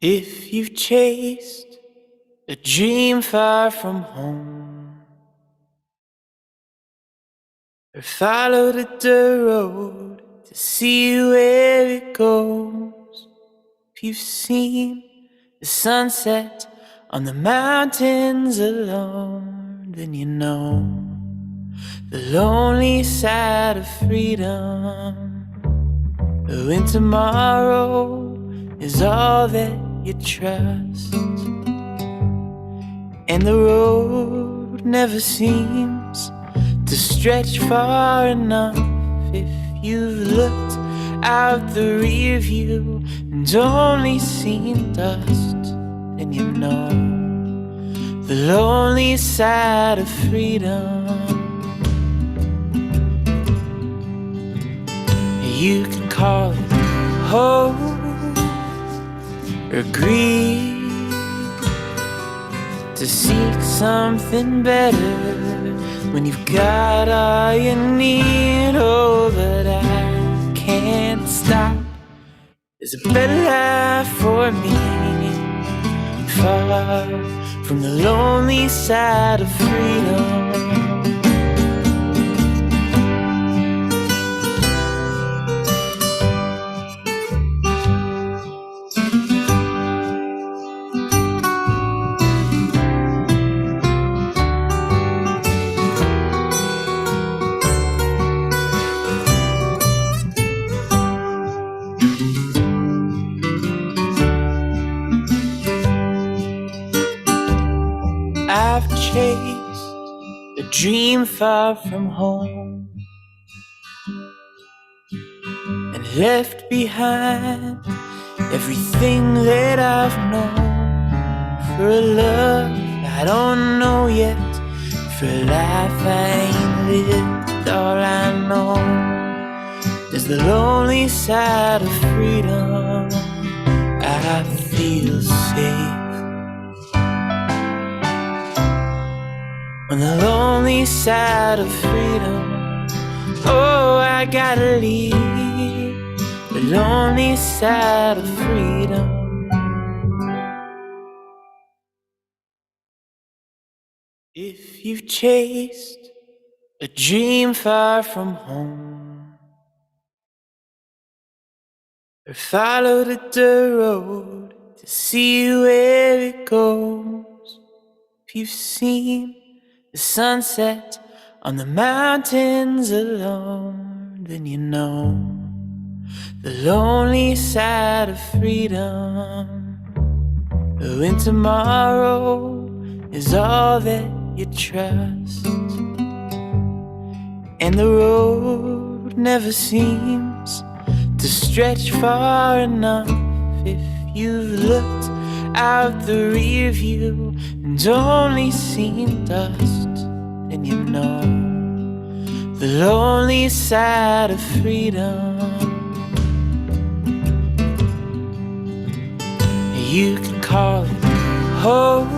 If you've chased a dream far from home, or followed a dirt road to see where it goes, if you've seen the sunset on the mountains alone, then you know the lonely side of freedom. But when tomorrow is all that you trust, and the road never seems to stretch far enough, if you've looked out the rear view and only seen dust, then you know the lonely side of freedom. You could call it hope or greed, to seek something better when you've got all you need. Oh, but I can't stop. There's a better life for me, far from the lonely side of freedom. I've chased a dream far from home and left behind everything that I've known, for a love I don't know yet, for a life I ain't lived. All I know is the lonely side of freedom. I feel safe on the lonely side of freedom. Oh, I gotta leave the lonely side of freedom. If you've chased a dream far from home, or followed a dirt road to see where it goes, if you've seen the sunset on the mountains alone, then you know the lonely side of freedom. But when tomorrow is all that you trust, and the road never seems to stretch far enough, if you've looked out the rear view and only seen dust, then you know the lonely side of freedom. You could call it hope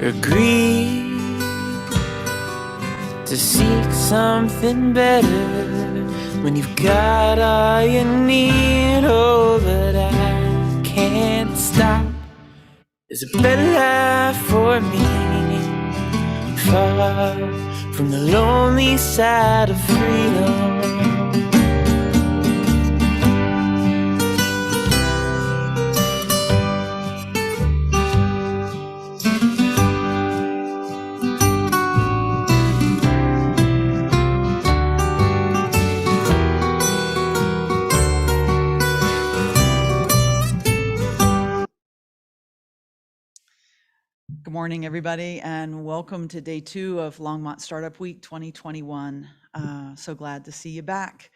or greed, to seek something better when you've got all you need. Oh, but I can't stop. There's a better life for me, far from the lonely side of freedom. Good morning, everybody, and welcome to day 2 of Longmont Startup Week 2021. So glad to see you back.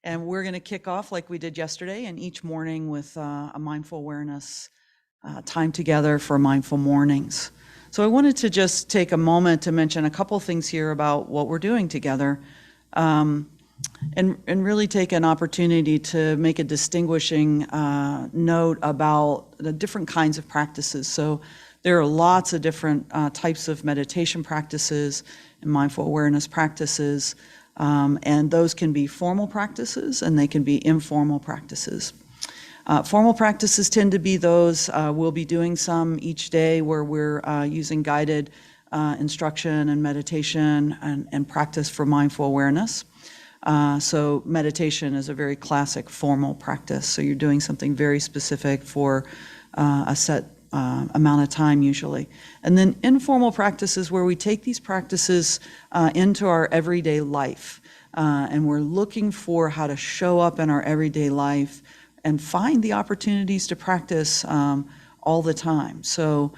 And we're going to kick off like we did yesterday, and each morning with a mindful awareness time together for mindful mornings. So I wanted to just take a moment to mention a couple things here about what we're doing together, and really take an opportunity to make a distinguishing note about the different kinds of practices. So there are lots of different types of meditation practices and mindful awareness practices, and those can be formal practices and they can be informal practices. Formal practices tend to be those, we'll be doing some each day where we're using guided instruction and meditation and practice for mindful awareness. So meditation is a very classic formal practice. So you're doing something very specific for a set amount of time usually. And then informal practices where we take these practices into our everyday life. And we're looking for how to show up in our everyday life and find the opportunities to practice all the time. So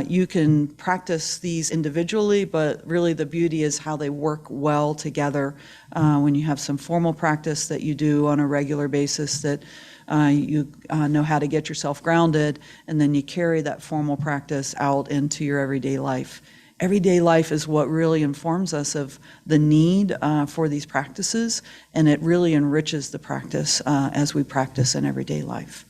you can practice these individually, but really the beauty is how they work well together when you have some formal practice that you do on a regular basis that you know how to get yourself grounded, and then you carry that formal practice out into your everyday life. Everyday life is what really informs us of the need for these practices, and it really enriches the practice as we practice in everyday life.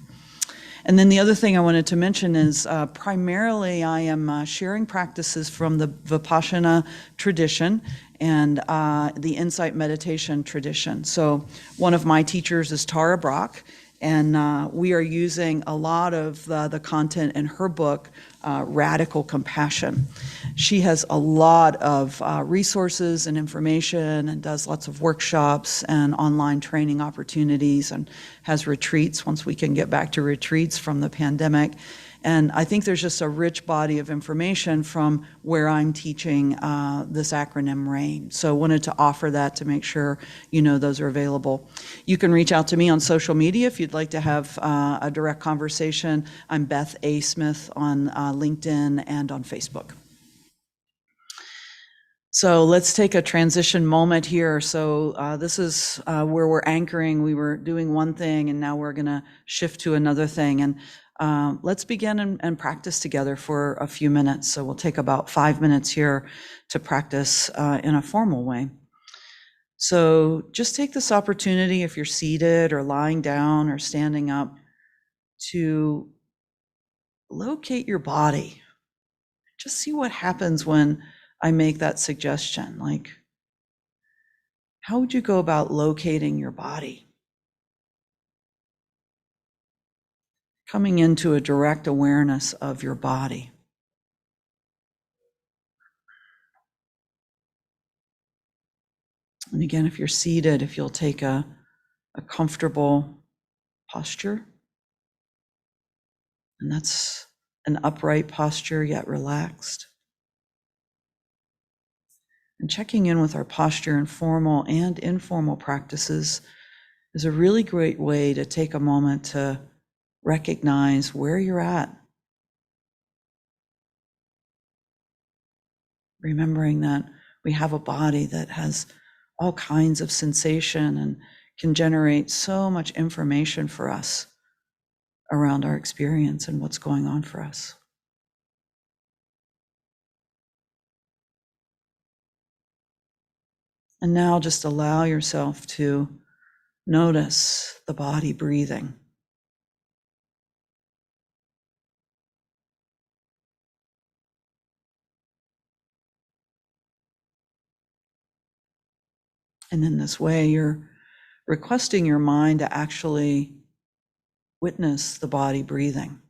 And then the other thing I wanted to mention is primarily I am sharing practices from the Vipassana tradition and the insight meditation tradition. So one of my teachers is Tara Brach, and we are using a lot of the content in her book, Radical Compassion. She has a lot of resources and information and does lots of workshops and online training opportunities and has retreats once we can get back to retreats from the pandemic. And I think there's just a rich body of information from where I'm teaching this acronym RAIN. So wanted to offer that to make sure you know those are available. You can reach out to me on social media if you'd like to have a direct conversation. I'm Beth A. Smith on LinkedIn and on Facebook. So let's take a transition moment here. So this is where we're anchoring. We were doing one thing and now we're going to shift to another thing. And let's begin and practice together for a few minutes. So we'll take about 5 minutes here to practice in a formal way. So just take this opportunity, if you're seated or lying down or standing up, to locate your body. Just see what happens when I make that suggestion. Like, how would you go about locating your body? Coming into a direct awareness of your body. And again, if you're seated, if you'll take a comfortable posture, and that's an upright posture yet relaxed. And checking in with our posture in formal and informal practices is a really great way to take a moment to recognize where you're at. Remembering that we have a body that has all kinds of sensation and can generate so much information for us around our experience and what's going on for us. And now just allow yourself to notice the body breathing. And in this way, you're requesting your mind to actually witness the body breathing.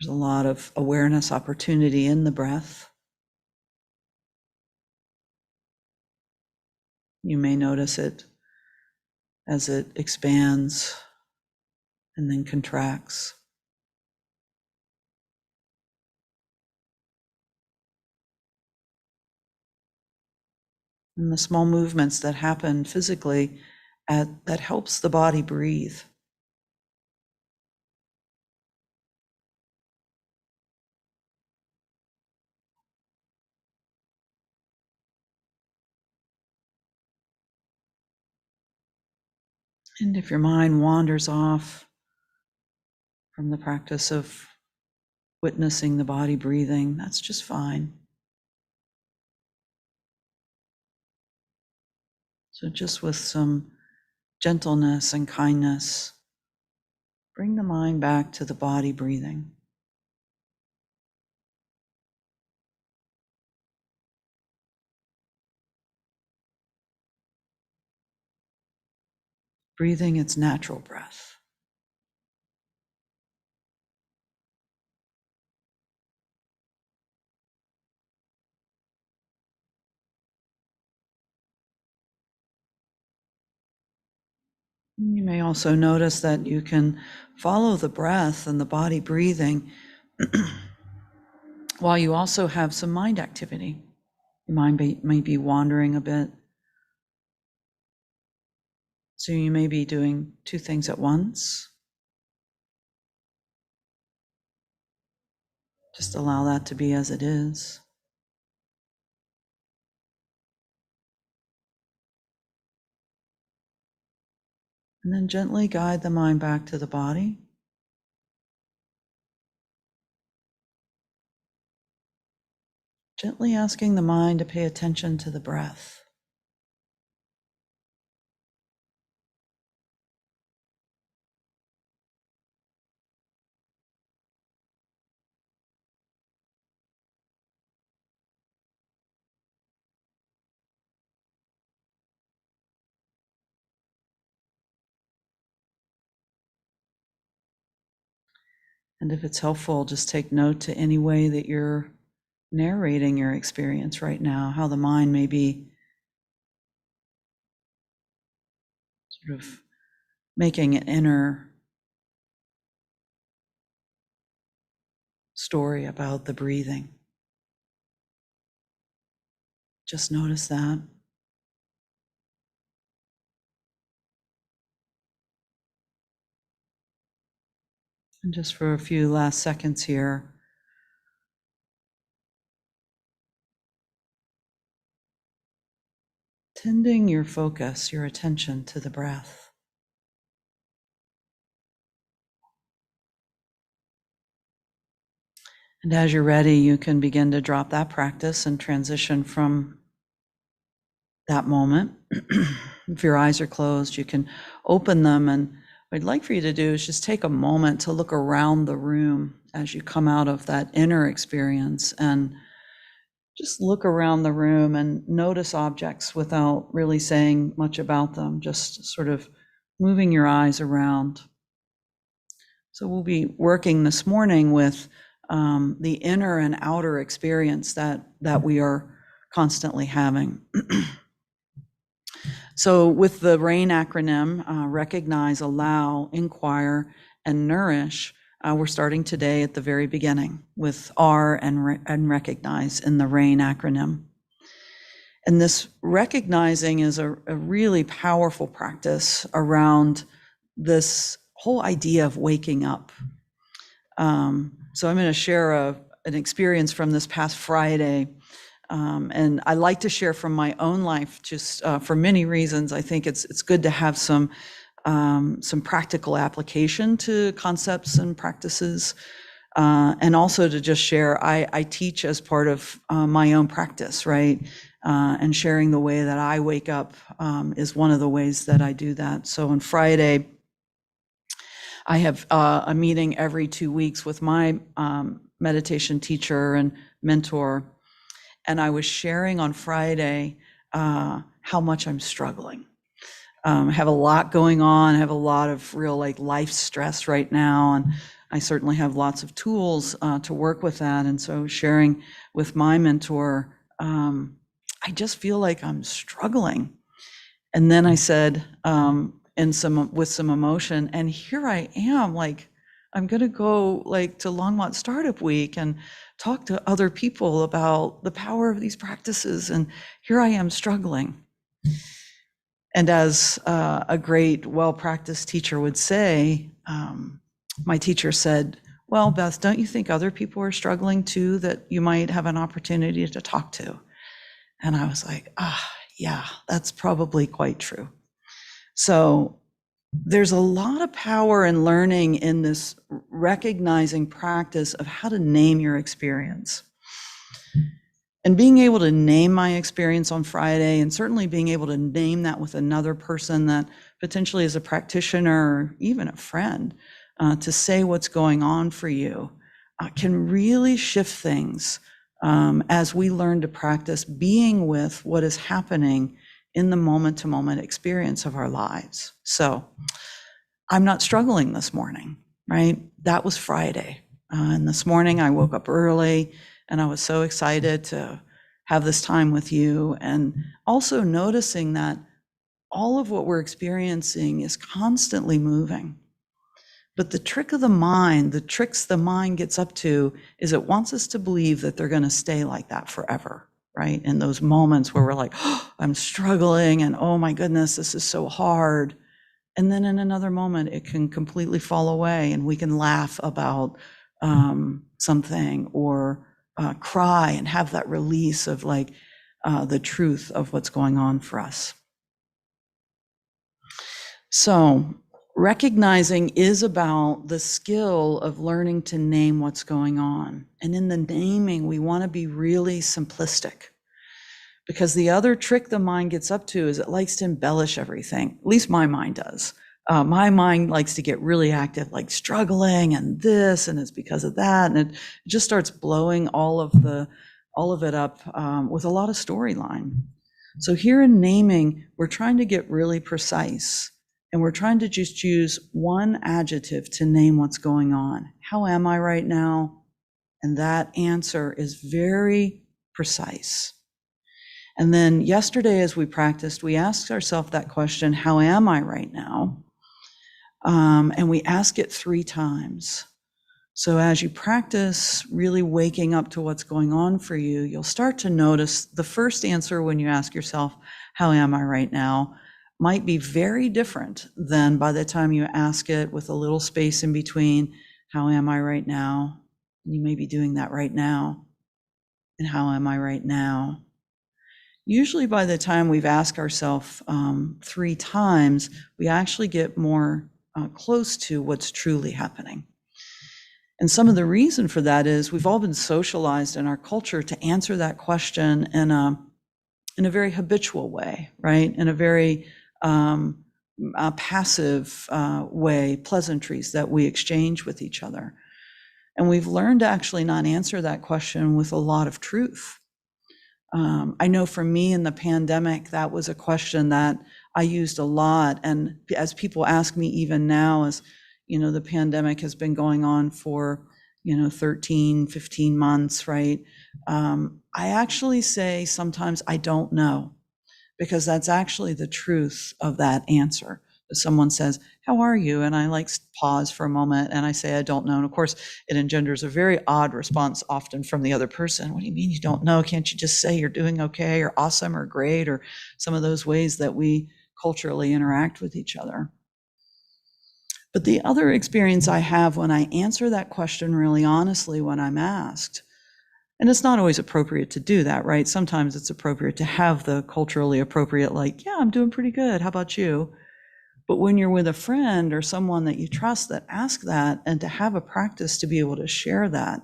There's a lot of awareness opportunity in the breath. You may notice it as it expands and then contracts. And the small movements that happen physically that helps the body breathe. And if your mind wanders off from the practice of witnessing the body breathing, that's just fine. So just with some gentleness and kindness, bring the mind back to the body breathing. breathing its natural breath. You may also notice that you can follow the breath and the body breathing while you also have some mind activity. Your mind may be wandering a bit. So you may be doing two things at once. Just allow that to be as it is. And then gently guide the mind back to the body. Gently asking the mind to pay attention to the breath. And if it's helpful, just take note to any way that you're narrating your experience right now, how the mind may be sort of making an inner story about the breathing. Just notice that. And just for a few last seconds here, tending your focus, your attention to the breath. And as you're ready, you can begin to drop that practice and transition from that moment. If your eyes are closed, you can open them. And what I'd like for you to do is just take a moment to look around the room as you come out of that inner experience, and just look around the room and notice objects without really saying much about them, just sort of moving your eyes around. So we'll be working this morning with the inner and outer experience that we are constantly having. So with the RAIN acronym, recognize, allow, inquire, and nourish, we're starting today at the very beginning with R and recognize in the RAIN acronym. And this recognizing is a really powerful practice around this whole idea of waking up. So I'm going to share an experience from this past Friday. And I like to share from my own life, just for many reasons. I think it's good to have some practical application to concepts and practices, and also to just share. I teach as part of my own practice, right? And sharing the way that I wake up is one of the ways that I do that. So on Friday, I have a meeting every 2 weeks with my meditation teacher and mentor. And I was sharing on Friday how much I'm struggling. I have a lot going on. I have a lot of real life stress right now. And I certainly have lots of tools to work with that. And so sharing with my mentor, I just feel like I'm struggling. And then I said, with some emotion, and here I am, I'm going to go to Longmont Startup Week and talk to other people about the power of these practices. And here I am struggling. And as a great, well-practiced teacher would say, my teacher said, well, Beth, don't you think other people are struggling too, that you might have an opportunity to talk to? And I was like, yeah, that's probably quite true. So there's a lot of power in learning in this recognizing practice of how to name your experience. And being able to name my experience on Friday, and certainly being able to name that with another person that potentially is a practitioner or even a friend, to say what's going on for you, can really shift things as we learn to practice being with what is happening in the moment-to-moment experience of our lives. So I'm not struggling this morning, right? That was Friday. And this morning I woke up early and I was so excited to have this time with you, and also noticing that all of what we're experiencing is constantly moving. But the trick of the mind, the tricks the mind gets up to, is it wants us to believe that they're going to stay like that forever, right? In those moments where we're like, oh, I'm struggling, and oh my goodness, this is so hard. And then in another moment, it can completely fall away and we can laugh about something, or cry and have that release of like the truth of what's going on for us. So recognizing is about the skill of learning to name what's going on. And in the naming, we want to be really simplistic, because the other trick the mind gets up to is it likes to embellish everything. At least my mind does. My mind likes to get really active, like struggling and this, and it's because of that. And it just starts blowing all of it up with a lot of storyline. So here in naming, we're trying to get really precise, and we're trying to just use one adjective to name what's going on. How am I right now? And that answer is very precise. And then yesterday, as we practiced, we asked ourselves that question, how am I right now? And we ask it 3 times. So as you practice really waking up to what's going on for you, you'll start to notice the first answer when you ask yourself, how am I right now, might be very different than by the time you ask it with a little space in between, how am I right now? You may be doing that right now. And how am I right now? Usually by the time we've asked ourselves 3 times, we actually get more close to what's truly happening. And some of the reason for that is we've all been socialized in our culture to answer that question in a very habitual way, right? In a very passive way, pleasantries that we exchange with each other. And we've learned to actually not answer that question with a lot of truth. I know for me in the pandemic, that was a question that I used a lot. And as people ask me even now, as the pandemic has been going on for 13, 15 months, right? I actually say sometimes I don't know, because that's actually the truth of that answer. If someone says, how are you? And I pause for a moment and I say, I don't know. And of course, it engenders a very odd response often from the other person. What do you mean you don't know? Can't you just say you're doing okay, or awesome, or great, or some of those ways that we culturally interact with each other? But the other experience I have when I answer that question really honestly when I'm asked, and it's not always appropriate to do that, right? Sometimes it's appropriate to have the culturally appropriate, like, yeah, I'm doing pretty good. How about you? But when you're with a friend or someone that you trust that asks that, and to have a practice to be able to share that,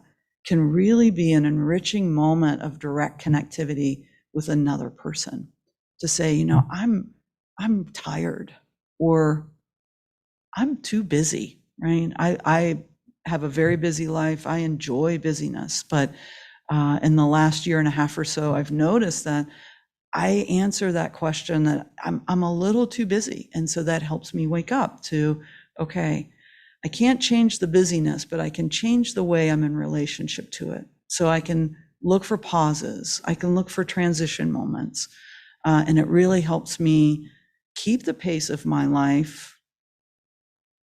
can really be an enriching moment of direct connectivity with another person. To say, I'm tired, or I'm too busy, right? I have a very busy life. I enjoy busyness, but in the last year and a half or so, I've noticed that I answer that question that I'm a little too busy. And so that helps me wake up to, okay, I can't change the busyness, but I can change the way I'm in relationship to it. So I can look for pauses. I can look for transition moments. And it really helps me keep the pace of my life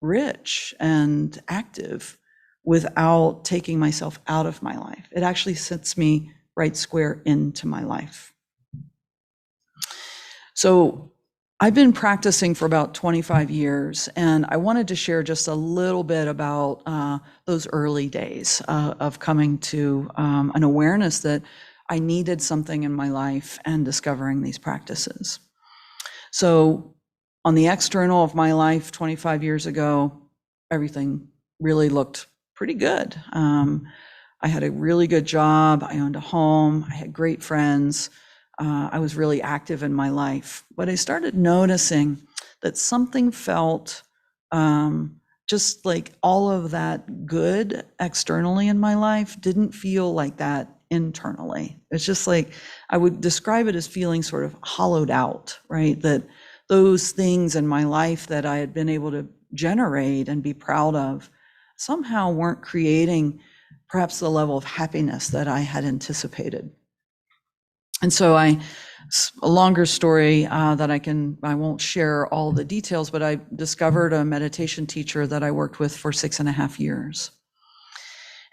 rich and active without taking myself out of my life. It actually sets me right square into my life. So I've been practicing for about 25 years, and I wanted to share just a little bit about those early days of coming to an awareness that I needed something in my life and discovering these practices. So on the external of my life 25 years ago, everything really looked pretty good. I had a really good job. I owned a home. I had great friends. I was really active in my life. But I started noticing that something felt just like all of that good externally in my life didn't feel like that internally. It's just like, I would describe it as feeling sort of hollowed out, right? That those things in my life that I had been able to generate and be proud of somehow weren't creating perhaps the level of happiness that I had anticipated. And so a longer story that I won't share all the details, but I discovered a meditation teacher that I worked with for 6.5 years.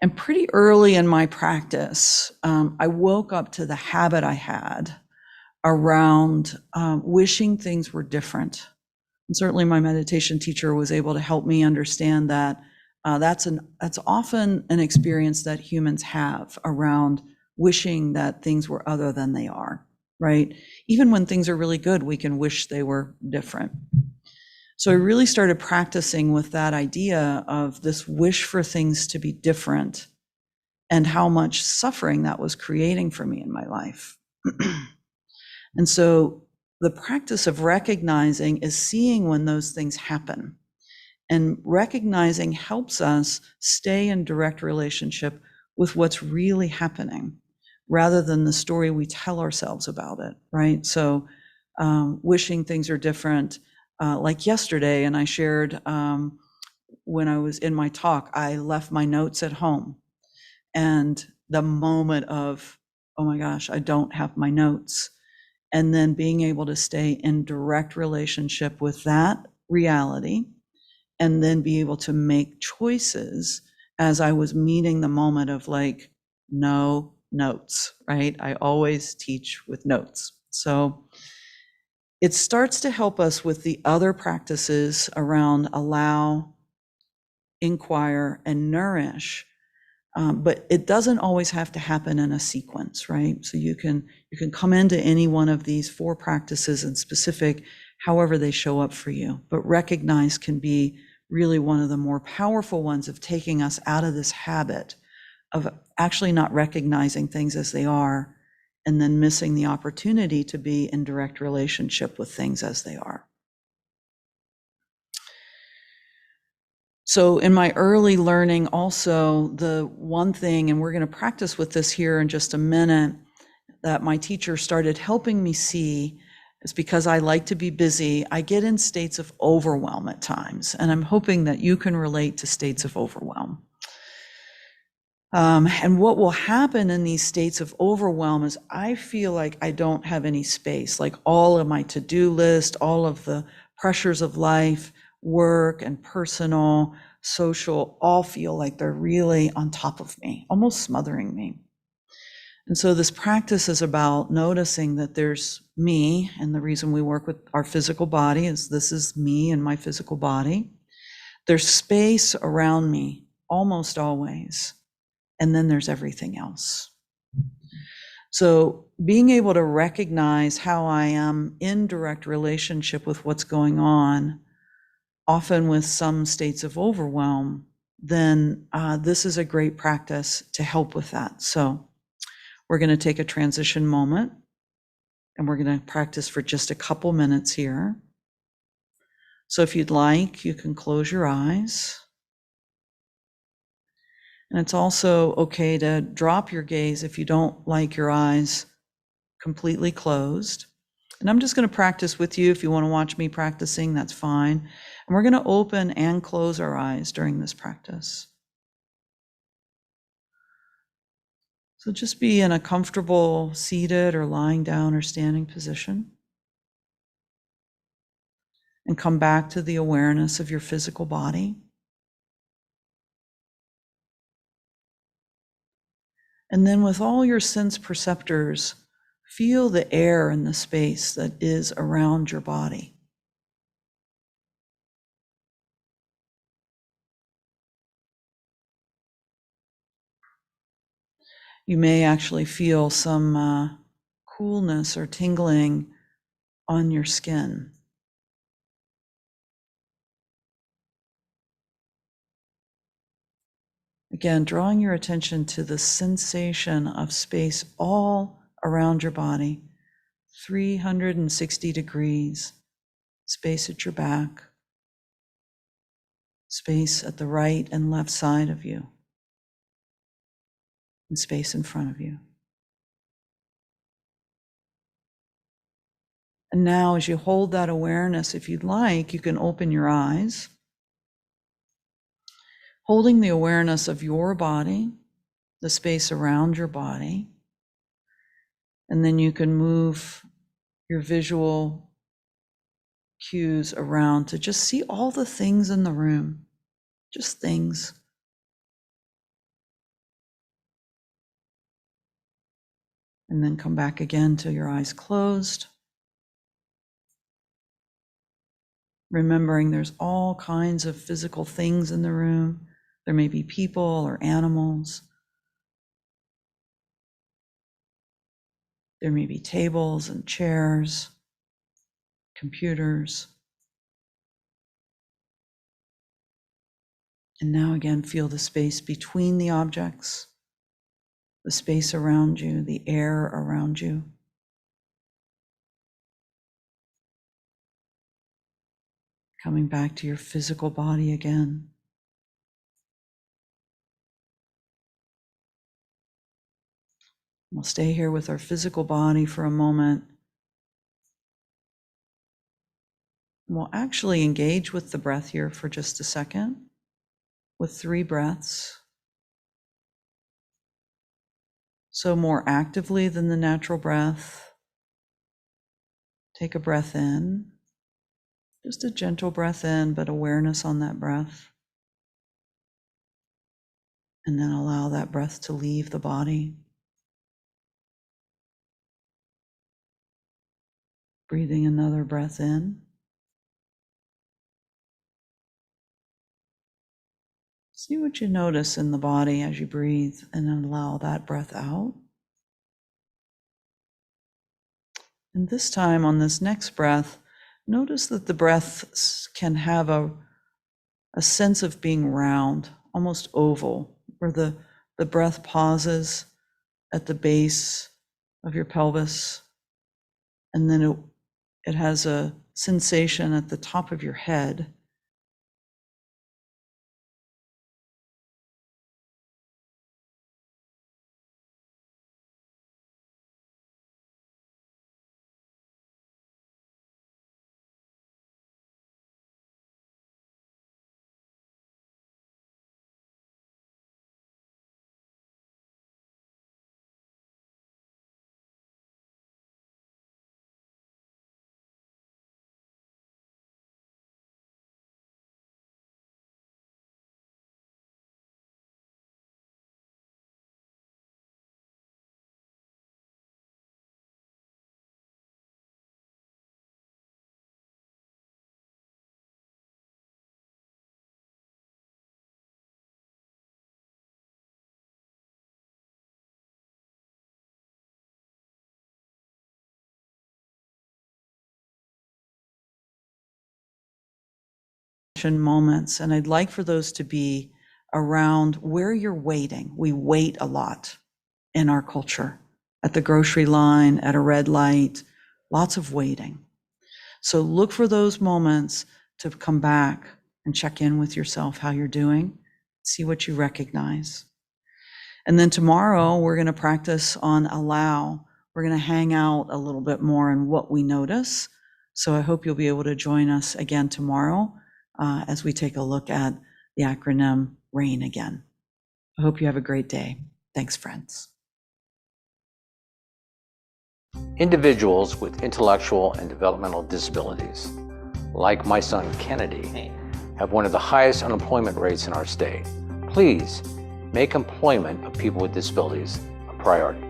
And pretty early in my practice, I woke up to the habit I had around wishing things were different. And certainly my meditation teacher was able to help me understand that that's often an experience that humans have around wishing that things were other than they are, right? Even when things are really good, we can wish they were different. So I really started practicing with that idea of this wish for things to be different and how much suffering that was creating for me in my life. And so the practice of recognizing is seeing when those things happen. And recognizing helps us stay in direct relationship with what's really happening rather than the story we tell ourselves about it, right? So wishing things are different, like yesterday, and I shared when I was in my talk, I left my notes at home. And the moment of, oh my gosh, I don't have my notes. And then being able to stay in direct relationship with that reality and then be able to make choices as I was meeting the moment of like, no notes, right? I always teach with notes. So it starts to help us with the other practices around allow, inquire, and nourish. But it doesn't always have to happen in a sequence, right? So you can come into any one of these 4 practices in specific, however they show up for you. But recognize can be really one of the more powerful ones of taking us out of this habit of actually not recognizing things as they are and then missing the opportunity to be in direct relationship with things as they are. So in my early learning also, the one thing, and we're going to practice with this here in just a minute, that my teacher started helping me see is because I like to be busy, I get in states of overwhelm at times. And I'm hoping that you can relate to states of overwhelm. And what will happen in these states of overwhelm is I feel like I don't have any space, like all of my to-do list, all of the pressures of life, work and personal, social, all feel like they're really on top of me, almost smothering me. And so this practice is about noticing that there's me, and the reason we work with our physical body is this is me and my physical body. There's space around me almost always, and then there's everything else. So being able to recognize how I am in direct relationship with what's going on, often with some states of overwhelm, then this is a great practice to help with that. So we're going to take a transition moment and we're going to practice for just a couple minutes here. So if you'd like, you can close your eyes. And it's also okay to drop your gaze if you don't like your eyes completely closed. And I'm just going to practice with you. If you want to watch me practicing, that's fine. And we're going to open and close our eyes during this practice. So just be in a comfortable seated or lying down or standing position. And come back to the awareness of your physical body. And then with all your sense perceptors, feel the air in the space that is around your body. You may actually feel some coolness or tingling on your skin. Again, drawing your attention to the sensation of space all around your body, 360 degrees, space at your back, space at the right and left side of you, and space in front of you. And now as you hold that awareness, if you'd like, you can open your eyes, holding the awareness of your body, the space around your body, and then you can move your visual cues around to just see all the things in the room, just things. And then come back again to your eyes closed. Remembering there's all kinds of physical things in the room. There may be people or animals. There may be tables and chairs, computers. And now again, feel the space between the objects, the space around you, the air around you. Coming back to your physical body again. We'll stay here with our physical body for a moment. We'll actually engage with the breath here for just a second, with 3 breaths. So more actively than the natural breath, take a breath in, just a gentle breath in, but awareness on that breath. And then allow that breath to leave the body. Breathing another breath in. See what you notice in the body as you breathe, and then allow that breath out. And this time on this next breath, notice that the breath can have a sense of being round, almost oval, where the breath pauses at the base of your pelvis, and then it has a sensation at the top of your head. Moments, and I'd like for those to be around where you're waiting. We wait a lot in our culture, at the grocery line, at a red light, lots of waiting. So look for those moments to come back and check in with yourself, how you're doing, see what you recognize. And then tomorrow we're going to practice on allow. We're going to hang out a little bit more on what we notice. So I hope you'll be able to join us again tomorrow as we take a look at the acronym RAIN again. I hope you have a great day. Thanks, friends. Individuals with intellectual and developmental disabilities, like my son Kennedy, have one of the highest unemployment rates in our state. Please make employment of people with disabilities a priority.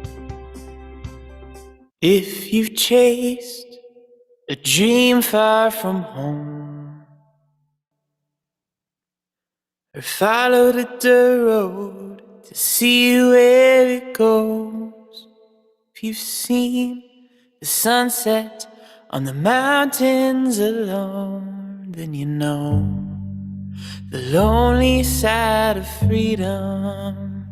If you've chased a dream far from home, or followed a dirt road to see where it goes, if you've seen the sunset on the mountains alone, then you know the lonely side of freedom.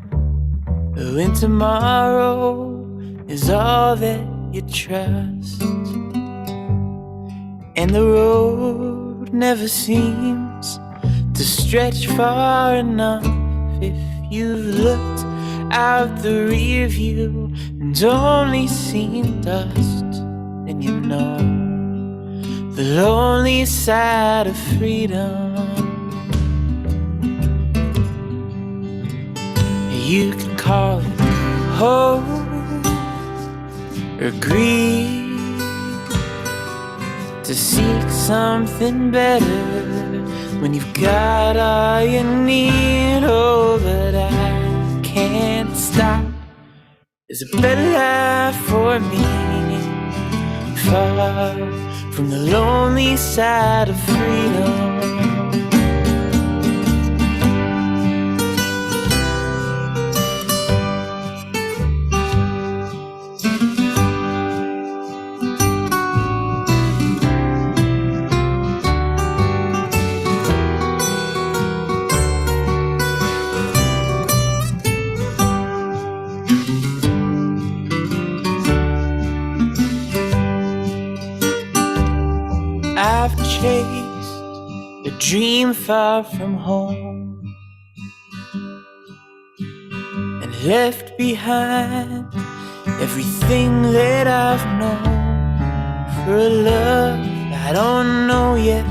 But when tomorrow is all that you trust, and the road never seems to stretch far enough, if you've looked out the rear view and only seen dust, then you know the lonely side of freedom. You could call it hope or greed, to seek something better when you've got all you need. Oh, but I can't stop. There's a better life for me, far from the lonely side of freedom. I've chased a dream far from home and left behind everything that I've known, for a love I don't know yet,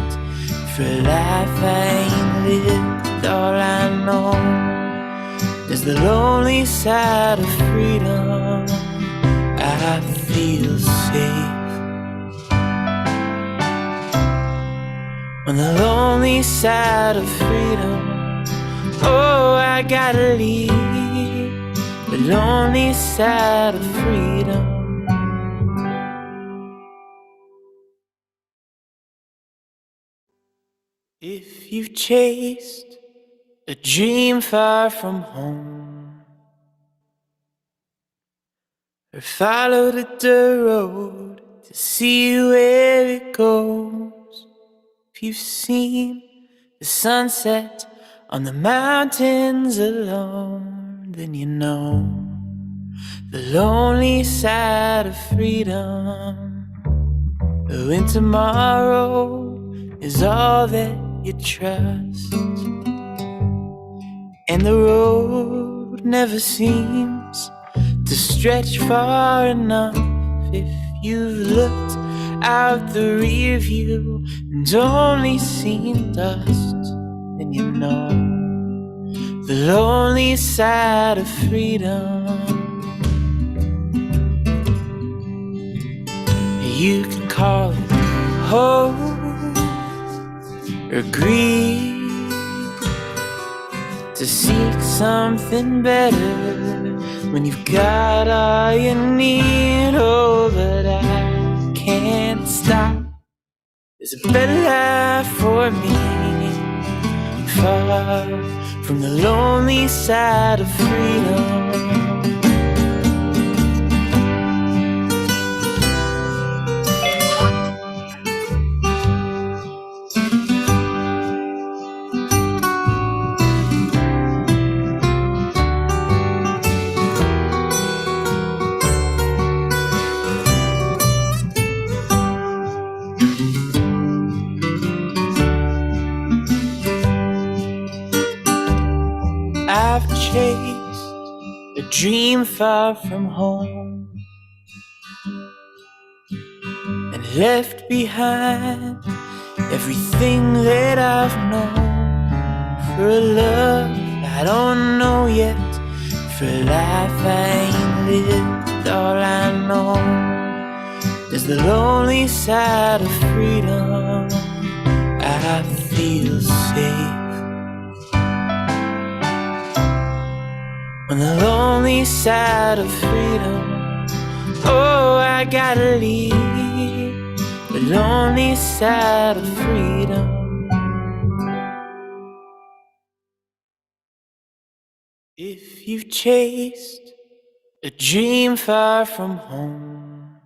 for a life I ain't lived. All I know is the lonely side of freedom. I feel safe on the lonely side of freedom. Oh, I gotta leave the lonely side of freedom. If you've chased a dream far from home, or followed a dirt road to see where it goes, if you've seen the sunset on the mountains alone, then you know the lonely side of freedom. When tomorrow is all that you trust, and the road never seems to stretch far enough, if you've looked out the rear view and only seen dust, then you know the lonely side of freedom. You could call it hope or greed, to seek something better when you've got all you need. Oh, but I can't stop. There's a better life for me, far from the lonely side of freedom. I've chased a dream far from home and left behind everything that I've known, for a love I don't know yet, for a life I ain't lived. All I know is the lonely side of freedom. I feel safe on the lonely side of freedom. Oh, I gotta leave the lonely side of freedom. If you've chased a dream far from home,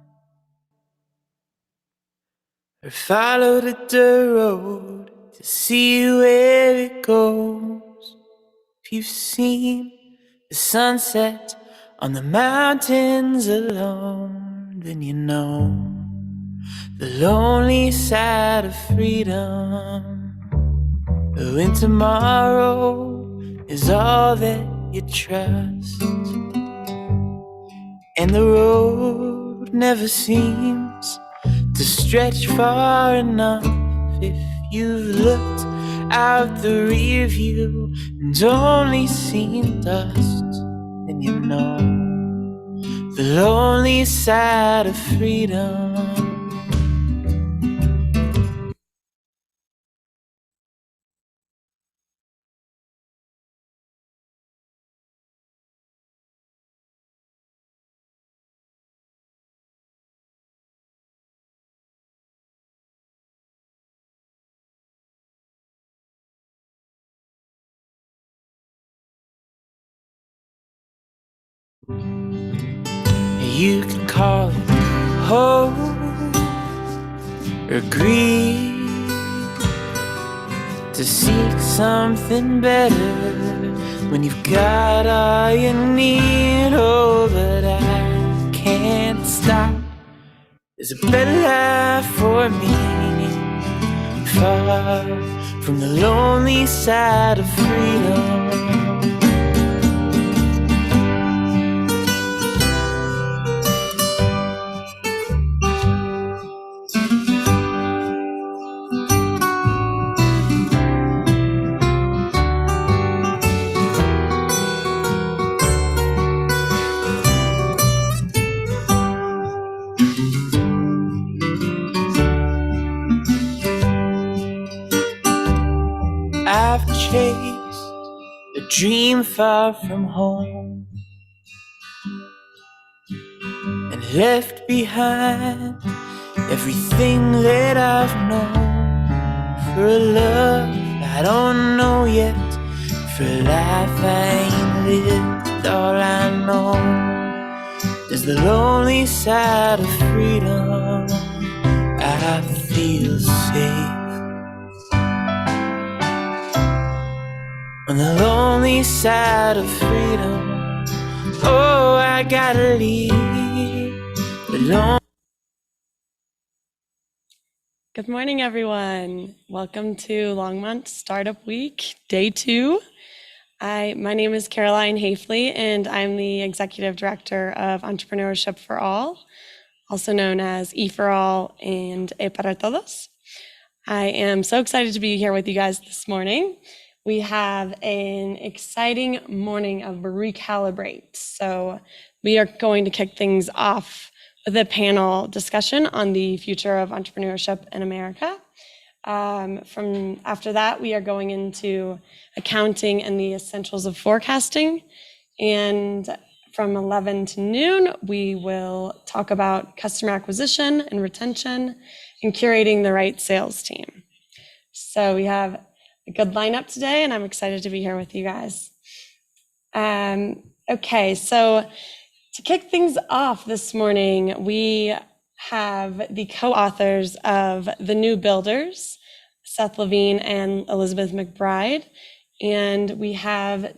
or followed a dirt road to see where it goes, if you've seen the sunset on the mountains alone, then you know the lonely side of freedom. When tomorrow is all that you trust, and the road never seems to stretch far enough. If you've looked out the rear view and only seen dust, then you know the lonely side of freedom. You can call it hope or greed, to seek something better when you've got all you need. Oh, but I can't stop. There's a better life for me, far from the lonely side of freedom. I've chased a dream far from home and left behind everything that I've known, for a love I don't know yet, for a life I ain't lived. All I know is the lonely side of freedom. I feel safe on the lonely side of freedom. Oh, I gotta leave alone. Good morning, everyone. Welcome to Longmont Startup Week, Day 2. My name is Caroline Hafley, and I'm the Executive Director of Entrepreneurship for All, also known as E for All and E para Todos. I am so excited to be here with you guys this morning. We have an exciting morning of Recalibrate. So we are going to kick things off with a panel discussion on the future of entrepreneurship in America. From after that, we are going into accounting and the essentials of forecasting. And from 11 to noon, we will talk about customer acquisition and retention and curating the right sales team. So we have a good lineup today, and I'm excited to be here with you guys. Okay, so to kick things off this morning, we have the co-authors of The New Builders, Seth Levine and Elizabeth McBride. And we have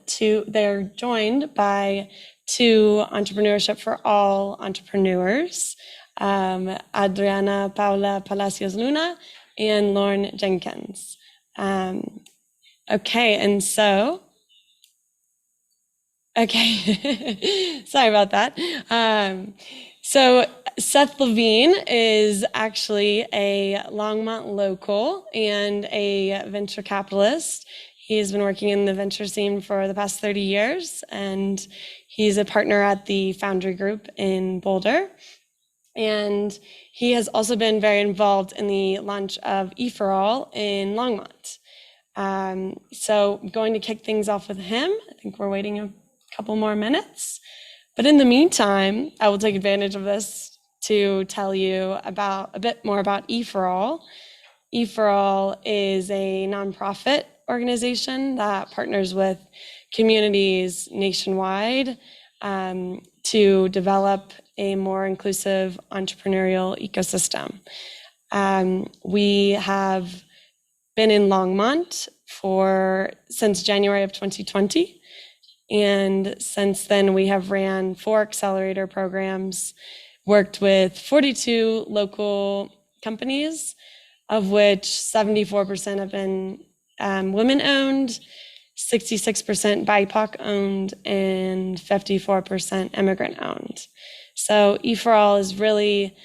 they're joined by two Entrepreneurship for All entrepreneurs, Adriana Paula Palacios Luna and Lauren Jenkins. Okay, and so, okay, sorry about that. So Seth Levine is actually a Longmont local and a venture capitalist. He's been working in the venture scene for the past 30 years, and he's a partner at the Foundry Group in Boulder. And he has also been very involved in the launch of E for All in Longmont. So I'm going to kick things off with him. I think we're waiting a couple more minutes. But in the meantime, I will take advantage of this to tell you a bit more about E for All. E for All is a nonprofit organization that partners with communities nationwide to develop a more inclusive entrepreneurial ecosystem. We have been in Longmont since January of 2020. And since then, we have ran 4 accelerator programs, worked with 42 local companies, of which 74% have been women-owned, 66% BIPOC-owned, and 54% immigrant-owned. So E for All is really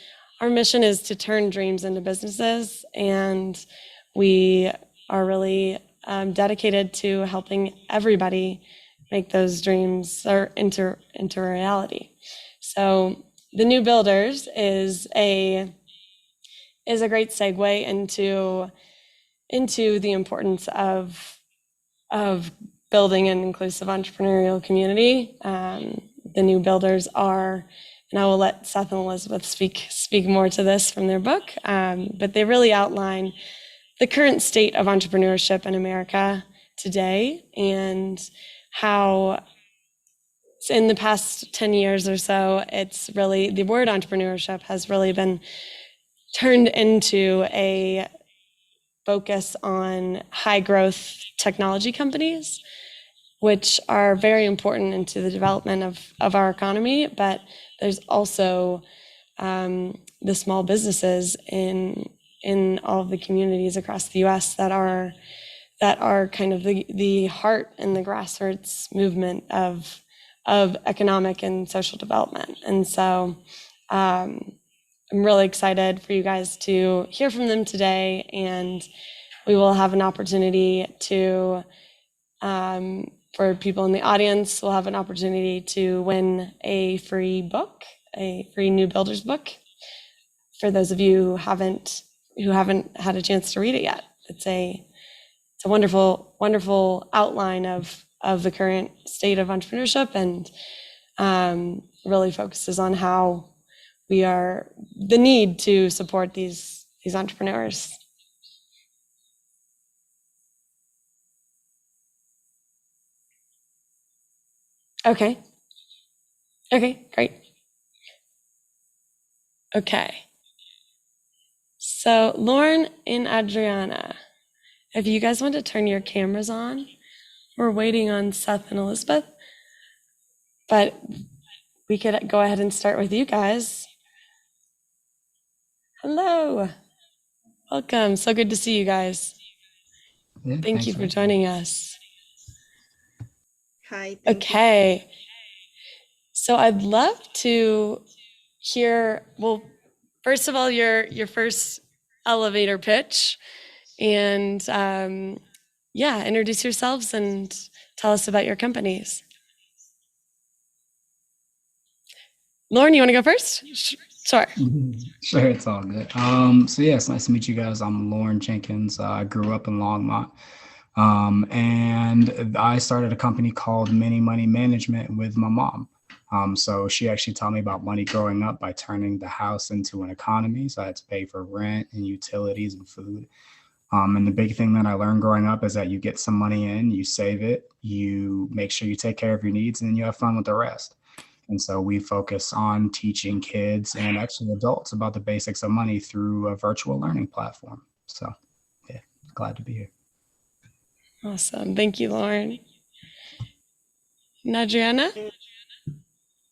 our mission is to turn dreams into businesses, and we are really dedicated to helping everybody make those dreams or into reality. So the New Builders is a great segue into the importance of building an inclusive entrepreneurial community. The New Builders are, and I will let Seth and Elizabeth speak more to this from their book, but they really outline the current state of entrepreneurship in America today and how in the past 10 years or so, it's really, the word entrepreneurship has really been turned into a focus on high growth technology companies, which are very important into the development of our economy. But there's also the small businesses in all of the communities across the U.S. that are kind of the heart and the grassroots movement of economic and social development. And so I'm really excited for you guys to hear from them today, and we will have an opportunity to, for people in the audience, we'll have an opportunity to win a free book, a free New Builders book, for those of you who haven't had a chance to read it yet. It's a wonderful outline of the current state of entrepreneurship, and really focuses on how the need to support these entrepreneurs. Okay, great. Okay. So Lauren and Adriana, if you guys want to turn your cameras on, we're waiting on Seth and Elizabeth, but we could go ahead and start with you guys. Hello. Welcome. So good to see you guys. Yeah, Thank you for joining us. Hi. Okay. So I'd love to hear, well, first of all, your first elevator pitch, and introduce yourselves and tell us about your companies. Lauren, you want to go first? Sure. Sure, it's all good. So yeah, it's nice to meet you guys. I'm Lauren Jenkins. I grew up in Longmont. And I started a company called Mini Money Management with my mom. So she actually taught me about money growing up by turning the house into an economy. So I had to pay for rent and utilities and food. And the big thing that I learned growing up is that you get some money in, you save it, you make sure you take care of your needs, and then you have fun with the rest. And so we focus on teaching kids and actually adults about the basics of money through a virtual learning platform. So yeah, glad to be here. Awesome. Thank you, Lauren. And Adriana?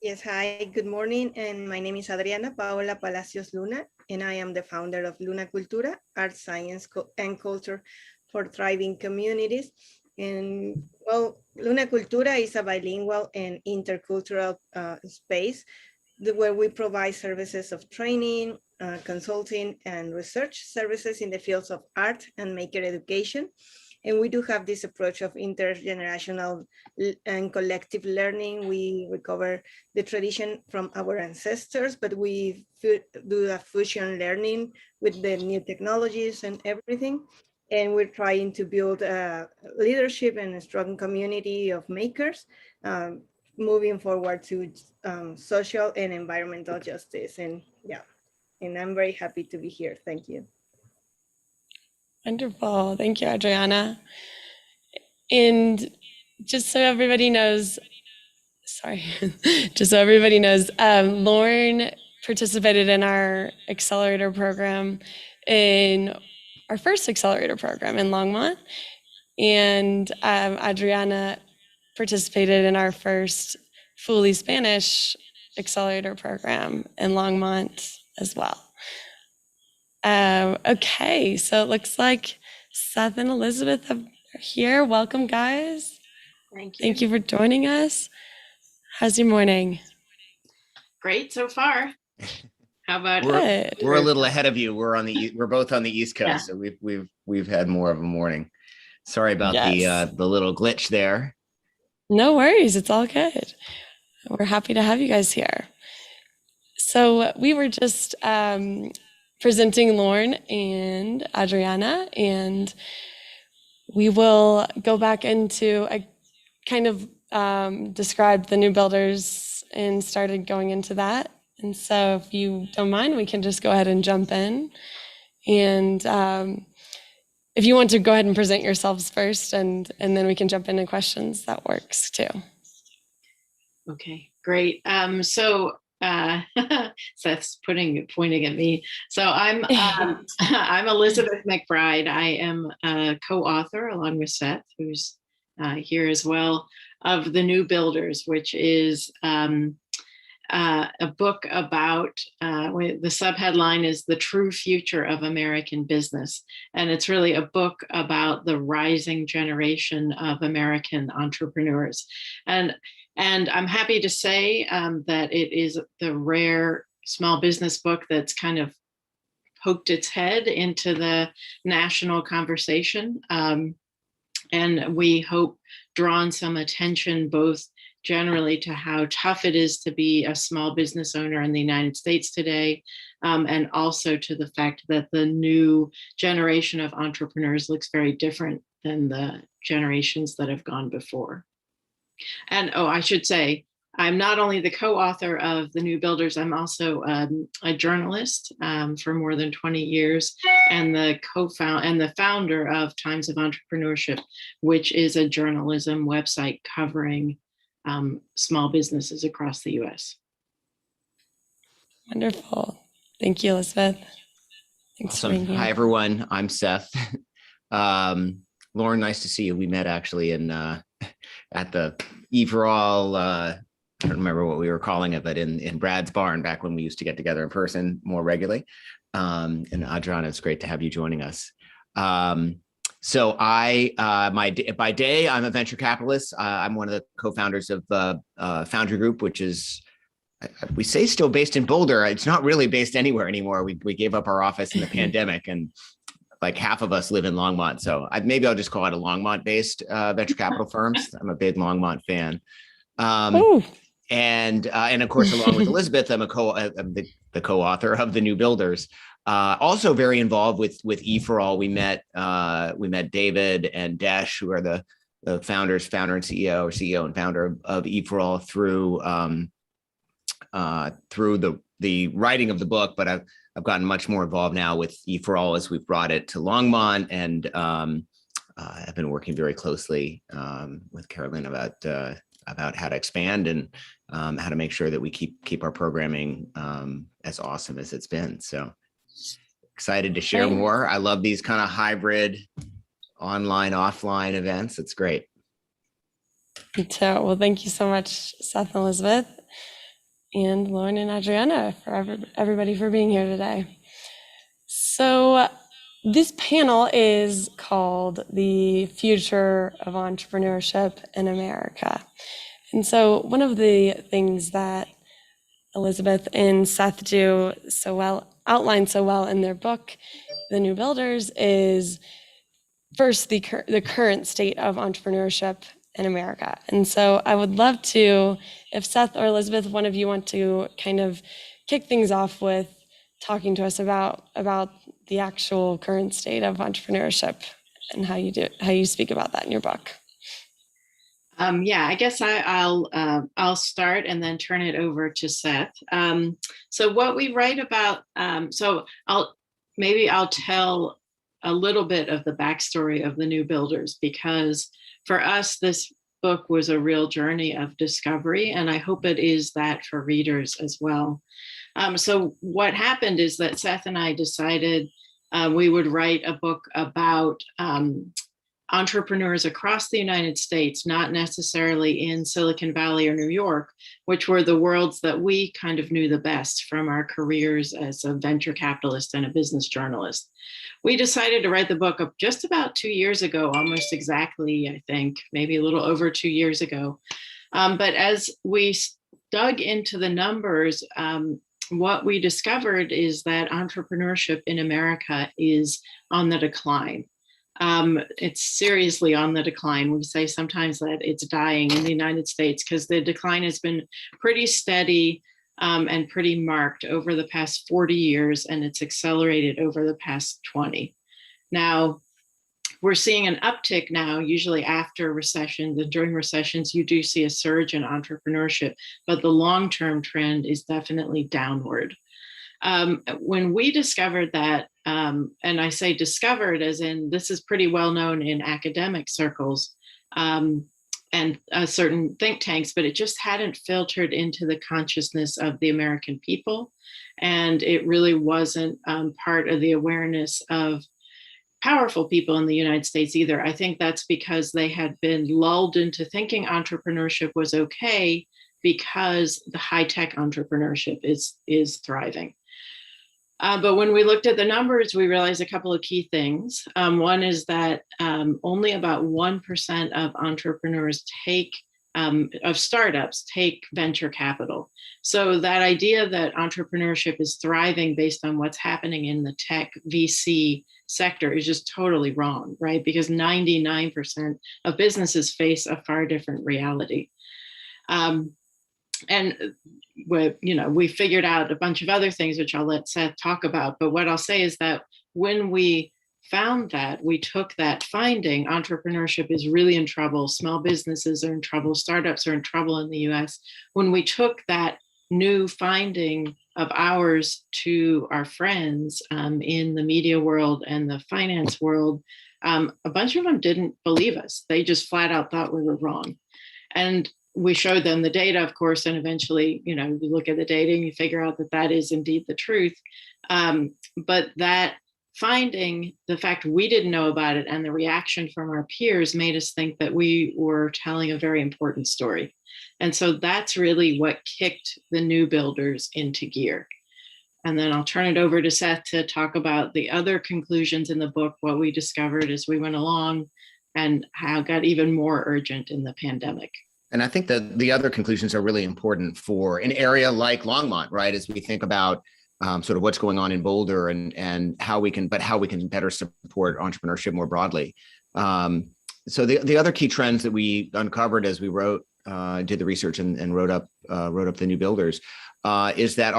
Yes, hi, good morning. And my name is Adriana Paola Palacios Luna, and I am the founder of Luna Cultura, Art, Science, and Culture for Thriving Communities. And well, Luna Cultura is a bilingual and intercultural space where we provide services of training, consulting, and research services in the fields of art and maker education. And we do have this approach of intergenerational and collective learning. We recover the tradition from our ancestors, but we do a fusion learning with the new technologies and everything. And we're trying to build a leadership and a strong community of makers, moving forward to social and environmental justice. And yeah, and I'm very happy to be here. Thank you. Wonderful. Thank you, Adriana. And just so everybody knows, Lauren participated in our accelerator program, in our first accelerator program in Longmont, and Adriana participated in our first fully Spanish accelerator program in Longmont as well. Okay, so it looks like Seth and Elizabeth are here. Welcome, guys. Thank you. Thank you for joining us. How's your morning? Great so far. How about Good. We're a little ahead of you. We're both on the East Coast, Yeah. so we've had more of a morning. Sorry about Yes. the little glitch there. No worries. It's all good. We're happy to have you guys here. So we were just presenting Lauren and Adriana, and we will go back into, I kind of described the new builders and started going into that. And so if you don't mind, we can just go ahead and jump in. And if you want to go ahead and present yourselves first, and then we can jump into questions, that works too. Okay, great. Seth's pointing at me. So I'm I'm Elizabeth McBride. I am a co-author along with Seth, who's here as well, of The New Builders, which is a book about, the subheadline is The True Future of American Business. And it's really a book about the rising generation of American entrepreneurs. And I'm happy to say that it is the rare small business book that's kind of poked its head into the national conversation. And we hope drawn some attention both generally to how tough it is to be a small business owner in the United States today, and also to the fact that the new generation of entrepreneurs looks very different than the generations that have gone before. And I should say, I'm not only the co-author of The New Builders, I'm also a journalist for more than 20 years, and the founder of Times of Entrepreneurship, which is a journalism website covering small businesses across the U.S. Wonderful. Thank you, Elizabeth. Thanks for being Awesome. here. Hi, everyone. I'm Seth. Lauren, nice to see you. We met actually at the Everall, I don't remember what we were calling it, but in Brad's barn back when we used to get together in person more regularly. And Adriana, it's great to have you joining us. So by day, I'm a venture capitalist. I'm one of the co-founders of Foundry Group, which is, we say still based in Boulder. It's not really based anywhere anymore. We gave up our office in the pandemic, and like half of us live in Longmont. So maybe I'll just call it a Longmont-based venture capital firms. I'm a big Longmont fan. And of course, along with Elizabeth, I'm the co-author of The New Builders. Also very involved with E4All. We met David and Desh, who are the founder and CEO and founder of E4All through the writing of the book. But I've gotten much more involved now with E4All as we've brought it to Longmont, and I've been working very closely with Carolyn about how to expand and how to make sure that we keep our programming as awesome as it's been. So excited to share more. I love these kind of hybrid online, offline events. It's great. Me too. Well, thank you so much, Seth and Elizabeth, and Lauren and Adriana, for everybody for being here today. So this panel is called The Future of Entrepreneurship in America. And so one of the things that Elizabeth and Seth outline so well in their book, The New Builders, is first the current state of entrepreneurship in America. And so I would love to, if Seth or Elizabeth, one of you want to kind of kick things off with talking to us about the actual current state of entrepreneurship and how you speak about that in your book. Yeah, I guess I'll start and then turn it over to Seth. So what we write about, I'll tell a little bit of the backstory of The New Builders, because for us, this book was a real journey of discovery, and I hope it is that for readers as well. So what happened is that Seth and I decided we would write a book about entrepreneurs across the United States, not necessarily in Silicon Valley or New York, which were the worlds that we kind of knew the best from our careers as a venture capitalist and a business journalist. We decided to write the book just about 2 years ago, almost exactly, I think, maybe a little over 2 years ago. But as we dug into the numbers, what we discovered is that entrepreneurship in America is on the decline. It's seriously on the decline. We say sometimes that it's dying in the United States because the decline has been pretty steady and pretty marked over the past 40 years, and it's accelerated over the past 20. Now, we're seeing an uptick now, usually after recessions, and during recessions, you do see a surge in entrepreneurship, but the long-term trend is definitely downward. When we discovered that, and I say discovered as in this is pretty well known in academic circles and certain think tanks, but it just hadn't filtered into the consciousness of the American people. And it really wasn't part of the awareness of powerful people in the United States either. I think that's because they had been lulled into thinking entrepreneurship was okay because the high-tech entrepreneurship is thriving. But when we looked at the numbers, we realized a couple of key things. One is that only about 1% of entrepreneurs of startups take venture capital. So that idea that entrepreneurship is thriving based on what's happening in the tech VC sector is just totally wrong, right? Because 99% of businesses face a far different reality. And we figured out a bunch of other things, which I'll let Seth talk about. But what I'll say is that when we found that, we took that finding, entrepreneurship is really in trouble, small businesses are in trouble, startups are in trouble in the US. When we took that new finding of ours to our friends in the media world and the finance world, a bunch of them didn't believe us. They just flat out thought we were wrong. And we showed them the data, of course, and eventually, you look at the data and you figure out that that is indeed the truth. But that finding, the fact we didn't know about it and the reaction from our peers made us think that we were telling a very important story. And so that's really what kicked the new builders into gear. And then I'll turn it over to Seth to talk about the other conclusions in the book, what we discovered as we went along and how it got even more urgent in the pandemic. And I think that the other conclusions are really important for an area like Longmont, right? As we think about sort of what's going on in Boulder and how we can better support entrepreneurship more broadly. So the other key trends that we uncovered as we did the research and wrote up the new builders is that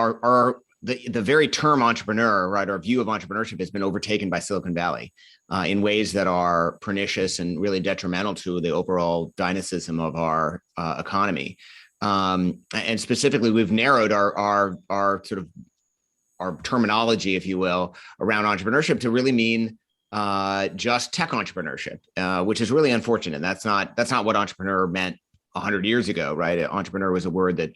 the very term entrepreneur, right, our view of entrepreneurship has been overtaken by Silicon Valley in ways that are pernicious and really detrimental to the overall dynamism of our economy. And specifically, we've narrowed our sort of our terminology, if you will, around entrepreneurship to really mean just tech entrepreneurship, which is really unfortunate. That's not what entrepreneur meant 100 years ago, right? Entrepreneur was a word that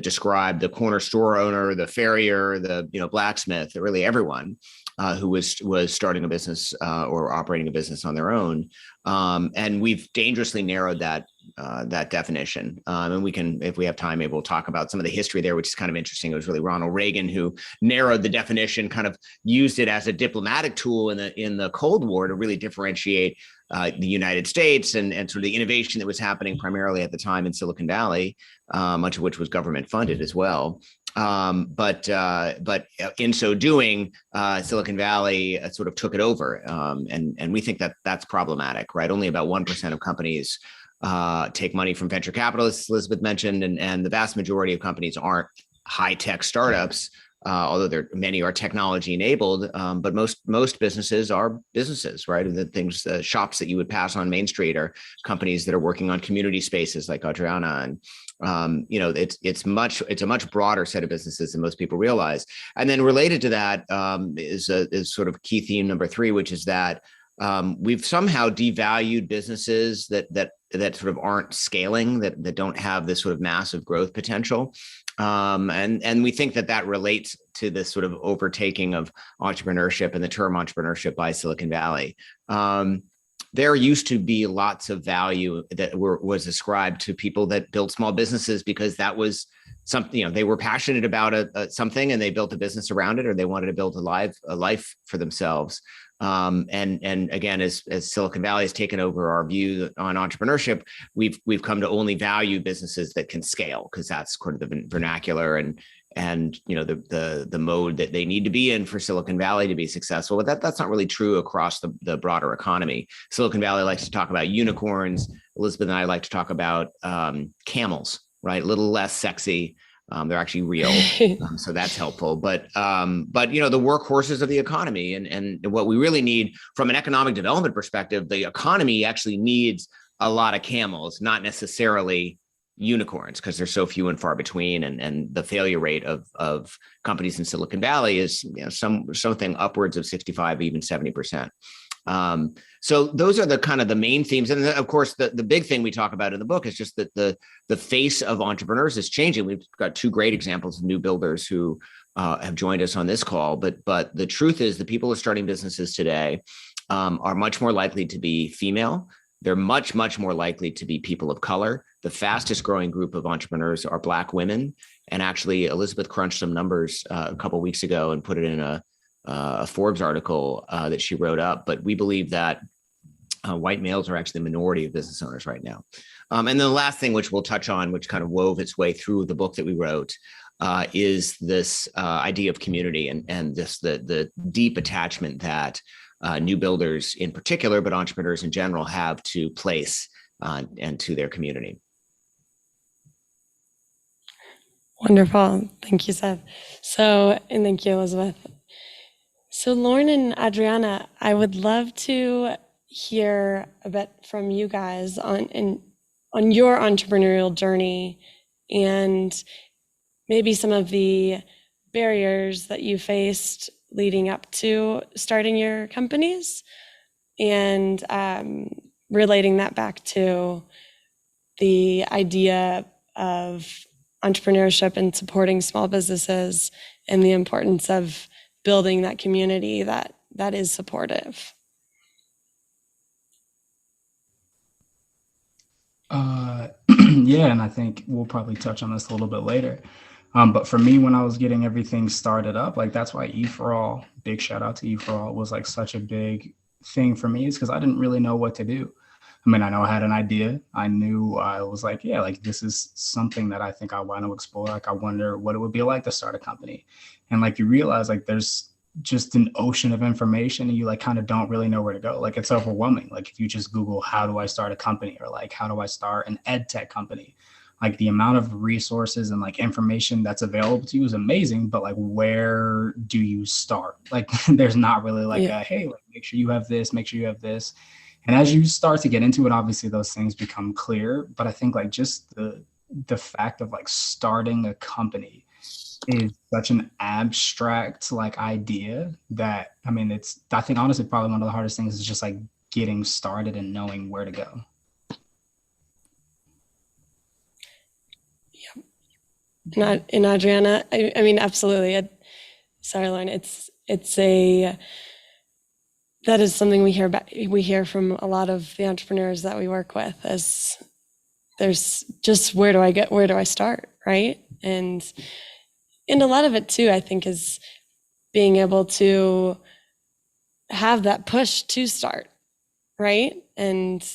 described the corner store owner, the farrier, the blacksmith, really everyone who was starting a business or operating a business on their own. And we've dangerously narrowed that definition. And we can, if we have time, maybe we'll talk about some of the history there, which is kind of interesting. It was really Ronald Reagan who narrowed the definition, kind of used it as a diplomatic tool in the Cold War to really differentiate the United States and sort of the innovation that was happening primarily at the time in Silicon Valley, much of which was government funded as well. But in so doing, Silicon Valley sort of took it over, and we think that that's problematic, right? Only about 1% of companies take money from venture capitalists, Elizabeth mentioned, and the vast majority of companies aren't high-tech startups, although many are technology enabled. But most businesses are businesses, right? The shops that you would pass on Main Street are companies that are working on community spaces like Adriana, and it's a much broader set of businesses than most people realize. And then related to that is sort of key theme number 3, which is that we've somehow devalued businesses that sort of aren't scaling, that don't have this sort of massive growth potential. And we think that relates to this sort of overtaking of entrepreneurship and the term entrepreneurship by Silicon Valley. There used to be lots of value that was ascribed to people that built small businesses because that was something, they were passionate about something and they built a business around it, or they wanted to build a life for themselves. And again, as Silicon Valley has taken over our view on entrepreneurship, we've come to only value businesses that can scale, because that's sort of the vernacular, and and the mode that they need to be in for Silicon Valley to be successful. But that's not really true across the broader economy. Silicon Valley likes to talk about unicorns. Elizabeth and I like to talk about camels, right? A little less sexy. They're actually real, so that's helpful. But the workhorses of the economy, and what we really need from an economic development perspective, the economy actually needs a lot of camels, not necessarily unicorns, because they're so few and far between, and the failure rate of companies in Silicon Valley is something upwards of 65, even 70%. So those are the kind of the main themes. And of course, the big thing we talk about in the book is just that the face of entrepreneurs is changing. We've got two great examples of new builders who have joined us on this call. But the truth is the people who are starting businesses today are much more likely to be female. They're much, much more likely to be people of color. The fastest growing group of entrepreneurs are Black women. And actually, Elizabeth crunched some numbers a couple of weeks ago and put it in a Forbes article that she wrote up. But we believe that white males are actually the minority of business owners right now. And then the last thing, which we'll touch on, which kind of wove its way through the book that we wrote, is this idea of community and this the deep attachment that new builders in particular, but entrepreneurs in general, have to place and to their community. Wonderful. Thank you, Seth. And thank you, Elizabeth. So Lauren and Adriana, I would love to hear a bit from you guys on your entrepreneurial journey and maybe some of the barriers that you faced leading up to starting your companies, and relating that back to the idea of entrepreneurship and supporting small businesses and the importance of building that community that is supportive. Yeah, and I think we'll probably touch on this a little bit later. But for me, when I was getting everything started up, like that's why E4All, big shout out to E4All, was like such a big thing for me, is because I didn't really know what to do. I mean, I know I had an idea. I knew I was like, yeah, like this is something that I think I want to explore. Like I wonder what it would be like to start a company. And like you realize like there's just an ocean of information and you like kind of don't really know where to go. Like it's overwhelming. Like if you just Google, how do I start a company, or like, how do I start an ed tech company? Like the amount of resources and like information that's available to you is amazing, but like, where do you start? Like there's not really like a, hey, like, make sure you have this, make sure you have this. And as you start to get into it, obviously those things become clear. But I think like just the fact of like starting a company is such an abstract like idea that, I mean, I think honestly probably one of the hardest things is just like getting started and knowing where to go. And Adriana, I mean, absolutely. Sorry, Lauren. That is something we hear from a lot of the entrepreneurs that we work with, as there's just, where do I start, right? And a lot of it too, I think, is being able to have that push to start, right? And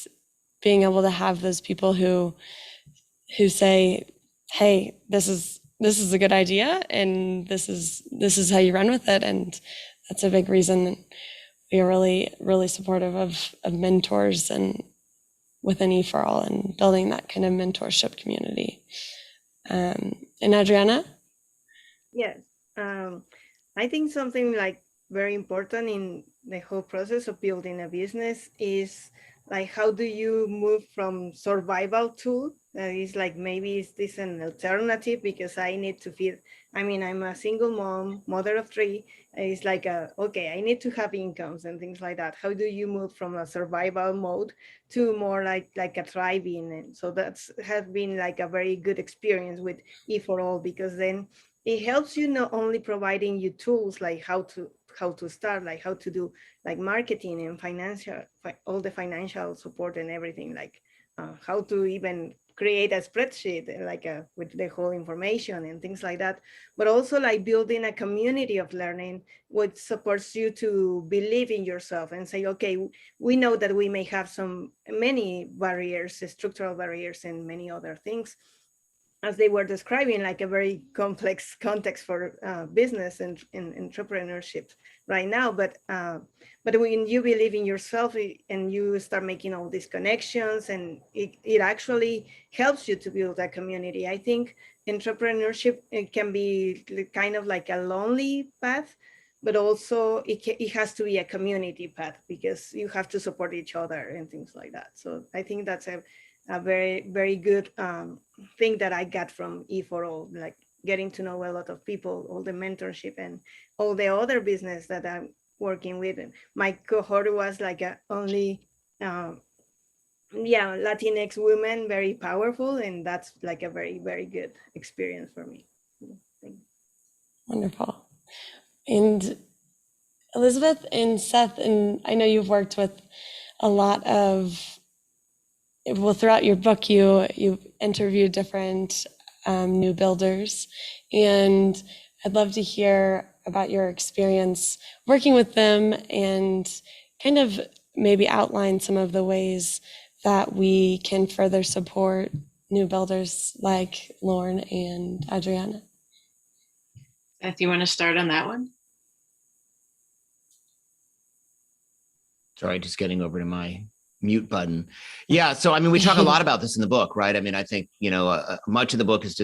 being able to have those people who say, hey, this is a good idea, and this is how you run with it. And that's a big reason we are really, really supportive of mentors and within E4All and building that kind of mentorship community. And Adriana? Yes, I think something like very important in the whole process of building a business is like, how do you move from survival tool that is like, maybe is this an alternative because I need to feed, I mean, I'm a single mom, mother of three. It's like okay, I need to have incomes and things like that. How do you move from a survival mode to more like a thriving? And so that's has been like a very good experience with E4All, because then it helps you not only providing you tools like how to start, like how to do like marketing and financial, all the financial support and everything, like how to even create a spreadsheet like with the whole information and things like that, but also like building a community of learning which supports you to believe in yourself and say, okay, we know that we may have many barriers, structural barriers and many other things, as they were describing, like a very complex context for business and entrepreneurship right now. But when you believe in yourself and you start making all these connections, and it actually helps you to build a community. I think entrepreneurship, it can be kind of like a lonely path, but also it has to be a community path, because you have to support each other and things like that. So I think that's a very, very good thing that I got from E4All, like getting to know a lot of people, all the mentorship and all the other business that I'm working with. And my cohort was like a only, Latinx women, very powerful. And that's like a very, very good experience for me. Wonderful. And Elizabeth and Seth, and I know you've worked with a lot of, well, throughout your book, you've interviewed different new builders, and I'd love to hear about your experience working with them and kind of maybe outline some of the ways that we can further support new builders like Lauren and Adriana. Seth, you want to start on that one? Sorry, just getting over to my mute button. Yeah, so I mean, we talk a lot about this in the book, right? I mean, I think, you know, much of the book is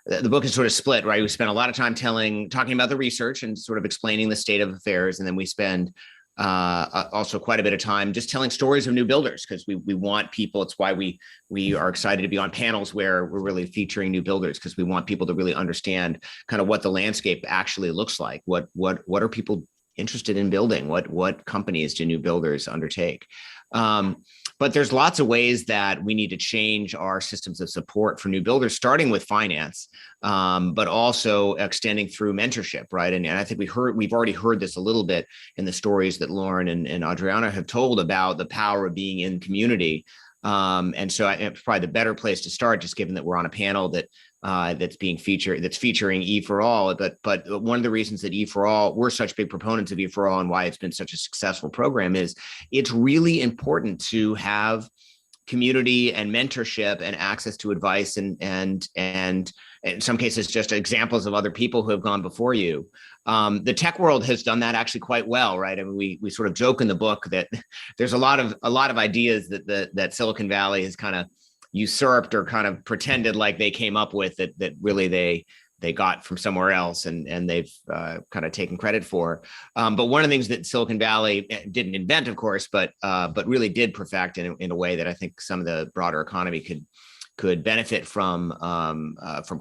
the book is sort of split, right? We spend a lot of time talking about the research and sort of explaining the state of affairs, and then we spend also quite a bit of time just telling stories of new builders, because we want people. It's why we are excited to be on panels where we're really featuring new builders, because we want people to really understand kind of what the landscape actually looks like. What are people interested in building? What companies do new builders undertake? But there's lots of ways that we need to change our systems of support for new builders, starting with finance, but also extending through mentorship, right? And I think we've already heard this a little bit in the stories that Lauren and Adriana have told about the power of being in community. And so it's probably the better place to start, just given that we're on a panel that's featuring E4All. But one of the reasons that E4All, we're such big proponents of E4All and why it's been such a successful program is it's really important to have community and mentorship and access to advice and in some cases just examples of other people who have gone before you. The tech world has done that actually quite well, right? I mean, we sort of joke in the book that there's a lot of ideas that Silicon Valley has kind of usurped or kind of pretended like they came up with, that really they got from somewhere else, and they've kind of taken credit for. But one of the things that Silicon Valley didn't invent, of course, but really did perfect in a way that I think some of the broader economy could benefit from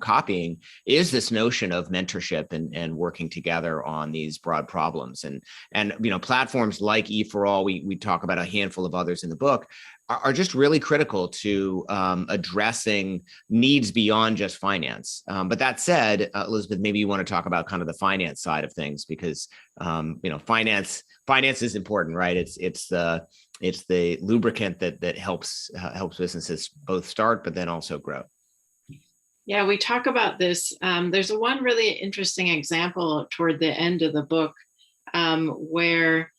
copying, is this notion of mentorship and working together on these broad problems. And you know, platforms like E4All, we talk about a handful of others in the book, are just really critical to addressing needs beyond just finance. But that said, Elizabeth, maybe you want to talk about kind of the finance side of things, because you know, finance is important, right? It's the lubricant that helps businesses both start but then also grow. Yeah, we talk about this. There's one really interesting example toward the end of the book where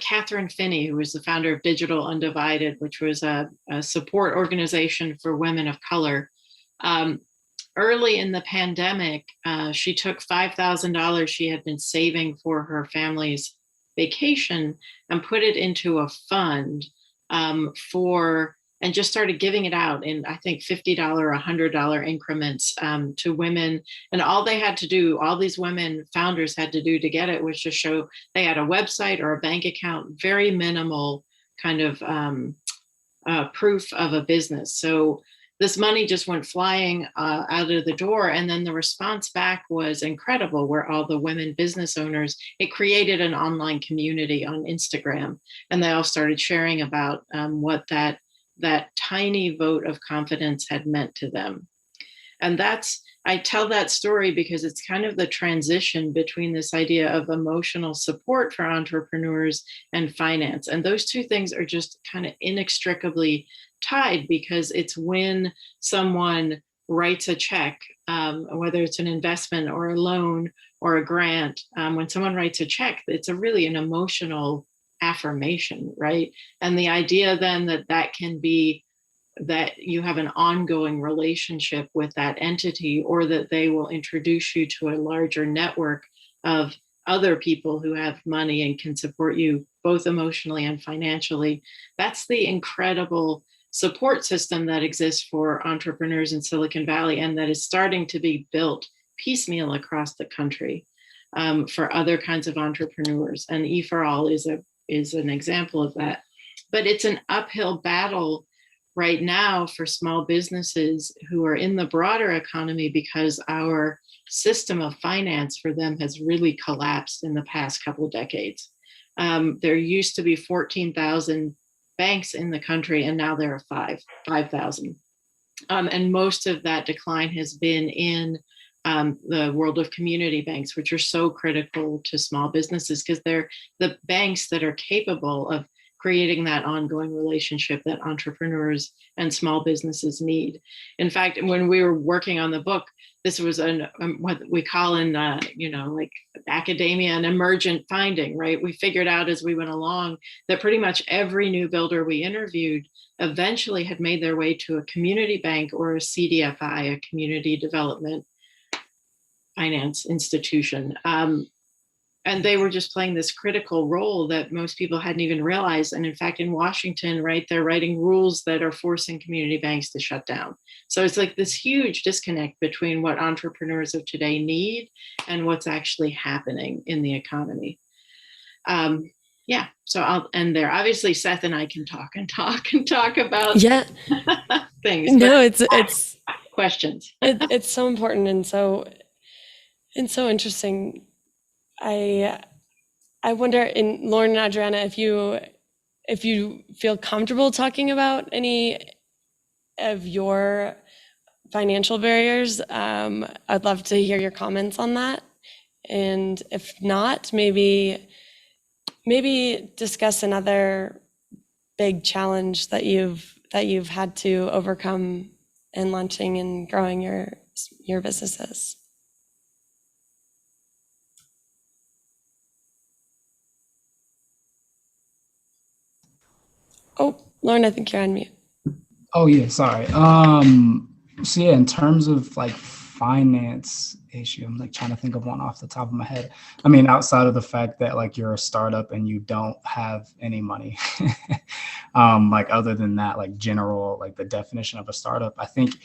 Catherine Finney, who was the founder of Digital Undivided, which was a support organization for women of color. Early in the pandemic, she took $5,000 she had been saving for her family's vacation and put it into a fund and just started giving it out in, I think, $50 or $100 increments to women. And all they had to do, all these women founders had to do to get it, was just show they had a website or a bank account, very minimal kind of proof of a business. So this money just went flying out of the door. And then the response back was incredible, where all the women business owners, it created an online community on Instagram. And they all started sharing about what that tiny vote of confidence had meant to them. And I tell that story because it's kind of the transition between this idea of emotional support for entrepreneurs and finance. And those two things are just kind of inextricably tied, because it's when someone writes a check, whether it's an investment or a loan or a grant, when someone writes a check, it's really an emotional affirmation, right? And the idea then that can be that you have an ongoing relationship with that entity, or that they will introduce you to a larger network of other people who have money and can support you both emotionally and financially. That's the incredible support system that exists for entrepreneurs in Silicon Valley, and that is starting to be built piecemeal across the country for other kinds of entrepreneurs. And E4All is an example of that. But it's an uphill battle right now for small businesses who are in the broader economy, because our system of finance for them has really collapsed in the past couple of decades. There used to be 14,000 banks in the country, and now there are 5,000. And most of that decline has been in the world of community banks, which are so critical to small businesses, because they're the banks that are capable of creating that ongoing relationship that entrepreneurs and small businesses need. In fact, when we were working on the book, this was what we call in, like academia, an emergent finding, right? We figured out as we went along that pretty much every new builder we interviewed eventually had made their way to a community bank or a CDFI, a community development finance institution. And they were just playing this critical role that most people hadn't even realized. And in fact, in Washington, right, they're writing rules that are forcing community banks to shut down. So it's like this huge disconnect between what entrepreneurs of today need and what's actually happening in the economy. Yeah, so I'll end there. Obviously, Seth and I can talk about things. No, it's questions. It's so important and so interesting. I wonder, in Lauren and Adriana, if you feel comfortable talking about any of your financial barriers. I'd love to hear your comments on that. And if not, maybe discuss another big challenge that you've had to overcome in launching and growing your businesses. Oh, Lauren, I think you're on mute. Oh yeah, sorry. So yeah, in terms of like finance issue, I'm like trying to think of one off the top of my head. I mean, outside of the fact that like you're a startup and you don't have any money, like other than that, like general, like the definition of a startup, I think.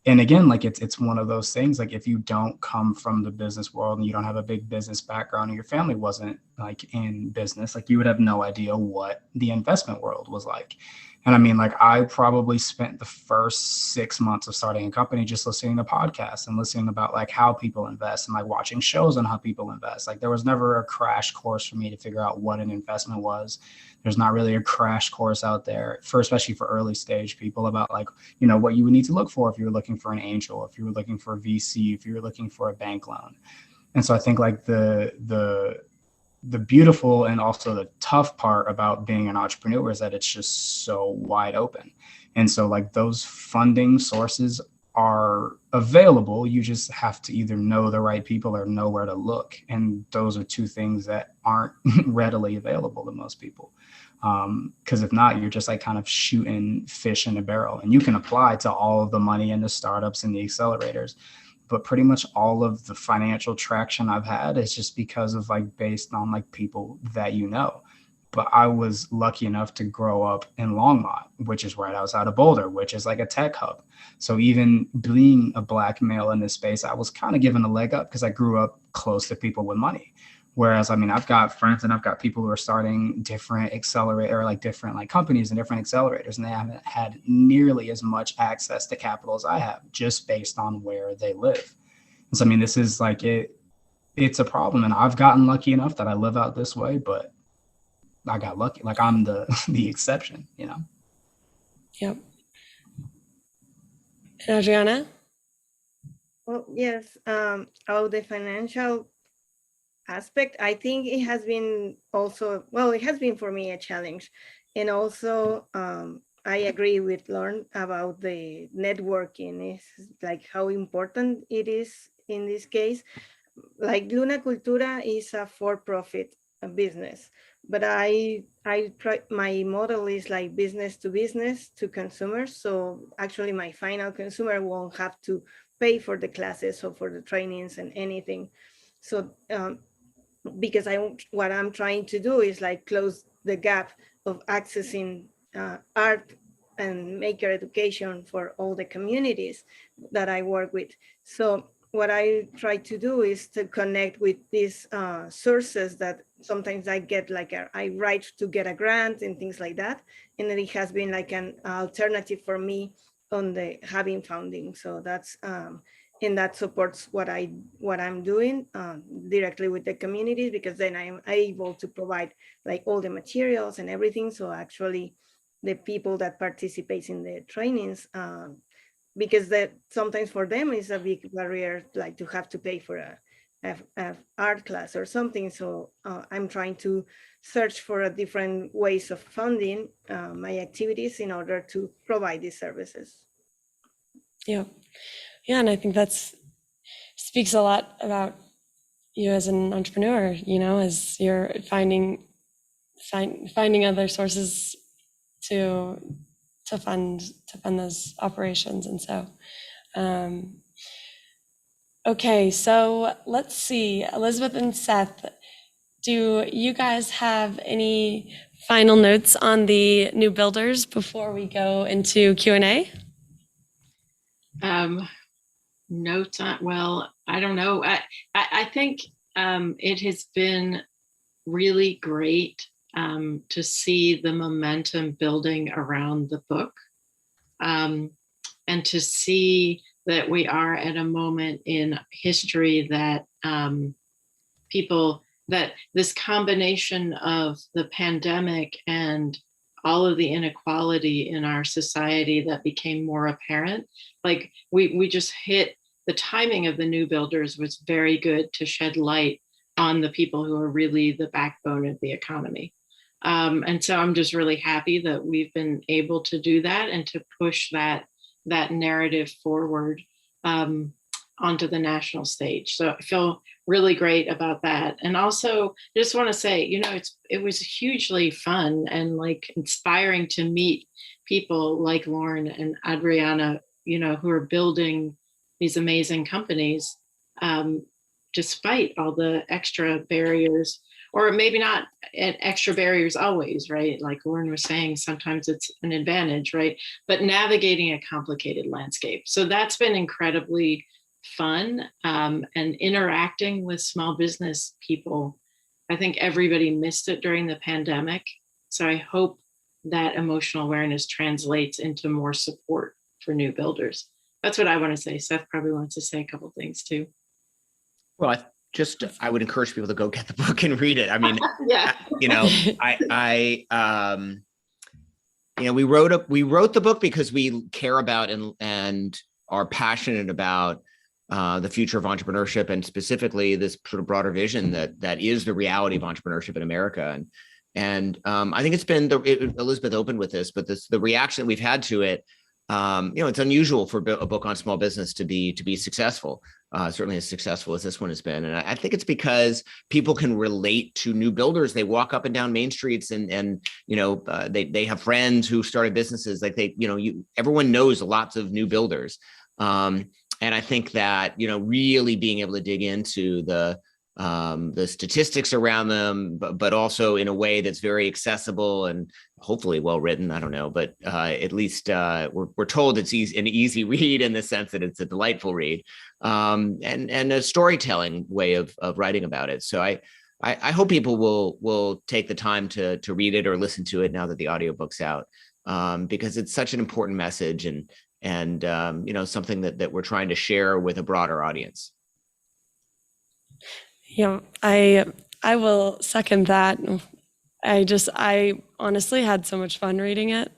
And again, like it's one of those things, like if you don't come from the business world and you don't have a big business background and your family wasn't like in business, like you would have no idea what the investment world was like. And I mean, like I probably spent the first 6 months of starting a company just listening to podcasts and listening about like how people invest and like watching shows on how people invest. Like there was never a crash course for me to figure out what an investment was. There's not really a crash course out there for, especially for early stage people, about like, you know, what you would need to look for if you were looking for an angel, if you were looking for a VC, if you were looking for a bank loan. And so I think like the beautiful and also the tough part about being an entrepreneur is that it's just so wide open. And so like those funding sources are available. You just have to either know the right people or know where to look. And those are two things that aren't readily available to most people. Because if not, you're just like kind of shooting fish in a barrel, and you can apply to all of the money in the startups and the accelerators. But pretty much all of the financial traction I've had is just because of like based on like people that you know. But I was lucky enough to grow up in Longmont, which is right outside of Boulder, which is like a tech hub. So even being a Black male in this space, I was kind of given a leg up because I grew up close to people with money. Whereas, I mean, I've got friends and I've got people who are starting different accelerator, like different like companies and different accelerators, and they haven't had nearly as much access to capital as I have, just based on where they live. And so, I mean, this is like it's a problem, and I've gotten lucky enough that I live out this way, but I got lucky. Like I'm the exception, you know? Yep. And Adriana? Well, yes, about the financial aspect, I think it has been also, well, it has been for me a challenge. And also, I agree with Lauren about the networking. It's like how important it is in this case. Like Luna Cultura is a for-profit business. But my model is like business to consumers. So actually my final consumer won't have to pay for the classes or for the trainings and anything. So because what I'm trying to do is like close the gap of accessing art and maker education for all the communities that I work with. So what I try to do is to connect with these sources that sometimes I get I write to get a grant and things like that. And then it has been like an alternative for me on the having funding. So that's, and that supports what I'm doing directly with the communities, because then I'm able to provide like all the materials and everything. So actually the people that participate in the trainings, because that sometimes for them is a big barrier, like to have to pay for a art class or something. So I'm trying to search for a different ways of funding my activities in order to provide these services. Yeah. Yeah. And I think that's speaks a lot about you as an entrepreneur, as you're finding other sources to fund those operations. And so, okay, so let's see, Elizabeth and Seth, do you guys have any final notes on the new builders before we go into Q&A? Notes on, well, I don't know. I think it has been really great to see the momentum building around the book, and to see that we are at a moment in history that that this combination of the pandemic and all of the inequality in our society that became more apparent, like we just hit the timing of the new builders was very good to shed light on the people who are really the backbone of the economy. And so I'm just really happy that we've been able to do that and to push that narrative forward onto the national stage. So I feel really great about that. And also just want to say, it was hugely fun and like inspiring to meet people like Lauren and Adriana, who are building these amazing companies, despite all the extra barriers, or maybe not extra barriers always, right? Like Lauren was saying, sometimes it's an advantage, right? But navigating a complicated landscape. So that's been incredibly fun, and interacting with small business people. I think everybody missed it during the pandemic. So I hope that emotional awareness translates into more support for new builders. That's what I want to say. Seth probably wants to say a couple things too. Well, I would encourage people to go get the book and read it. I mean, yeah, we wrote the book because we care about and are passionate about the future of entrepreneurship, and specifically this sort of broader vision that is the reality of entrepreneurship in America. And I think it's been Elizabeth opened with this, but the reaction that we've had to it. It's unusual for a book on small business to be successful, certainly as successful as this one has been. And I think it's because people can relate to new builders. They walk up and down main streets and they have friends who started businesses. Like everyone knows lots of new builders. And I think that, really being able to dig into the statistics around them, but also in a way that's very accessible and hopefully well written. I don't know, but at least we're told it's an easy read in the sense that it's a delightful read, and a storytelling way of writing about it. So I hope people will take the time to read it or listen to it now that the audiobook's out, because it's such an important message and something that we're trying to share with a broader audience. Yeah, I will second that. I honestly had so much fun reading it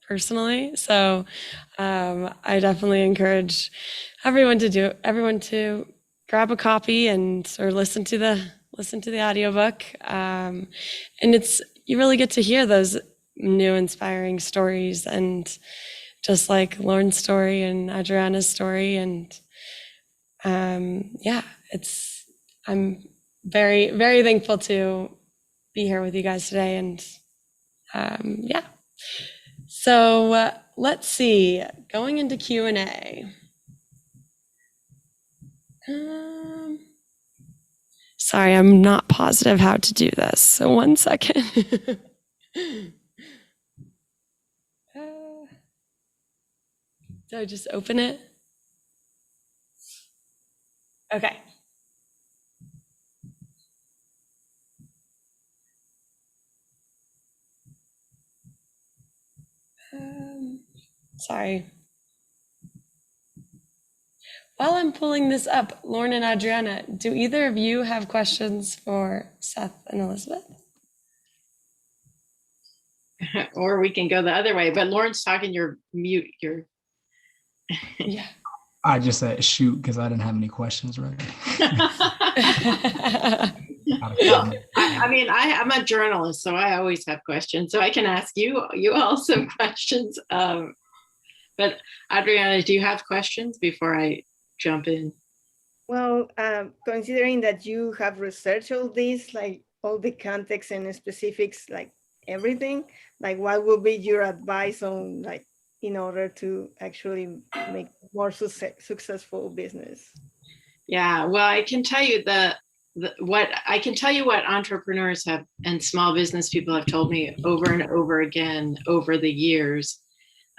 personally. So I definitely encourage everyone to grab a copy or listen to the audiobook. And you really get to hear those new inspiring stories, and just like Lauren's story and Adriana's story. And I'm very, very thankful to be here with you guys today. And yeah, so let's see, going into Q&A. Sorry, I'm not positive how to do this. So one second. Do I just open it? Okay. Sorry. While I'm pulling this up, Lauren and Adriana, do either of you have questions for Seth and Elizabeth? Or we can go the other way, but Lauren's talking, you're mute. Yeah. I just said shoot because I didn't have any questions ready. I mean, I'm a journalist, so I always have questions. So I can ask you all some questions. But Adriana, do you have questions before I jump in? Well, considering that you have researched all this, like all the context and specifics, like everything, like what would be your advice on, like, in order to actually make more successful business? Yeah, well, I can tell you what entrepreneurs have and small business people have told me over and over again over the years,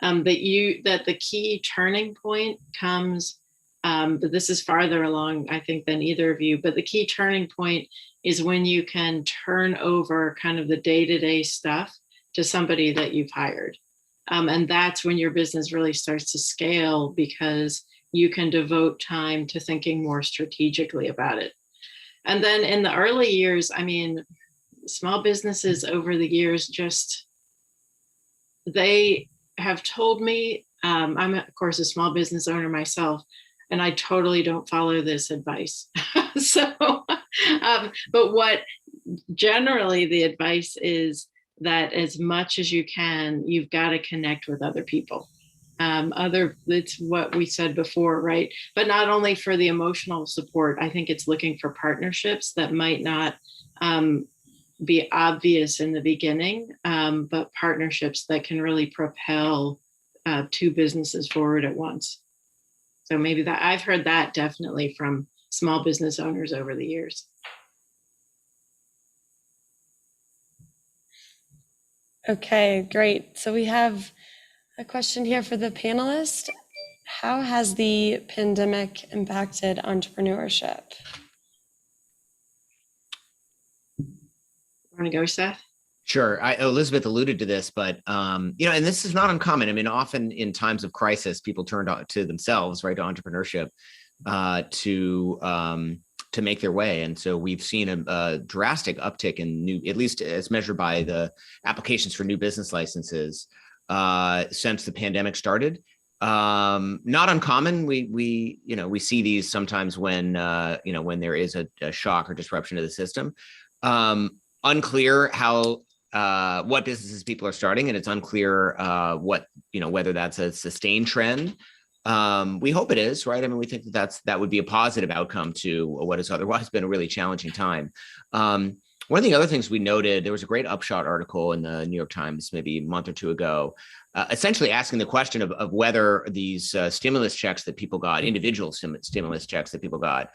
that the key turning point comes, but this is farther along, I think, than either of you, but the key turning point is when you can turn over kind of the day-to-day stuff to somebody that you've hired. And that's when your business really starts to scale, because you can devote time to thinking more strategically about it. And then in the early years, I mean, small businesses over the years, they have told me, I'm of course a small business owner myself, and I totally don't follow this advice. But what generally the advice is that as much as you can, you've got to connect with other people. It's what we said before, right? But not only for the emotional support, I think it's looking for partnerships that might not be obvious in the beginning, but partnerships that can really propel two businesses forward at once. So maybe that I've heard that definitely from small business owners over the years. Okay, great. So we have a question here for the panelists. How has the pandemic impacted entrepreneurship? Want to go, Seth? Sure. Elizabeth alluded to this, but and this is not uncommon. I mean, often in times of crisis, people turn to themselves, right, to entrepreneurship, to make their way. And so we've seen a drastic uptick in new, at least as measured by the applications for new business licenses since the pandemic started. Not uncommon. We see these sometimes when when there is a shock or disruption to the system. Unclear how what businesses people are starting, and it's unclear whether that's a sustained trend. We hope it is, right? I mean, we think that would be a positive outcome to what has otherwise been a really challenging time. One of the other things we noted, there was a great Upshot article in the New York Times maybe a month or two ago, essentially asking the question of whether these stimulus checks that people got, individual stimulus checks that people got,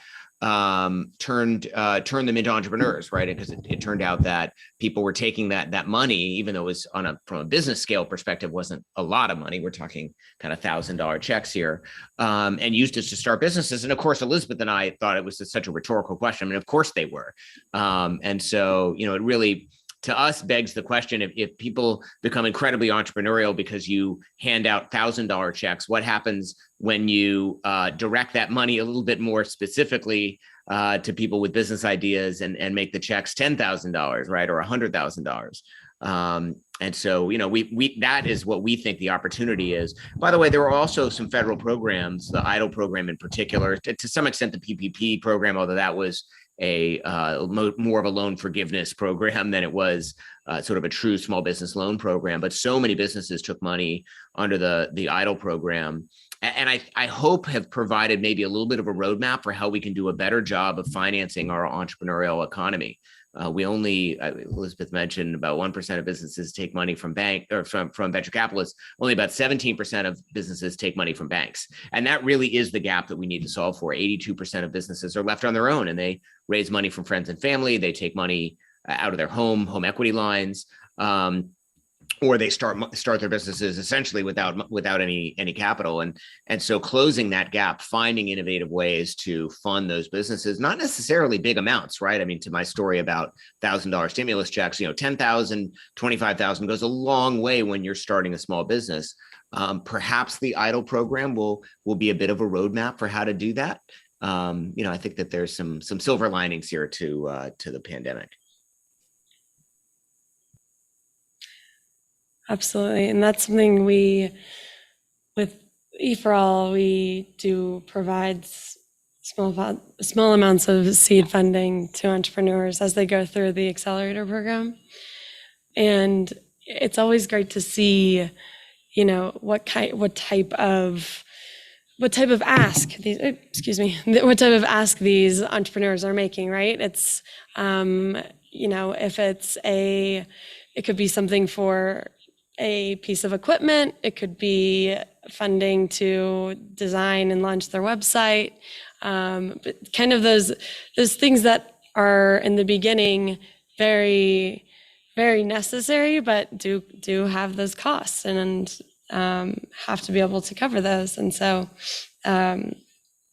turned them into entrepreneurs, right? Because it turned out that people were taking that money, even though it was from a business scale perspective, wasn't a lot of money. We're talking kind of $1,000 checks here, and used it to start businesses. And of course, Elizabeth and I thought it was such a rhetorical question. I mean, of course they were. And so, it really, to us, begs the question, if people become incredibly entrepreneurial because you hand out $1,000 checks, what happens when you direct that money a little bit more specifically to people with business ideas and make the checks $10,000, right, or $100,000? And so, we that is what we think the opportunity is. By the way, there are also some federal programs, the EIDL program in particular, to some extent the PPP program, although that was more of a loan forgiveness program than it was sort of a true small business loan program. But so many businesses took money under the EIDL program, and I hope have provided maybe a little bit of a roadmap for how we can do a better job of financing our entrepreneurial economy. We only, Elizabeth mentioned, about 1% of businesses take money from from venture capitalists. Only about 17% of businesses take money from banks. And that really is the gap that we need to solve for. 82% of businesses are left on their own, and they raise money from friends and family. They take money out of their home equity lines, or they start their businesses essentially without any capital. And so closing that gap, finding innovative ways to fund those businesses, not necessarily big amounts, right? I mean, to my story about $1,000 stimulus checks, $10,000, $25,000 goes a long way when you're starting a small business. Perhaps the EIDL program will be a bit of a roadmap for how to do that. I think that there's some silver linings here to the pandemic. Absolutely. And that's something with E4All, we do provide small amounts of seed funding to entrepreneurs as they go through the accelerator program. And it's always great to see, what type of ask these entrepreneurs are making, right? It's, if it could be something for a piece of equipment, it could be funding to design and launch their website, but kind of those things that are in the beginning very, very necessary, but do have those costs and have to be able to cover those. And so,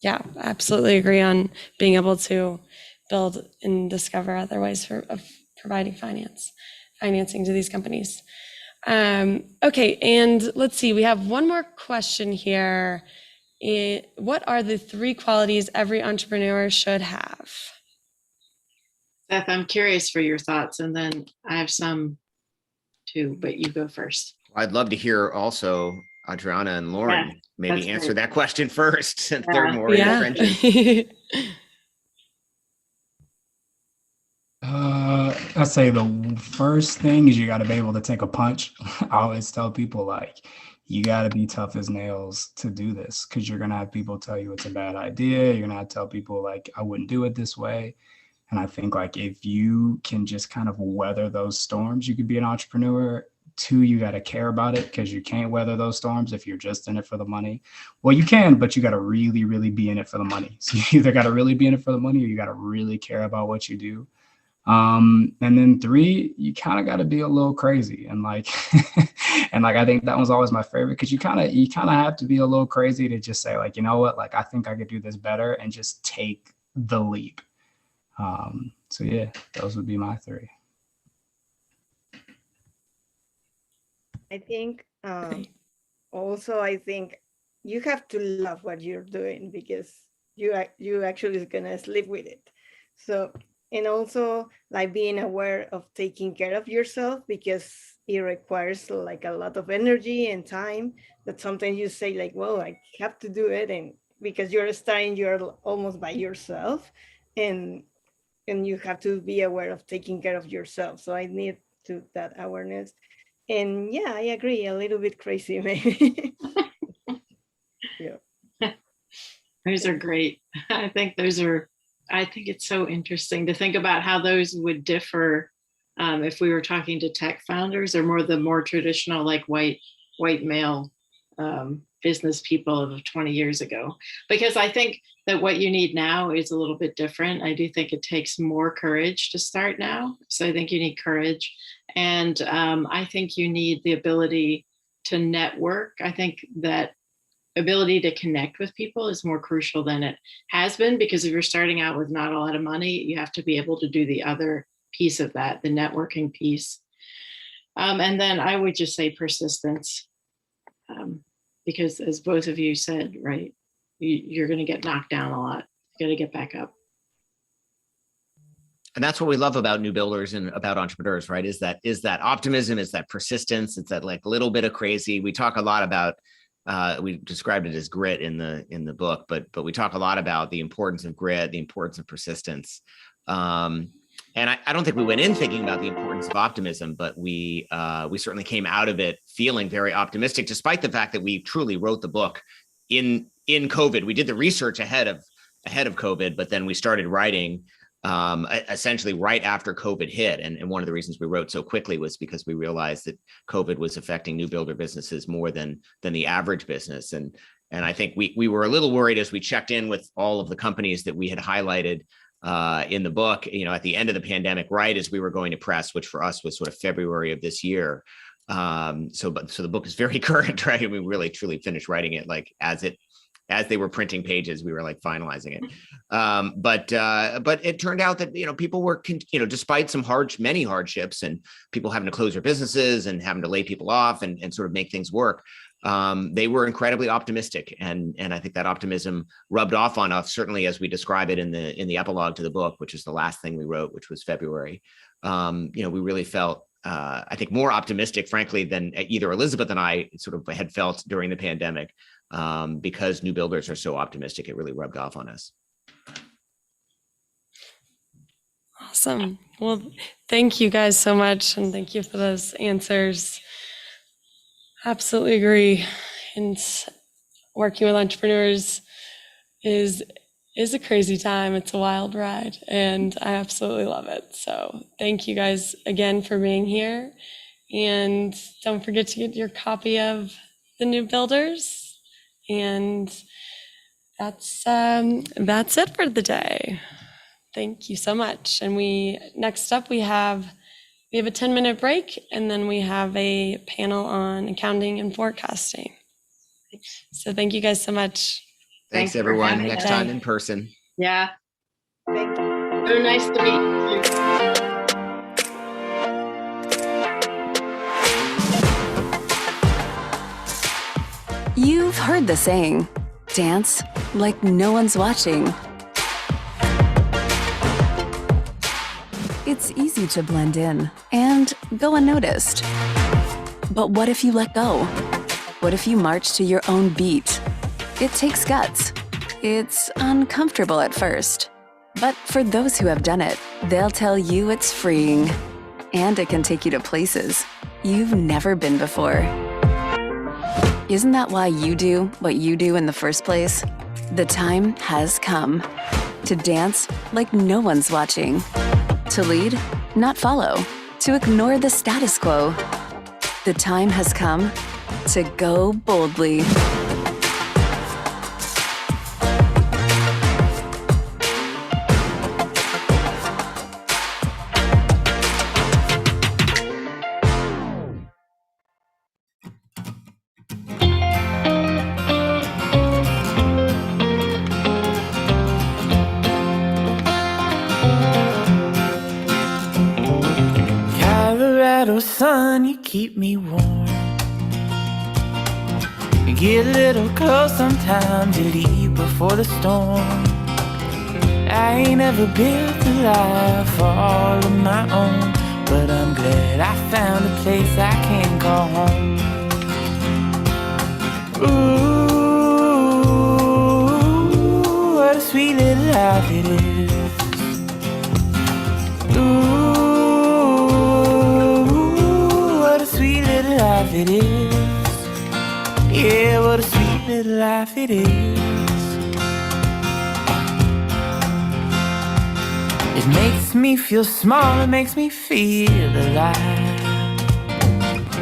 absolutely agree on being able to build and discover other ways of providing financing to these companies. Okay, and let's see, we have one more question here. What are the 3 qualities every entrepreneur should have? Seth, I'm curious for your thoughts, and then I have some too, but you go first. I'd love to hear also Adriana and Lauren maybe answer that question first, since they're more in the trenches. I'd say the first thing is you got to be able to take a punch. I always tell people, you got to be tough as nails to do this, because you're going to have people tell you it's a bad idea. You're going to have to tell people, I wouldn't do it this way. And I think, if you can just kind of weather those storms, you could be an entrepreneur. 2, you got to care about it, because you can't weather those storms if you're just in it for the money. Well, you can, but you got to really, really be in it for the money. So you either got to really be in it for the money, or you got to really care about what you do. And then 3, you kind of got to be a little crazy. And I think that was always my favorite, because you kind of have to be a little crazy to just say, you know what, I think I could do this better, and just take the leap. So yeah, those would be my 3. I think also, I think you have to love what you're doing, because you actually is gonna sleep with it. So, and also being aware of taking care of yourself, because it requires a lot of energy and time that sometimes you say well, I have to do it, and because you're almost by yourself, and you have to be aware of taking care of yourself. So I need that awareness. And yeah, I agree, a little bit crazy maybe. Yeah. Those are great. I think it's so interesting to think about how those would differ if we were talking to tech founders, or the more traditional, white male business people of 20 years ago. Because I think that what you need now is a little bit different. I do think it takes more courage to start now. So I think you need courage. And I think you need the ability to network. I think that ability to connect with people is more crucial than it has been, because if you're starting out with not a lot of money, you have to be able to do the other piece of that, the networking piece. And then I would just say persistence, because as both of you said, right, you're going to get knocked down a lot. You got to get back up. And that's what we love about new builders and about entrepreneurs, right? Is that optimism, is that persistence, it's that little bit of crazy. We talk a lot about, we described it as grit in the book, but we talk a lot about the importance of grit, the importance of persistence. And I don't think we went in thinking about the importance of optimism, but we certainly came out of it feeling very optimistic, despite the fact that we truly wrote the book in COVID. We did the research ahead of COVID, but then we started writing essentially right after COVID hit. And one of the reasons we wrote so quickly was because we realized that COVID was affecting new builder businesses more than the average business. And I think we were a little worried as we checked in with all of the companies that we had highlighted in the book, at the end of the pandemic, right as we were going to press, which for us was sort of February of this year. So the book is very current, right? We really truly finished writing it like as they were printing pages, we were like finalizing it. But it turned out that, people were, despite many hardships and people having to close their businesses and having to lay people off and sort of make things work, they were incredibly optimistic. And I think that optimism rubbed off on us, certainly as we describe it in the epilogue to the book, which is the last thing we wrote, which was February. We really felt, I think, more optimistic, frankly, than either Elizabeth and I sort of had felt during the pandemic. Because new builders are so optimistic, it really rubbed off on us. Awesome. Well, thank you guys so much. And thank you for those answers. Absolutely agree. And working with entrepreneurs is a crazy time. It's a wild ride and I absolutely love it. So thank you guys again for being here. And don't forget to get your copy of The New Builders. And that's it for the day. Thank you so much. And next up we have a 10-minute break, and then we have a panel on accounting and forecasting. So thank you guys so much. Thanks everyone. Next time in person. Yeah. Thank you. So nice to meet you. You've heard the saying, dance like no one's watching. It's easy to blend in and go unnoticed. But what if you let go? What if you march to your own beat? It takes guts. It's uncomfortable at first. But for those who have done it, they'll tell you it's freeing. And it can take you to places you've never been before. Isn't that why you do what you do in the first place? The time has come to dance like no one's watching, to lead, not follow, to ignore the status quo. The time has come to go boldly. Sun, you keep me warm. You get a little close sometimes, you leave before the storm. I ain't never built a life all of my own, but I'm glad I found a place I can call home. Ooh, what a sweet little life it is. Ooh, life it is. Yeah, what a sweet little life it is. It makes me feel small, it makes me feel alive.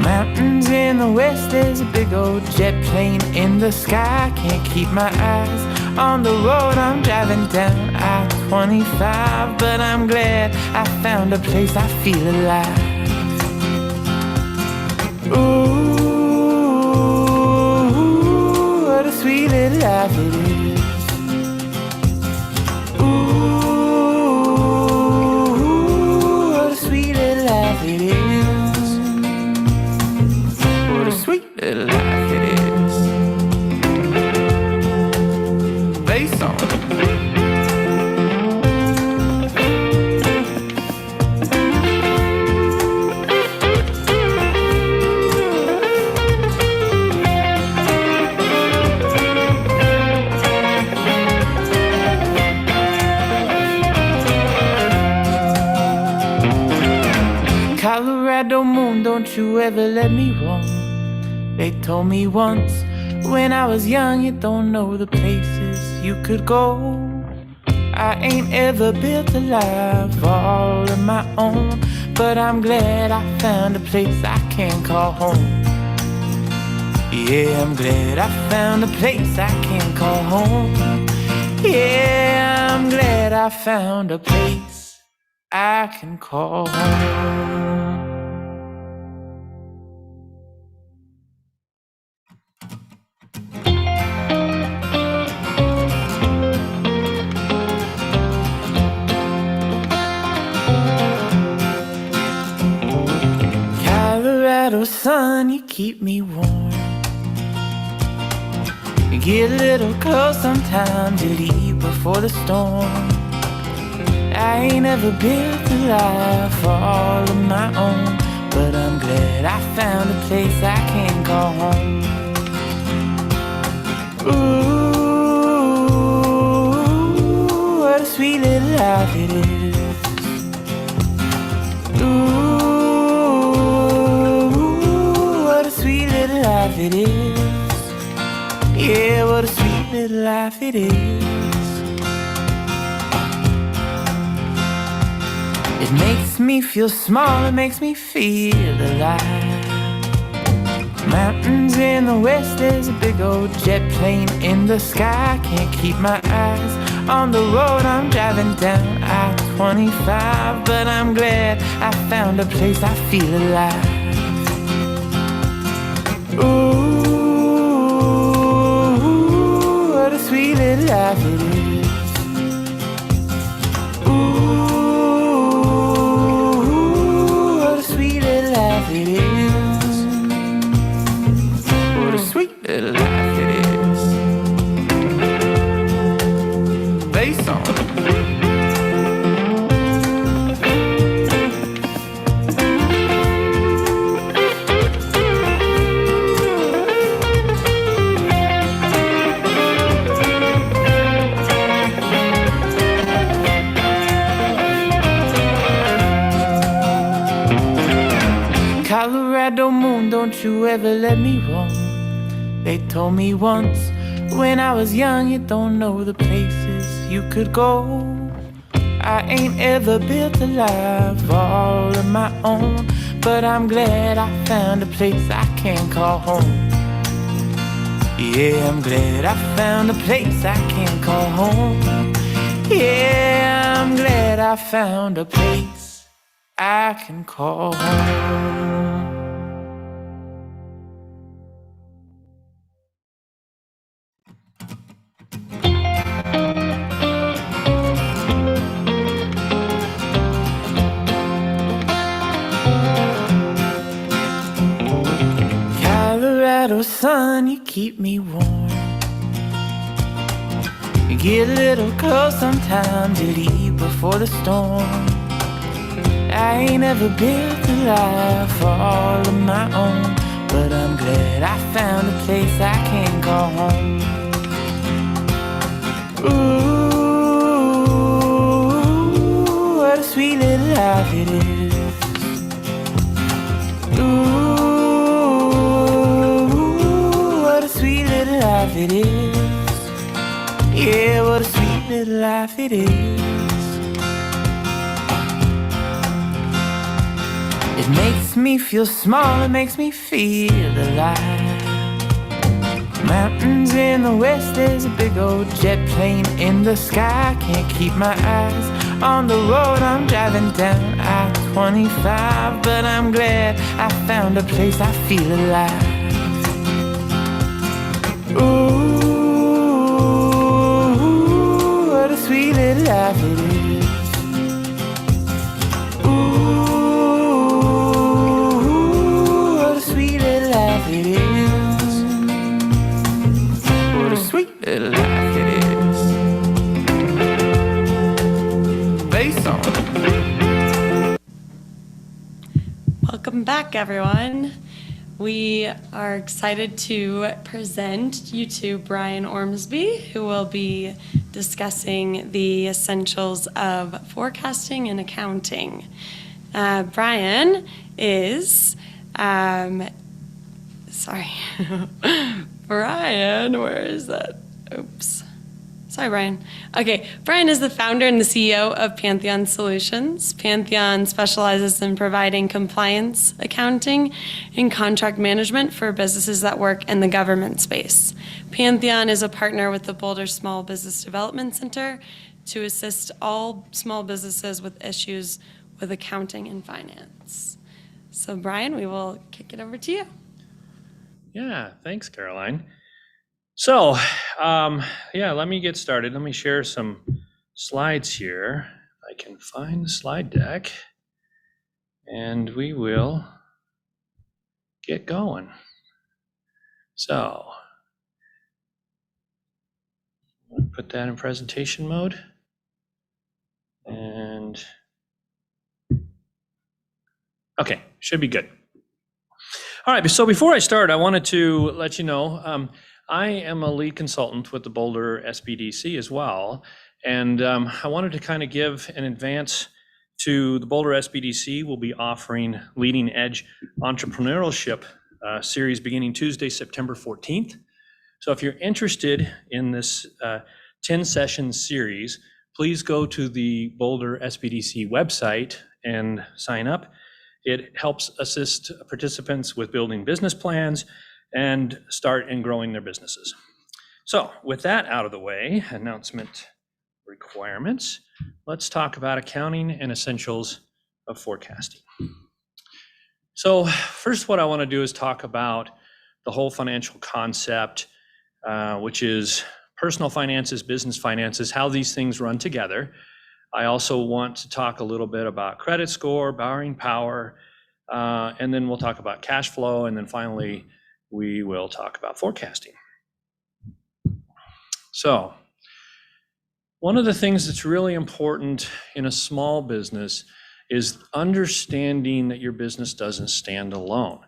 Mountains in the west, there's a big old jet plane in the sky. Can't keep my eyes on the road, I'm driving down I-25. But I'm glad I found a place I feel alive. Ooh, what a sweet little life it is. Ooh, what a sweet little life it is. What a sweet little life it is. Bass on. Colorado moon, don't you ever let me roam. They told me once when I was young, you don't know the places you could go. I ain't ever built a life all of my own, but I'm glad I found a place I can call home. Yeah, I'm glad I found a place I can call home. Yeah, I'm glad I found a place I can call home. Colorado sun, you keep me warm. You get a little close sometimes, you leave before the storm. I ain't ever built a life all of my own, but I'm glad I found a place I can call home. Ooh, what a sweet little life it is. Ooh, what a sweet little life it is. Yeah, what a sweet little life it is. It makes me feel small, it makes me feel alive. Mountains in the west, there's a big old jet plane in the sky. Can't keep my eyes on the road, I'm driving down I-25. But I'm glad I found a place I feel alive. Ooh, what a sweet little life it is. Ooh, what a sweet little life it is. What a sweet little life it is. Bass on. Colorado moon, don't you ever let me roam. They told me once when I was young, you don't know the places you could go. I ain't ever built a life all of my own, but I'm glad I found a place I can call home. Yeah, I'm glad I found a place I can call home. Yeah, I'm glad I found a place I can call home. Colorado sun, you keep me warm. You get a little close sometimes, you leave before the storm. I ain't ever built a life all of my own, but I'm glad I found a place I can call home. Ooh, what a sweet little life it is. Ooh, what a sweet little life it is. Yeah, what a sweet little life it is. It makes me feel small, it makes me feel alive. Mountains in the west, there's a big old jet plane in the sky. Can't keep my eyes on the road, I'm driving down I-25. But I'm glad I found a place I feel alive. Ooh, what a sweet little life it is. Ooh, what a sweet little life it is. What a sweet little life it is. Bass on. Welcome back, everyone. We are excited to present you to Brian Ormsby, who will be discussing the essentials of forecasting and accounting. Brian is, Brian, where is that? Oops. Sorry, Brian. Okay, Brian is the founder and the CEO of Pantheon Solutions. Pantheon specializes in providing compliance, accounting, and contract management for businesses that work in the government space. Pantheon is a partner with the Boulder Small Business Development Center to assist all small businesses with issues with accounting and finance. So, Brian, we will kick it over to you. Yeah, thanks, Caroline. So, let me get started. Let me share some slides here. I can find the slide deck, and we will get going. So, I'll put that in presentation mode. And, okay, should be good. All right, so before I start, I wanted to let you know, I am a lead consultant with the Boulder SBDC as well. And I wanted to kind of give an advance to the Boulder SBDC. We'll be offering Leading Edge Entrepreneurship series beginning Tuesday, September 14th. So if you're interested in this 10-session series, please go to the Boulder SBDC website and sign up. It helps assist participants with building business plans and start and growing their businesses. So with that out of the way, announcement requirements, let's talk about accounting and essentials of forecasting. So first, what I want to do is talk about the whole financial concept, which is personal finances, business finances, how these things run together. I also want to talk a little bit about credit score, borrowing power, and then we'll talk about cash flow, and then finally, we will talk about forecasting. So, one of the things that's really important in a small business is understanding that your business doesn't stand alone.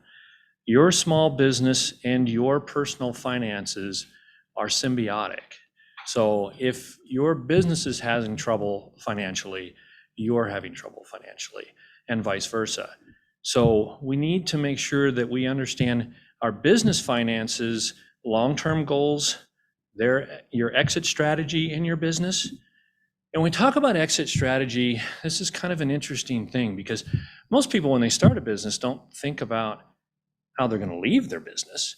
Your small business and your personal finances are symbiotic. So if your business is having trouble financially, you're having trouble financially, and vice versa. So we need to make sure that we understand our business finances, long-term goals, your exit strategy in your business. And when we talk about exit strategy, this is kind of an interesting thing because most people, when they start a business, don't think about how they're going to leave their business.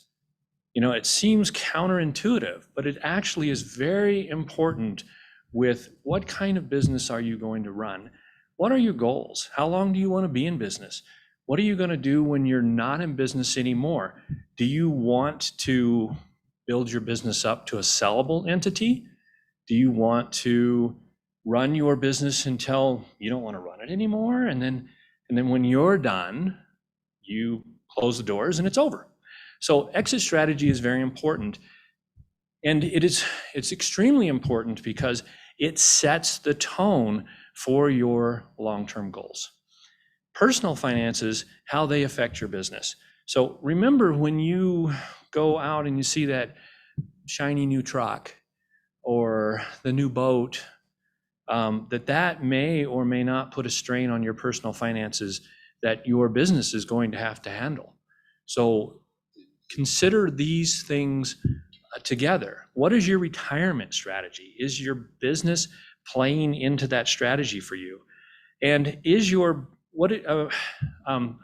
You know, it seems counterintuitive, but it actually is very important with what kind of business are you going to run? What are your goals? How long do you want to be in business? What are you going to do when you're not in business anymore? Do you want to build your business up to a sellable entity? Do you want to run your business until you don't want to run it anymore? And then when you're done, you close the doors and it's over. So exit strategy is very important. And it's extremely important because it sets the tone for your long-term goals. Personal finances, how they affect your business. So remember when you go out and you see that shiny new truck or the new boat, that may or may not put a strain on your personal finances that your business is going to have to handle. So consider these things together. What is your retirement strategy? Is your business playing into that strategy for you? And is your, I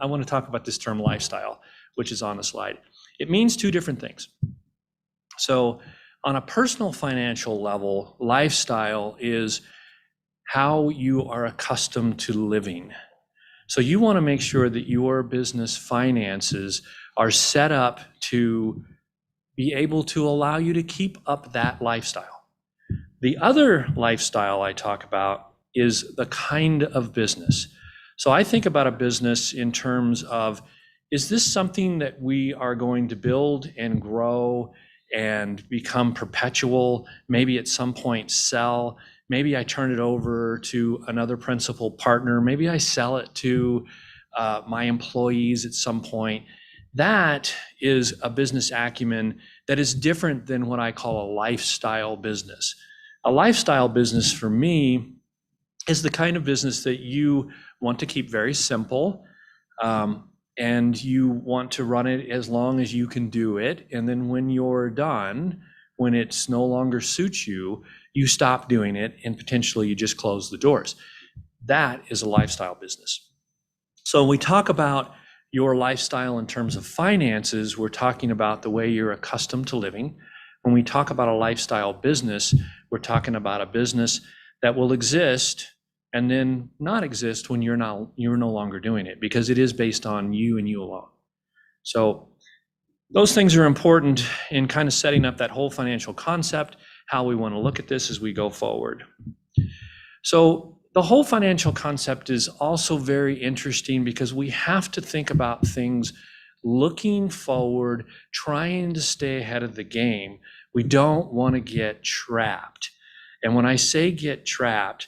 want to talk about this term lifestyle, which is on the slide. It means two different things. So on a personal financial level, lifestyle is how you are accustomed to living. So you want to make sure that your business finances are set up to be able to allow you to keep up that lifestyle. The other lifestyle I talk about is the kind of business. So I think about a business in terms of, is this something that we are going to build and grow and become perpetual, maybe at some point sell, maybe I turn it over to another principal partner, maybe I sell it to my employees at some point. That is a business acumen that is different than what I call a lifestyle business. A lifestyle business for me is the kind of business that you want to keep very simple, and you want to run it as long as you can do it. And then when you're done, when it's no longer suits you, you stop doing it and potentially you just close the doors. That is a lifestyle business. So when we talk about your lifestyle in terms of finances, we're talking about the way you're accustomed to living. When we talk about a lifestyle business, we're talking about a business that will exist and then not exist when you're no longer doing it, because it is based on you and you alone. So those things are important in kind of setting up that whole financial concept, how we want to look at this as we go forward. So the whole financial concept is also very interesting because we have to think about things looking forward, trying to stay ahead of the game. We don't want to get trapped. And when I say get trapped,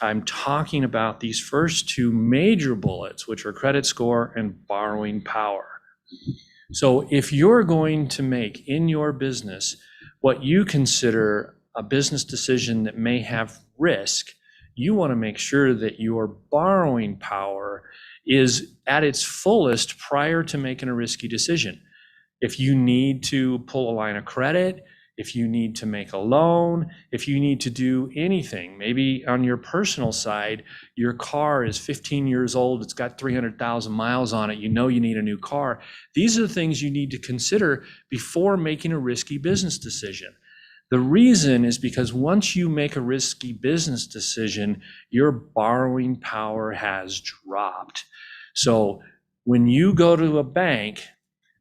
I'm talking about these first two major bullets, which are credit score and borrowing power. So if you're going to make in your business what you consider a business decision that may have risk, you want to make sure that your borrowing power is at its fullest prior to making a risky decision. If you need to pull a line of credit, if you need to make a loan, if you need to do anything, maybe on your personal side, your car is 15 years old, it's got 300,000 miles on it, you know you need a new car. These are the things you need to consider before making a risky business decision. The reason is because once you make a risky business decision, your borrowing power has dropped. So when you go to a bank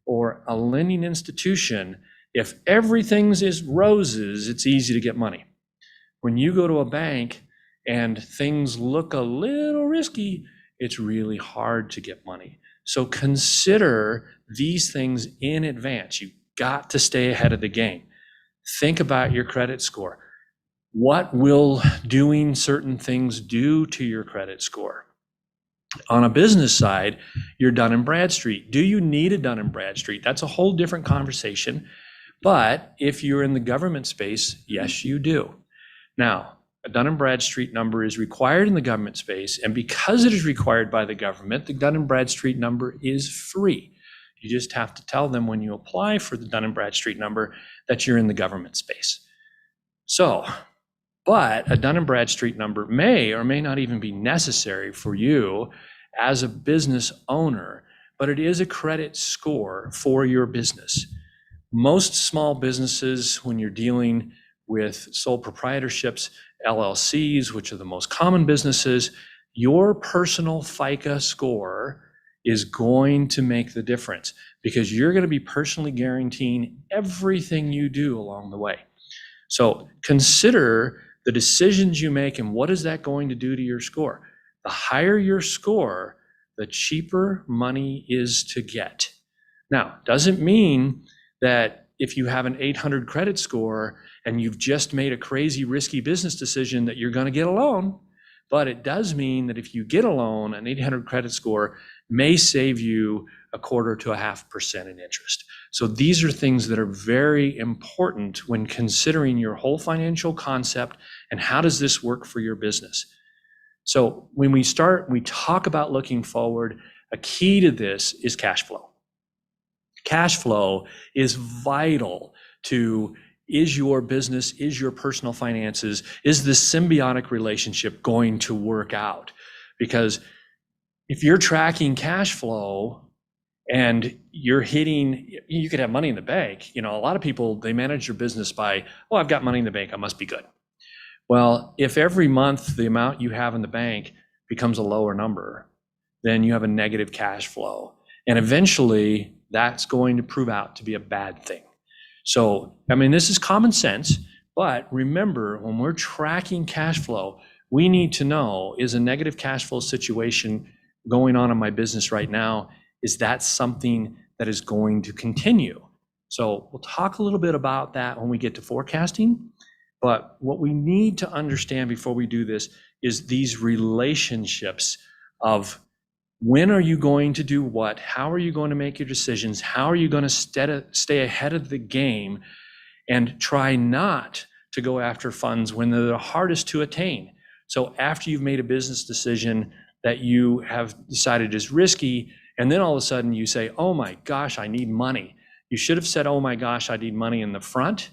or a lending institution, if everything is roses, it's easy to get money. When you go to a bank and things look a little risky, it's really hard to get money. So consider these things in advance. You've got to stay ahead of the game. Think about your credit score. What will doing certain things do to your credit score? On a business side, you're Dun & Bradstreet. Do you need a Dun & Bradstreet? That's a whole different conversation. But if you're in the government space, yes, you do. Now, a Dun & Bradstreet number is required in the government space, and because it is required by the government, the Dun & Bradstreet number is free. You just have to tell them when you apply for the Dun & Bradstreet number that you're in the government space. So, but a Dun & Bradstreet number may or may not even be necessary for you as a business owner, but it is a credit score for your business. Most small businesses, when you're dealing with sole proprietorships, LLCs, which are the most common businesses, your personal FICO score is going to make the difference because you're going to be personally guaranteeing everything you do along the way. So consider the decisions you make and what is that going to do to your score. The higher your score, the cheaper money is to get. Now, doesn't mean that if you have an 800 credit score and you've just made a crazy risky business decision that you're going to get a loan, but it does mean that if you get a loan, an 800 credit score may save you 1/4 to 0.5% in interest. So these are things that are very important when considering your whole financial concept and how does this work for your business. So when we talk about looking forward, a key to this is cash flow. Cash flow is vital to, is your business, is your personal finances, is this symbiotic relationship going to work out? Because if you're tracking cash flow and you're hitting, you could have money in the bank. You know, a lot of people, they manage their business by, oh, I've got money in the bank, I must be good. Well, if every month the amount you have in the bank becomes a lower number, then you have a negative cash flow. And eventually that's going to prove out to be a bad thing. So, I mean, this is common sense, but remember, when we're tracking cash flow, we need to know, is a negative cash flow situation going on in my business right now? Is that something that is going to continue? So we'll talk a little bit about that when we get to forecasting. But what we need to understand before we do this is these relationships of when are you going to do what? How are you going to make your decisions? How are you going to stay ahead of the game and try not to go after funds when they're the hardest to attain? So after you've made a business decision that you have decided is risky, and then all of a sudden you say, oh my gosh, I need money. You should have said, oh my gosh, I need money in the front,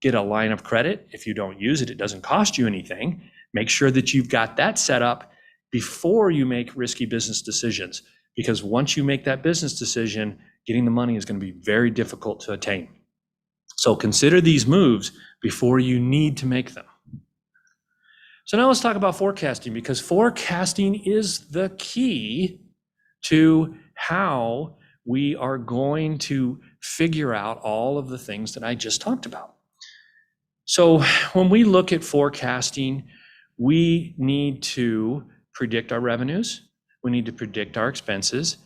get a line of credit. If you don't use it, it doesn't cost you anything. Make sure that you've got that set up before you make risky business decisions, because once you make that business decision, getting the money is going to be very difficult to attain. So consider these moves before you need to make them. So now let's talk about forecasting, because forecasting is the key to how we are going to figure out all of the things that I just talked about. So when we look at forecasting, we need to predict our revenues. We need to predict our expenses.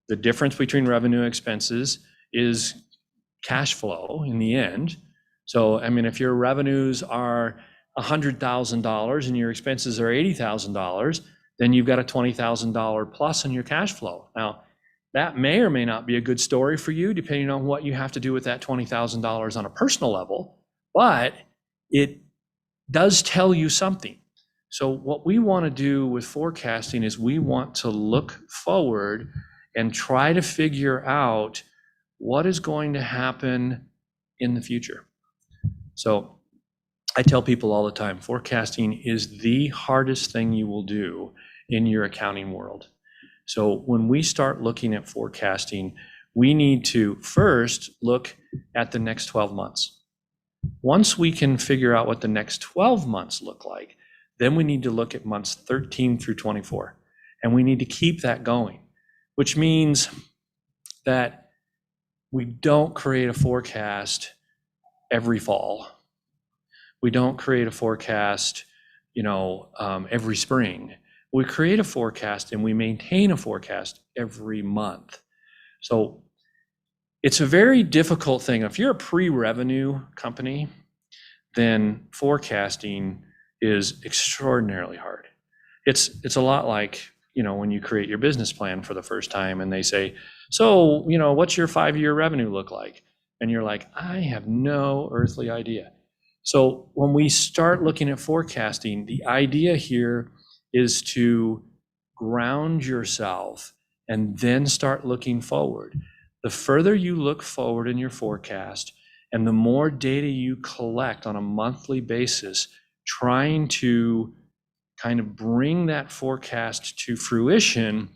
The difference between revenue and expenses is cash flow in the end. So, I mean, if your revenues are $100,000 and your expenses are $80,000, then you've got a $20,000 plus in your cash flow. Now, that may or may not be a good story for you, depending on what you have to do with that $20,000 on a personal level, but it does tell you something. So what we want to do with forecasting is we want to look forward and try to figure out what is going to happen in the future. So I tell people all the time, forecasting is the hardest thing you will do in your accounting world. So when we start looking at forecasting, we need to first look at the next 12 months. Once we can figure out what the next 12 months look like, then we need to look at months 13 through 24. And we need to keep that going, which means that we don't create a forecast every fall. We don't create a forecast, every spring. We create a forecast and we maintain a forecast every month. So it's a very difficult thing. If you're a pre-revenue company, then forecasting is extraordinarily hard. It's a lot like, when you create your business plan for the first time and they say, so, what's your 5-year revenue look like? And you're like, I have no earthly idea. So when we start looking at forecasting, the idea here is to ground yourself and then start looking forward. The further you look forward in your forecast and the more data you collect on a monthly basis, trying to kind of bring that forecast to fruition,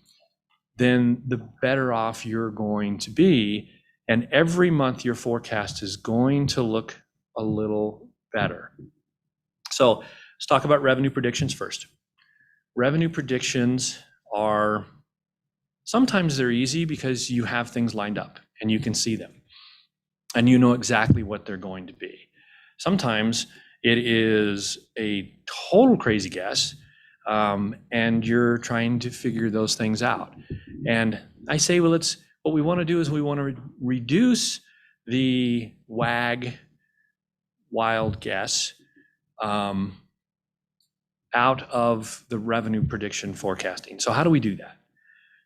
then the better off you're going to be. And every month your forecast is going to look a little better. So let's talk about revenue predictions first. Revenue predictions are, sometimes they're easy because you have things lined up and you can see them and you know exactly what they're going to be. Sometimes it is a total crazy guess, and you're trying to figure those things out. And I say, well, what we want to do is we want to reduce the WAG, wild guess, out of the revenue prediction forecasting. So how do we do that?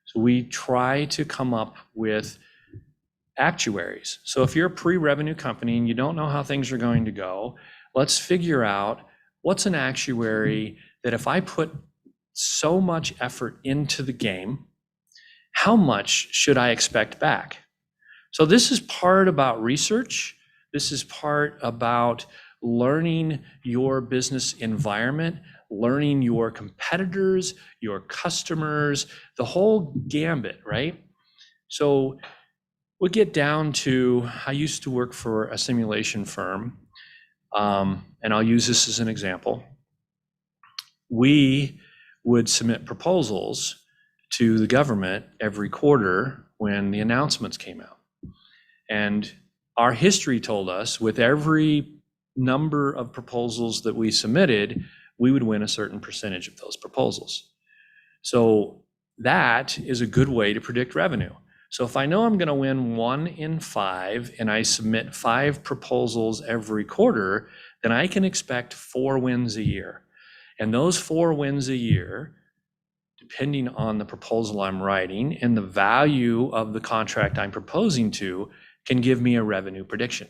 So we try to come up with actuaries. So if you're a pre-revenue company and you don't know how things are going to go, let's figure out what's an actuary that if I put so much effort into the game, how much should I expect back? So this is part about research. This is part about learning your business environment, learning your competitors, your customers, the whole gambit, right? So we'll get down to, I used to work for a simulation firm, and I'll use this as an example. We would submit proposals to the government every quarter when the announcements came out. And our history told us with every number of proposals that we submitted, we would win a certain percentage of those proposals. So that is a good way to predict revenue. So if I know I'm going to win 1 in 5 and I submit 5 proposals every quarter, then I can expect 4 wins a year. And those 4 wins a year, depending on the proposal I'm writing and the value of the contract I'm proposing to, can give me a revenue prediction.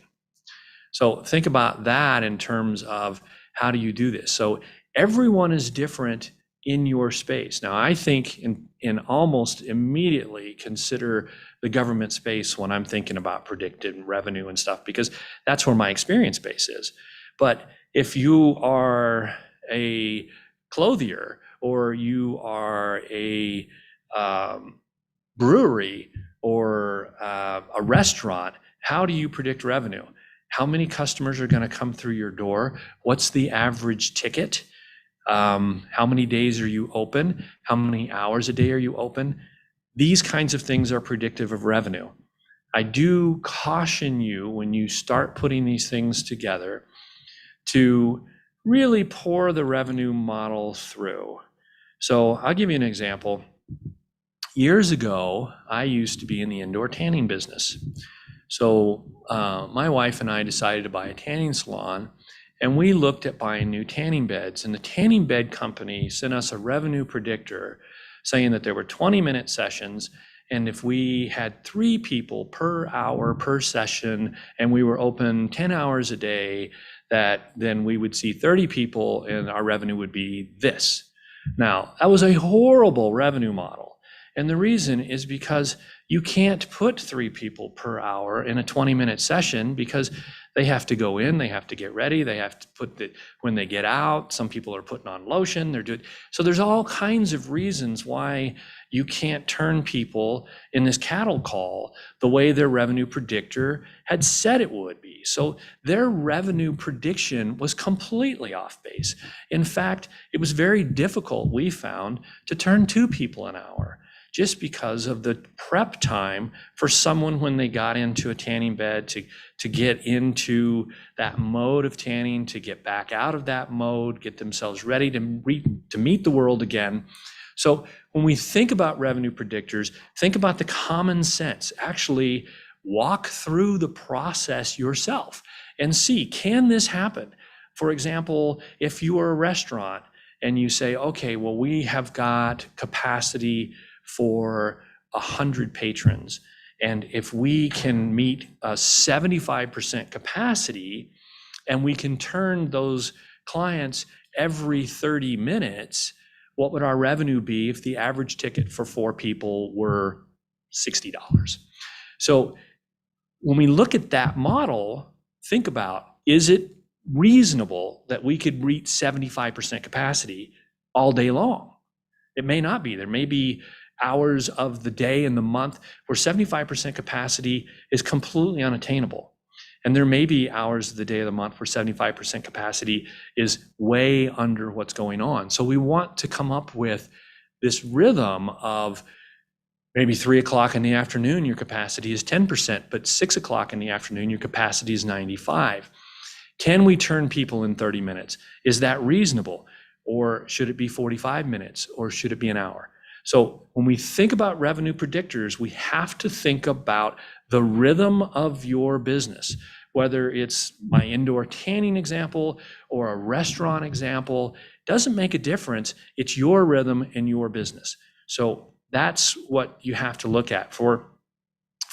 So think about that in terms of how do you do this? So everyone is different in your space. Now, I think in almost immediately consider the government space when I'm thinking about predicted revenue and stuff, because that's where my experience base is. But if you are a clothier, or you are a brewery, or a restaurant, how do you predict revenue? How many customers are going to come through your door? What's the average ticket? How many days are you open? How many hours a day are you open? These kinds of things are predictive of revenue. I do caution you, when you start putting these things together, to really pour the revenue model through. So I'll give you an example. Years ago, I used to be in the indoor tanning business. So my wife and I decided to buy a tanning salon, and we looked at buying new tanning beds, and the tanning bed company sent us a revenue predictor saying that there were 20-minute sessions, and if we had 3 people per hour per session, and we were open 10 hours a day, that then we would see 30 people and our revenue would be this. Now, that was a horrible revenue model. And the reason is because you can't put 3 people per hour in a 20-minute session, because they have to go in, they have to get ready, they have to put when they get out, some people are putting on lotion, so there's all kinds of reasons why you can't turn people in this cattle call the way their revenue predictor had said it would be. So their revenue prediction was completely off base. In fact, it was very difficult, we found, to turn 2 people an hour, just because of the prep time for someone when they got into a tanning bed to get into that mode of tanning, to get back out of that mode, get themselves ready to meet the world again. So when we think about revenue predictors, think about the common sense. Actually walk through the process yourself and see, can this happen? For example, if you are a restaurant and you say, okay, well, we have got capacity for 100 patrons. And if we can meet a 75% capacity, and we can turn those clients every 30 minutes, what would our revenue be if the average ticket for 4 people were $60? So when we look at that model, think about, is it reasonable that we could reach 75% capacity all day long? It may not be. There may be hours of the day and the month where 75% capacity is completely unattainable. And there may be hours of the day of the month where 75% capacity is way under what's going on. So we want to come up with this rhythm of maybe 3 o'clock in the afternoon, your capacity is 10%, but 6 o'clock in the afternoon, your capacity is 95. Can we turn people in 30 minutes? Is that reasonable? Or should it be 45 minutes? Or should it be an hour? So when we think about revenue predictors, we have to think about the rhythm of your business, whether it's my indoor tanning example or a restaurant example, doesn't make a difference. It's your rhythm and your business. So that's what you have to look at. For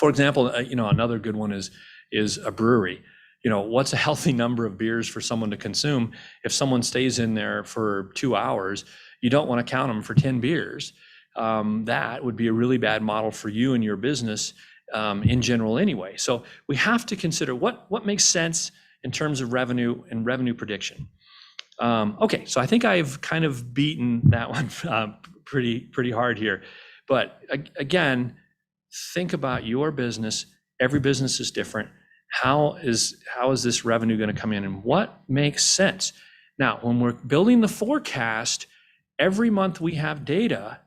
example, another good one is a brewery. What's a healthy number of beers for someone to consume? If someone stays in there for 2 hours, you don't want to count them for 10 beers. That would be a really bad model for you and your business in general anyway. So we have to consider what makes sense in terms of revenue and revenue prediction. Okay, so I think I've kind of beaten that one pretty hard here. But again, think about your business. Every business is different. How is this revenue going to come in, and what makes sense? Now, when we're building the forecast, every month we have data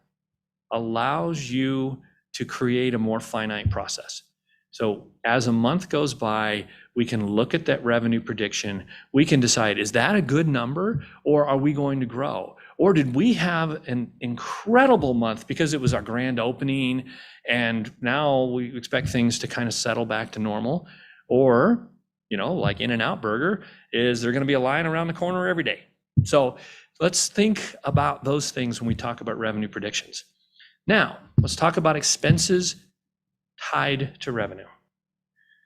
allows you to create a more finite process. So as a month goes by, we can look at that revenue prediction. We can decide, is that a good number, or are we going to grow? Or did we have an incredible month because it was our grand opening and now we expect things to kind of settle back to normal? Or, like In-N-Out Burger, is there going to be a line around the corner every day? So let's think about those things when we talk about revenue predictions. Now, let's talk about expenses tied to revenue.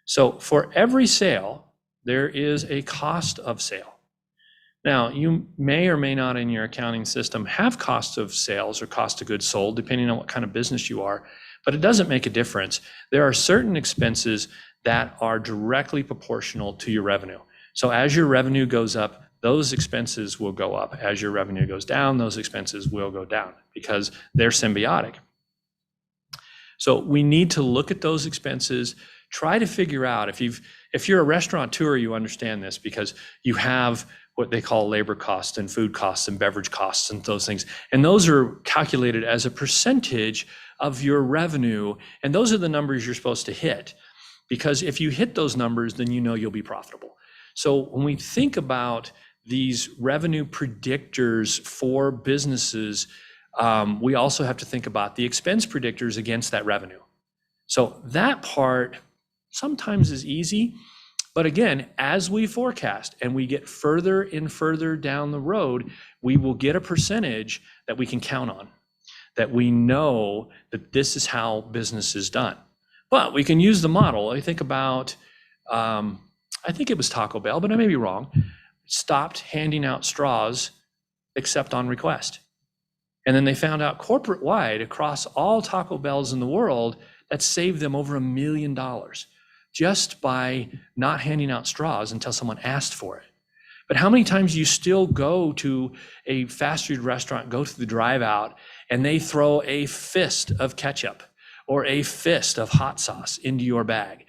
So for every sale, there is a cost of sale. Now, you may or may not in your accounting system have cost of sales or cost of goods sold, depending on what kind of business you are, but it doesn't make a difference. There are certain expenses that are directly proportional to your revenue. So as your revenue goes up, those expenses will go up. As your revenue goes down, those expenses will go down because they're symbiotic. So we need to look at those expenses, try to figure out if you're a restaurateur, you understand this because you have what they call labor costs and food costs and beverage costs and those things. And those are calculated as a percentage of your revenue. And those are the numbers you're supposed to hit. Because if you hit those numbers, then you know you'll be profitable. So when we think about these revenue predictors for businesses, we also have to think about the expense predictors against that revenue. So that part sometimes is easy. But again, as we forecast and we get further and further down the road, we will get a percentage that we can count on, that we know that this is how business is done. But we can use the model. I think about, I think it was Taco Bell, but I may be wrong, stopped handing out straws except on request. And then they found out corporate-wide across all Taco Bells in the world, that saved them over $1 million. Just by not handing out straws until someone asked for it. But how many times you still go to a fast food restaurant, go to the drive out, and they throw a fist of ketchup or a fist of hot sauce into your bag?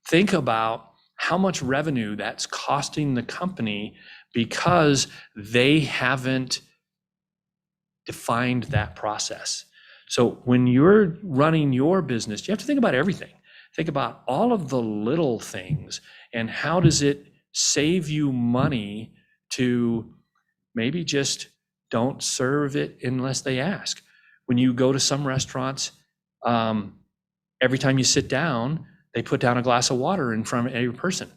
Think about how much revenue that's costing the company because they haven't defined that process. So when you're running your business, you have to think about everything. Think about all of the little things and how does it save you money to maybe just don't serve it unless they ask. When you go to some restaurants, every time you sit down, they put down a glass of water in front of every person.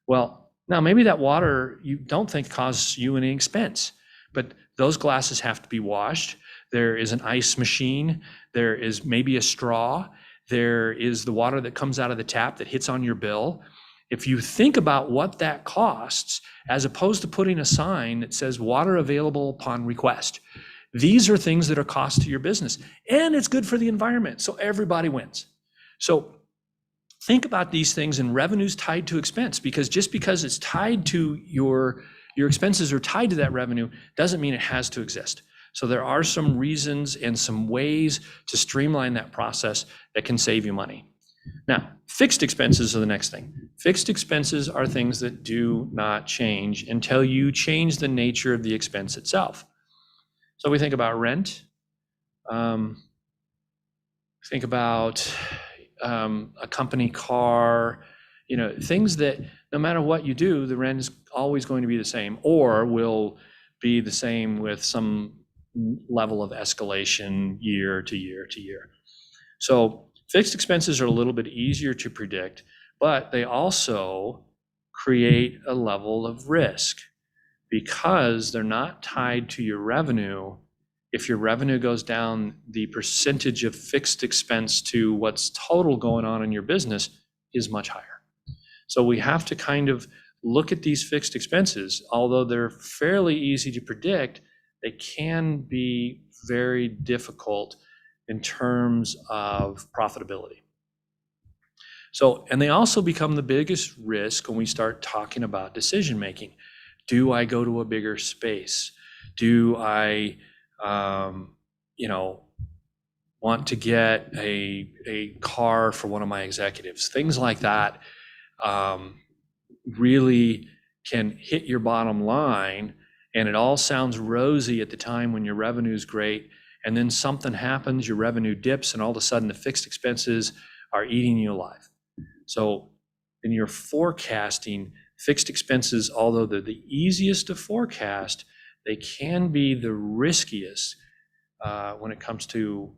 Well, now maybe that water you don't think causes you any expense, but those glasses have to be washed. There is an ice machine. There is maybe a straw. There is the water that comes out of the tap that hits on your bill. If you think about what that costs, as opposed to putting a sign that says water available upon request, these are things that are cost to your business. And it's good for the environment, so everybody wins. So think about these things and revenues tied to expense, because just because it's tied to your expenses are tied to that revenue doesn't mean it has to exist. So there are some reasons and some ways to streamline that process that can save you money. Now, fixed expenses are the next thing. Fixed expenses are things that do not change until you change the nature of the expense itself. So we think about rent, think about a company car, things that no matter what you do, the rent is always going to be the same or will be the same with some level of escalation year to year to year. So fixed expenses are a little bit easier to predict, but they also create a level of risk because they're not tied to your revenue. If your revenue goes down, the percentage of fixed expense to what's total going on in your business is much higher. So we have to kind of look at these fixed expenses. Although they're fairly easy to predict, they can be very difficult in terms of profitability. So, and they also become the biggest risk when we start talking about decision making. Do I go to a bigger space? Do I, want to get a car for one of my executives? Things like that really can hit your bottom line. And it all sounds rosy at the time when your revenue is great. And then something happens, your revenue dips, and all of a sudden the fixed expenses are eating you alive. So in your forecasting, fixed expenses, although they're the easiest to forecast, they can be the riskiest when it comes to,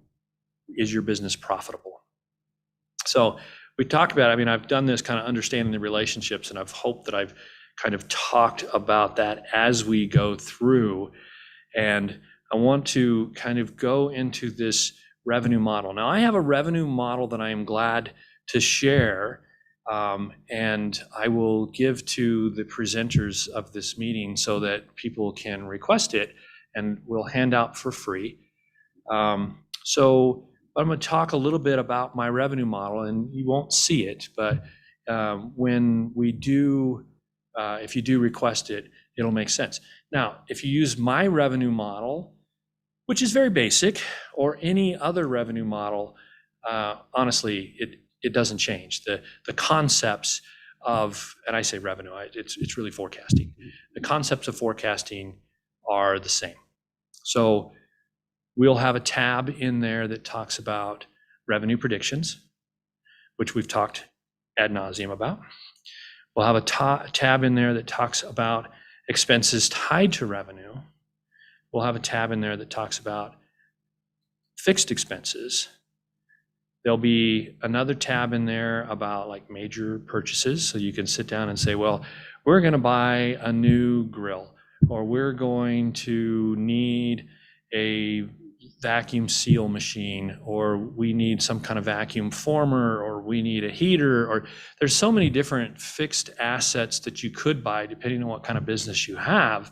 is your business profitable? So we talked about, I've done this kind of understanding the relationships, and I've hoped that I've kind of talked about that as we go through. And I want to kind of go into this revenue model. Now, I have a revenue model that I am glad to share And I will give to the presenters of this meeting so that people can request it, and we'll hand out for free. So I'm going to talk a little bit about my revenue model, and you won't see it, but when we do, if you do request it, it'll make sense. Now, if you use my revenue model, which is very basic, or any other revenue model, honestly, it doesn't change. The concepts of, and I say revenue, it's really forecasting. The concepts of forecasting are the same. So we'll have a tab in there that talks about revenue predictions, which we've talked ad nauseum about. We'll have a tab in there that talks about expenses tied to revenue. We'll have a tab in there that talks about fixed expenses. There'll be another tab in there about like major purchases. So you can sit down and say, well, we're going to buy a new grill, or we're going to need a vacuum seal machine, or we need some kind of vacuum former, or we need a heater, or there's so many different fixed assets that you could buy depending on what kind of business you have,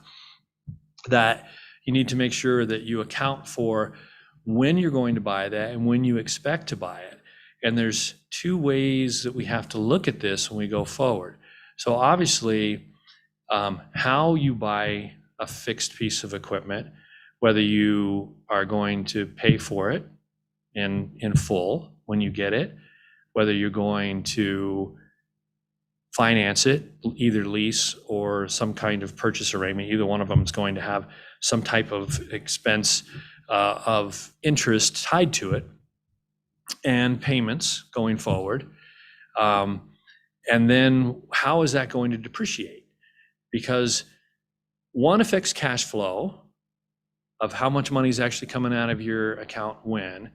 that you need to make sure that you account for when you're going to buy that and when you expect to buy it. And there's two ways that we have to look at this when we go forward. So obviously, how you buy a fixed piece of equipment, whether you are going to pay for it in full when you get it, whether you're going to finance it, either lease or some kind of purchase arrangement. Either one of them is going to have some type of expense of interest tied to it and payments going forward. And then how is that going to depreciate? Because one affects cash flow of how much money is actually coming out of your account when,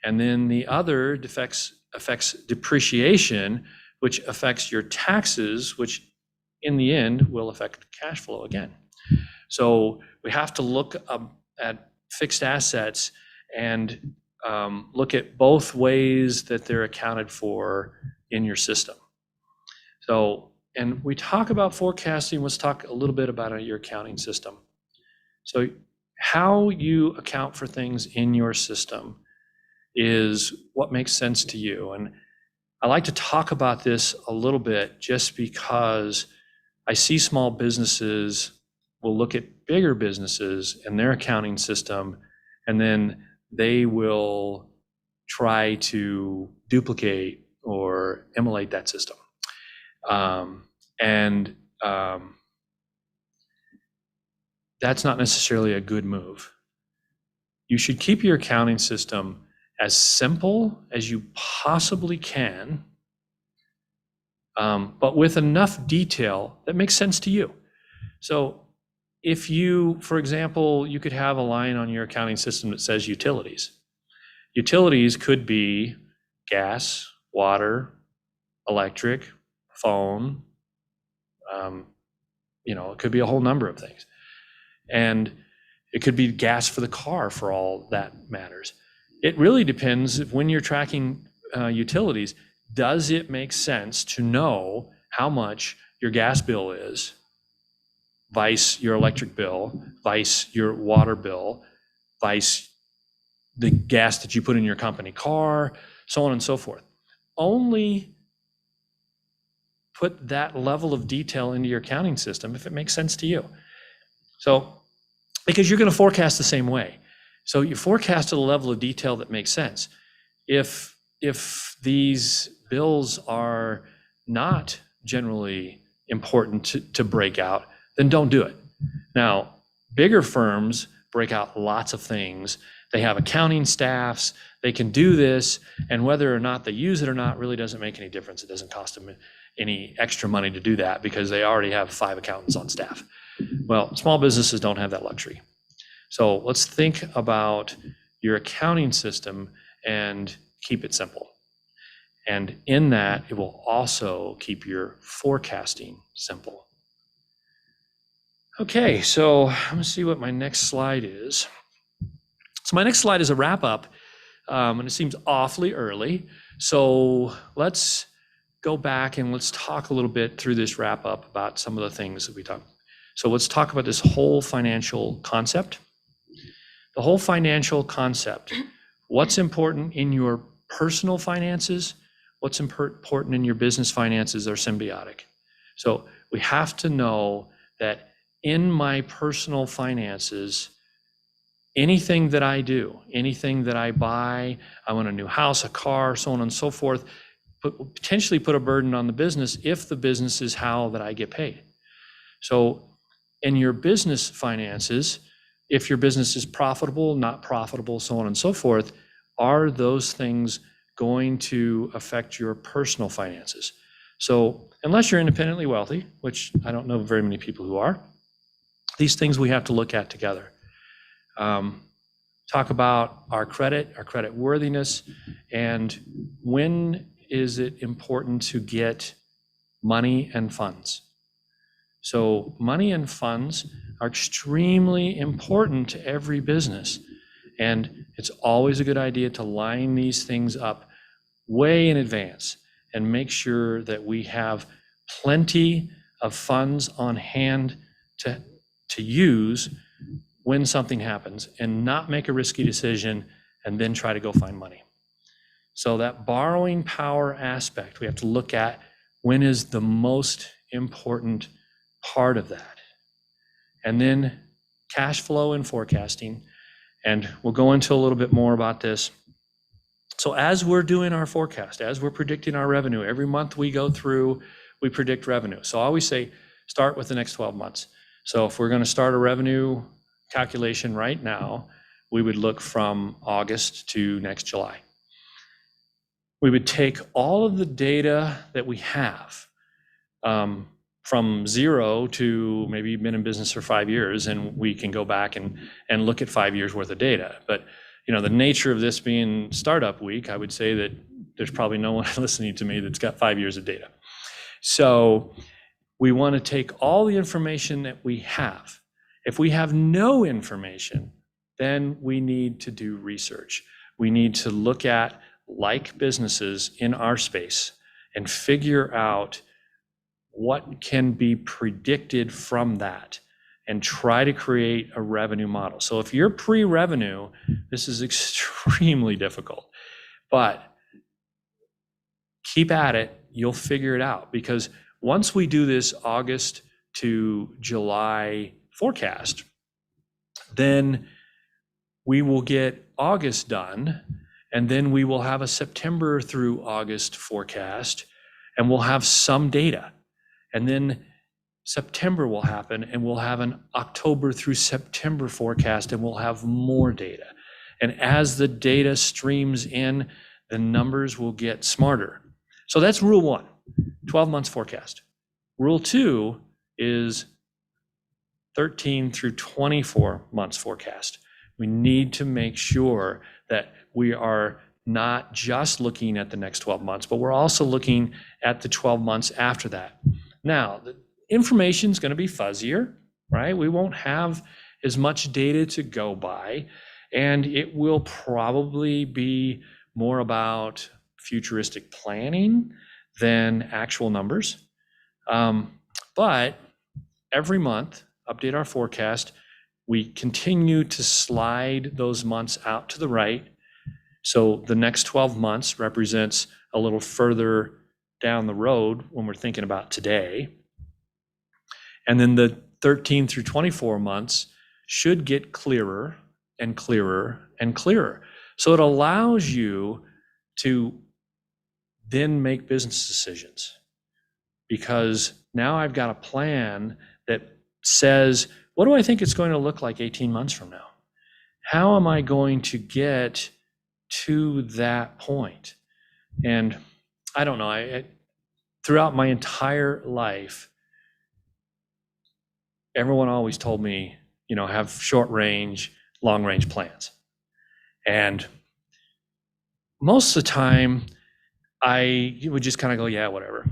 and then the other affects depreciation, which affects your taxes, which in the end will affect cash flow again. So we have to look at fixed assets and look at both ways that they're accounted for in your system. So, and we talk about forecasting, let's talk a little bit about your accounting system. So how you account for things in your system is what makes sense to you. And I like to talk about this a little bit just because I see small businesses will look at bigger businesses and their accounting system, and then they will try to duplicate or emulate that system. That's not necessarily a good move. You should keep your accounting system as simple as you possibly can, but with enough detail that makes sense to you. So if you, for example, you could have a line on your accounting system that says utilities. Utilities could be gas, water, electric, phone, it could be a whole number of things. And it could be gas for the car for all that matters. It really depends if when you're tracking utilities, does it make sense to know how much your gas bill is, vice your electric bill, vice your water bill, vice the gas that you put in your company car, so on and so forth. Only put that level of detail into your accounting system if it makes sense to you. So, because you're going to forecast the same way. So you forecast to the level of detail that makes sense. If these bills are not generally important to break out, then don't do it. Now, bigger firms break out lots of things. They have accounting staffs, they can do this, and whether or not they use it or not really doesn't make any difference. It doesn't cost them any extra money to do that because they already have 5 accountants on staff. Well, small businesses don't have that luxury. So let's think about your accounting system and keep it simple. And in that, it will also keep your forecasting simple. Okay, so I'm gonna see what my next slide is. So my next slide is a wrap up, and it seems awfully early. So let's go back and let's talk a little bit through this wrap up about some of the things that we talked. So let's talk about this whole financial concept. The whole financial concept. What's important in your personal finances? What's important in your business finances are symbiotic. So we have to know that in my personal finances, anything that I do, anything that I buy, I want a new house, a car, so on and so forth, potentially put a burden on the business if the business is how that I get paid. So in your business finances, if your business is profitable, not profitable, so on and so forth, are those things going to affect your personal finances? So unless you're independently wealthy, which I don't know very many people who are, these things we have to look at together. Talk about our credit worthiness, and when is it important to get money and funds? So money and funds are extremely important to every business. And it's always a good idea to line these things up way in advance and make sure that we have plenty of funds on hand to use when something happens, and not make a risky decision and then try to go find money. So that borrowing power aspect, we have to look at when is the most important part of that. And then cash flow and forecasting. And we'll go into a little bit more about this. So as we're doing our forecast, as we're predicting our revenue, every month we go through, we predict revenue. So I always say, start with the next 12 months. So if we're going to start a revenue calculation right now, we would look from August to next July. We would take all of the data that we have from zero to maybe you've been in business for 5 years, and we can go back and look at 5 years worth of data. But the nature of this being startup week, I would say that there's probably no one listening to me that's got 5 years of data. So we want to take all the information that we have. If we have no information, then we need to do research. We need to look at like businesses in our space and figure out what can be predicted from that and try to create a revenue model. So if you're pre-revenue, this is extremely difficult, but keep at it, you'll figure it out. Because once we do this August to July forecast, then we will get August done, and then we will have a September through August forecast, and we'll have some data. And then September will happen, and we'll have an October through September forecast, and we'll have more data. And as the data streams in, the numbers will get smarter. So that's rule 1, 12 months forecast. Rule 2 is 13 through 24 months forecast. We need to make sure that we are not just looking at the next 12 months, but we're also looking at the 12 months after that. Now, the information is going to be fuzzier, right? We won't have as much data to go by, and it will probably be more about futuristic planning than actual numbers. But every month, update our forecast. We continue to slide those months out to the right. So the next 12 months represents a little further down the road when we're thinking about today. And then the 13 through 24 months should get clearer and clearer and clearer. So it allows you to then make business decisions, because now I've got a plan that says, what do I think it's going to look like 18 months from now? How am I going to get to that point? And I don't know, throughout my entire life, everyone always told me, have short range, long range plans. And most of the time, I would just kind of go, yeah, whatever.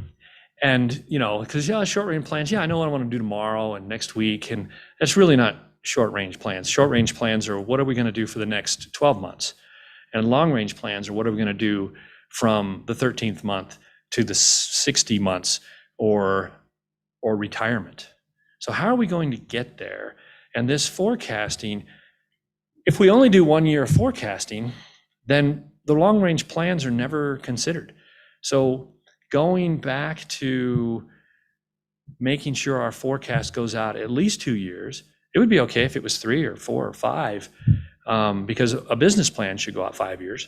And, because short range plans, I know what I want to do tomorrow and next week. And that's really not short range plans. Short range plans are, what are we going to do for the next 12 months? And long range plans are, what are we going to do from the 13th month to the 60 months or retirement. So how are we going to get there? And this forecasting, if we only do 1 year of forecasting, then the long range plans are never considered. So going back to making sure our forecast goes out at least 2 years, it would be okay if it was 3 or 4 or 5, because a business plan should go out 5 years.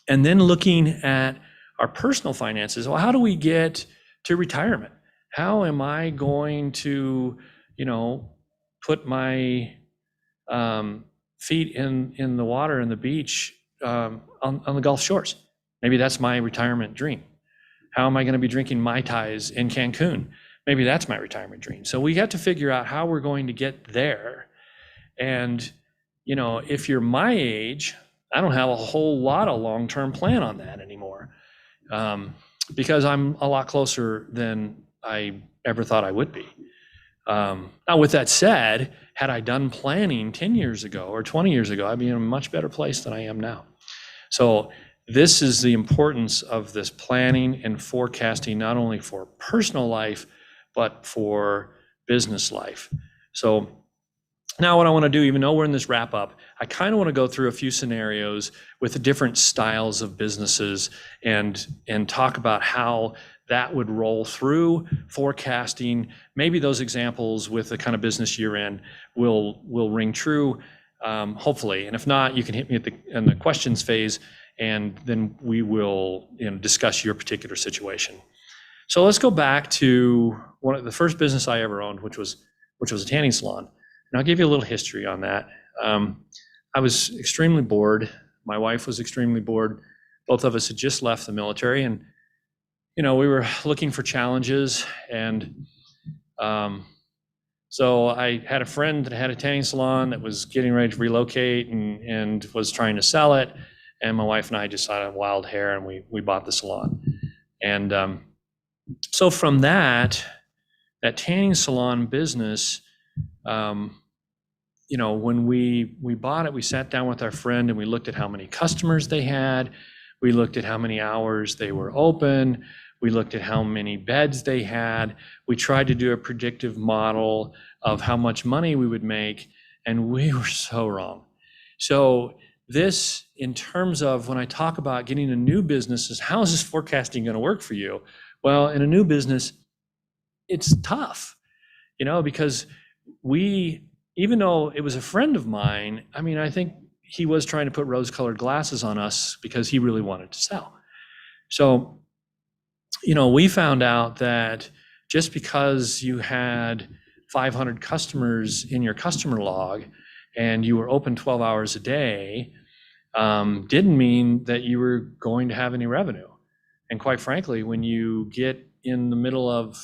And then looking at our personal finances, well, how do we get to retirement? How am I going to, put my feet in the water and the beach on the Gulf shores? Maybe that's my retirement dream. How am I going to be drinking Mai Tais in Cancun? Maybe that's my retirement dream. So we have to figure out how we're going to get there. And, if you're my age, I don't have a whole lot of long-term plan on that anymore, because I'm a lot closer than I ever thought I would be. Now, with that said, had I done planning 10 years ago or 20 years ago, I'd be in a much better place than I am now. So this is the importance of this planning and forecasting, not only for personal life, but for business life. So now what I want to do, even though we're in this wrap up, I kind of want to go through a few scenarios with the different styles of businesses and talk about how that would roll through forecasting. Maybe those examples with the kind of business you're in will ring true, hopefully. And if not, you can hit me in the questions phase, and then we will discuss your particular situation. So let's go back to one of the first business I ever owned, which was a tanning salon. And I'll give you a little history on that. I was extremely bored. My wife was extremely bored. Both of us had just left the military, and we were looking for challenges. And so I had a friend that had a tanning salon that was getting ready to relocate and was trying to sell it. And my wife and I just had a wild hair, and we bought the salon. And so from that tanning salon business, when we bought it, we sat down with our friend and we looked at how many customers they had. We looked at how many hours they were open. We looked at how many beds they had. We tried to do a predictive model of how much money we would make, and we were so wrong. So this, in terms of when I talk about getting a new business, is how is this forecasting going to work for you? Well, in a new business, it's tough, because even though it was a friend of mine, I think he was trying to put rose-colored glasses on us because he really wanted to sell. So, we found out that just because you had 500 customers in your customer log and you were open 12 hours a day, didn't mean that you were going to have any revenue. And quite frankly, when you get in the middle of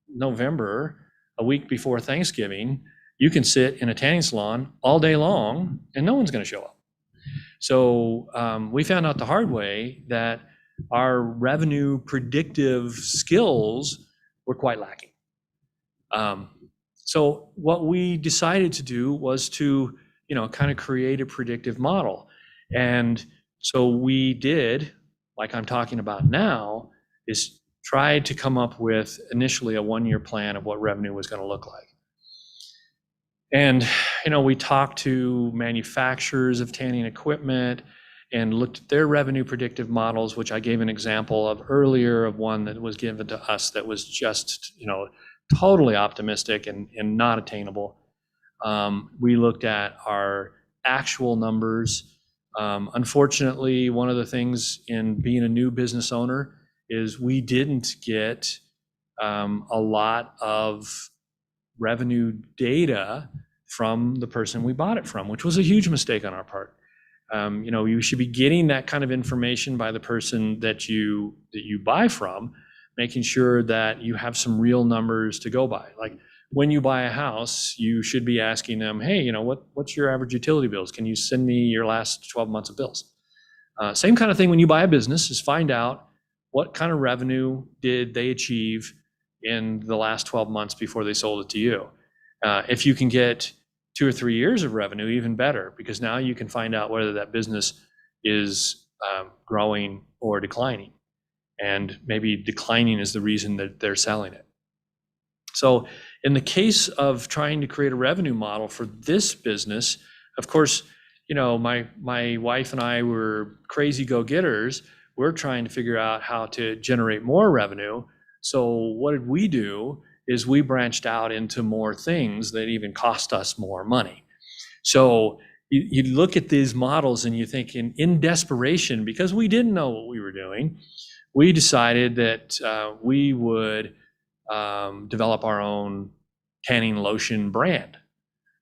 November, a week before Thanksgiving, you can sit in a tanning salon all day long and no one's going to show up. So we found out the hard way that our revenue predictive skills were quite lacking. So what we decided to do was to, kind of create a predictive model. And so we did, like I'm talking about now, is tried to come up with initially a 1-year plan of what revenue was going to look like. And, we talked to manufacturers of tanning equipment and looked at their revenue predictive models, which I gave an example of earlier of one that was given to us that was just, totally optimistic and not attainable. We looked at our actual numbers. Unfortunately, one of the things in being a new business owner is we didn't get a lot of revenue data from the person we bought it from, which was a huge mistake on our part. You should be getting that kind of information by the person that you buy from, making sure that you have some real numbers to go by. Like when you buy a house, you should be asking them, hey, what's your average utility bills? Can you send me your last 12 months of bills? Same kind of thing when you buy a business, is find out what kind of revenue did they achieve in the last 12 months before they sold it to you. If you can get 2 or 3 years of revenue, even better, because now you can find out whether that business is growing or declining. and maybe declining is the reason that they're selling it. So in the case of trying to create a revenue model for this business, of course, my wife and I were crazy go-getters. We're trying to figure out how to generate more revenue. So what did we do is we branched out into more things that even cost us more money. So you look at these models and you think in desperation, because we didn't know what we were doing, we decided that we would develop our own tanning lotion brand.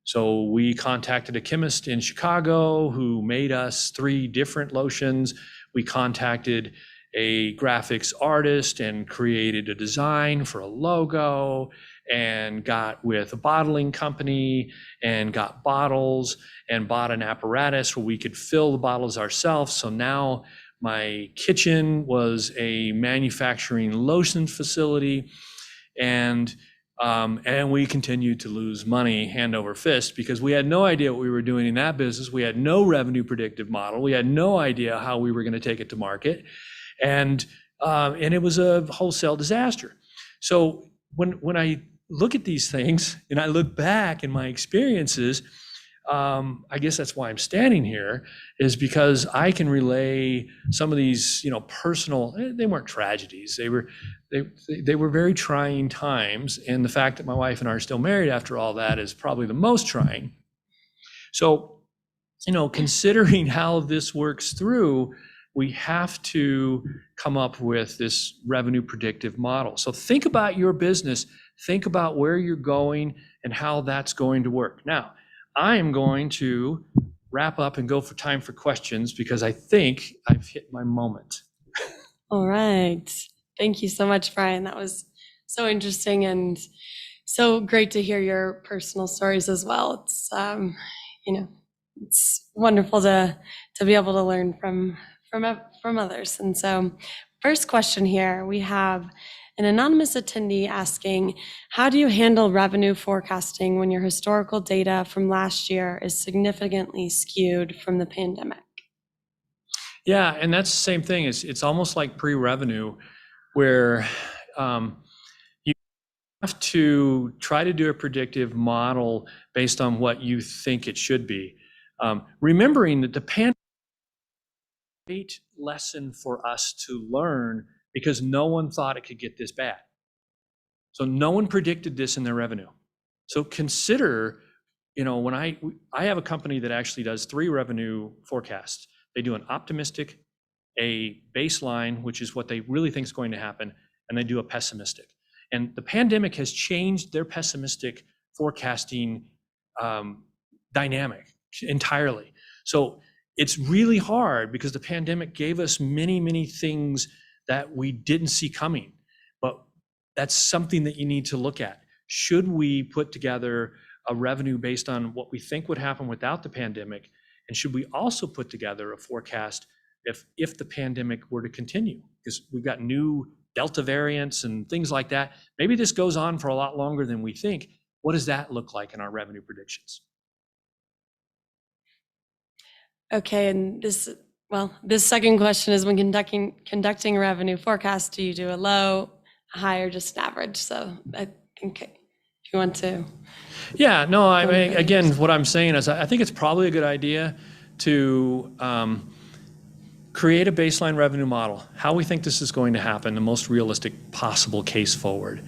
So we contacted a chemist in Chicago who made us 3 different lotions. We contacted a graphics artist and created a design for a logo, and got with a bottling company and got bottles and bought an apparatus where we could fill the bottles ourselves. So now my kitchen was a manufacturing lotion facility, and we continued to lose money hand over fist because we had no idea what we were doing in that business. We had no revenue predictive model. We had no idea how we were going to take it to market, and it was a wholesale disaster. So when I look at these things and I look back in my experiences, I guess that's why I'm standing here, is because I can relay some of these, personal. They weren't tragedies. They were very trying times, and the fact that my wife and I are still married after all that is probably the most trying. So, considering how this works through, we have to come up with this revenue predictive model. So think about your business, think about where you're going and how that's going to work. Now, I am going to wrap up and go for time for questions because I think I've hit my moment. All right. Thank you so much, Brian. That was so interesting and so great to hear your personal stories as well. It's, it's wonderful to be able to learn from others. And so first question here, we have an anonymous attendee asking, how do you handle revenue forecasting when your historical data from last year is significantly skewed from the pandemic? Yeah, and that's the same thing. It's almost like pre-revenue, where you have to try to do a predictive model based on what you think it should be. Remembering that the pandemic is a great lesson for us to learn because no one thought it could get this bad. So no one predicted this in their revenue. So consider, when I have a company that actually does 3 revenue forecasts. They do an optimistic, a baseline, which is what they really think is going to happen, and they do a pessimistic. And the pandemic has changed their pessimistic forecasting dynamic entirely. So it's really hard because the pandemic gave us many, many things that we didn't see coming. But that's something that you need to look at. Should we put together a revenue based on what we think would happen without the pandemic? And should we also put together a forecast if the pandemic were to continue? Because we've got new Delta variants and things like that. Maybe this goes on for a lot longer than we think. What does that look like in our revenue predictions? Okay, and this second question is, when conducting revenue forecast, do you do a low, a high, or just an average? So I think if you want to. Yeah, no, I mean, again, what I'm saying is I think it's probably a good idea to create a baseline revenue model, how we think this is going to happen, the most realistic possible case forward.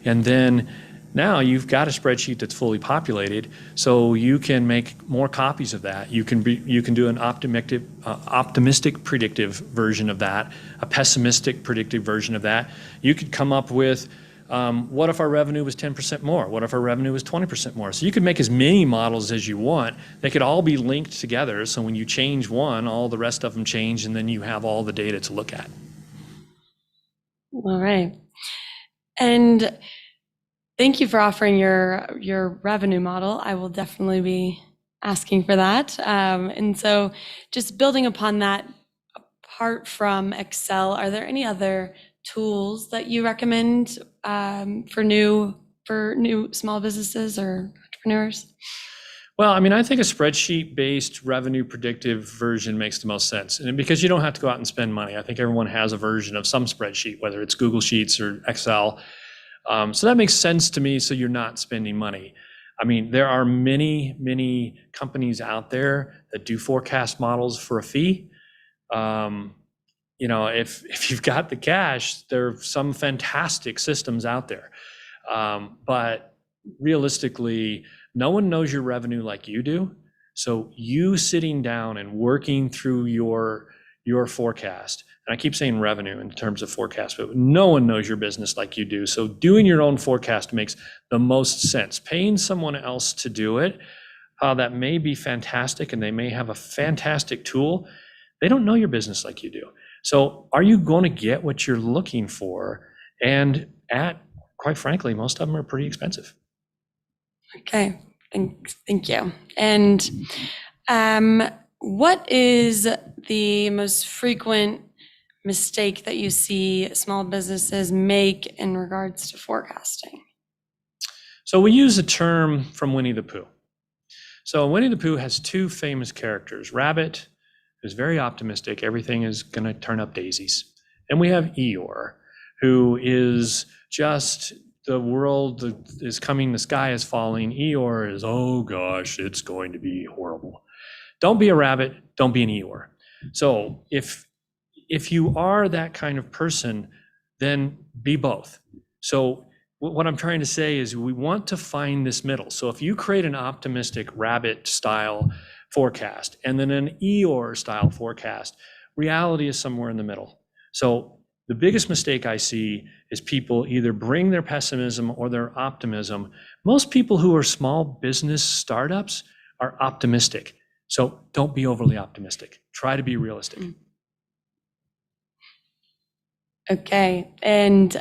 And then now you've got a spreadsheet that's fully populated, so you can make more copies of that. You can do an optimistic predictive version of that, a pessimistic predictive version of that. You could come up with what if our revenue was 10% more? What if our revenue was 20% more? So you could make as many models as you want. They could all be linked together. So when you change one, all the rest of them change, and then you have all the data to look at. All right. And thank you for offering your revenue model. I will definitely be asking for that. And so just building upon that, apart from Excel, are there any other tools that you recommend for new small businesses or entrepreneurs? Well, I mean, I think a spreadsheet-based revenue predictive version makes the most sense. And because you don't have to go out and spend money. I think everyone has a version of some spreadsheet, whether it's Google Sheets or Excel. So that makes sense to me, so you're not spending money. I mean, there are many, many companies out there that do forecast models for a fee. If you've got the cash, there are some fantastic systems out there. But realistically, no one knows your revenue like you do. So you sitting down and working through your forecast, and I keep saying revenue in terms of forecast, but no one knows your business like you do. So doing your own forecast makes the most sense. Paying someone else to do it, that may be fantastic, and they may have a fantastic tool. They don't know your business like you do. So are you going to get what you're looking for? And quite frankly, most of them are pretty expensive. Okay, thank you. And what is the most frequent mistake that you see small businesses make in regards to forecasting? So we use a term from Winnie the Pooh. So Winnie the Pooh has two famous characters: Rabbit, who's very optimistic, everything is going to turn up daisies. And we have Eeyore, who is just, the world is coming, the sky is falling. Eeyore is, oh gosh, it's going to be horrible. Don't be a rabbit, don't be an Eeyore. So if you are that kind of person, then be both. So what I'm trying to say is we want to find this middle. So if you create an optimistic rabbit style forecast and then an Eeyore style forecast, reality is somewhere in the middle. So the biggest mistake I see is people either bring their pessimism or their optimism. Most people who are small business startups are optimistic. So don't be overly optimistic. Try to be realistic. Okay, and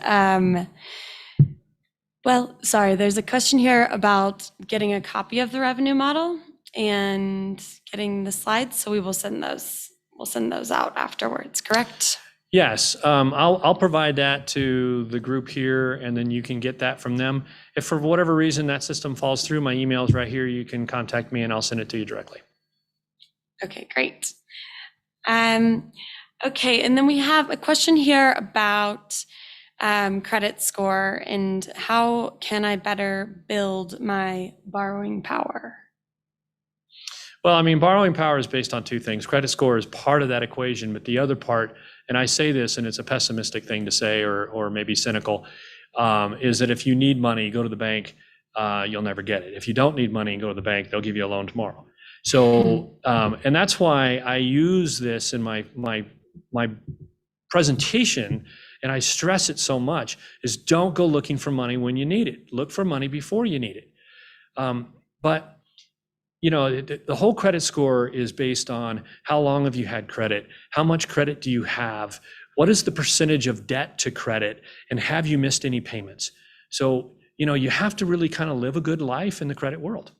well, sorry, there's a question here about getting a copy of the revenue model and getting the slides. So we will send those. We'll send those out afterwards, correct? Yes, I'll provide that to the group here, and then you can get that from them. If for whatever reason that system falls through, my email is right here. You can contact me and I'll send it to you directly. Okay, great. Okay, and then we have a question here about credit score and how can I better build my borrowing power? Well, I mean, borrowing power is based on two things. Credit score is part of that equation, but the other part, and I say this, and it's a pessimistic thing to say, or maybe cynical, is that if you need money, go to the bank, you'll never get it. If you don't need money and go to the bank, they'll give you a loan tomorrow. So, and that's why I use this in my presentation, and I stress it so much, is don't go looking for money when you need it. Look for money before you need it. But you know, the whole credit score is based on how long have you had credit, how much credit do you have, what is the percentage of debt to credit, and have you missed any payments? So, you know, you have to really kind of live a good life in the credit world.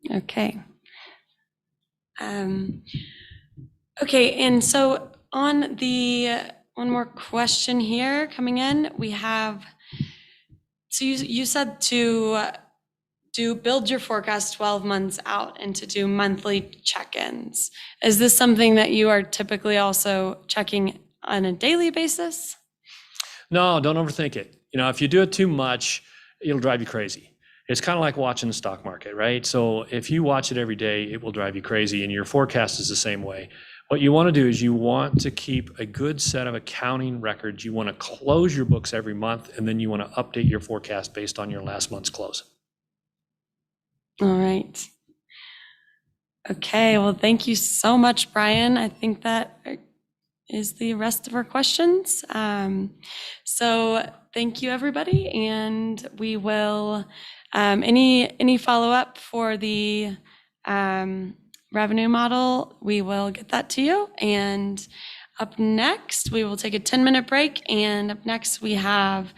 Okay. Okay, and so on the one more question here coming in, we have, so you said to build your forecast 12 months out and to do monthly check-ins. Is this something that you are typically also checking on a daily basis? No, don't overthink it. You know, if you do it too much, it'll drive you crazy. It's kind of like watching the stock market, right? So if you watch it every day, it will drive you crazy, and your forecast is the same way. What you want to do is you want to keep a good set of accounting records. You want to close your books every month, and then you want to update your forecast based on your last month's close. All right. Okay, well, thank you so much, Brian. I think that is the rest of our questions. So thank you, everybody, and we will, any follow-up for the revenue model, we will get that to you. And up next, we will take a 10-minute break, and up next we have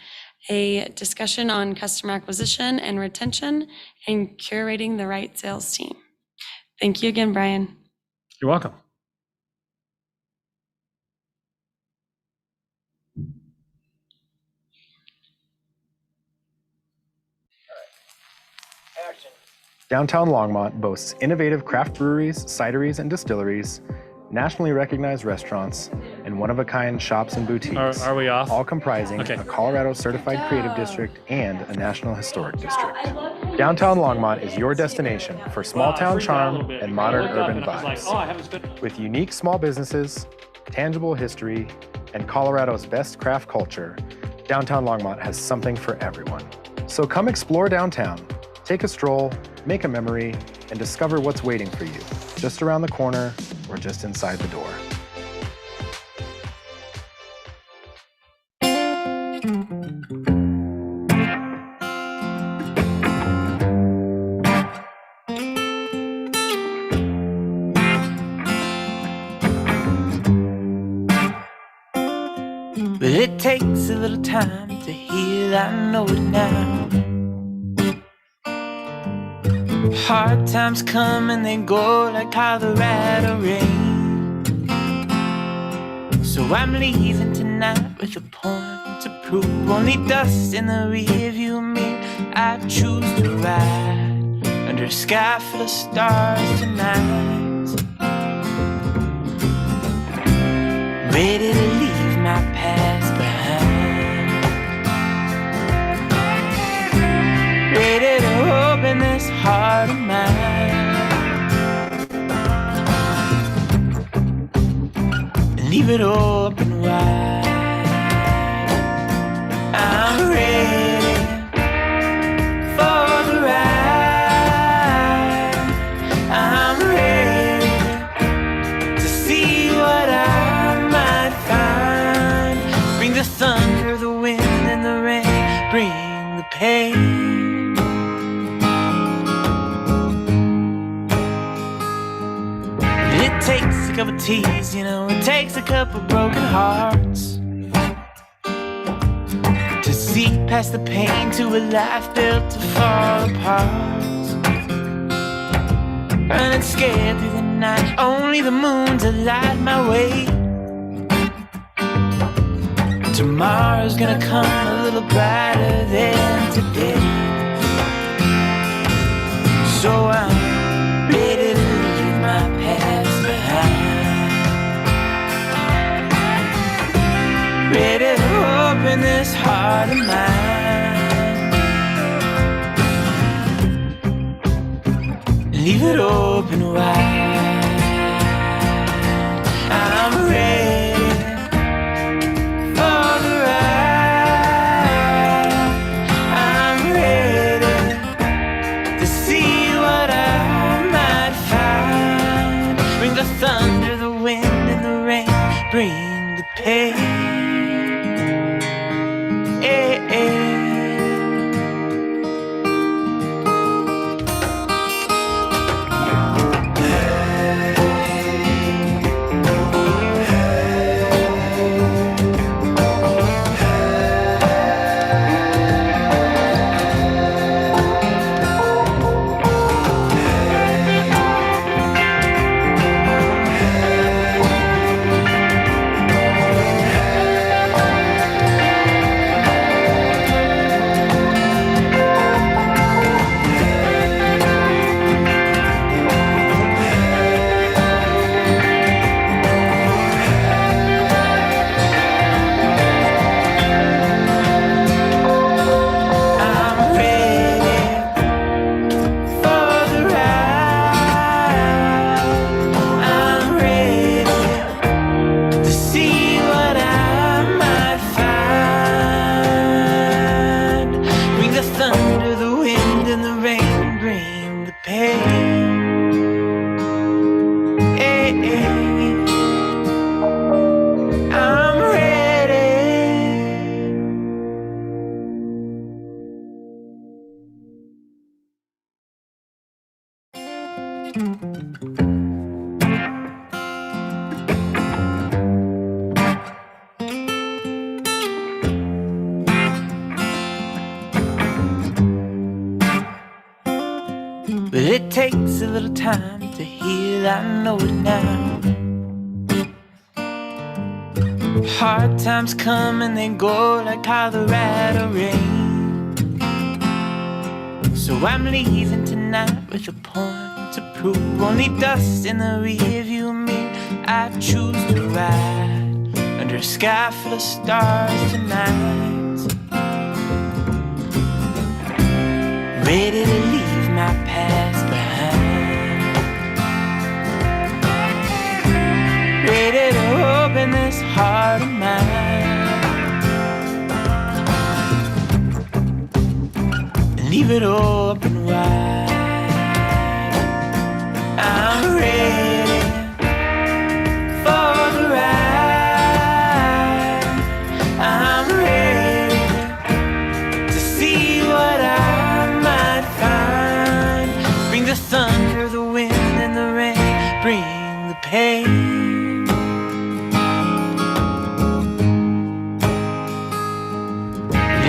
a discussion on customer acquisition and retention and curating the right sales team. Thank you again, Brian. You're welcome. Action. Downtown Longmont boasts innovative craft breweries, cideries, and distilleries, nationally recognized restaurants, and one-of-a-kind shops and boutiques. Are we off? All comprising Okay. a Colorado Certified Creative District and a National Historic District. Downtown Longmont is your destination for small-town charm and modern urban vibes. With unique small businesses, tangible history, and Colorado's best craft culture, Downtown Longmont has something for everyone. So come explore downtown, take a stroll, make a memory, and discover what's waiting for you, just around the corner or just inside the door. But it takes a little time to heal, I know it now. Hard times come and they go like Colorado rain. So I'm leaving tonight with a point to prove. Only dust in the rearview mirror. I choose to ride under a sky full of stars tonight. Ready to leave my past behind. Ready to open this heart of mine and leave it open wide. I'm ready for the ride. I'm ready to see what I might find. Bring the thunder, the wind, and the rain. Bring the pain. It takes a couple tears, you know, it takes a couple broken hearts to see past the pain to a life built to fall apart. Running scared through the night, only the moon to light my way. Tomorrow's gonna come a little brighter than today. So I'm ready to leave my past behind. Ready to open this heart of mine. Leave it open wide. I'm ready for the ride. I'm ready to see what I might find. Bring the thunder, the wind, and the rain. Bring the pain. But it takes a little time to heal, I know it now. Hard times come and they go like Colorado rain. So So I'm leaving tonight with a point to prove. Only dust in the rearview mirror. I choose to ride under a sky full of stars tonight. Ready to leave my past behind. Ready to open this heart of mine. Leave it open wide. I'm ready for the ride. I'm ready to see what I might find. Bring the thunder, the wind, and the rain. Bring the pain.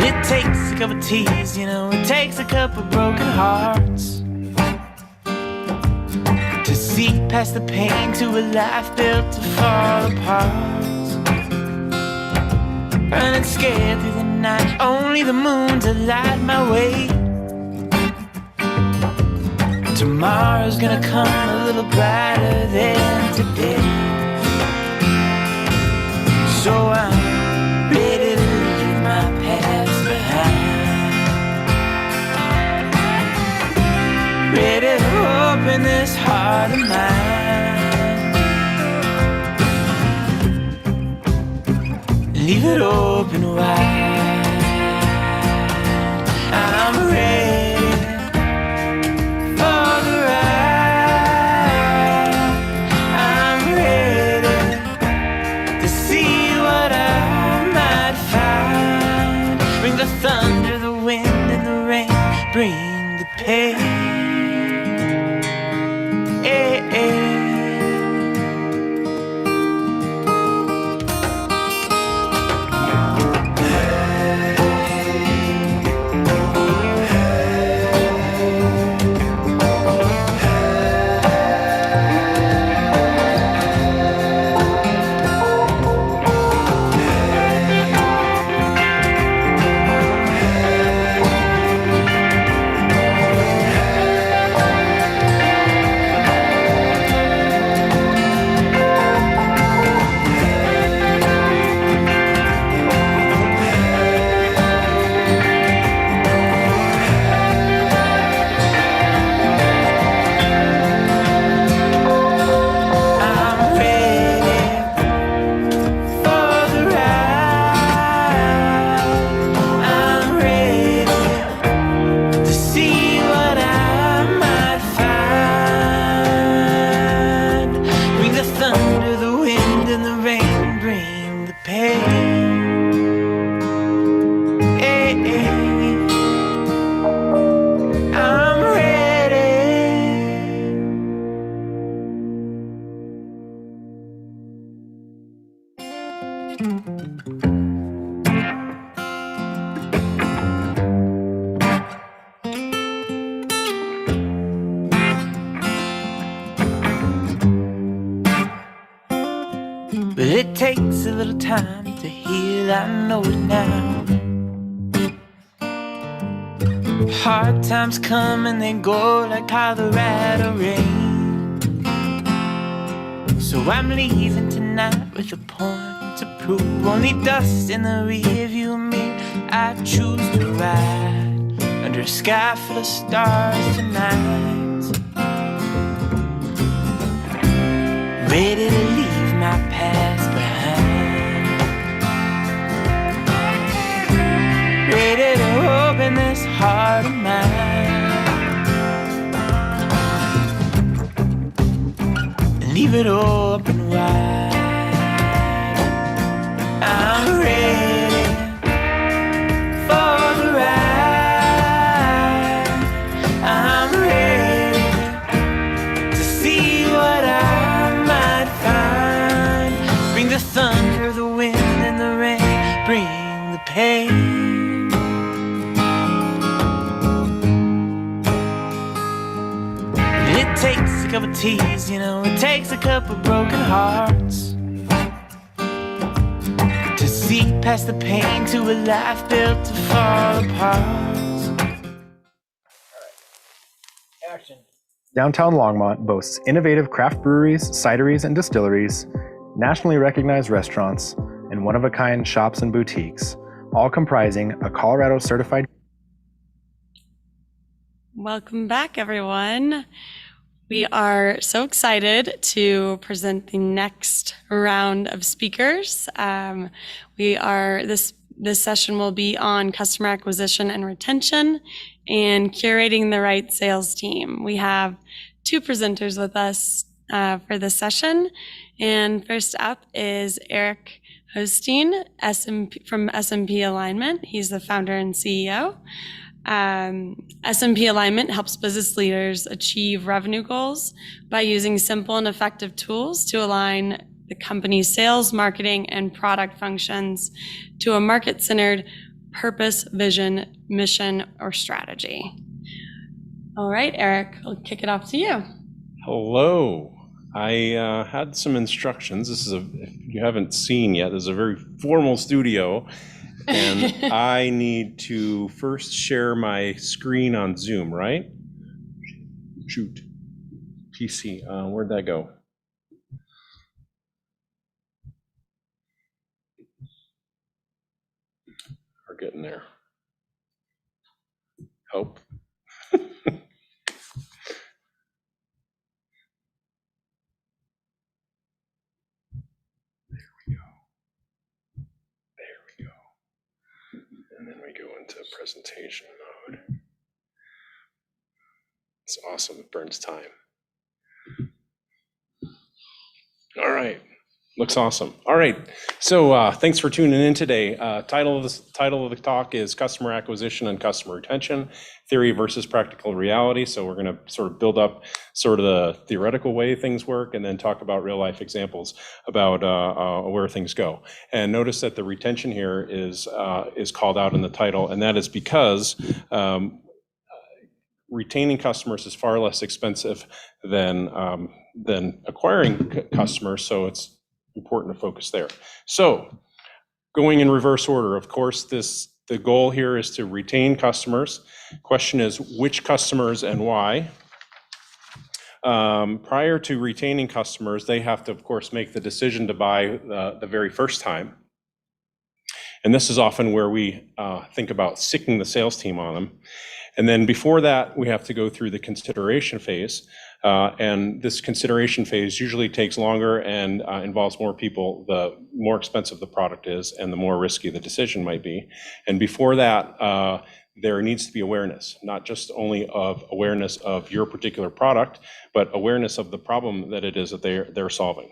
It takes a couple tears, you know, it takes a couple broken hearts to see past the pain to a life built to fall apart. Running scared through the night, only the moon to light my way. Tomorrow's gonna come a little brighter than today. So I'm ready to leave my past behind. Ready to open this heart of mine. Leave it open wide. I'm ready for the ride. I'm ready to see what I might find. Bring the thunder, the wind, and the rain. Bring the pain. But it takes a little time to heal, I know it now. Hard times come and they go like Colorado rain. So I'm leaving tonight with a point to prove. Only dust in the rearview mirror. I choose to ride under a sky full of stars tonight. Ready to leave my past behind. Ready to open this heart of mine. And leave it open wide. I'm ready for the ride. I'm ready to see what I might find. Bring the thunder, the wind, and the rain. Bring the pain. It takes a couple tears, you know, it takes a couple broken hearts to see past the pain to a life built to fall apart. Downtown Longmont boasts innovative craft breweries, cideries, and distilleries, nationally recognized restaurants, and one-of-a-kind shops and boutiques, all comprising a Colorado certified. Welcome back, everyone. We are so excited to present the next round of speakers. This session will be on customer acquisition and retention and curating the right sales team. We have two presenters with us for this session. And first up is Eric Hosteen from SMP Alignment. He's the founder and CEO. SMP Alignment helps business leaders achieve revenue goals by using simple and effective tools to align the company's sales, marketing, and product functions to a market-centered purpose, vision, mission, or strategy. All right, Eric, I'll kick it off to you. Hello. I had some instructions. If you haven't seen yet, this is a very formal studio. And I need to first share my screen on Zoom, right? Shoot. PC. Where'd that go? We're getting there. Hope. There we go. And then we go into presentation mode. It's awesome. It burns time. All right. Looks awesome. All right. So thanks for tuning in today. Title of the talk is Customer Acquisition and Customer Retention, Theory versus Practical Reality. So we're going to sort of build up sort of the theoretical way things work and then talk about real life examples about where things go. And notice that the retention here is called out in the title, and that is because retaining customers is far less expensive than acquiring customers. So it's important to focus there. So going in reverse order, of course, the goal here is to retain customers. Question is which customers and why. Prior to retaining customers, they have to, of course, make the decision to buy the very first time. And this is often where we think about sicking the sales team on them. And then before that, we have to go through the consideration phase. And this consideration phase usually takes longer and involves more people, the more expensive the product is and the more risky the decision might be. And before that, there needs to be awareness, not just only of awareness of your particular product, but awareness of the problem that it is that they're solving.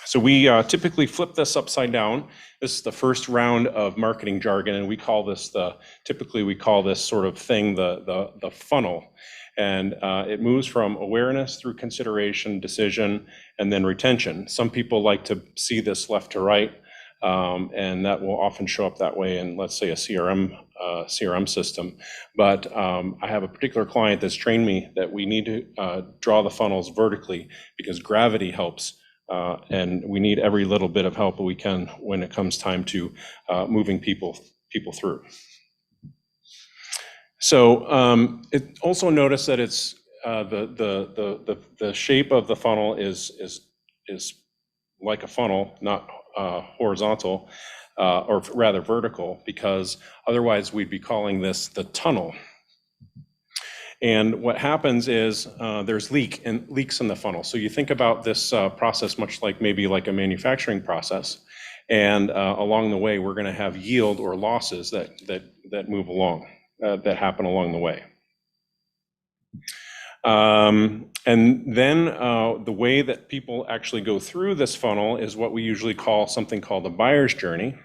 So we typically flip this upside down. This is the first round of marketing jargon, and we call this sort of thing the funnel. And it moves from awareness through consideration, decision, and then retention. Some people like to see this left to right, and that will often show up that way in, let's say, a CRM system. But I have a particular client that's trained me that we need to draw the funnels vertically because gravity helps. And we need every little bit of help we can when it comes time to moving people through. So it also notice that it's the shape of the funnel is like a funnel, not horizontal, or rather vertical, because otherwise we'd be calling this the tunnel. And what happens is there's leaks in the funnel. So you think about this process much like maybe like a manufacturing process, and along the way we're going to have yield or losses that move along, that happen along the way. And then the way that people actually go through this funnel is what we usually call something called the buyer's journey.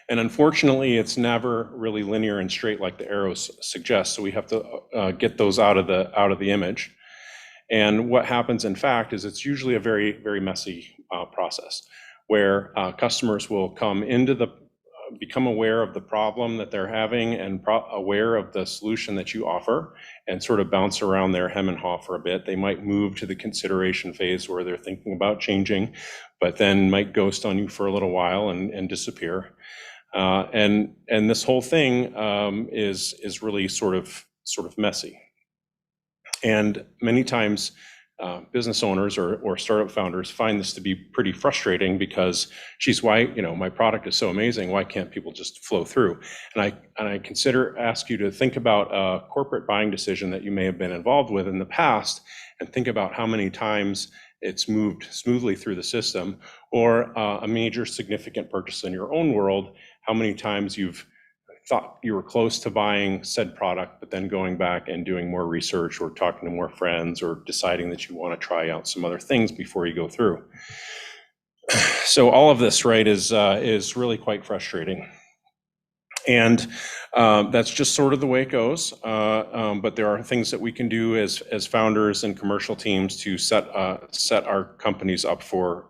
And unfortunately, it's never really linear and straight like the arrows suggest. So we have to get those out of the image. And what happens, in fact, is it's usually a very, very messy process where customers will come into become aware of the problem that they're having and aware of the solution that you offer and sort of bounce around there, hem and haw for a bit. They might move to the consideration phase where they're thinking about changing, but then might ghost on you for a little while and disappear. And this whole thing is really sort of messy. And many times, business owners or startup founders find this to be pretty frustrating because, geez, why, my product is so amazing, why can't people just flow through? And I ask you to think about a corporate buying decision that you may have been involved with in the past, and think about how many times it's moved smoothly through the system, or a major significant purchase in your own world, how many times you've thought you were close to buying said product, but then going back and doing more research or talking to more friends or deciding that you want to try out some other things before you go through. So all of this, right, is really quite frustrating. And that's just sort of the way it goes. But there are things that we can do as founders and commercial teams to set our companies up for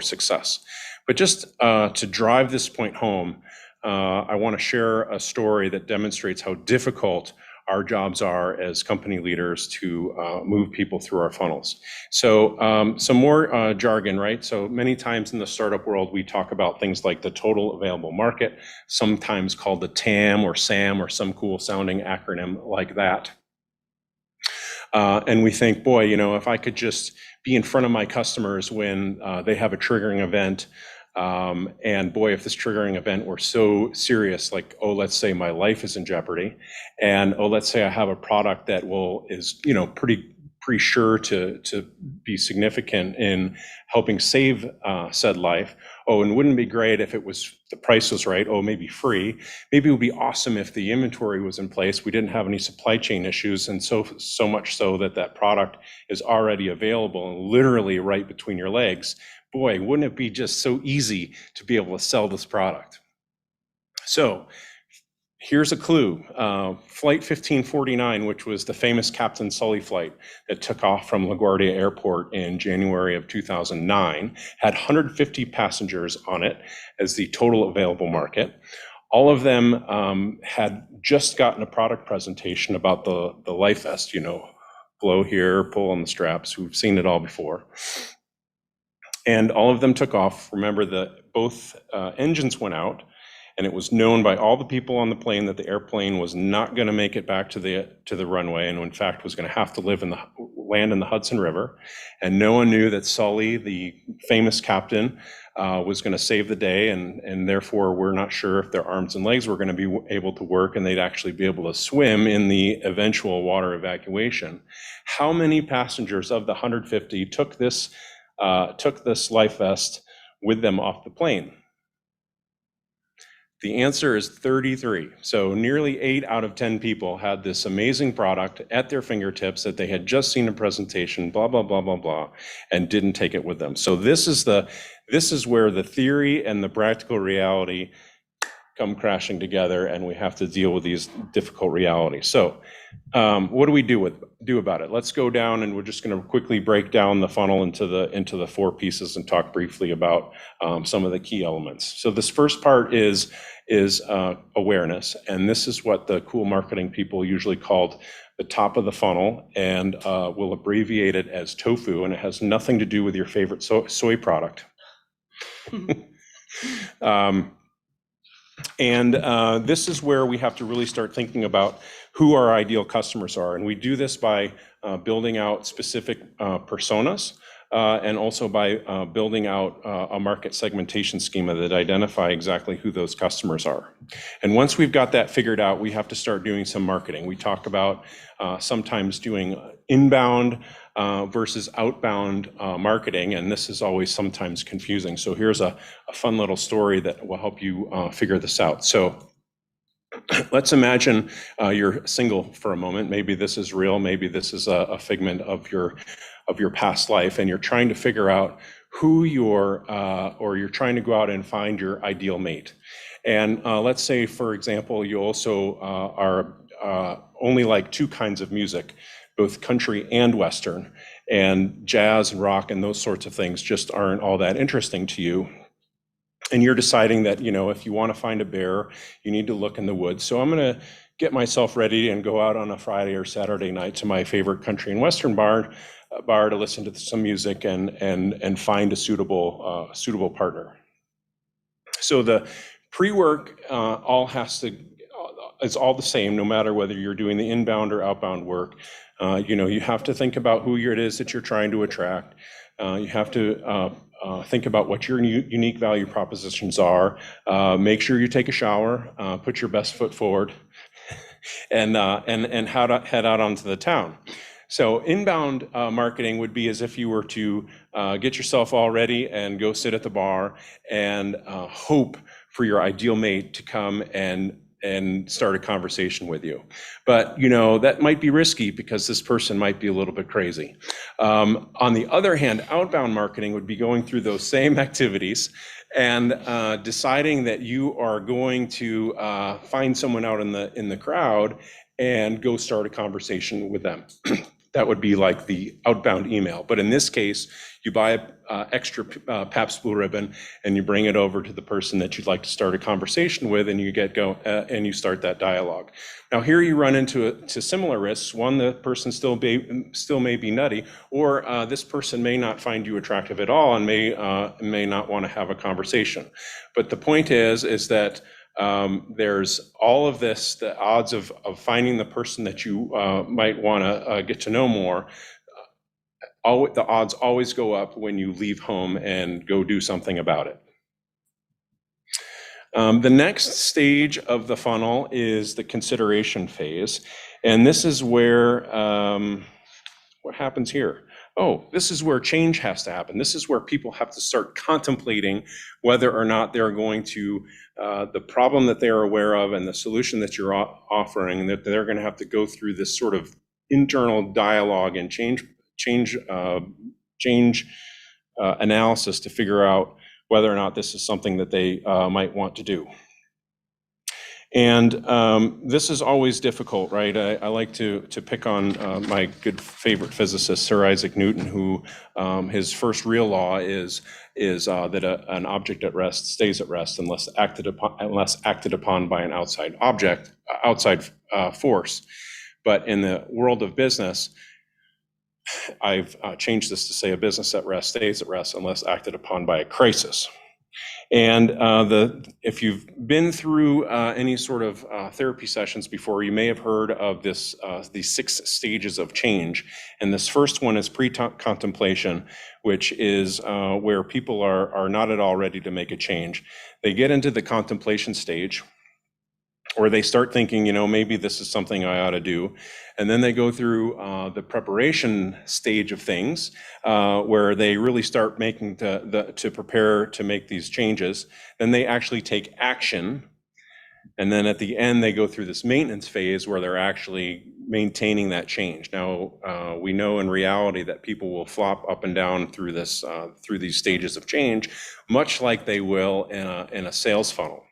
success. But just to drive this point home, I want to share a story that demonstrates how difficult our jobs are as company leaders to move people through our funnels. So some more jargon, right? So many times in the startup world, we talk about things like the total available market, sometimes called the TAM or SAM or some cool sounding acronym like that. And we think, boy, if I could just be in front of my customers when they have a triggering event, and boy, if this triggering event were so serious, like, let's say my life is in jeopardy, and let's say I have a product that is pretty sure to be significant in helping save said life. And wouldn't it be great if the price was right? Maybe free. Maybe it would be awesome if the inventory was in place. We didn't have any supply chain issues, and so much so that product is already available and literally right between your legs. Boy, wouldn't it be just so easy to be able to sell this product? So here's a clue. Flight 1549, which was the famous Captain Sully flight that took off from LaGuardia Airport in January of 2009, had 150 passengers on it as the total available market. All of them had just gotten a product presentation about the life vest, blow here, pull on the straps. We've seen it all before. And all of them took off. Remember that both engines went out, and it was known by all the people on the plane that the airplane was not going to make it back to the runway, and in fact was going to have to land in the Hudson River. And no one knew that Sully, the famous captain, was going to save the day, and therefore we're not sure if their arms and legs were going to be able to work and they'd actually be able to swim in the eventual water evacuation. How many passengers of the 150 took this life vest with them off the plane? The answer is 33. So nearly 8 out of 10 people had this amazing product at their fingertips that they had just seen a presentation, blah, blah, blah, blah, blah, and didn't take it with them. So this is where the theory and the practical reality come crashing together, and we have to deal with these difficult realities. So what do we do about it? Let's go down, and we're just going to quickly break down the funnel into the 4 pieces and talk briefly about some of the key elements. So this first part is awareness, and this is what the cool marketing people usually called the top of the funnel, and we'll abbreviate it as TOFU, and it has nothing to do with your favorite soy product. And this is where we have to really start thinking about who our ideal customers are. And we do this by building out specific personas, and also by building out a market segmentation schema that identify exactly who those customers are. And once we've got that figured out, we have to start doing some marketing. We talk about sometimes doing inbound versus outbound marketing, and this is always sometimes confusing. So here's a fun little story that will help you figure this out. So let's imagine you're single for a moment. Maybe this is real. Maybe this is a figment of your past life, and you're trying to figure out who you're trying to go out and find your ideal mate. And let's say, for example, you also are only like 2 kinds of music, both country and Western, and jazz and rock and those sorts of things just aren't all that interesting to you. And you're deciding that, if you want to find a bear, you need to look in the woods. So I'm going to get myself ready and go out on a Friday or Saturday night to my favorite country and Western bar to listen to some music and find a suitable partner. So the pre-work all has to it's all the same, no matter whether you're doing the inbound or outbound work. You have to think about who it is that you're trying to attract. You have to think about what your unique value propositions are. Make sure you take a shower, put your best foot forward, and head out onto the town. So inbound marketing would be as if you were to get yourself all ready and go sit at the bar and hope for your ideal mate to come and start a conversation with you. But that might be risky because this person might be a little bit crazy. On the other hand, outbound marketing would be going through those same activities and deciding that you are going to find someone out in the crowd and go start a conversation with them. That would be like the outbound email. But in this case, you buy an extra Pabst Blue Ribbon and you bring it over to the person that you'd like to start a conversation with, and you get going and you start that dialogue. Now here you run into similar risks. One, the person still may be nutty, or this person may not find you attractive at all and may not want to have a conversation. But the point is that there's all of this, the odds of finding the person that you might want to get to know more. The odds always go up when you leave home and go do something about it. The next stage of the funnel is the consideration phase. And this is where, what happens here? Oh, this is where change has to happen. This is where people have to start contemplating whether or not they're going to, the problem that they're aware of and the solution that you're offering, that they're going to have to go through this sort of internal dialogue and change analysis to figure out whether or not this is something that they might want to do. And this is always difficult, right? I like to pick on my good favorite physicist, Sir Isaac Newton, who his first real law is that an object at rest stays at rest unless acted upon by an outside force. But in the world of business, I've changed this to say a business at rest stays at rest unless acted upon by a crisis. And if you've been through any sort of therapy sessions before, you may have heard of these 6 stages of change. And this first one is pre-contemplation, which is where people are not at all ready to make a change. They get into the contemplation stage, or they start thinking, maybe this is something I ought to do. And then they go through the preparation stage of things, where they really start making to prepare to make these changes. Then they actually take action. And then at the end, they go through this maintenance phase where they're actually maintaining that change. Now, we know in reality that people will flop up and down through these stages of change, much like they will in a sales funnel.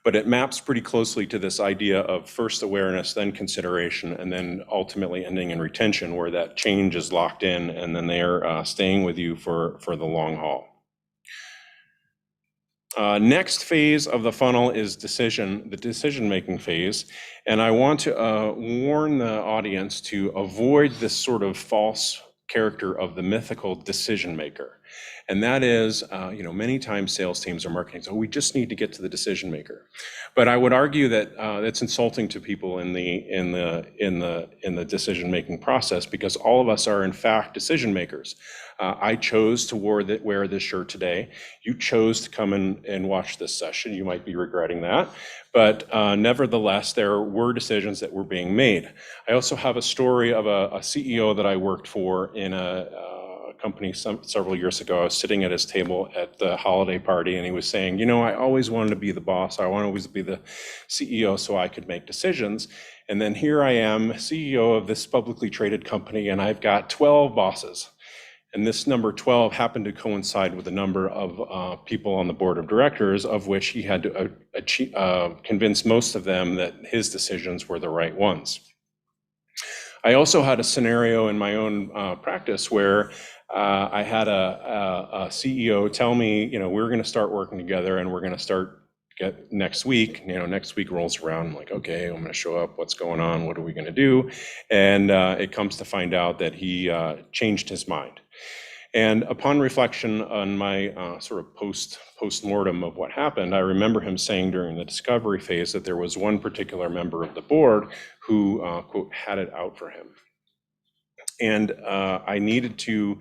But it maps pretty closely to this idea of first awareness, then consideration, and then ultimately ending in retention, where that change is locked in and then they're staying with you for the long haul. Next phase of the funnel is the decision-making phase. And I want to warn the audience to avoid this sort of false character of the mythical decision maker. And that is, many times sales teams or marketing, so we just need to get to the decision maker. But I would argue that that's insulting to people in the decision-making process, because all of us are in fact decision makers. I chose to wear this shirt today. You chose to come and watch this session. You might be regretting that. But nevertheless, there were decisions that were being made. I also have a story of a CEO that I worked for in a company several years ago. I was sitting at his table at the holiday party, and he was saying, I always wanted to be the boss. I want to always be the CEO so I could make decisions. And then here I am, CEO of this publicly traded company, and I've got 12 bosses. And this number 12 happened to coincide with a number of people on the board of directors, of which he had to convince most of them that his decisions were the right ones. I also had a scenario in my own practice where I had a CEO tell me, we're going to start working together and we're going to start next week. Next week rolls around. I'm like, okay, I'm going to show up. What's going on? What are we going to do? And it comes to find out that he changed his mind. And upon reflection on my sort of post-mortem of what happened, I remember him saying during the discovery phase that there was one particular member of the board who, quote, had it out for him. And I needed to,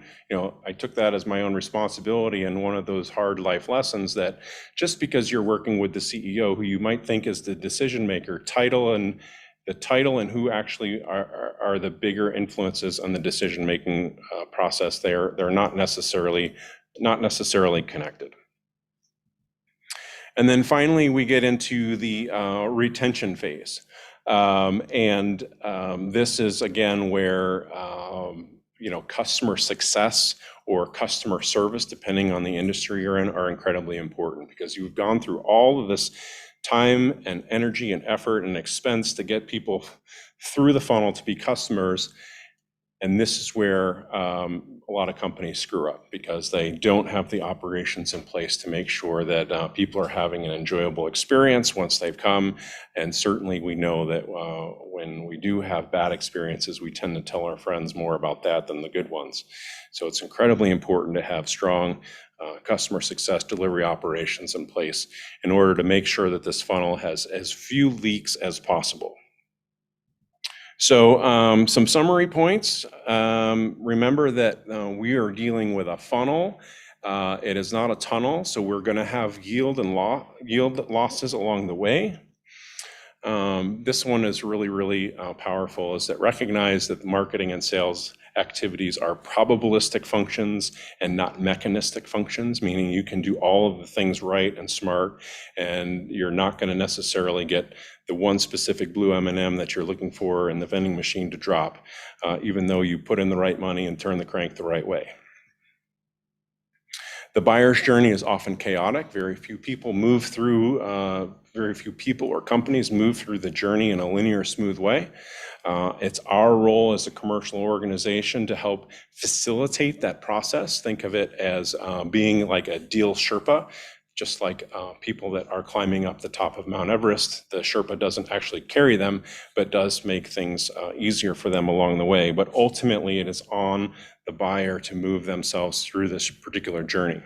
I took that as my own responsibility, and one of those hard life lessons that just because you're working with the CEO, who you might think is the decision maker, the title and who actually are the bigger influences on the decision-making process. They're not necessarily connected. And then finally, we get into the retention phase. This is again where customer success or customer service, depending on the industry you're in, are incredibly important, because you've gone through all of this time and energy and effort and expense to get people through the funnel to be customers. And this is where a lot of companies screw up, because they don't have the operations in place to make sure that people are having an enjoyable experience once they've come. And certainly we know that when we do have bad experiences, we tend to tell our friends more about that than the good ones. So it's incredibly important to have strong customer success delivery operations in place in order to make sure that this funnel has as few leaks as possible. So some summary points. Remember that we are dealing with a funnel. It is not a tunnel, so we're going to have yield losses along the way. This one is really powerful, is that recognize that marketing and sales activities are probabilistic functions and not mechanistic functions, meaning you can do all of the things right and smart, and you're not going to necessarily get the one specific blue M&M that you're looking for in the vending machine to drop, even though you put in the right money and turn the crank the right way. The buyer's journey is often chaotic. Very few people or companies move through the journey in a linear, smooth way. It's our role as a commercial organization to help facilitate that process. Think of it as being like a deal Sherpa. Just like people that are climbing up the top of Mount Everest, the Sherpa doesn't actually carry them, but does make things easier for them along the way. But ultimately, it is on the buyer to move themselves through this particular journey.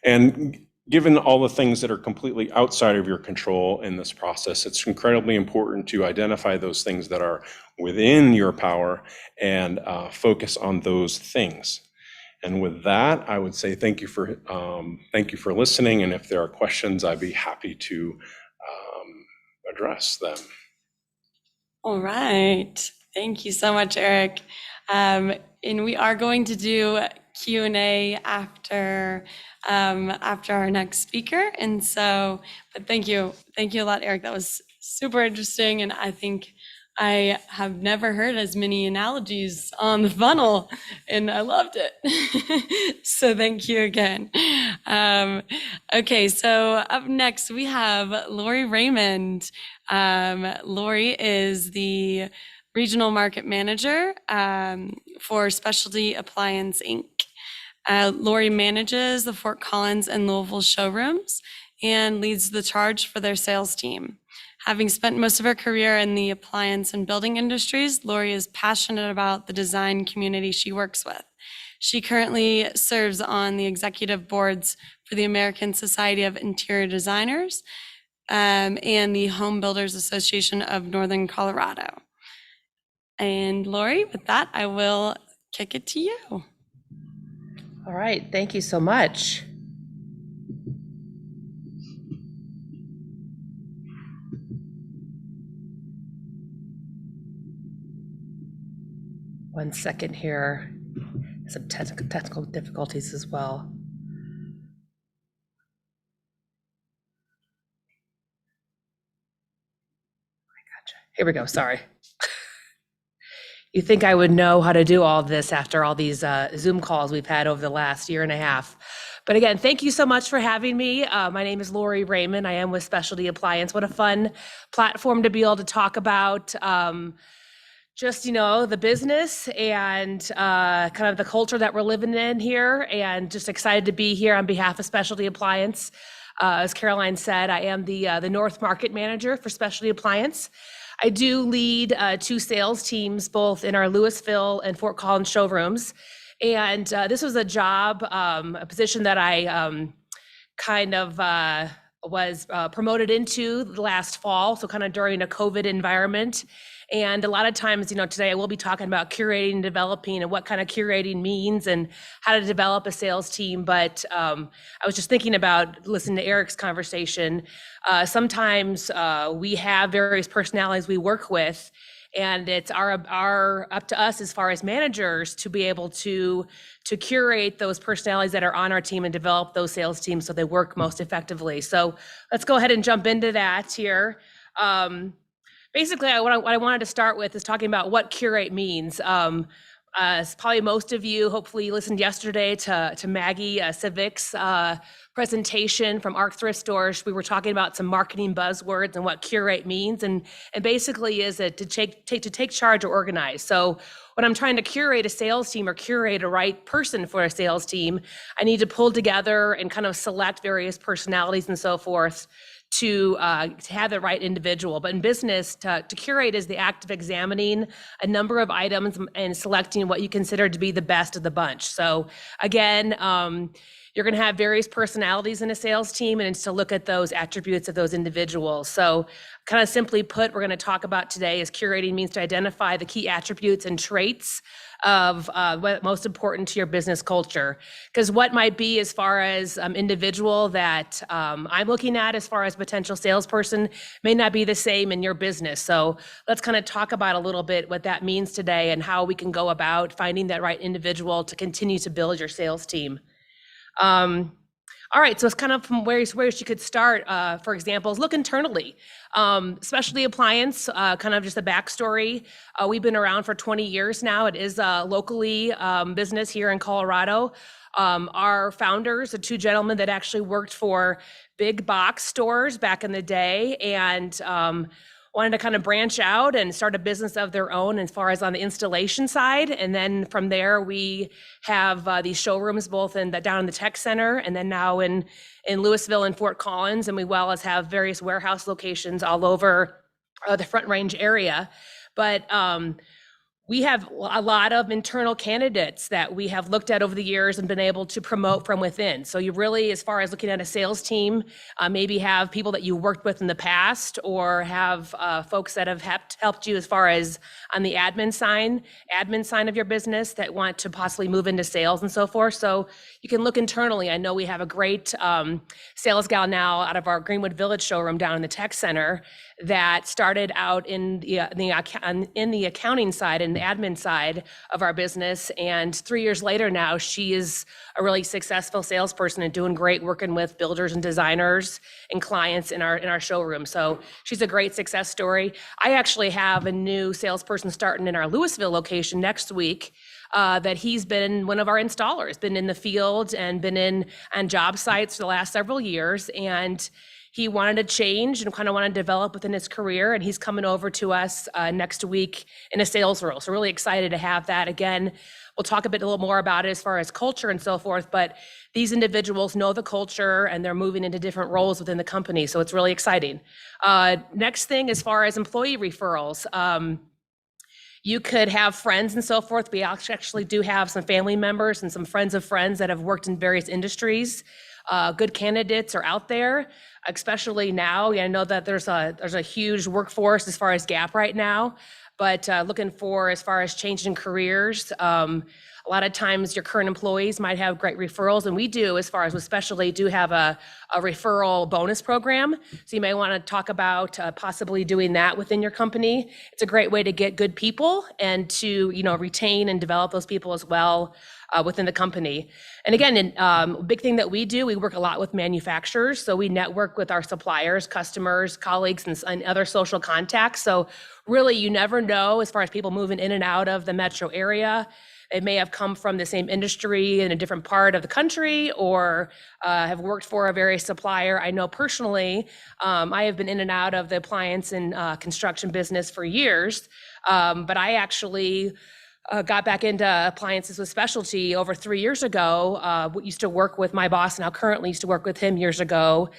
And given all the things that are completely outside of your control in this process, it's incredibly important to identify those things that are within your power and focus on those things. And with that, I would say thank you for listening. And if there are questions, I'd be happy to address them. All right. Thank you so much, Eric. And we are going to do Q&A after our next speaker. And so, but thank you a lot, Eric. That was super interesting. And I think I have never heard as many analogies on the funnel, and I loved it. So thank you again. Okay, so up next we have Lori Raymond. Lori is the Regional Market Manager for Specialty Appliance Inc. Lori manages the Fort Collins and Louisville showrooms and leads the charge for their sales team. Having spent most of her career in the appliance and building industries, Lori is passionate about the design community she works with. She currently serves on the executive boards for the American Society of Interior Designers and the Home Builders Association of Northern Colorado. And Lori, with that, I will kick it to you. All right, thank you so much. One second here. Some technical difficulties as well. Gotcha. Here we go. Sorry. You think I would know how to do all this after all these Zoom calls we've had over the last year and a half. But again, thank you so much for having me. My name is Lori Raymond. I am with Specialty Appliance. What a fun platform to be able to talk about just, the business and kind of the culture that we're living in here, and just excited to be here on behalf of Specialty Appliance. As Caroline said, I am the North Market Manager for Specialty Appliance. I do lead 2 sales teams, both in our Louisville and Fort Collins showrooms. And this was a job, a position that I kind of was promoted into last fall, so kind of during a COVID environment. And a lot of times, today I will be talking about curating and developing and what kind of curating means and how to develop a sales team. But I was just thinking about listening to Eric's conversation. Sometimes we have various personalities we work with, and it's our up to us as far as managers to be able to curate those personalities that are on our team and develop those sales teams so they work most effectively. So let's go ahead and jump into that here. Basically, what I wanted to start with is talking about what curate means. As probably most of you hopefully listened yesterday to Maggie Civic's presentation from ARC Thrift Stores. We were talking about some marketing buzzwords and what curate means, and basically is it to take charge or organize. So when I'm trying to curate a sales team or curate a right person for a sales team, I need to pull together and kind of select various personalities and so forth to have the right individual. But in business, to curate is the act of examining a number of items and selecting what you consider to be the best of the bunch. So again, you're going to have various personalities in a sales team, and it's to look at those attributes of those individuals. So kind of simply put, we're going to talk about today is curating means to identify the key attributes and traits of what's most important to your business culture. Because what might be as far as individual that I'm looking at as far as potential salesperson may not be the same in your business. So let's kind of talk about a little bit what that means today and how we can go about finding that right individual to continue to build your sales team. All right, so it's kind of from where you could start, for example, is look internally. Specialty appliance, kind of just a backstory. We've been around for 20 years now. It is a locally business here in Colorado. Our founders, the two gentlemen that actually worked for big box stores back in the day, and wanted to kind of branch out and start a business of their own as far as on the installation side. And then from there, we have these showrooms both down in the tech center and then now in Louisville and Fort Collins, and we well as have various warehouse locations all over the Front Range area. But we have a lot of internal candidates that we have looked at over the years and been able to promote from within. So you really, as far as looking at a sales team, maybe have people that you worked with in the past, or have folks that have helped you as far as on the admin side of your business that want to possibly move into sales and so forth. So you can look internally. I know we have a great sales gal now out of our Greenwood Village showroom down in the tech center that started out in the accounting side and the admin side of our business. And 3 years later now, she is a really successful salesperson and doing great working with builders and designers and clients in our showroom. So she's a great success story. I actually have a new salesperson starting in our Louisville location next week. That he's been one of our installers, been in the field and been on job sites for the last several years. And he wanted to change and kind of wanted to develop within his career, and he's coming over to us next week in a sales role. So really excited to have that. Again, we'll talk a little more about it as far as culture and so forth, but these individuals know the culture and they're moving into different roles within the company. So it's really exciting. Next thing, as far as employee referrals, you could have friends and so forth. We actually do have some family members and some friends of friends that have worked in various industries. Good candidates are out there, especially now. I know that there's a huge workforce as far as gap right now, but looking for as far as changing careers. A lot of times your current employees might have great referrals, and we do, as far as especially do have a referral bonus program. So you may want to talk about possibly doing that within your company. It's a great way to get good people and to retain and develop those people as well within the company. And again, a big thing that we do, we work a lot with manufacturers. So we network with our suppliers, customers, colleagues, and other social contacts. So really, you never know as far as people moving in and out of the metro area. It may have come from the same industry in a different part of the country, or have worked for a various supplier. I know personally, I have been in and out of the appliance and construction business for years, but I actually got back into appliances with specialty over 3 years ago. Used to work with my boss, now currently used to work with him years ago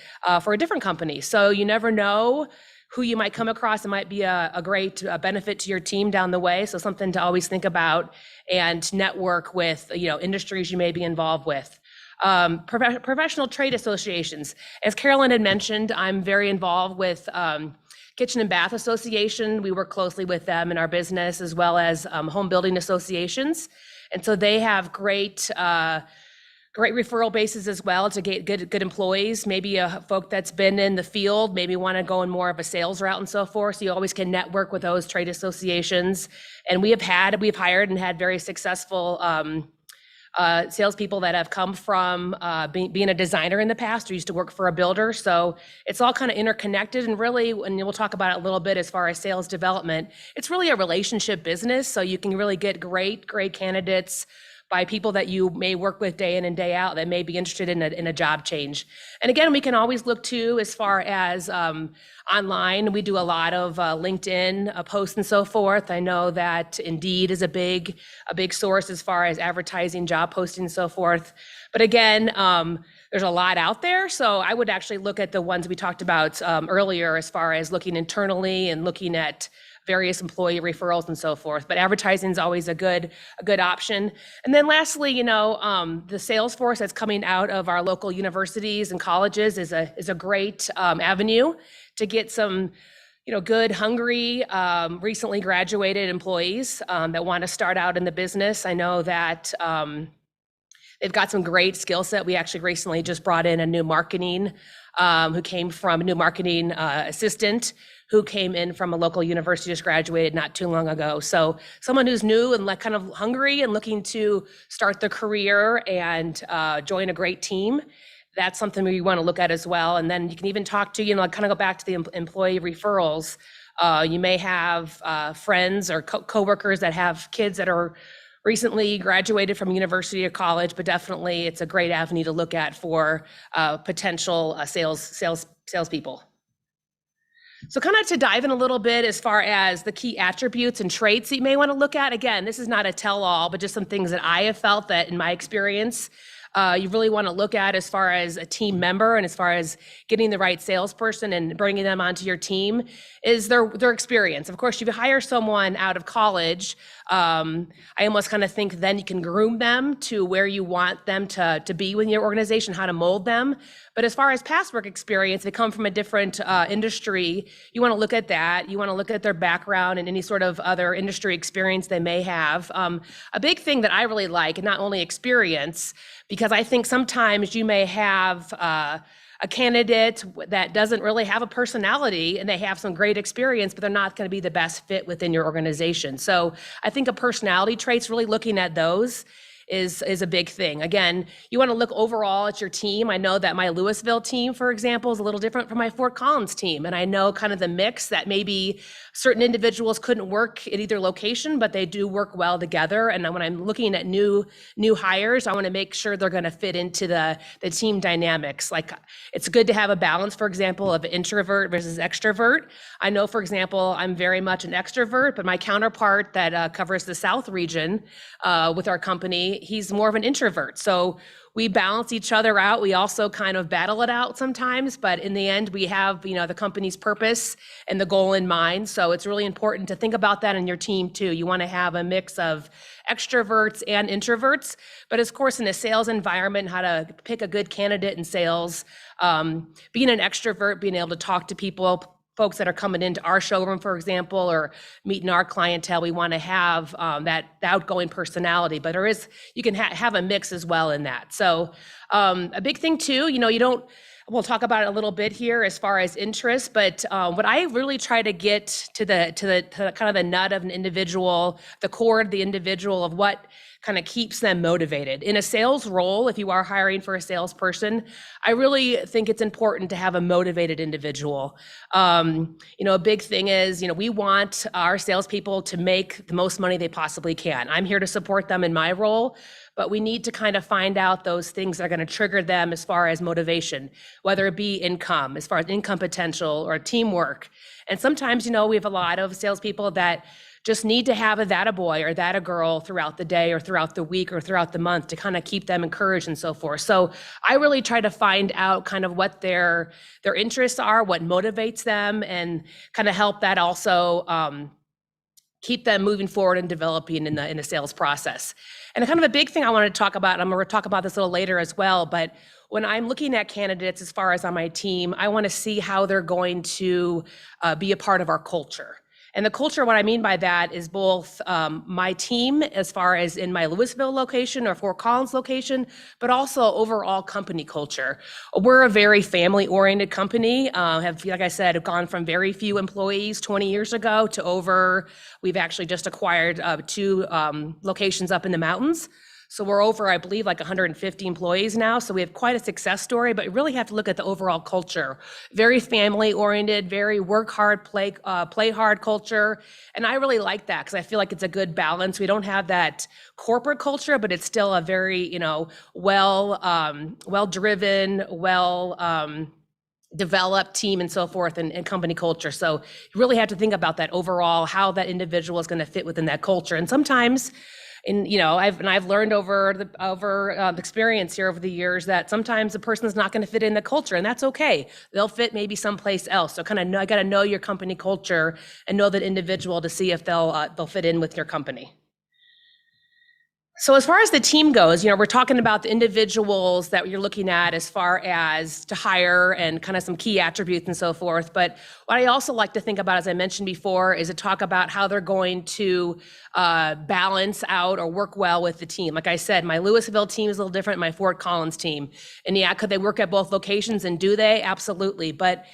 for a different company. So you never know who you might come across. It might be a great benefit to your team down the way. So something to always think about and network with, industries you may be involved with. Professional trade associations. As Carolyn had mentioned, I'm very involved with Kitchen and Bath Association. We work closely with them in our business, as well as home building associations. And so they have great referral bases as well to get good employees, maybe a folk that's been in the field, maybe want to go in more of a sales route and so forth. So you always can network with those trade associations. And we've hired and had very successful salespeople that have come from being a designer in the past or used to work for a builder. So it's all kind of interconnected, and really, and we'll talk about it a little bit as far as sales development, it's really a relationship business. So you can really get great candidates by people that you may work with day in and day out that may be interested in a job change. And again, we can always look to as far as online. We do a lot of LinkedIn posts and so forth. I know that Indeed is a big source as far as advertising, job posting and so forth. But again, there's a lot out there. So I would actually look at the ones we talked about earlier as far as looking internally and looking at various employee referrals and so forth. But advertising is always a good option. And then lastly, the sales force that's coming out of our local universities and colleges is a great avenue to get some good, hungry, recently graduated employees that want to start out in the business. I know that they've got some great skill set. We actually recently just brought in a new marketing assistant who came in from a local university, just graduated not too long ago. So someone who's new and kind of hungry and looking to start their career and join a great team. That's something we want to look at as well. And then you can even talk to, kind of go back to the employee referrals. You may have friends or coworkers that have kids that are recently graduated from university or college, but definitely it's a great avenue to look at for potential salespeople. So kind of to dive in a little bit as far as the key attributes and traits that you may want to look at. Again, this is not a tell-all, but just some things that I have felt that in my experience, you really want to look at as far as a team member and as far as getting the right salesperson and bringing them onto your team is their experience. Of course, if you hire someone out of college, I almost kind of think then you can groom them to where you want them to be within your organization, how to mold them. But as far as past work experience, they come from a different industry. You want to look at that. You want to look at their background and any sort of other industry experience they may have. A big thing that I really like, and not only experience, because I think sometimes you may have a candidate that doesn't really have a personality and they have some great experience, but they're not going to be the best fit within your organization. So I think a personality traits, really looking at those is a big thing. Again, you want to look overall at your team. I know that my Louisville team, for example, is a little different from my Fort Collins team. And I know kind of the mix that maybe certain individuals couldn't work at either location, but they do work well together. And when I'm looking at new hires, I want to make sure they're going to fit into the team dynamics. Like, it's good to have a balance, for example, of introvert versus extrovert. I know, for example, I'm very much an extrovert, but my counterpart that covers the South region with our company, he's more of an introvert. So we balance each other out. We also kind of battle it out sometimes, but in the end, we have, the company's purpose and the goal in mind. So it's really important to think about that in your team too. You want to have a mix of extroverts and introverts, but of course, in a sales environment, how to pick a good candidate in sales, being an extrovert, being able to talk to people, folks that are coming into our showroom, for example, or meeting our clientele, we want to have that outgoing personality, but you can have a mix as well in that. So a big thing too, we'll talk about it a little bit here as far as interest, but what I really try to get to the kind of the nut of an individual, the core of the individual of what kind of keeps them motivated. In a sales role, if you are hiring for a salesperson, I really think it's important to have a motivated individual. A big thing is, we want our salespeople to make the most money they possibly can. I'm here to support them in my role, but we need to kind of find out those things that are going to trigger them as far as motivation, whether it be income, as far as income potential or teamwork. And sometimes, we have a lot of salespeople that just need to have a that a boy or that a girl throughout the day or throughout the week or throughout the month to kind of keep them encouraged and so forth. So I really try to find out kind of what their interests are, what motivates them, and kind of help that also keep them moving forward and developing in the sales process. And kind of a big thing I wanted to talk about, and I'm going to talk about this a little later as well, but when I'm looking at candidates as far as on my team, I want to see how they're going to be a part of our culture. And the culture, what I mean by that is both my team as far as in my Louisville location or Fort Collins location, but also overall company culture. We're a very family-oriented company. Like I said, have gone from very few employees 20 years ago to we've actually just acquired 2 locations up in the mountains. So we're over, I believe, like 150 employees now. So we have quite a success story, but you really have to look at the overall culture. Very family oriented, very work hard, play hard culture. And I really like that because I feel like it's a good balance. We don't have that corporate culture, but it's still a very, well-driven, developed team and so forth and company culture. So you really have to think about that overall, how that individual is going to fit within that culture. And sometimes I've learned over experience here over the years that sometimes the person is not going to fit in the culture, and that's okay. They'll fit maybe someplace else. So I got to know your company culture and know that individual to see if they'll fit in with your company. So as far as the team goes, we're talking about the individuals that you're looking at as far as to hire and kind of some key attributes and so forth. But what I also like to think about, as I mentioned before, is to talk about how they're going to balance out or work well with the team. Like I said, my Louisville team is a little different than my Fort Collins team. And yeah, could they work at both locations, and do they? Absolutely. But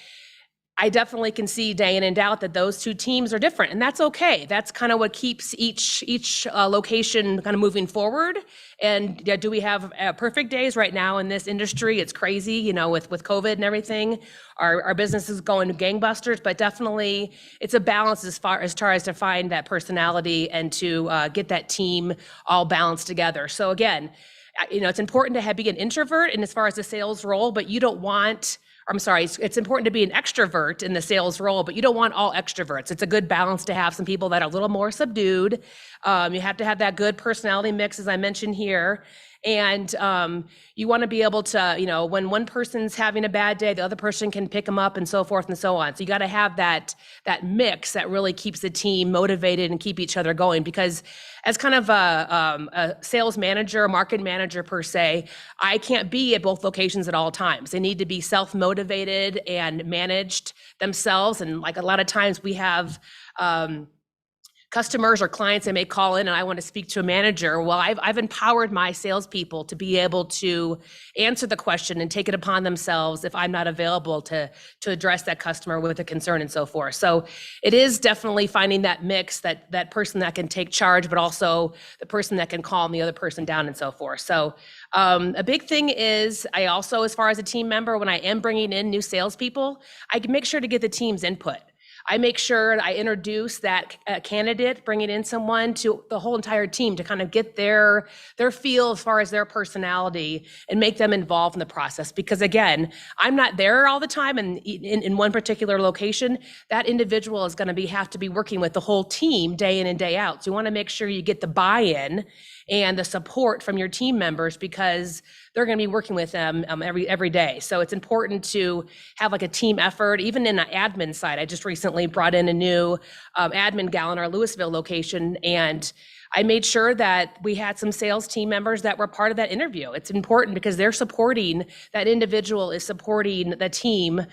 I definitely can see day in and out that those 2 teams are different, and that's okay. That's kind of what keeps each location kind of moving forward. And do we have perfect days right now in this industry? It's crazy, with COVID and everything. Our business is going gangbusters, but definitely it's a balance as far as to find that personality and to get that team all balanced together. So again, it's important to be an introvert and as far as the sales role, but you don't want. It's important to be an extrovert in the sales role, but you don't want all extroverts. It's a good balance to have some people that are a little more subdued. You have to have that good personality mix, as I mentioned here. And you want to be able to, when one person's having a bad day, the other person can pick them up and so forth and so on. So you got to have that mix that really keeps the team motivated and keep each other going. Because as kind of a sales manager, market manager per se, I can't be at both locations at all times. They need to be self-motivated and managed themselves. And like a lot of times we have customers or clients that may call in and I want to speak to a manager. Well, I've empowered my salespeople to be able to answer the question and take it upon themselves if I'm not available to address that customer with a concern and so forth. So it is definitely finding that mix, that person that can take charge, but also the person that can calm the other person down and so forth. So a big thing is I also, as far as a team member, when I am bringing in new salespeople, I can make sure to get the team's input. I make sure I introduce that candidate, bringing in someone to the whole entire team to kind of get their feel as far as their personality and make them involved in the process. Because again, I'm not there all the time and in one particular location. That individual is going to have to be working with the whole team day in and day out. So you want to make sure you get the buy-in and the support from your team members because they're going to be working with them every day. So it's important to have like a team effort, even in the admin side. I just recently brought in a new admin gal in our Louisville location, and I made sure that we had some sales team members that were part of that interview. It's important because they're supporting, that individual is supporting the team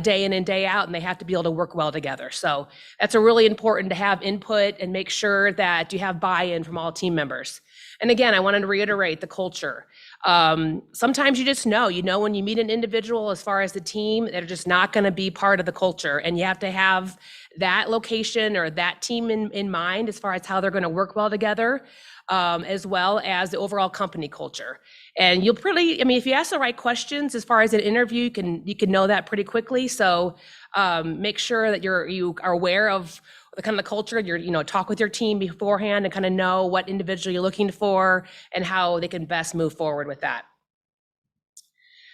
day in and day out, and they have to be able to work well together. So that's a really important to have input and make sure that you have buy-in from all team members. And again, I wanted to reiterate the culture. Sometimes you just know when you meet an individual as far as the team, they're just not going to be part of the culture. And you have to have that location or that team in mind as far as how they're going to work well together, as well as the overall company culture. And you'll if you ask the right questions as far as an interview, you can know that pretty quickly. So make sure that you are aware of the kind of the culture, talk with your team beforehand and kind of know what individual you're looking for and how they can best move forward with that.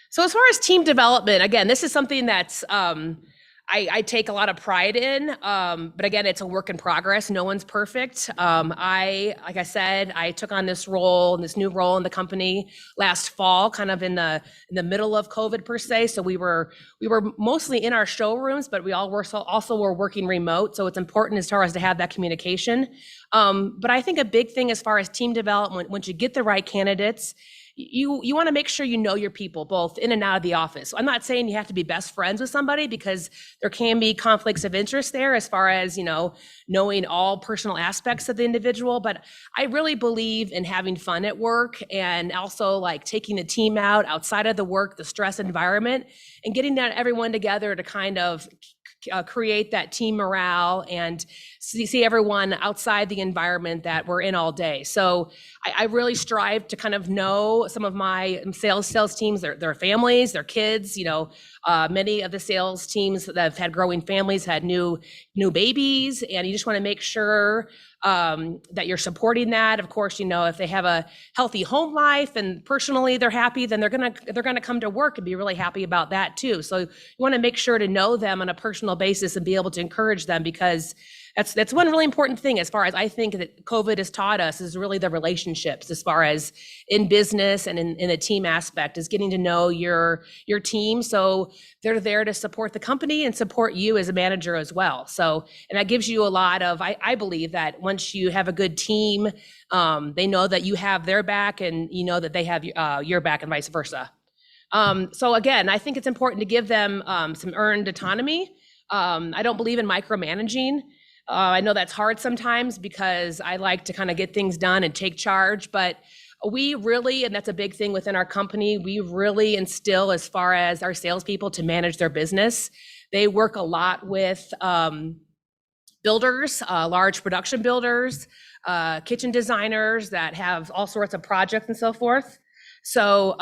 So as far as team development, again, this is something that's I take a lot of pride in, but again, it's a work in progress. No one's perfect. Like I said, I took on this new role in the company last fall, kind of in the middle of COVID per se. So we were mostly in our showrooms, but we all were also were working remote. So it's important as far as to have that communication. But I think a big thing as far as team development, once you get the right candidates, you want to make sure you know your people both in and out of the office. I'm not saying you have to be best friends with somebody, because there can be conflicts of interest there as far as, knowing all personal aspects of the individual. But I really believe in having fun at work, and also like taking the team outside of the work, the stress environment, and getting everyone together to kind of create that team morale and see everyone outside the environment that we're in all day. So I really strive to kind of know some of my sales teams, their families, their kids. Many of the sales teams that have had growing families had new babies, and you just want to make sure that you're supporting that. Of course, if they have a healthy home life and personally they're happy, then they're gonna come to work and be really happy about that too. So you want to make sure to know them on a personal basis and be able to encourage them, because that's one really important thing as far as I think that COVID has taught us, is really the relationships as far as in business and in a team aspect, is getting to know your team. So they're there to support the company and support you as a manager as well. So, and that gives you a lot of, I believe that once you have a good team, they know that you have their back, and you know that they have your back, and vice versa. So again, I think it's important to give them some earned autonomy. I don't believe in micromanaging. I know that's hard sometimes, because I like to kind of get things done and take charge, but we really, and that's a big thing within our company, we really instill as far as our salespeople to manage their business. They work a lot with builders, large production builders, kitchen designers that have all sorts of projects and so forth. So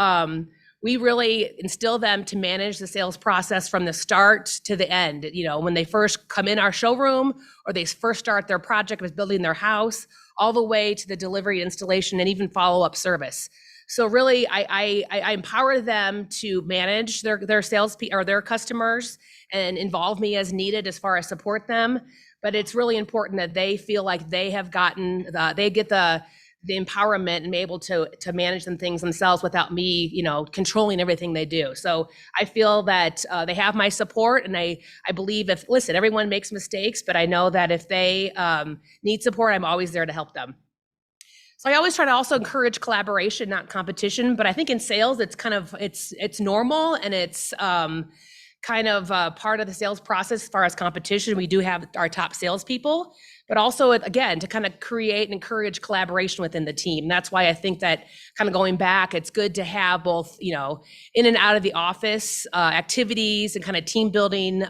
we really instill them to manage the sales process from the start to the end. When they first come in our showroom, or they first start their project with building their house, all the way to the delivery, installation, and even follow-up service. So really, I empower them to manage their sales or their customers, and involve me as needed as far as support them. But it's really important that they feel like they have they get the empowerment and be able to manage them things themselves without me, controlling everything they do. So I feel that they have my support, and I believe listen, everyone makes mistakes, but I know that if they need support, I'm always there to help them. So I always try to also encourage collaboration, not competition. But I think in sales, it's kind of, it's normal, and it's kind of part of the sales process. As far as competition, we do have our top salespeople, but also, again, to kind of create and encourage collaboration within the team. That's why I think that, kind of going back, it's good to have both, in and out of the office activities and kind of team building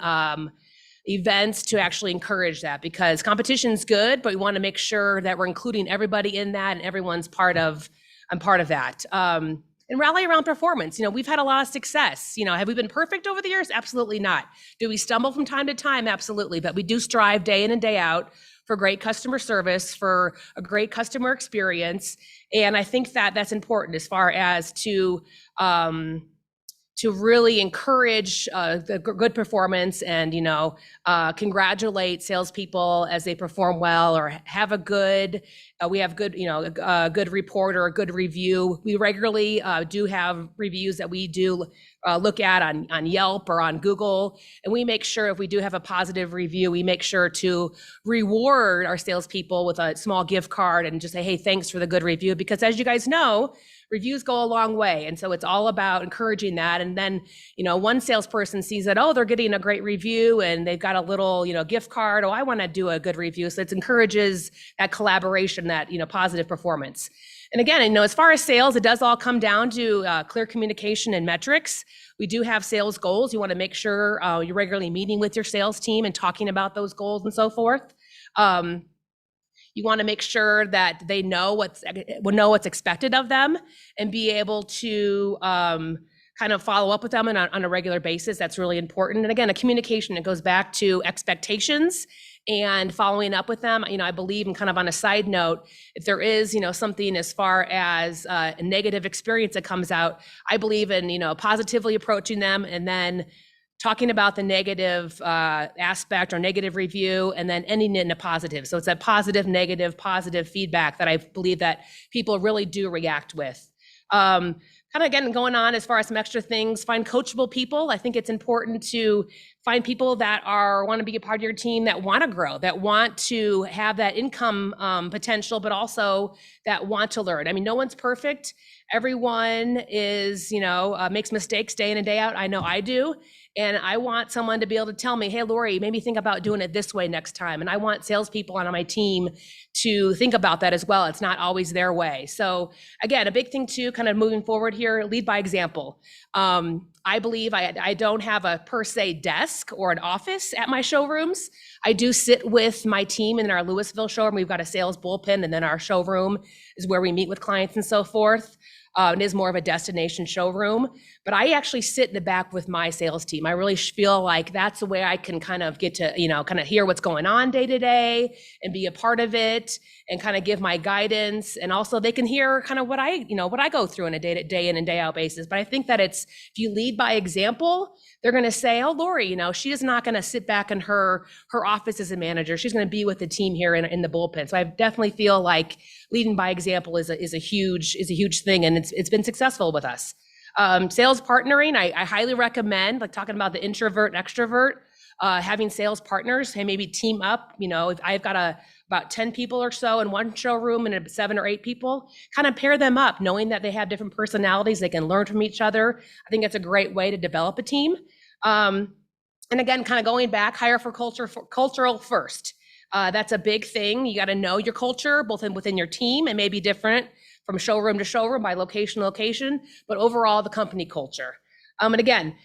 events to actually encourage that, because competition's good, but we want to make sure that we're including everybody in that, and everyone's part of that. And rally around performance. We've had a lot of success. Have we been perfect over the years? Absolutely not. Do we stumble from time to time? Absolutely. But we do strive day in and day out for great customer service, for a great customer experience. And I think that that's important as far as to really encourage the good performance, and congratulate salespeople as they perform well, or have a good we have good a good report or a good review. We regularly do have reviews that we do look at on Yelp or on Google, and we make sure if we do have a positive review, we make sure to reward our salespeople with a small gift card and just say, hey, thanks for the good review, because as you guys know, reviews go a long way. And so it's all about encouraging that. And then, one salesperson sees that, oh, they're getting a great review and they've got a little, gift card. Oh, I want to do a good review. So it encourages that collaboration, that, positive performance. And again, as far as sales, it does all come down to clear communication and metrics. We do have sales goals. You want to make sure you're regularly meeting with your sales team and talking about those goals and so forth. You want to make sure that they know what's expected of them, and be able to kind of follow up with them on a regular basis. That's really important. And again, a communication, it goes back to expectations and following up with them. I believe, and kind of on a side note, if there is, something as far as a negative experience that comes out, I believe in, positively approaching them, and then talking about the negative aspect or negative review, and then ending it in a positive. So it's a positive, negative, positive feedback that I believe that people really do react with. Kind of again, going on as far as some extra things, find coachable people. I think it's important to find people that want to be a part of your team, that want to grow, that want to have that income potential, but also that want to learn. I mean, no one's perfect. Everyone is, makes mistakes day in and day out. I know I do. And I want someone to be able to tell me, hey, Lori, maybe think about doing it this way next time. And I want salespeople on my team to think about that as well. It's not always their way. So again, a big thing too, kind of moving forward here, lead by example. I believe I don't have a per se desk or an office at my showrooms. I do sit with my team in our Louisville showroom. We've got a sales bullpen, and then our showroom is where we meet with clients and so forth. It is more of a destination showroom, but I actually sit in the back with my sales team. I really feel like that's the way I can kind of get to, kind of hear what's going on day to day and be a part of it and kind of give my guidance. And also they can hear kind of what I go through on a day in and day out basis. But I think that if you lead by example, they're going to say, oh, Lori, she is not going to sit back in her office as a manager. She's going to be with the team here in the bullpen. So I definitely feel like leading by example is a huge thing, and it's been successful with us. Sales partnering, I highly recommend, like talking about the introvert and extrovert, having sales partners and maybe team up. If I've got about 10 people or so in one showroom and 7 or 8 people, kind of pair them up, knowing that they have different personalities, they can learn from each other. I think it's a great way to develop a team. And again, kind of going back, hire for cultural first. That's a big thing. You got to know your culture, both within your team. It may be different from showroom to showroom, by location to location, but overall the company culture. And again,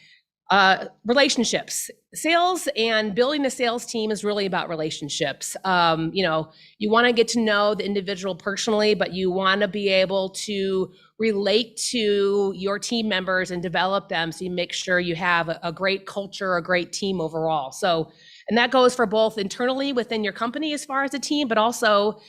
relationships. Sales and building a sales team is really about relationships. You want to get to know the individual personally, but you want to be able to relate to your team members and develop them, so you make sure you have a great culture, a great team overall. So, and that goes for both internally within your company as far as a team, but also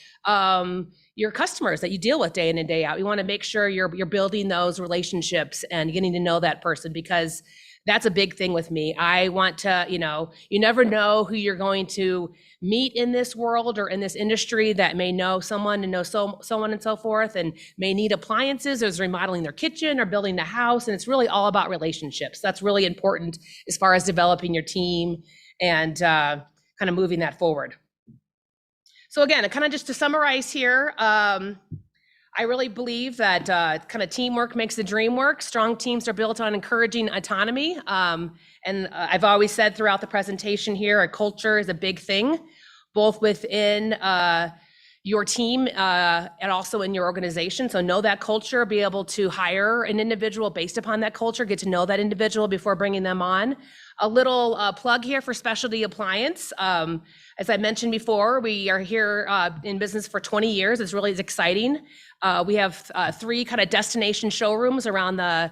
your customers that you deal with day in and day out. You want to make sure you're building those relationships and getting to know that person, because that's a big thing with me. I want to, you never know who you're going to meet in this world or in this industry that may know someone and know someone and so forth, and may need appliances, or is remodeling their kitchen or building the house. And it's really all about relationships. That's really important as far as developing your team and kind of moving that forward. So again, kind of just to summarize here, I really believe that kind of teamwork makes the dream work. Strong teams are built on encouraging autonomy. And I've always said throughout the presentation here, a culture is a big thing, both within your team and also in your organization. So know that culture, be able to hire an individual based upon that culture, get to know that individual before bringing them on. A little plug here for Specialty Appliance. As I mentioned before, we are here in business for 20 years. It's really exciting. We have 3 kind of destination showrooms around the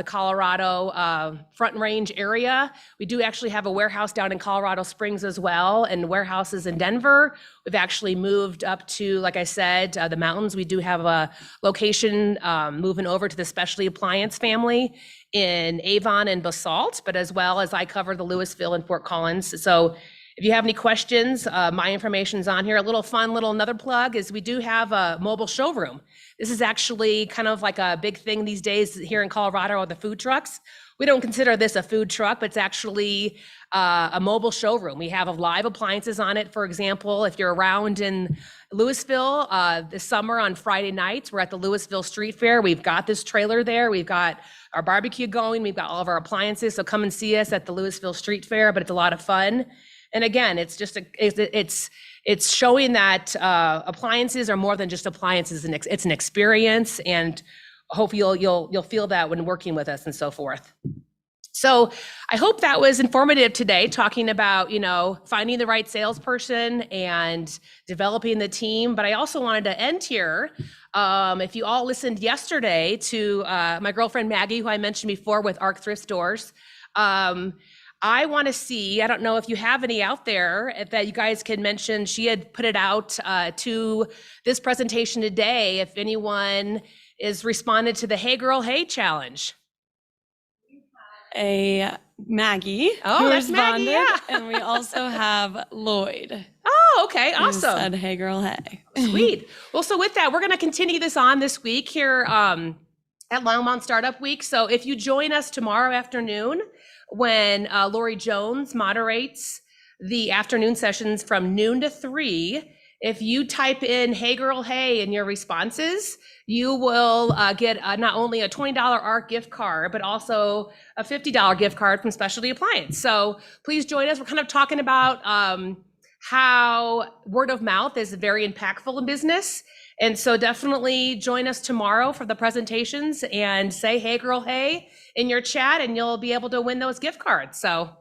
Colorado Front Range area. We do actually have a warehouse down in Colorado Springs as well, and warehouses in Denver. We've actually moved up to, like I said, the mountains. We do have a location moving over to the Specialty Appliance family in Avon and Basalt, but as well as I cover the Louisville and Fort Collins. So if you have any questions, my information's on here. Another plug is we do have a mobile showroom. This is actually kind of like a big thing these days here in Colorado with the food trucks. We don't consider this a food truck, but it's actually a mobile showroom. We have live appliances on it. For example, if you're around in Louisville this summer on Friday nights, we're at the Louisville Street Fair. We've got this trailer there. We've got our barbecue going. We've got all of our appliances. So come and see us at the Louisville Street Fair, but it's a lot of fun. And again, it's just it's showing that appliances are more than just appliances, and it's an experience. And hopefully you'll feel that when working with us and so forth. So I hope that was informative today, talking about, finding the right salesperson and developing the team. But I also wanted to end here. If you all listened yesterday to my girlfriend Maggie, who I mentioned before with ARC Thrift Stores, I want to see, I don't know if you have any out there that you guys can mention. She had put it out to this presentation today, if anyone is responded to the Hey Girl, Hey challenge. A Maggie. Oh, who that's Maggie, responded, yeah. And we also have Lloyd. Oh, okay, who awesome. said, hey, girl, hey. Sweet. Well, so with that, we're going to continue this on this week here at Longmont Startup Week. So if you join us tomorrow afternoon when Lori Jones moderates the afternoon sessions from noon to 3, if you type in "Hey Girl, Hey" in your responses, you will get not only a $20 ARC gift card, but also a $50 gift card from Specialty Appliance. So please join us. We're kind of talking about how word of mouth is very impactful in business. And so definitely join us tomorrow for the presentations and say, "Hey girl, hey" in your chat, and you'll be able to win those gift cards. So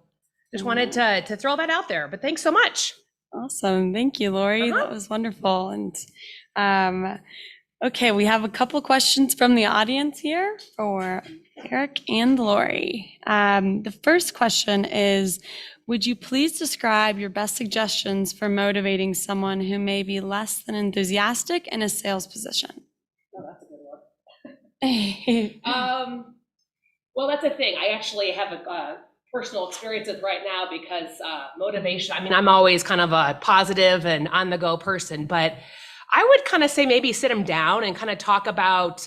just wanted to throw that out there, but thanks so much. Awesome. Thank you, Lori. That was wonderful. And okay, we have a couple questions from the audience here for Eric and Lori. The first question is, would you please describe your best suggestions for motivating someone who may be less than enthusiastic in a sales position? Oh, that's a good one. Well, that's the thing. I actually have a personal experience with right now because motivation, I mean, I'm always kind of a positive and on the go person, but I would kind of say maybe sit them down and kind of talk about,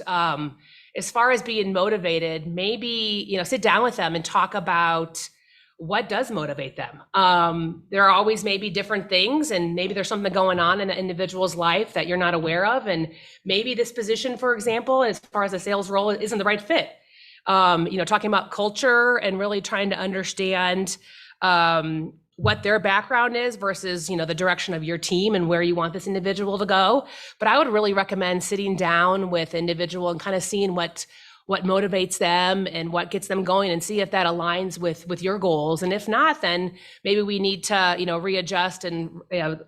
as far as being motivated, maybe, sit down with them and talk about what does motivate them. There are always maybe different things, and maybe there's something going on in an individual's life that you're not aware of. And maybe this position, for example, as far as a sales role, isn't the right fit. Talking about culture and really trying to understand what their background is versus, the direction of your team and where you want this individual to go. But I would really recommend sitting down with individual and kind of seeing what motivates them and what gets them going, and see if that aligns with your goals. And if not, then maybe we need to, readjust and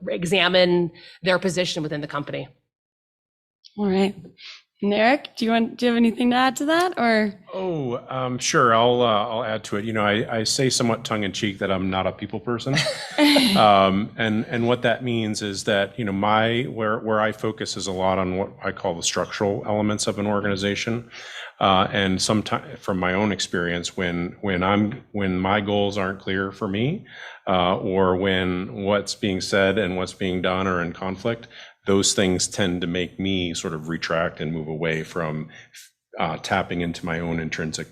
examine their position within the company. All right. And Eric, do you have anything to add to that, or? Sure. I'll add to it. I say somewhat tongue in cheek that I'm not a people person. And what that means is that, where I focus is a lot on what I call the structural elements of an organization. And sometimes from my own experience, when my goals aren't clear for me, or when what's being said and what's being done are in conflict, those things tend to make me sort of retract and move away from tapping into my own intrinsic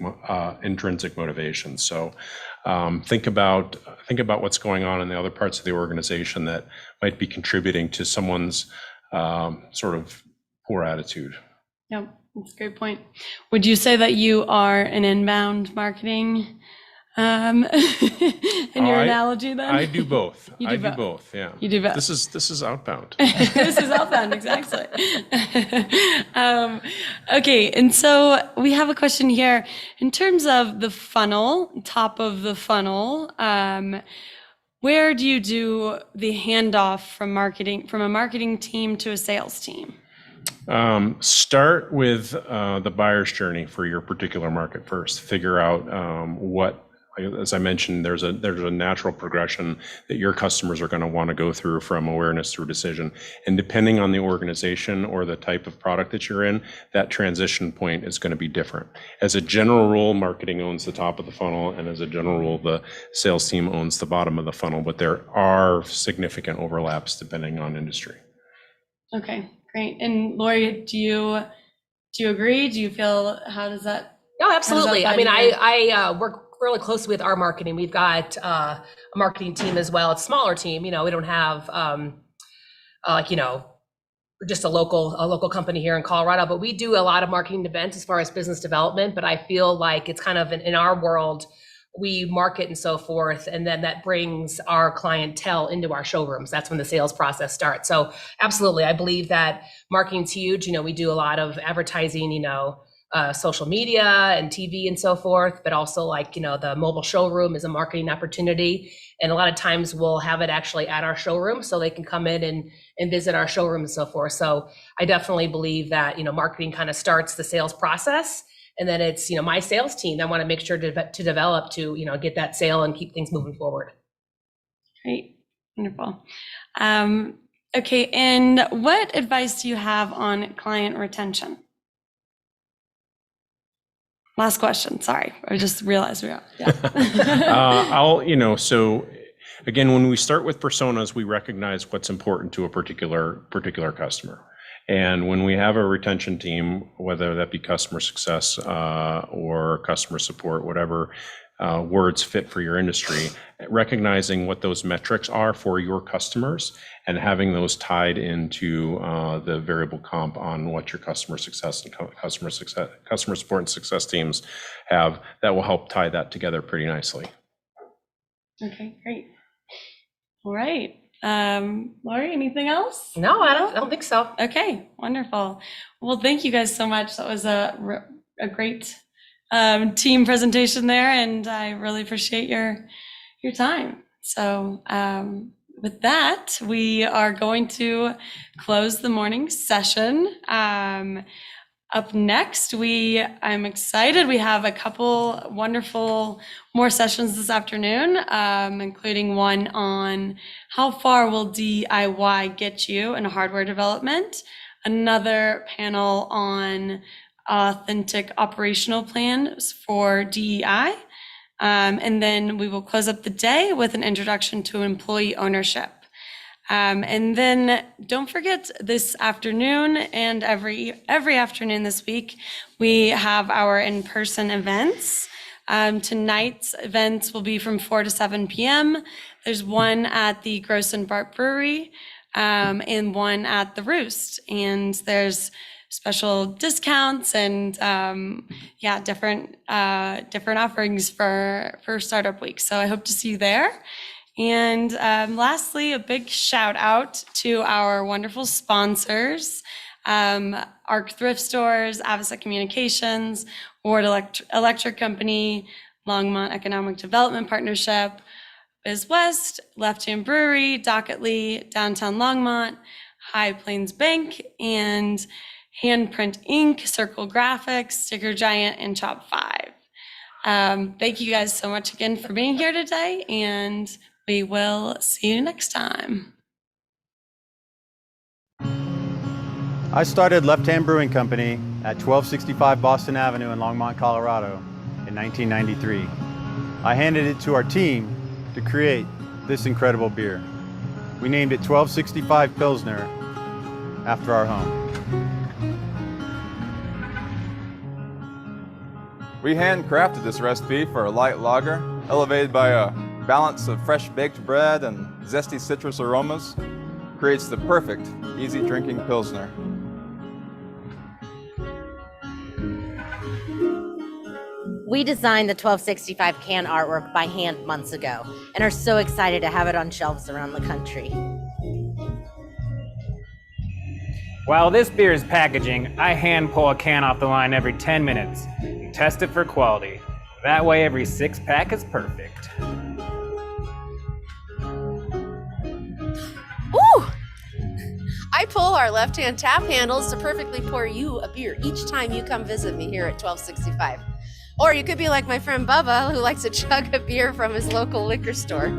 motivation. So think about what's going on in the other parts of the organization that might be contributing to someone's sort of poor attitude. Yep, that's a great point. Would you say that you are an inbound marketing in your analogy then? I do both. You do I both. do both. Yeah. You do both. This is outbound. This is outbound, exactly. Okay, and so we have a question here. In terms of the funnel, top of the funnel, where do you do the handoff from a marketing team to a sales team? Start with the buyer's journey for your particular market first. Figure out what, as I mentioned, there's a natural progression that your customers are going to want to go through from awareness through decision. And depending on the organization or the type of product that you're in, that transition point is going to be different. As a general rule, marketing owns the top of the funnel, and as a general rule, the sales team owns the bottom of the funnel, but there are significant overlaps depending on industry. Okay, great. And Lori, do you agree? Do you feel, how does that? No, absolutely. How I does mean, that I work really closely with our marketing. We've got a marketing team as well. It's a smaller team. We don't have just a local company here in Colorado, but we do a lot of marketing events as far as business development. But I feel like it's kind of in our world, we market and so forth, and then that brings our clientele into our showrooms. That's when the sales process starts. So absolutely, I believe that marketing's huge. We do a lot of advertising, social media and TV and so forth, but also the mobile showroom is a marketing opportunity. And a lot of times we'll have it actually at our showroom so they can come in and visit our showroom and so forth. So I definitely believe that, marketing kind of starts the sales process. And then it's, my sales team, I want to make sure to develop to, get that sale and keep things moving forward. Great. Wonderful. Okay. And what advice do you have on client retention? Last question. Sorry, I just realized we are. Yeah. So again, when we start with personas, we recognize what's important to a particular customer. And when we have a retention team, whether that be customer success or customer support, whatever words fit for your industry, recognizing what those metrics are for your customers and having those tied into the variable comp on what your customer success and customer support and success teams have, that will help tie that together pretty nicely. Okay, great. All right. Lori, anything else? No, I don't think so. Okay, wonderful. Well, thank you guys so much. That was a great team presentation there, and I really appreciate your time. So with that, we are going to close the morning session. Up next, I'm excited. We have a couple wonderful more sessions this afternoon, including one on how far will DIY get you in hardware development, another panel on authentic operational plans for DEI, and then we will close up the day with an introduction to employee ownership. And then don't forget, this afternoon and every afternoon this week, we have our in-person events. Tonight's events will be from 4 to 7 p.m. There's one at the Gross and Bart Brewery and one at the Roost. And there's special discounts and different offerings for Startup Week. So I hope to see you there. And lastly, a big shout out to our wonderful sponsors, ARC Thrift Stores, Avocet Communications, Ward Electric Company, Longmont Economic Development Partnership, Biz West, Left Hand Brewery, Docketly, Downtown Longmont, High Plains Bank, and Handprint Inc., Circle Graphics, Sticker Giant, and Chop 5. Thank you guys so much again for being here today, and we will see you next time. I started Left Hand Brewing Company at 1265 Boston Avenue in Longmont, Colorado in 1993. I handed it to our team to create this incredible beer. We named it 1265 Pilsner after our home. We handcrafted this recipe for a light lager, elevated by a balance of fresh baked bread and zesty citrus aromas. Creates the perfect, easy drinking Pilsner. We designed the 1265 can artwork by hand months ago and are so excited to have it on shelves around the country. While this beer is packaging, I hand pull a can off the line every 10 minutes and test it for quality. That way every 6-pack is perfect. Ooh! I pull our left-hand tap handles to perfectly pour you a beer each time you come visit me here at 1265. Or you could be like my friend Bubba, who likes to chug a beer from his local liquor store.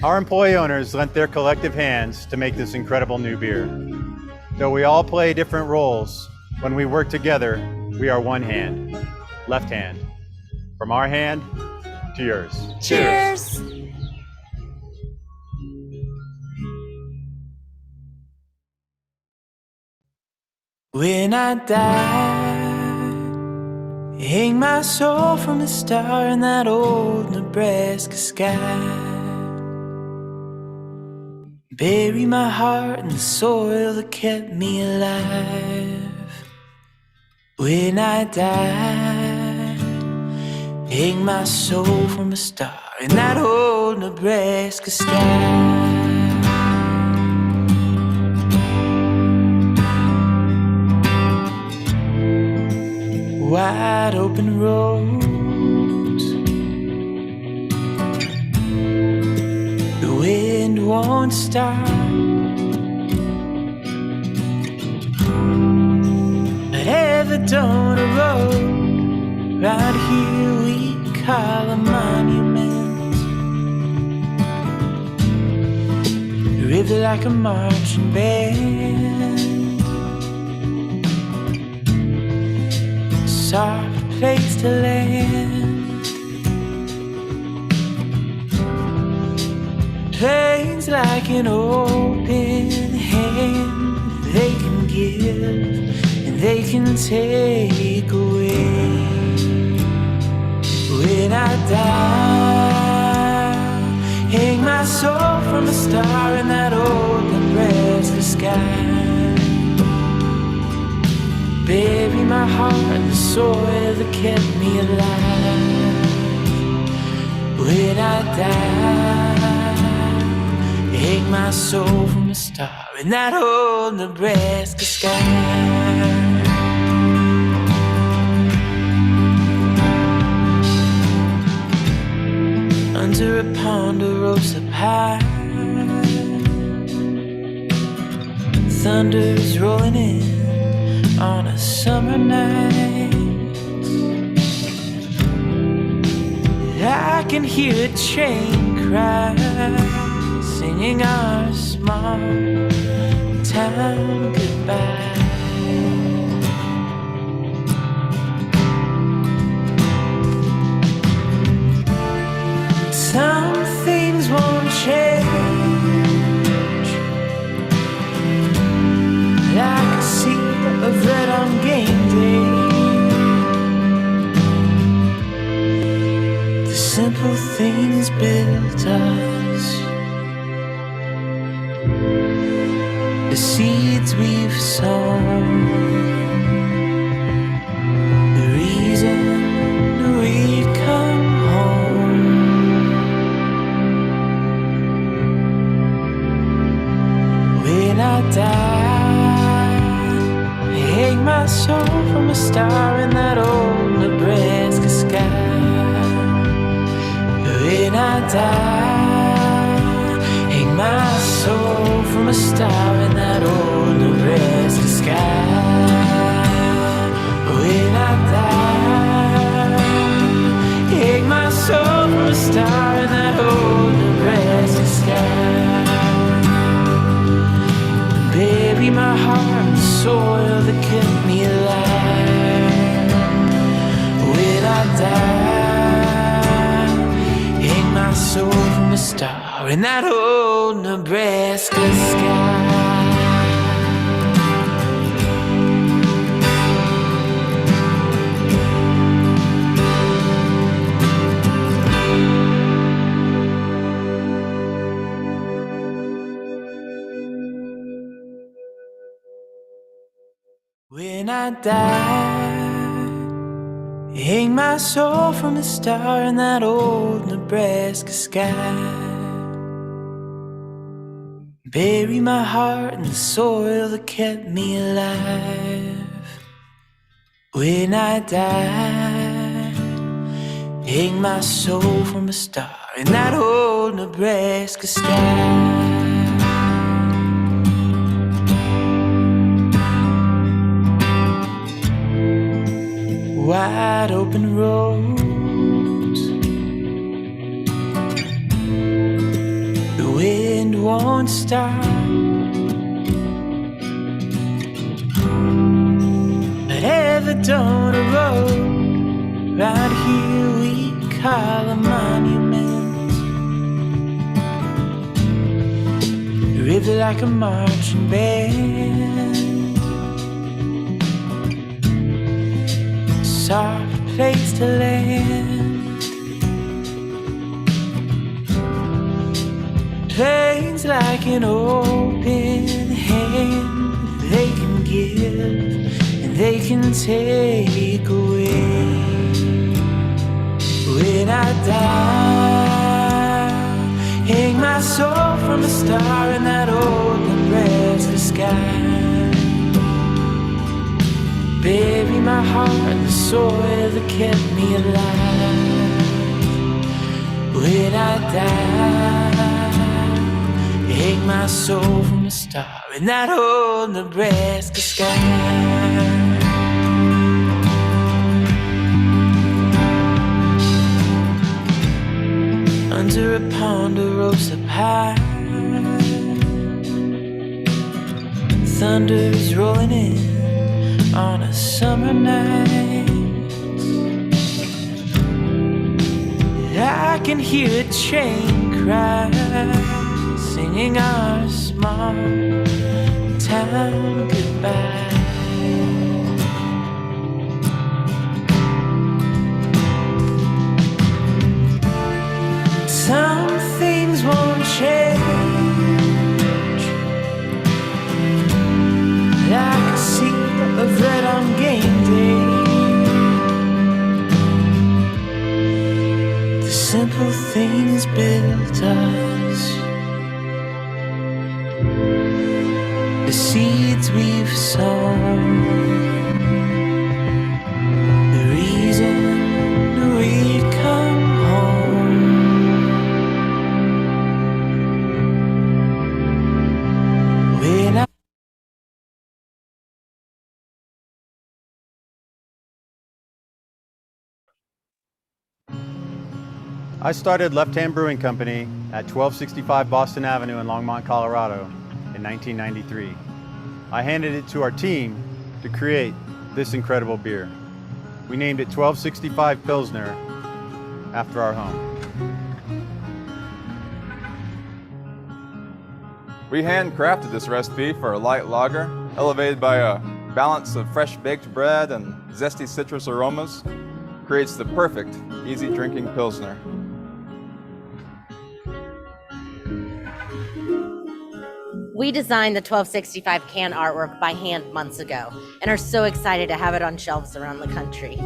Our employee owners lent their collective hands to make this incredible new beer. Though we all play different roles, when we work together, we are one hand, left hand. From our hand to yours. Cheers! When I die, hang my soul from a star in that old Nebraska sky. Bury my heart in the soil that kept me alive. When I die, hang my soul from a star in that old Nebraska sky. Wide open roads, the wind won't stop, but ever done a road round here we call a monument. The river like a marching band, soft place to land. Planes like an open hand, they can give and they can take away. When I die, hang my soul from a star in that old Nebraska sky. Bury my heart in the soil that kept me alive. When I die, hang my soul from a star in that old Nebraska sky. Under a ponderosa pine, thunder's rolling in on a summer night. I can hear a train cry, singing our small town goodbye. Some things won't change, like a sea of red on game day. The simple things built us, the seeds we've sown, the reason we'd come home. When I die, I hang my soul from a star in that old Nebraska sky. When I die, hang my soul from a star in that old Nebraska sky. When I die, hang my soul from a star in that old Nebraska sky. Bury my heart in the soil that kept me alive. When I die, hang my soul from a star in that old Nebraska sky. When I die, hang my soul from a star in that old Nebraska sky. Bury my heart in the soil that kept me alive. When I die, hang my soul from a star in that old Nebraska sky. Wide open roads, the wind won't stop, but ever don't a road round here we call a monument. The river like a marching band, soft place to land. Planes like an open hand, they can give and they can take away. When I die, hang my soul from a star in that old Nebraska sky. Bury my heart in the soil that kept me alive. When I die, hang my soul from a star in that old Nebraska sky. Under a ponderosa pine, thunder's rolling in on a summer night. I can hear a train cry, singing our small town goodbye. Some things won't change. I can see of red on game day. The simple things built us. The seeds we've sown. The reason we'd come home. When I started Left Hand Brewing Company at 1265 Boston Avenue in Longmont, Colorado in 1993. I handed it to our team to create this incredible beer. We named it 1265 Pilsner after our home. We handcrafted this recipe for a light lager, elevated by a balance of fresh baked bread and zesty citrus aromas. Creates the perfect easy drinking Pilsner. We designed the 1265 can artwork by hand months ago and are so excited to have it on shelves around the country.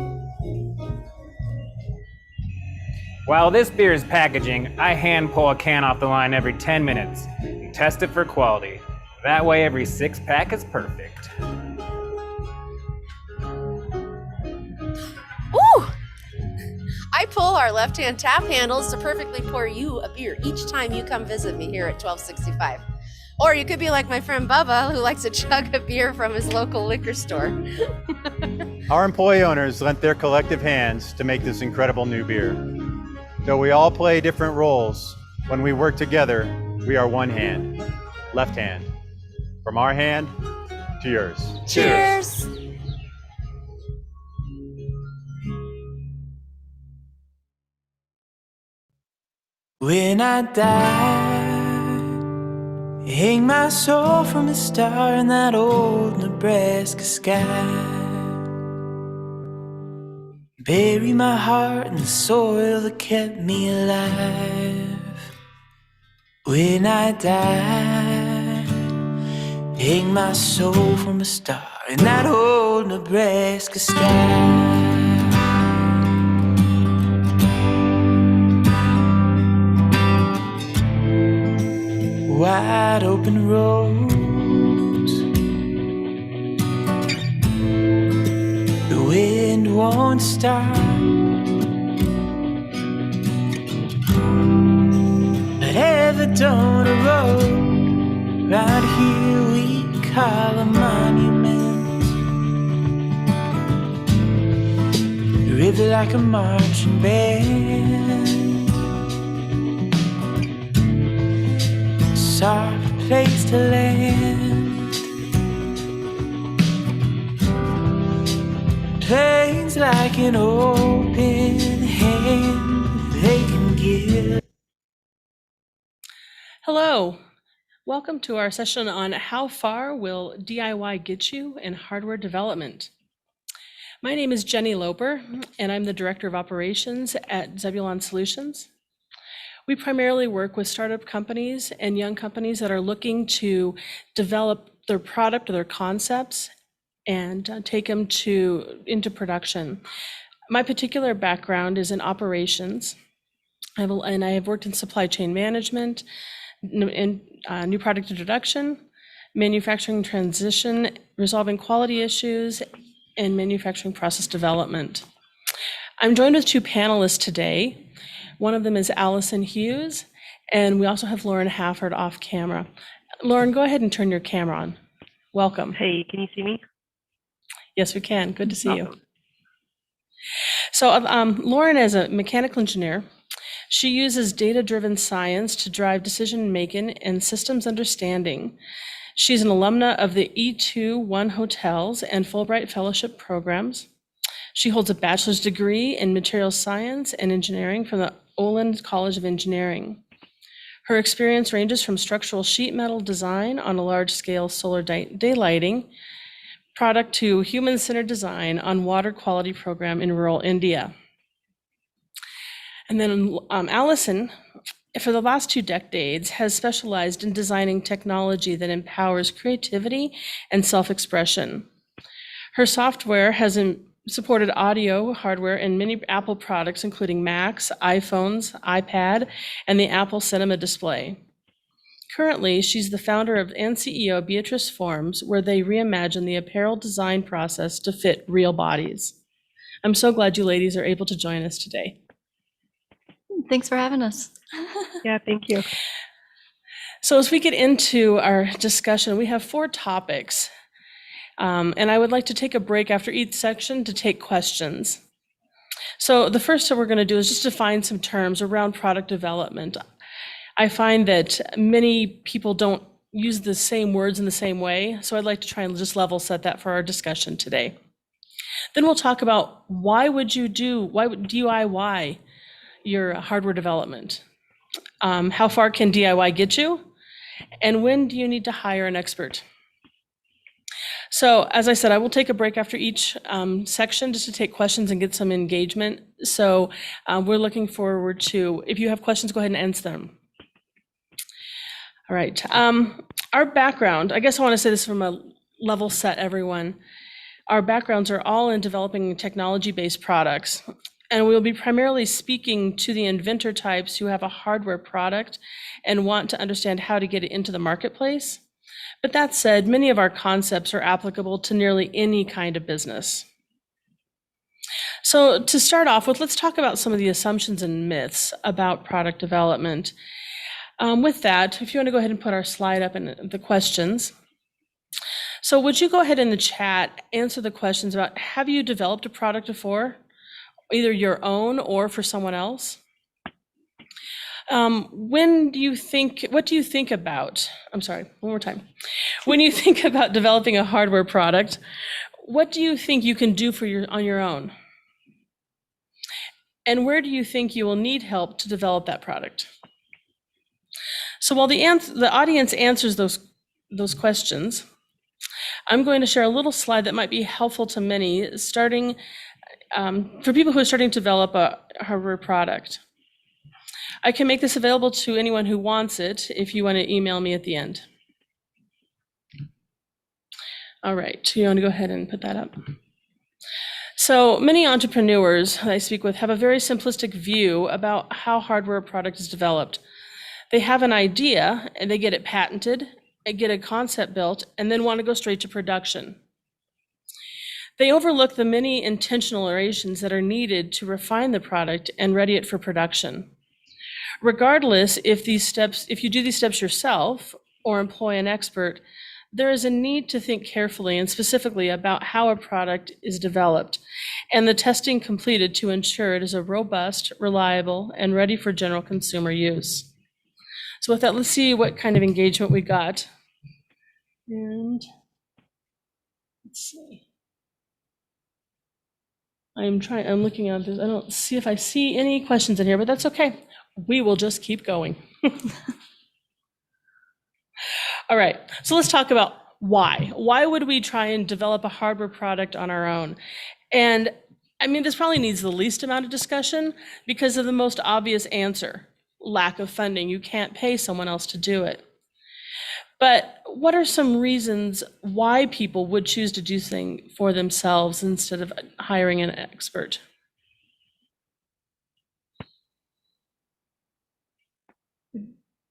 While this beer is packaging, I hand pull a can off the line every 10 minutes and test it for quality. That way every 6-pack is perfect. Ooh! I pull our left-hand tap handles to perfectly pour you a beer each time you come visit me here at 1265. Or you could be like my friend Bubba, who likes to chug a beer from his local liquor store. Our employee owners lent their collective hands to make this incredible new beer. Though we all play different roles, when we work together, we are one hand, left hand. From our hand to yours. Cheers! When I die, hang my soul from a star in that old Nebraska sky. Bury my heart in the soil that kept me alive. When I die, hang my soul from a star in that old Nebraska sky. Wide open roads, the wind won't stop, but ever done a road round here we call a monument. The river like a marching band, soft place to land. Plains like an open hand they can give. Hello. Welcome to our session on how far will DIY get you in hardware development. My name is Jenny Loper, and I'm the Director of Operations at Zebulon Solutions. We primarily work with startup companies and young companies that are looking to develop their product or their concepts and take them into production. My particular background is in operations, and I have worked in supply chain management, in new product introduction, manufacturing transition, resolving quality issues, and manufacturing process development. I'm joined with two panelists today. One of them is Allison Hughes, and we also have Lauren Hafford off camera. Lauren, go ahead and turn your camera on. Welcome. Hey, can you see me? Yes, we can. Good to see you. So Lauren is a mechanical engineer. She uses data-driven science to drive decision-making and systems understanding. She's an alumna of the E2 Hotels and Fulbright Fellowship programs. She holds a bachelor's degree in materials science and engineering from the Olin College of Engineering. Her experience ranges from structural sheet metal design on a large-scale solar daylighting product to human-centered design on water quality program in rural India. And then Allison, for the last 2 decades, has specialized in designing technology that empowers creativity and self-expression. Her software has supported audio hardware in many Apple products, including Macs, iPhones, iPad, and the Apple Cinema display. Currently, she's the founder and CEO of Beatrice Forms, where they reimagine the apparel design process to fit real bodies. I'm so glad you ladies are able to join us today. Thanks for having us. Yeah, thank you. So as we get into our discussion, we have 4 topics. And I would like to take a break after each section to take questions. So the first thing we're going to do is just define some terms around product development. I find that many people don't use the same words in the same way, so I'd like to try and just level set that for our discussion today. Then we'll talk about why would DIY your hardware development? How far can DIY get you? And when do you need to hire an expert? So as I said, I will take a break after each section just to take questions and get some engagement. So we're looking forward to, if you have questions, go ahead and answer them. All right. Our background, I guess I want to say this from a level set, everyone. Our backgrounds are all in developing technology-based products. And we'll be primarily speaking to the inventor types who have a hardware product and want to understand how to get it into the marketplace. But that said, many of our concepts are applicable to nearly any kind of business. So to start off with, let's talk about some of the assumptions and myths about product development. With that, if you want to go ahead and put our slide up and the questions. So would you go ahead in the chat, answer the questions about, have you developed a product before, either your own or for someone else? What do you think about, I'm sorry, one more time. When you think about developing a hardware product, what do you think you can do on your own? And where do you think you will need help to develop that product? So while the audience answers those questions, I'm going to share a little slide that might be helpful to many, starting for people who are starting to develop a hardware product. I can make this available to anyone who wants it if you want to email me at the end. All right, you want to go ahead and put that up. So many entrepreneurs I speak with have a very simplistic view about how hardware product is developed. They have an idea and they get it patented, and get a concept built, and then want to go straight to production. They overlook the many intentional iterations that are needed to refine the product and ready it for production. Regardless if you do these steps yourself or employ an expert, there is a need to think carefully and specifically about how a product is developed and the testing completed to ensure it is a robust, reliable, and ready for general consumer use. So with that, let's see what kind of engagement we got. And let's see. I'm looking at this. I don't see if I see any questions in here, but that's okay. We will just keep going. All right, so let's talk about why. Why would we try and develop a hardware product on our own? And I mean, this probably needs the least amount of discussion because of the most obvious answer, lack of funding. You can't pay someone else to do it. But what are some reasons why people would choose to do things for themselves instead of hiring an expert?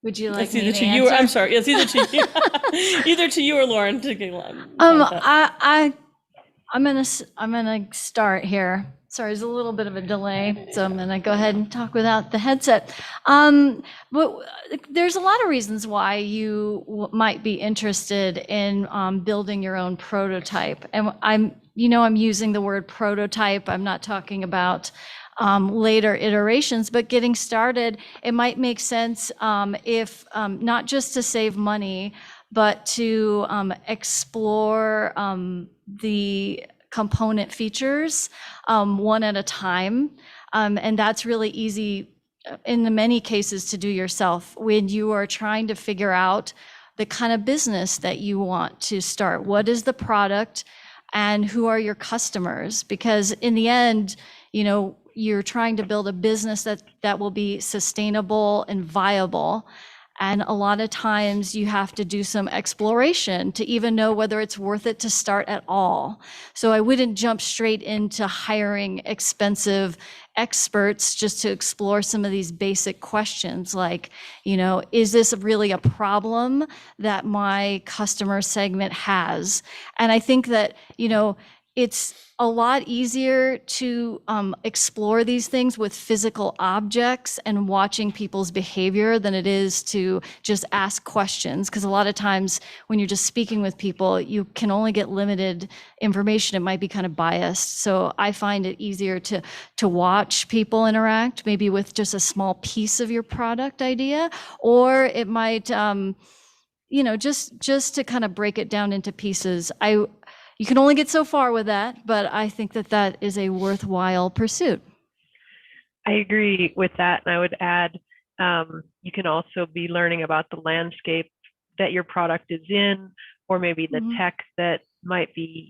Would you like It's me either to to answer? you. I'm sorry. It's either to you, either to you or Lauren. I'm gonna start here. Sorry, there's a little bit of a delay, so I'm gonna go ahead and talk without the headset. But there's a lot of reasons why you might be interested in building your own prototype, and I'm using the word prototype. I'm not talking about later iterations, but getting started, it might make sense if not just to save money, but to explore the component features one at a time. And that's really easy in the many cases to do yourself when you are trying to figure out the kind of business that you want to start. What is the product and who are your customers? Because in the end, you know, you're trying to build a business that will be sustainable and viable. And a lot of times you have to do some exploration to even know whether it's worth it to start at all. So I wouldn't jump straight into hiring expensive experts just to explore some of these basic questions like, you know, is this really a problem that my customer segment has? And I think that, you know, it's a lot easier to explore these things with physical objects and watching people's behavior than it is to just ask questions. Because a lot of times when you're just speaking with people, you can only get limited information. It might be kind of biased. So I find it easier to watch people interact, maybe with just a small piece of your product idea, or it might, you know, just to kind of break it down into pieces. You can only get so far with that, but I think that that is a worthwhile pursuit. I agree with that. And I would add, you can also be learning about the landscape that your product is in, or maybe the tech that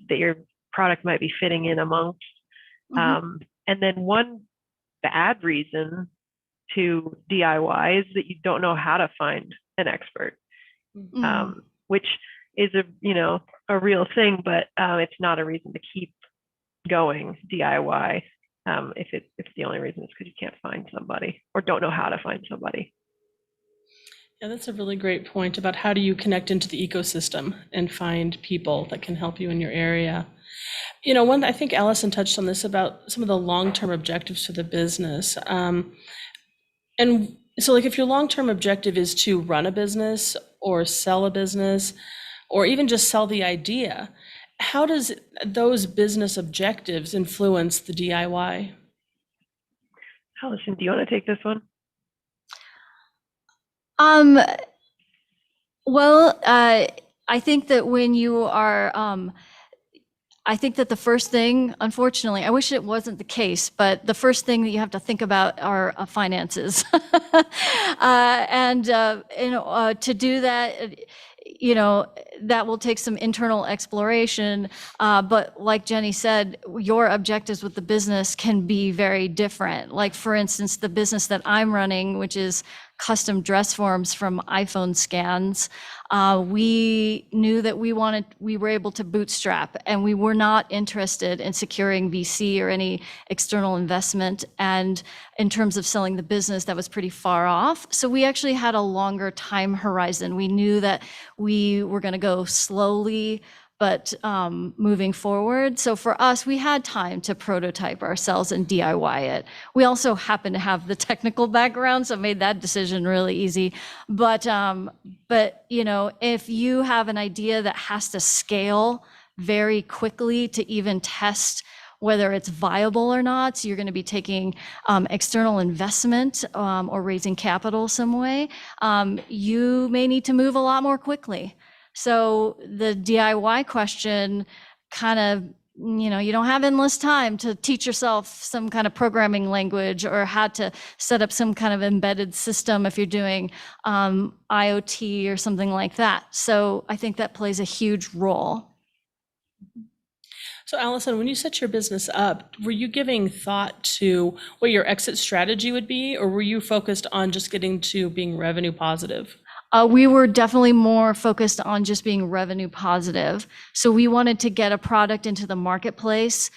your product might be fitting in amongst. And then one bad reason to DIY is that you don't know how to find an expert, which is a real thing, but it's not a reason to keep going DIY. If the only reason is because you can't find somebody or don't know how to find somebody. Yeah, that's a really great point about how do you connect into the ecosystem and find people that can help you in your area. You know, I think Allison touched on this about some of the long-term objectives for the business. And so like if your long-term objective is to run a business or sell a business, or even just sell the idea, how does those business objectives influence the DIY? Allison, do you want to take this one? Well, I think that when you are, I think that the first thing, unfortunately, I wish it wasn't the case, but the first thing that you have to think about are finances. And to do that, you know, that will take some internal exploration. But like Jenny said, your objectives with the business can be very different. Like, for instance, the business that I'm running, which is custom dress forms from iPhone scans, we knew that we were able to bootstrap, and we were not interested in securing VC or any external investment. And in terms of selling the business, that was pretty far off. So we actually had a longer time horizon. We knew that we were going to go slowly, but moving forward. So for us, we had time to prototype ourselves and DIY it. We also happen to have the technical background, so it made that decision really easy. But you know, if you have an idea that has to scale very quickly to even test whether it's viable or not, so you're going to be taking external investment or raising capital some way, you may need to move a lot more quickly. So the DIY question kind of, you know, you don't have endless time to teach yourself some kind of programming language or how to set up some kind of embedded system if you're doing IoT or something like that. So I think that plays a huge role. So Allison, when you set your business up, were you giving thought to what your exit strategy would be, or were you focused on just getting to being revenue positive? We were definitely more focused on just being revenue positive. So we wanted to get a product into the marketplace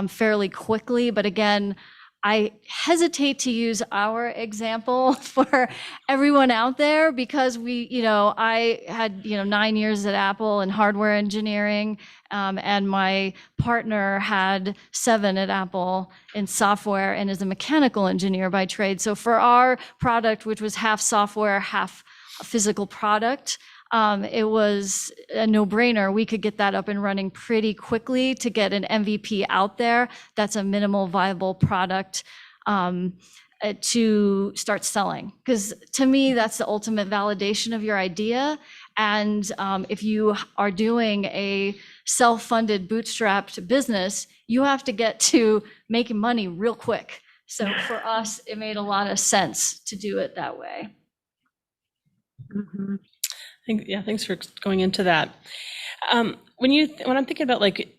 fairly quickly. But again, I hesitate to use our example for everyone out there because I had 9 years at Apple in hardware engineering, and my partner had 7 at Apple in software and is a mechanical engineer by trade. So for our product, which was half software, half a physical product, it was a no-brainer. We could get that up and running pretty quickly to get an MVP out there. That's a minimal viable product to start selling. Because to me, that's the ultimate validation of your idea. And if you are doing a self-funded, bootstrapped business, you have to get to making money real quick. So for us, it made a lot of sense to do it that way. Thanks for going into that. When I'm thinking about like,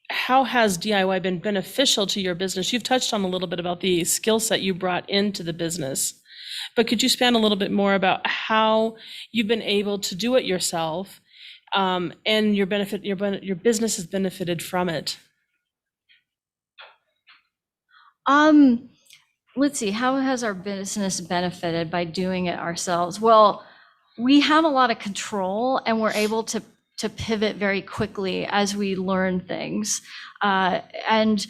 how has DIY been beneficial to your business? You've touched on a little bit about the skill set you brought into the business, but could you expand a little bit more about how you've been able to do it yourself, and your business has benefited from it? Let's see, how has our business benefited by doing it ourselves? Well, we have a lot of control and we're able to pivot very quickly as we learn things. And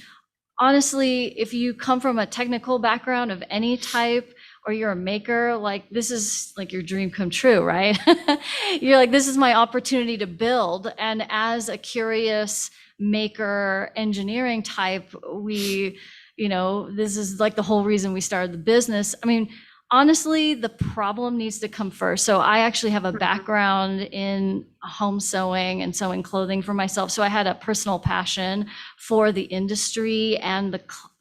honestly, if you come from a technical background of any type, or you're a maker, like this is like your dream come true, right? You're like, this is my opportunity to build. And as a curious maker engineering type, this is like the whole reason we started the business. I mean, honestly, the problem needs to come first. So I actually have a background in home sewing and sewing clothing for myself. So I had a personal passion for the industry and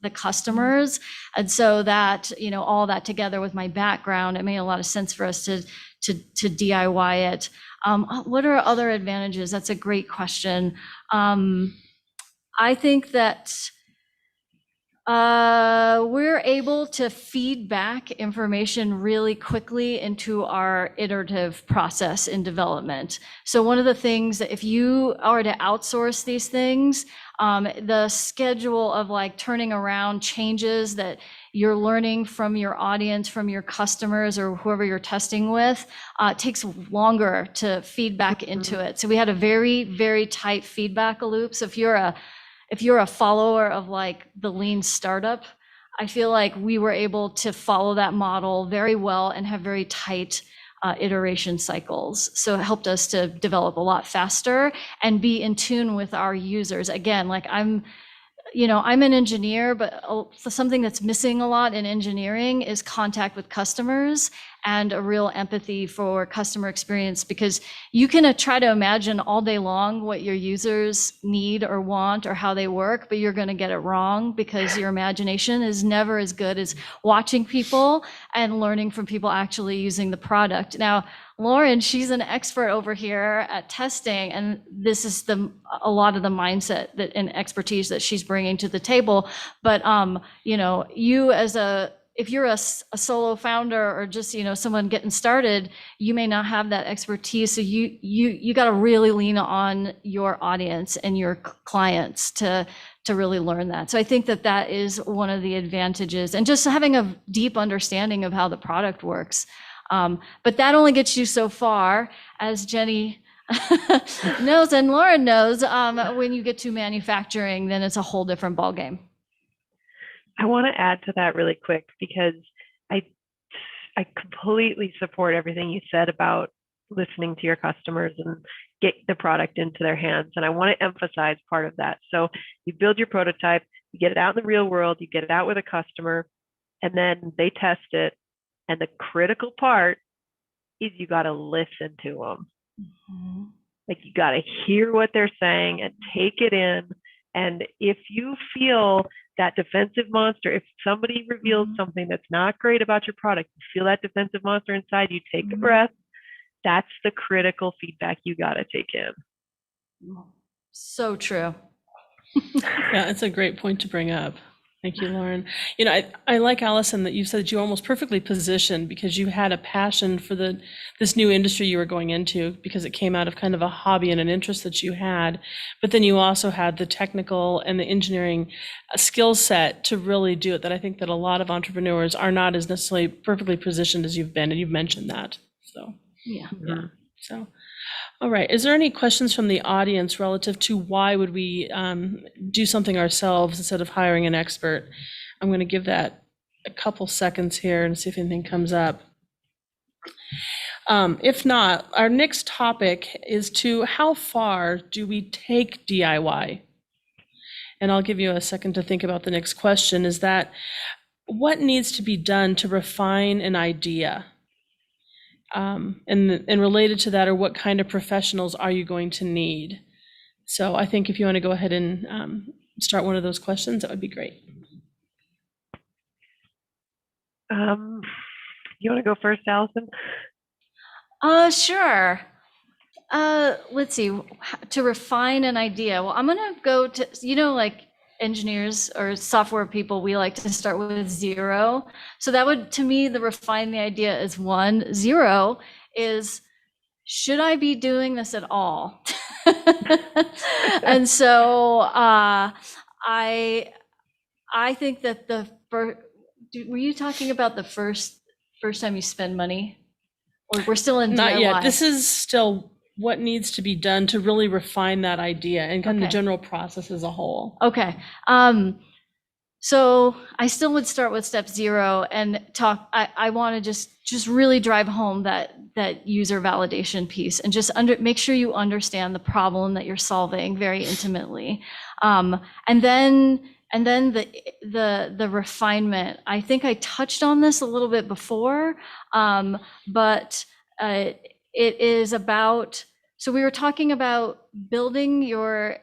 the customers. And so that, all that together with my background, it made a lot of sense for us to DIY it. What are other advantages? That's a great question. I think that we're able to feed back information really quickly into our iterative process in development. So one of the things that if you are to outsource these things, the schedule of like turning around changes that you're learning from your audience, from your customers or whoever you're testing with, takes longer to feed back into it. So we had a very, very tight feedback loop. So if you're a follower of like the lean startup, I feel like we were able to follow that model very well and have very tight iteration cycles. So it helped us to develop a lot faster and be in tune with our users. Again, like I'm an engineer, but something that's missing a lot in engineering is contact with customers and a real empathy for customer experience, because you can try to imagine all day long what your users need or want or how they work, but you're going to get it wrong because your imagination is never as good as watching people and learning from people actually using the product. Now, Lauren, she's an expert over here at testing, and this is a lot of the mindset and expertise that she's bringing to the table. But if you're a solo founder or just someone getting started, you may not have that expertise. So you got to really lean on your audience and your clients to really learn that. So I think that is one of the advantages, and just having a deep understanding of how the product works. But that only gets you so far, as Jenny knows and Lauren knows. When you get to manufacturing, then it's a whole different ballgame. I want to add to that really quick, because I completely support everything you said about listening to your customers and get the product into their hands. And I want to emphasize part of that. So you build your prototype, you get it out in the real world, you get it out with a customer, and then they test it. And the critical part is you got to listen to them. Mm-hmm. Like you got to hear what they're saying and take it in. And if you feel that defensive monster, if somebody reveals something that's not great about your product, you feel that defensive monster inside, you take a breath. That's the critical feedback you got to take in. So true. Yeah, it's a great point to bring up. Thank you, Lauren. I like, Allison, that you said you almost perfectly positioned because you had a passion for this new industry you were going into, because it came out of kind of a hobby and an interest that you had. But then you also had the technical and the engineering skill set to really do it, that I think that a lot of entrepreneurs are not as necessarily perfectly positioned as you've been, and you've mentioned that. So yeah. So, all right. Is there any questions from the audience relative to why would we do something ourselves instead of hiring an expert? I'm going to give that a couple seconds here and see if anything comes up. If not, our next topic is how far do we take DIY? And I'll give you a second to think about the next question, is that what needs to be done to refine an idea? And related to that, or what kind of professionals are you going to need? So I think if you want to go ahead and start one of those questions, that would be great. You want to go first, Allison? Sure. Let's see. To refine an idea. Well, I'm gonna go to, like engineers or software people, we like to start with 0. So that would, to me, the refine the idea is 1. 0 is, should I be doing this at all? And so I think that the first, were you talking about the first time you spend money? Or we're still in Not DIY? yet. This is still what needs to be done to really refine that idea and kind of the general process as a whole. Okay. So I still would start with step 0 and talk. I want to just really drive home that user validation piece and just make sure you understand the problem that you're solving very intimately. And then the refinement. I think I touched on this a little bit before, but it is about. So we were talking about building your,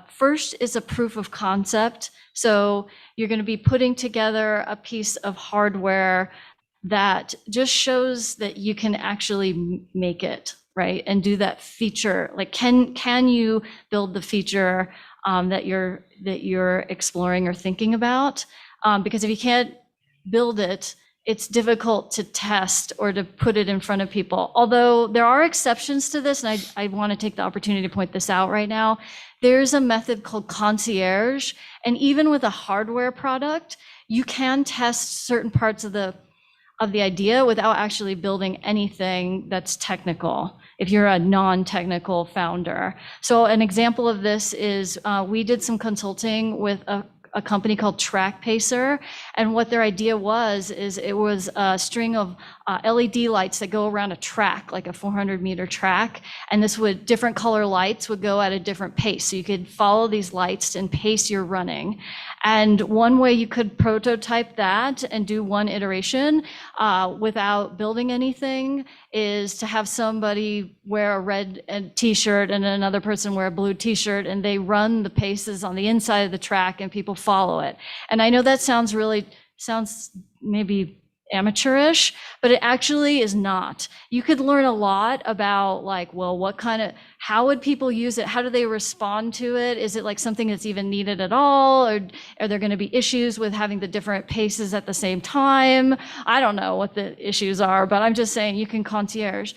first is a proof of concept. So you're going to be putting together a piece of hardware that just shows that you can actually make it, right? And do that feature. Like, can you build the feature that you're exploring or thinking about? Because if you can't build it, it's difficult to test or to put it in front of people. Although there are exceptions to this, and I want to take the opportunity to point this out right now. There's a method called concierge, and even with a hardware product, you can test certain parts of the idea without actually building anything that's technical, if you're a non-technical founder. So an example of this is we did some consulting with a company called Track Pacer. And what their idea was, is it was a string of LED lights that go around a track, like a 400-meter track. And different color lights would go at a different pace. So you could follow these lights and pace you're running. And one way you could prototype that and do one iteration without building anything is to have somebody wear a red t-shirt and another person wear a blue t-shirt, and they run the paces on the inside of the track and people follow it. And I know that sounds maybe amateurish, but it actually is not. You could learn a lot about, like, well, how would people use it? How do they respond to it? Is it like something that's even needed at all? Or are there going to be issues with having the different paces at the same time? I don't know what the issues are, but I'm just saying you can concierge.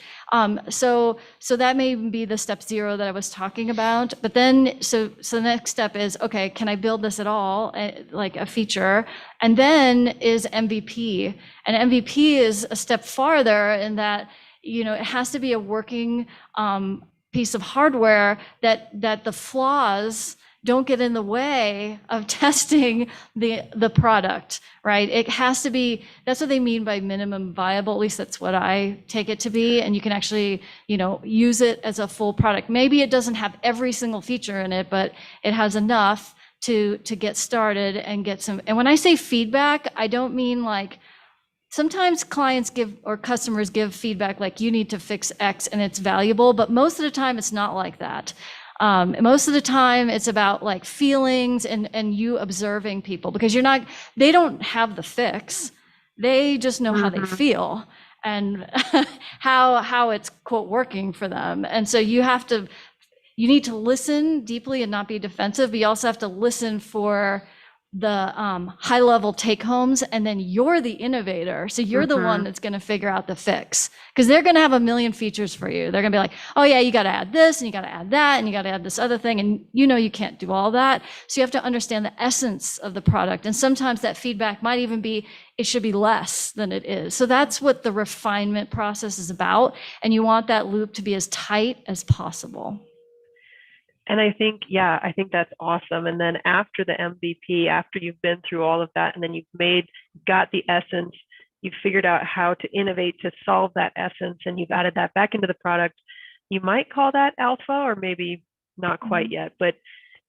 So that may be the step 0 that I was talking about. But then, so the next step is, okay, can I build this at all? Like a feature. And then is MVP. And MVP is a step farther in that, it has to be a working piece of hardware that the flaws don't get in the way of testing the product, right? It has to be, that's what they mean by minimum viable, at least that's what I take it to be. And you can actually, use it as a full product. Maybe it doesn't have every single feature in it, but it has enough to get started and get some. And when I say feedback, I don't mean like, sometimes clients or customers give feedback like, you need to fix X and it's valuable, but most of the time it's not like that. Most of the time it's about like feelings and you observing people, because they don't have the fix. They just know how they feel and how it's, quote, working for them. And so you need to listen deeply and not be defensive, but you also have to listen for the high level take homes, and then you're the innovator. So you're the one that's going to figure out the fix, because they're going to have a million features for you. They're going to be like, oh yeah, you got to add this and you got to add that and you got to add this other thing. And you can't do all that. So you have to understand the essence of the product. And sometimes that feedback might even be, it should be less than it is. So that's what the refinement process is about. And you want that loop to be as tight as possible. And I think that's awesome. And then after the MVP, after you've been through all of that, and then you've got the essence, you've figured out how to innovate to solve that essence, and you've added that back into the product, you might call that alpha, or maybe not quite yet. But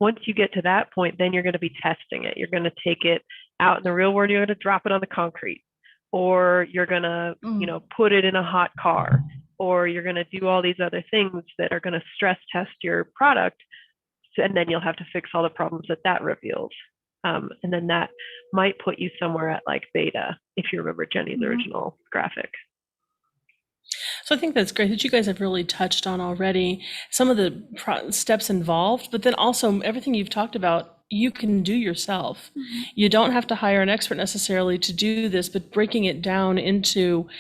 once you get to that point, then you're going to be testing it. You're going to take it out in the real world. You're going to drop it on the concrete, or you're going to, put it in a hot car, or you're going to do all these other things that are going to stress test your product. And then you'll have to fix all the problems that reveals. And then that might put you somewhere at like beta, if you remember Jenny's original graphic. So I think that's great that you guys have really touched on already some of the steps involved, but then also everything you've talked about, you can do yourself. You don't have to hire an expert necessarily to do this, but breaking it down into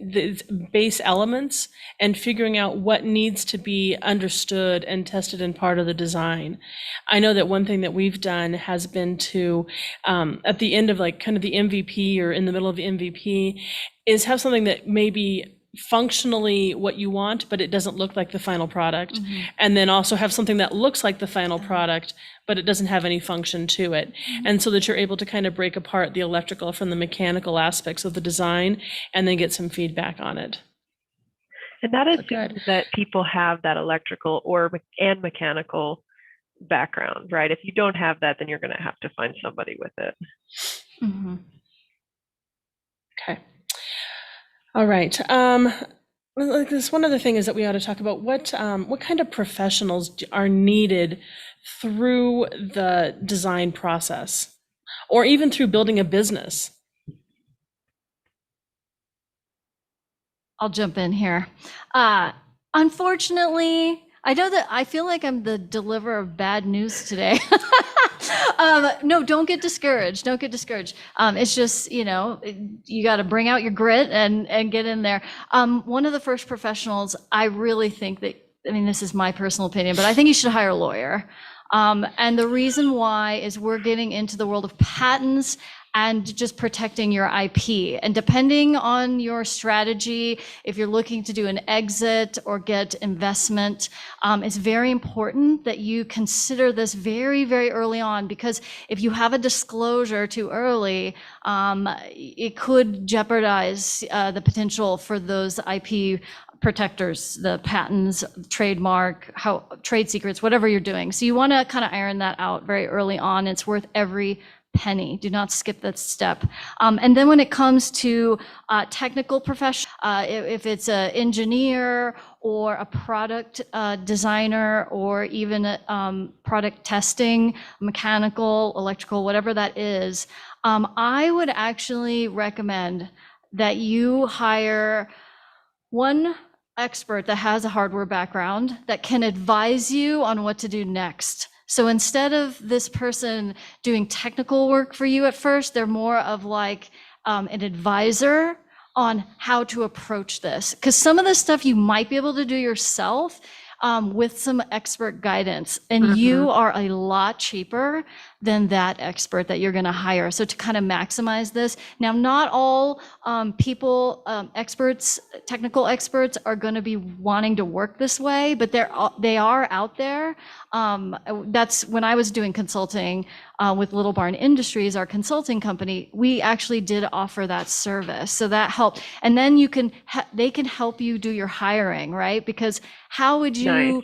the base elements and figuring out what needs to be understood and tested in part of the design. I know that one thing that we've done has been to, at the end of like kind of the MVP or in the middle of the MVP, is have something that maybe functionally what you want, but it doesn't look like the final product. And then also have something that looks like the final product, but it doesn't have any function to it. And so that you're able to kind of break apart the electrical from the mechanical aspects of the design and then get some feedback on it. And that assumes that people have that electrical and mechanical background, right? If you don't have that, then you're going to have to find somebody with it. Okay. All right. This one other thing is that we ought to talk about what kind of professionals are needed through the design process, or even through building a business. I'll jump in here. Unfortunately, I know that I feel like I'm the deliverer of bad news today. No, don't get discouraged. Don't get discouraged. It's just, you got to bring out your grit and get in there. One of the first professionals, I really think that, this is my personal opinion, but I think you should hire a lawyer. And the reason why is we're getting into the world of patents and just protecting your IP. And depending on your strategy, if you're looking to do an exit or get investment, it's very important that you consider this very, very early on, because if you have a disclosure too early, it could jeopardize the potential for those IP protectors, the patents, trademark, trade secrets, whatever you're doing. So you want to kind of iron that out very early on. It's worth every penny. Do not skip that step. And then when it comes to technical profession, if it's an engineer or a product designer or even product testing, mechanical, electrical, whatever that is, I would actually recommend that you hire one expert that has a hardware background that can advise you on what to do next. So instead of this person doing technical work for you at first, they're more of like an advisor on how to approach this. Because some of the stuff you might be able to do yourself with some expert guidance, and you are a lot cheaper than that expert that you're going to hire. So to kind of maximize this, now not all experts, technical experts are going to be wanting to work this way, but they are out there. That's when I was doing consulting with Little Barn Industries, our consulting company, we actually did offer that service. So that helped. And then they can help you do your hiring, right? Because how would you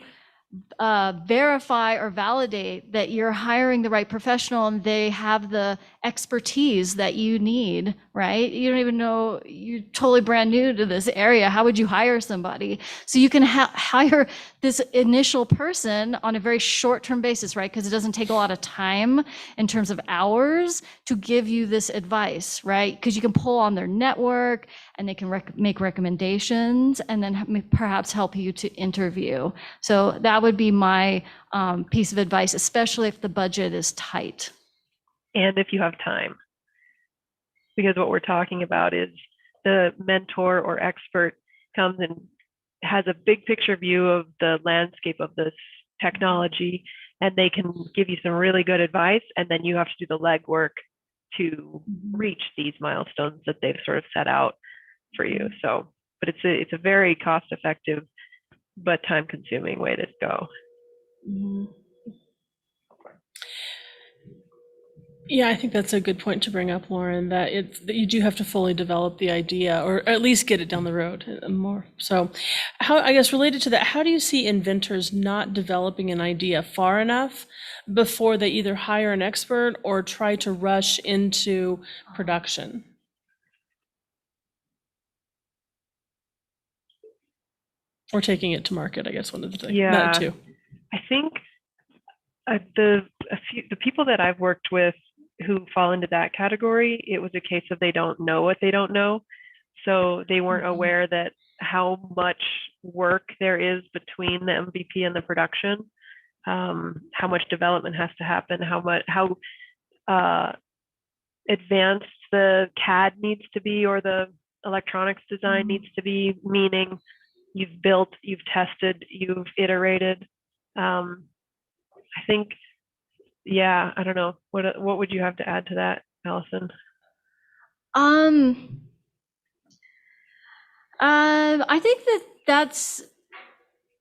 verify or validate that you're hiring the right professional and they have the expertise that you need, right? You don't even know, you're totally brand new to this area. How would you hire somebody? So you can hire this initial person on a very short-term basis, right? Because it doesn't take a lot of time in terms of hours to give you this advice, right? Because you can pull on their network and they can make recommendations and then perhaps help you to interview. So that would be my piece of advice, especially if the budget is tight. And if you have time. Because what we're talking about is the mentor or expert comes and has a big picture view of the landscape of this technology, and they can give you some really good advice, and then you have to do the legwork to reach these milestones that they've sort of set out for you. So, but it's a very cost-effective but time-consuming way to go. Yeah, I think that's a good point to bring up, Lauren, that you do have to fully develop the idea, or at least get it down the road more. So I guess related to that, how do you see inventors not developing an idea far enough before they either hire an expert or try to rush into production? Or taking it to market, I guess, one of the things. Yeah, That too. I think the people that I've worked with who fall into that category, it was a case of they don't know what they don't know. So they weren't aware that how much work there is between the MVP and the production, how much development has to happen, how advanced the CAD needs to be, or the electronics design needs to be, meaning you've built, you've tested, you've iterated. I think, yeah, I don't know. What would you have to add to that, Allison? I think that's,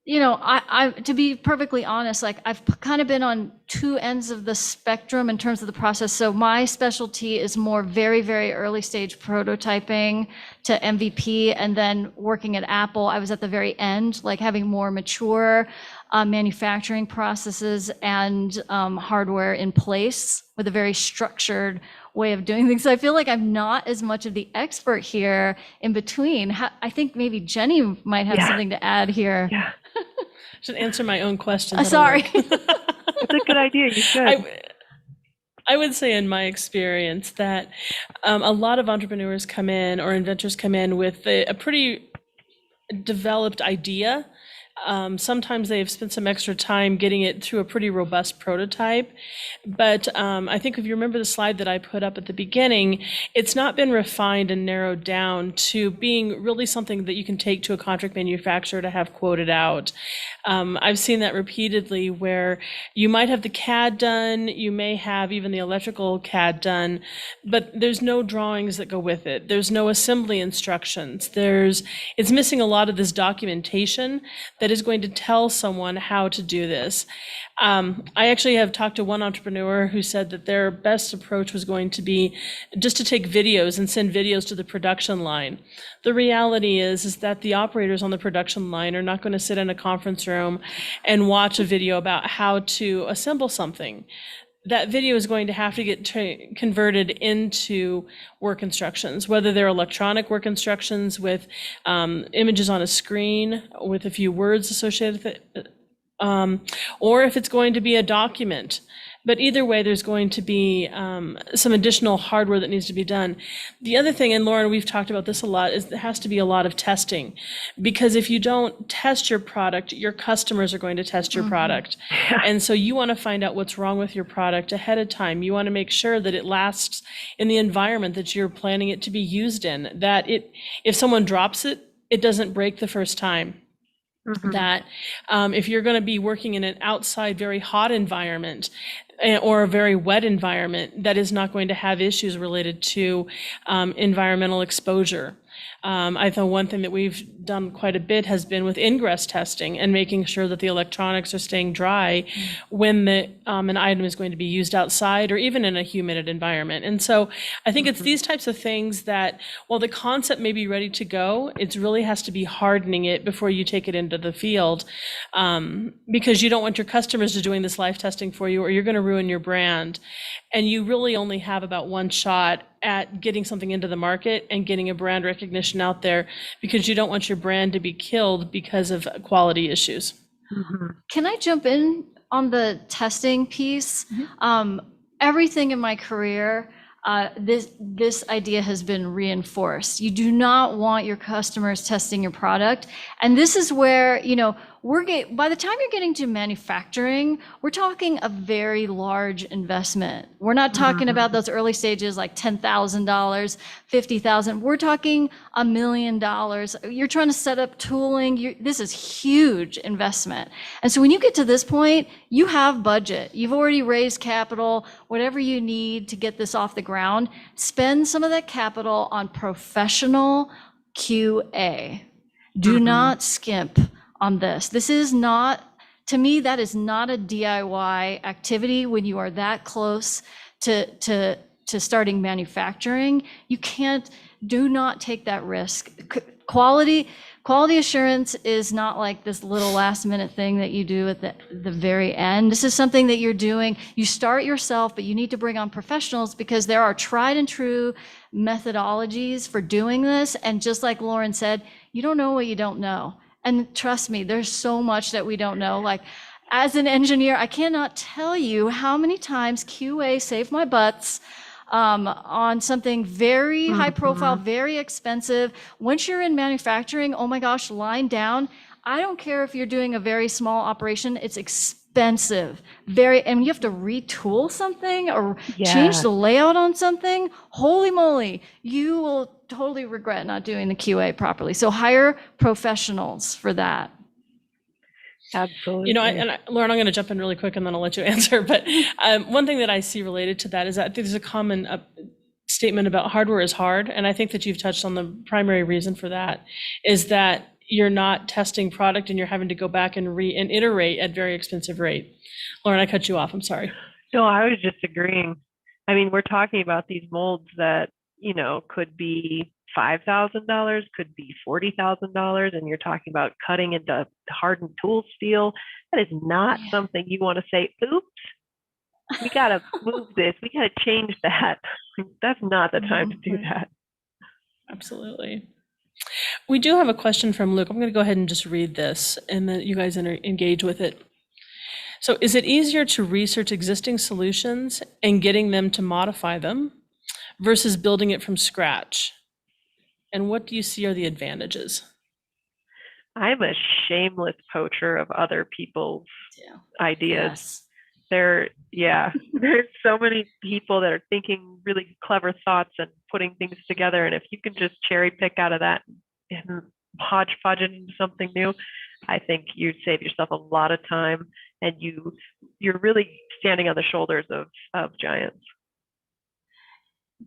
I to be perfectly honest, like I've kind of been on two ends of the spectrum in terms of the process. So my specialty is more very, very early stage prototyping to MVP, and then working at Apple, I was at the very end, like having more mature manufacturing processes and hardware in place with a very structured way of doing things. So I feel like I'm not as much of the expert here in between. I think maybe Jenny might have something to add here. Yeah. Should answer my own question. Sorry. It's a good idea. You should. I would say in my experience that a lot of entrepreneurs come in, or inventors come in with a pretty developed idea. Sometimes they've spent some extra time getting it through a pretty robust prototype. But I think if you remember the slide that I put up at the beginning, it's not been refined and narrowed down to being really something that you can take to a contract manufacturer to have quoted out. I've seen that repeatedly, where you might have the CAD done, you may have even the electrical CAD done, but there's no drawings that go with it. There's no assembly instructions. It's missing a lot of this documentation that is going to tell someone how to do this. I actually have talked to one entrepreneur who said that their best approach was going to be just to take videos and send videos to the production line. The reality is that the operators on the production line are not going to sit in a conference room and watch a video about how to assemble something. That video is going to have to get converted into work instructions, whether they're electronic work instructions with images on a screen with a few words associated with it, or if it's going to be a document. But either way, there's going to be some additional hardware that needs to be done. The other thing, and Lauren, we've talked about this a lot, is there has to be a lot of testing. Because if you don't test your product, your customers are going to test your product. And so you want to find out what's wrong with your product ahead of time. You want to make sure that it lasts in the environment that you're planning it to be used in, that if someone drops it, it doesn't break the first time. That if you're going to be working in an outside, very hot environment, or a very wet environment, that is not going to have issues related to environmental exposure. I thought one thing that we've done quite a bit has been with ingress testing and making sure that the electronics are staying dry when an item is going to be used outside or even in a humid environment. And so I think it's these types of things that, while the concept may be ready to go, it really has to be hardening it before you take it into the field, because you don't want your customers to doing this live testing for you, or you're going to ruin your brand. And you really only have about one shot at getting something into the market and getting a brand recognition out there, because you don't want your brand to be killed because of quality issues. Can I jump in on the testing piece? Everything in my career, this idea has been reinforced. You do not want your customers testing your product. And this is where, by the time you're getting to manufacturing, we're talking a very large investment. We're not talking about those early stages like $10,000, $50,000. We're talking $1 million. You're trying to set up tooling. This is huge investment. And so when you get to this point, you have budget. You've already raised capital, whatever you need to get this off the ground. Spend some of that capital on professional QA. Do not skimp on this. This is not, to me, that is not a DIY activity when you are that close to starting manufacturing. You do not take that risk. Quality assurance is not like this little last minute thing that you do at the very end. This is something that you're doing. You start yourself, but you need to bring on professionals, because there are tried and true methodologies for doing this. And just like Lauren said, you don't know what you don't know. And trust me, there's so much that we don't know. Like as an engineer, I cannot tell you how many times QA saved my butts on something very high profile, very expensive. Once you're in manufacturing, oh my gosh, line down. I don't care if you're doing a very small operation, it's expensive. And you have to retool something or change the layout on something. Holy moly, you will totally regret not doing the QA properly. So hire professionals for that. Absolutely. Lauren, I'm going to jump in really quick and then I'll let you answer. But one thing that I see related to that is that there's a common statement about hardware is hard. And I think that you've touched on the primary reason for that is that you're not testing product and you're having to go back and iterate at very expensive rate. Lauren, I cut you off. I'm sorry. No, I was just agreeing. I mean, we're talking about these molds that, could be $5,000, could be $40,000, and you're talking about cutting into hardened tool steel. That is not something you want to say, oops, we got to move this. We got to change that. That's not the time to do that. Absolutely. We do have a question from Luke. I'm going to go ahead and just read this and then you guys engage with it. So is it easier to research existing solutions and getting them to modify them versus building it from scratch? And what do you see are the advantages? I'm a shameless poacher of other people's ideas. There's so many people that are thinking really clever thoughts and putting things together. And if you can just cherry pick out of that and hodgepodge it into something new, I think you'd save yourself a lot of time, and you're really standing on the shoulders of giants.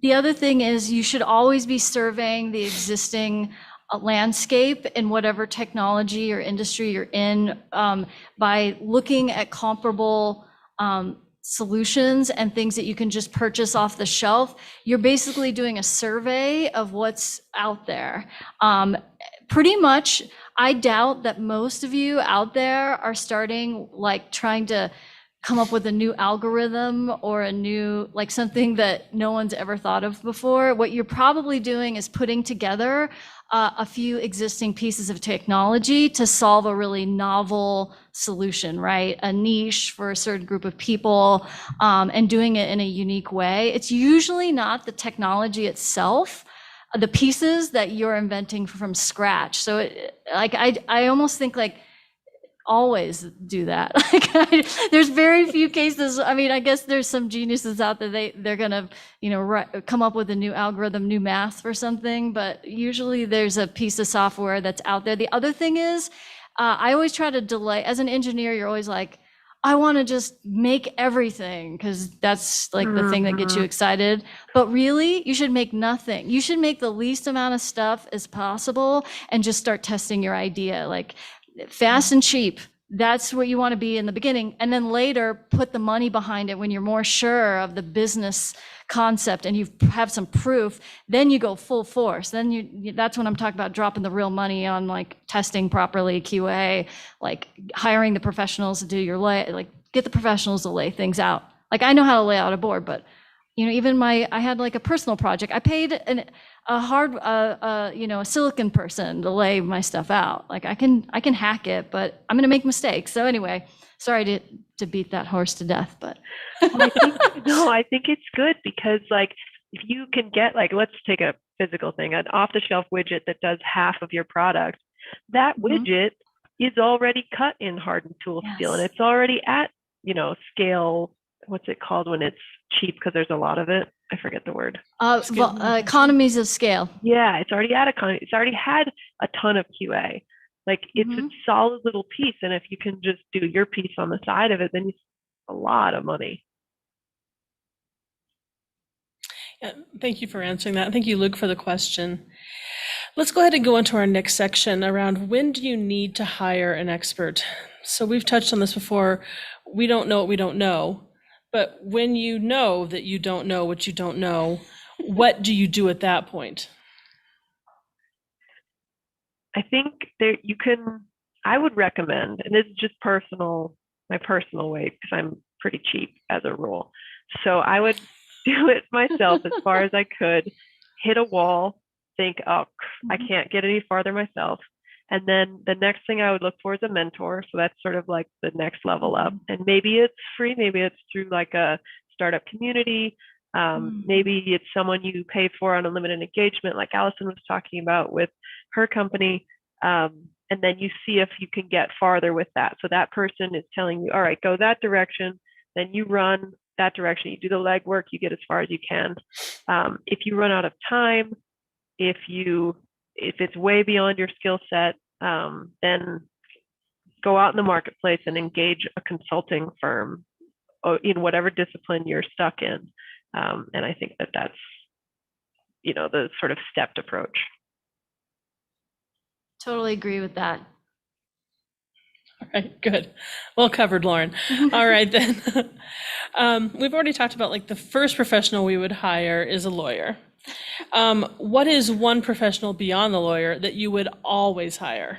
The other thing is you should always be surveying the existing landscape in whatever technology or industry you're in by looking at comparable solutions and things that you can just purchase off the shelf. You're basically doing a survey of what's out there. Pretty much, I doubt that most of you out there are starting trying to come up with a new algorithm or a new, something that no one's ever thought of before. What you're probably doing is putting together a few existing pieces of technology to solve a really novel solution, right? A niche for a certain group of people, and doing it in a unique way. It's usually not the technology itself, the pieces that you're inventing from scratch. So I almost think always do that. There's very few cases. I mean, I guess there's some geniuses out there. They're gonna, come up with a new algorithm, new math for something. But usually there's a piece of software that's out there. The other thing is, I always try to delay. As an engineer, you're always like, I want to just make everything because that's the thing that gets you excited. But really, you should make nothing. You should make the least amount of stuff as possible and just start testing your idea. Fast and cheap. That's what you want to be in the beginning. And then later put the money behind it when you're more sure of the business concept and you have some proof, then you go full force. Then that's when I'm talking about dropping the real money on testing properly, QA, hiring the professionals to do your get the professionals to lay things out. I know how to lay out a board, but even I had a personal project. I paid a silicon person to lay my stuff out. I can hack it, but I'm gonna make mistakes. So anyway, sorry to beat that horse to death, but I think it's good because if you can get let's take a physical thing, an off-the-shelf widget that does half of your product, that widget is already cut in hardened tool steel and it's already at scale. What's it called when it's cheap because there's a lot of it? I forget the word. Economies of scale. Yeah, it's already at economy. It's already had a ton of QA. It's a solid little piece, and if you can just do your piece on the side of it, then you save a lot of money. Yeah, thank you for answering that. Thank you, Luke, for the question. Let's go ahead and go into our next section around when do you need to hire an expert? So we've touched on this before. We don't know what we don't know. But when you know that you don't know what you don't know, what do you do at that point? I think I would recommend, and this is just my personal way because I'm pretty cheap as a rule. So I would do it myself as far as I could, hit a wall, think, oh, I can't get any farther myself. And then the next thing I would look for is a mentor. So that's sort of like the next level up. And maybe it's free, maybe it's through like a startup community. Maybe it's someone you pay for on a limited engagement, like Allison was talking about with her company. And then you see if you can get farther with that. So that person is telling you, all right, go that direction. Then you run that direction. You do the legwork, you get as far as you can. If you run out of time, if it's way beyond your skill set, then go out in the marketplace and engage a consulting firm in whatever discipline you're stuck in. And I think that's, the sort of stepped approach. Totally agree with that. All right, good. Well covered, Lauren. All right, then. We've already talked about like the first professional we would hire is a lawyer. What is one professional beyond the lawyer that you would always hire?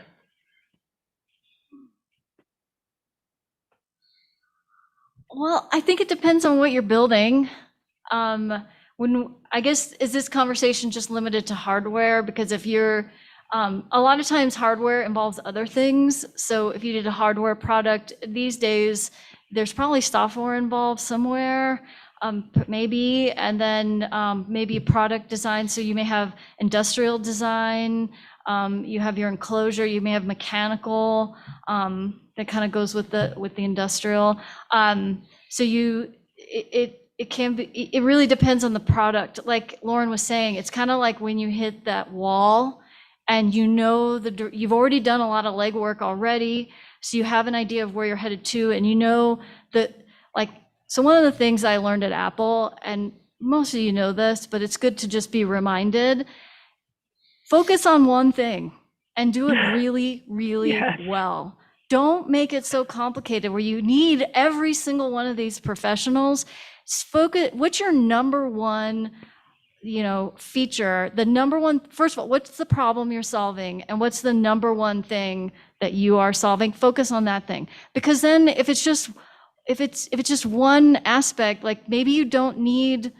Well, I think it depends on what you're building. I guess, is this conversation just limited to hardware? Because if you're, a lot of times hardware involves other things. So if you did a hardware product these days, there's probably software involved somewhere, maybe, and then maybe product design. So you may have industrial design, you have your enclosure, you may have mechanical, that kind of goes with the industrial. So it really depends on the product. Like Lauren was saying, it's kind of like when you hit that wall and you've already done a lot of legwork already. So you have an idea of where you're headed to, and so one of the things I learned at Apple, and most of you know this, but it's good to just be reminded, focus on one thing and do it really, really well. Don't make it so complicated where you need every single one of these professionals. Focus, what's your number one, feature? First of all, what's the problem you're solving? And what's the number one thing that you are solving? Focus on that thing. Because then if it's just one aspect, like maybe you don't need,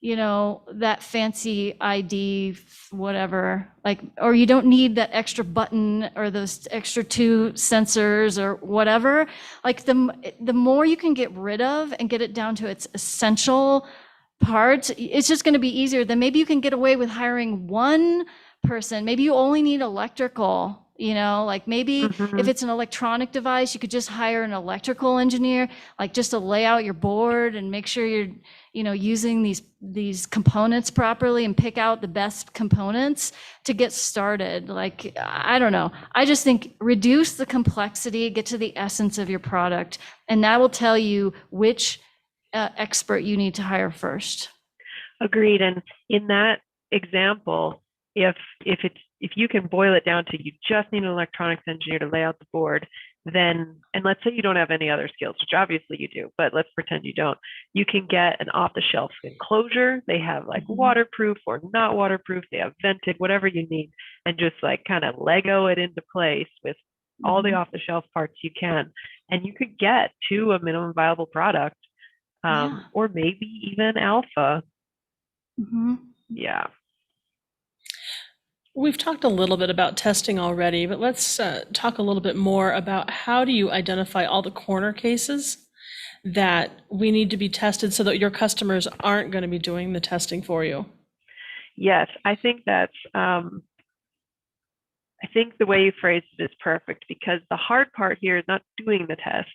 that fancy ID, whatever, or you don't need that extra button or those extra 2 sensors or whatever. Like the more you can get rid of and get it down to its essential parts, it's just going to be easier. Then maybe you can get away with hiring one person. Maybe you only need electrical. Maybe if it's an electronic device, you could just hire an electrical engineer, just to lay out your board and make sure you're, using these components properly and pick out the best components to get started. I don't know. I just think reduce the complexity, get to the essence of your product, and that will tell you which expert you need to hire first. Agreed. And in that example, if you can boil it down to you just need an electronics engineer to lay out the board, then, and let's say you don't have any other skills, which obviously you do, but let's pretend you don't, you can get an off-the-shelf enclosure. They have waterproof or not waterproof, they have vented, whatever you need, and just kind of Lego it into place with all the off-the-shelf parts you can. And you could get to a minimum viable product, or maybe even alpha. Yeah. We've talked a little bit about testing already, but let's talk a little bit more about how do you identify all the corner cases that we need to be tested so that your customers aren't going to be doing the testing for you? Yes, I think that's, I think the way you phrased it is perfect, because the hard part here is not doing the tests.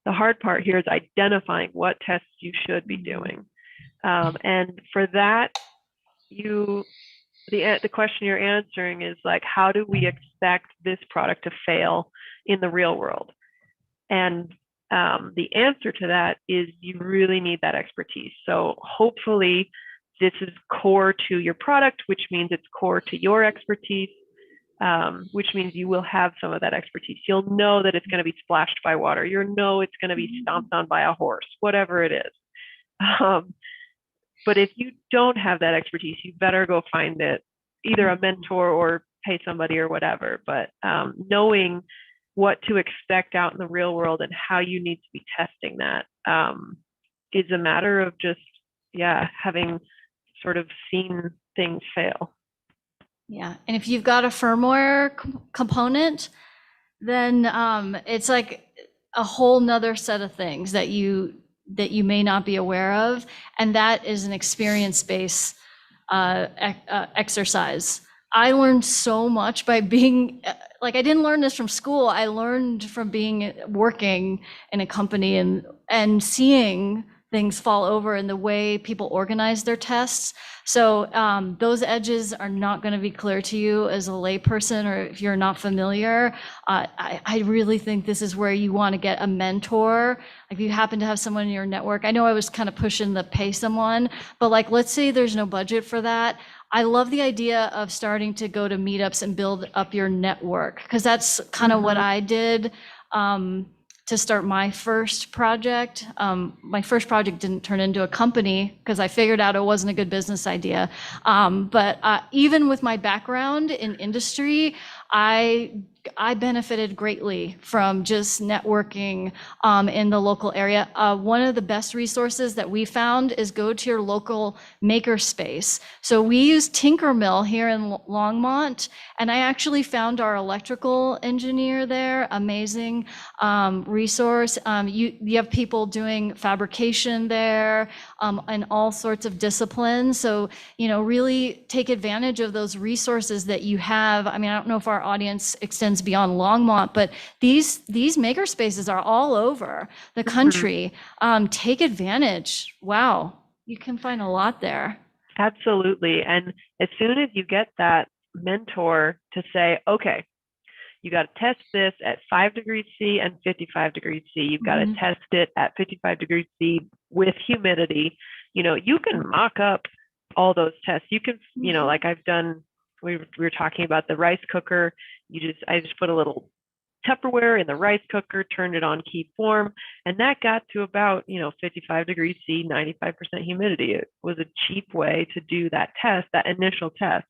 The hard part here is identifying what tests you should be doing. And for that, the question you're answering is how do we expect this product to fail in the real world? And the answer to that is you really need that expertise. So hopefully this is core to your product, which means it's core to your expertise, which means you will have some of that expertise. You'll know that it's going to be splashed by water. You'll know it's going to be stomped on by a horse, whatever it is. But if you don't have that expertise, you better go find it, either a mentor or pay somebody or whatever. But knowing what to expect out in the real world and how you need to be testing that is a matter of just, having sort of seen things fail. Yeah, and if you've got a firmware component, then it's like a whole nother set of things that you may not be aware of, and that is an experience-based exercise. I learned so much by being like, I didn't learn this from school. I learned from working in a company and seeing things fall over in the way people organize their tests. So those edges are not going to be clear to you as a layperson, or if you're not familiar. I really think this is where you want to get a mentor. Like, if you happen to have someone in your network, I know I was kind of pushing the pay someone, but like, let's say there's no budget for that. I love the idea of starting to go to meetups and build up your network, because that's kind of what I did. To start my first project. My first project didn't turn into a company because I figured out it wasn't a good business idea. But even with my background in industry, I benefited greatly from just networking in the local area. One of the best resources that we found is go to your local maker space. So we use Tinkermill here in Longmont, and I actually found our electrical engineer there. Amazing resource. You have people doing fabrication there and all sorts of disciplines. So, really take advantage of those resources that you have. I mean, I don't know if our audience extends beyond Longmont, but these maker spaces are all over the country. Take advantage. Wow, you can find a lot there. Absolutely. And as soon as you get that mentor to say, okay, you got to test this at 5 degrees C and 55 degrees C. You've got to test it at 55 degrees C with humidity. You can mock up all those tests. You can, like I've done, we were talking about the rice cooker. I just put a little Tupperware in the rice cooker, turned it on keep warm, and that got to about 55 degrees C, 95% humidity. It was a cheap way to do that test, that initial test.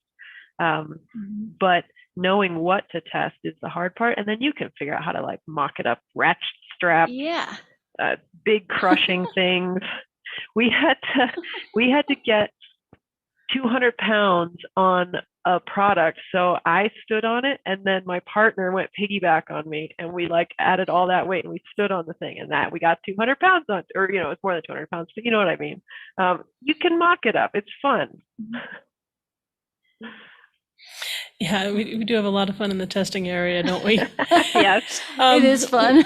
But knowing what to test is the hard part, and then you can figure out how to like mock it up, ratchet strap, big crushing things. We had to get 200 pounds on a product. So I stood on it, and then my partner went piggyback on me, and we like added all that weight and we stood on the thing, and that we got 200 pounds on, or, it's more than 200 pounds, but you know what I mean? You can mock it up. It's fun. Yeah, we do have a lot of fun in the testing area, don't we? Yes, it is fun.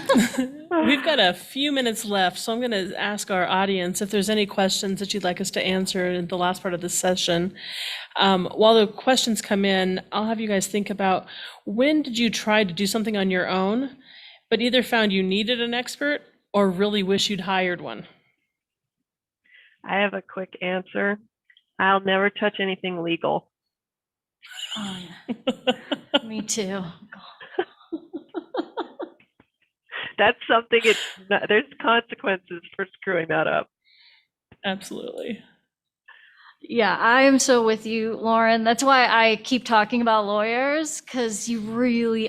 We've got a few minutes left, so I'm going to ask our audience if there's any questions that you'd like us to answer in the last part of this session. While the questions come in, I'll have you guys think about, when did you try to do something on your own, but either found you needed an expert or really wish you'd hired one? I have a quick answer. I'll never touch anything legal. Oh, yeah. Me too. That's something, there's consequences for screwing that up. Absolutely. Yeah, I am so with you, Lauren. That's why I keep talking about lawyers, because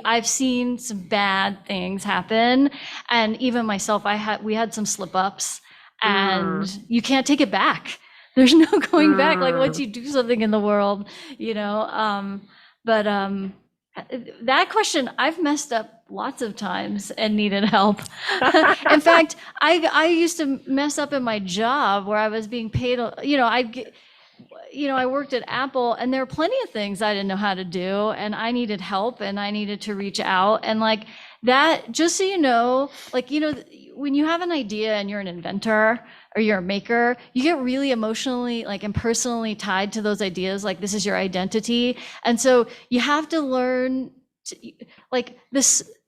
I've seen some bad things happen. And even myself, we had some slip ups, and you can't take it back. There's no going back. Like, once you do something in the world, that question, I've messed up lots of times and needed help. In fact, I used to mess up in my job where I was being paid, I worked at Apple, and there are plenty of things I didn't know how to do, and I needed help, and I needed to reach out. And like that, just so you know, when you have an idea and you're an inventor or you're a maker, you get really emotionally and personally tied to those ideas. Like, this is your identity. And so you have to learn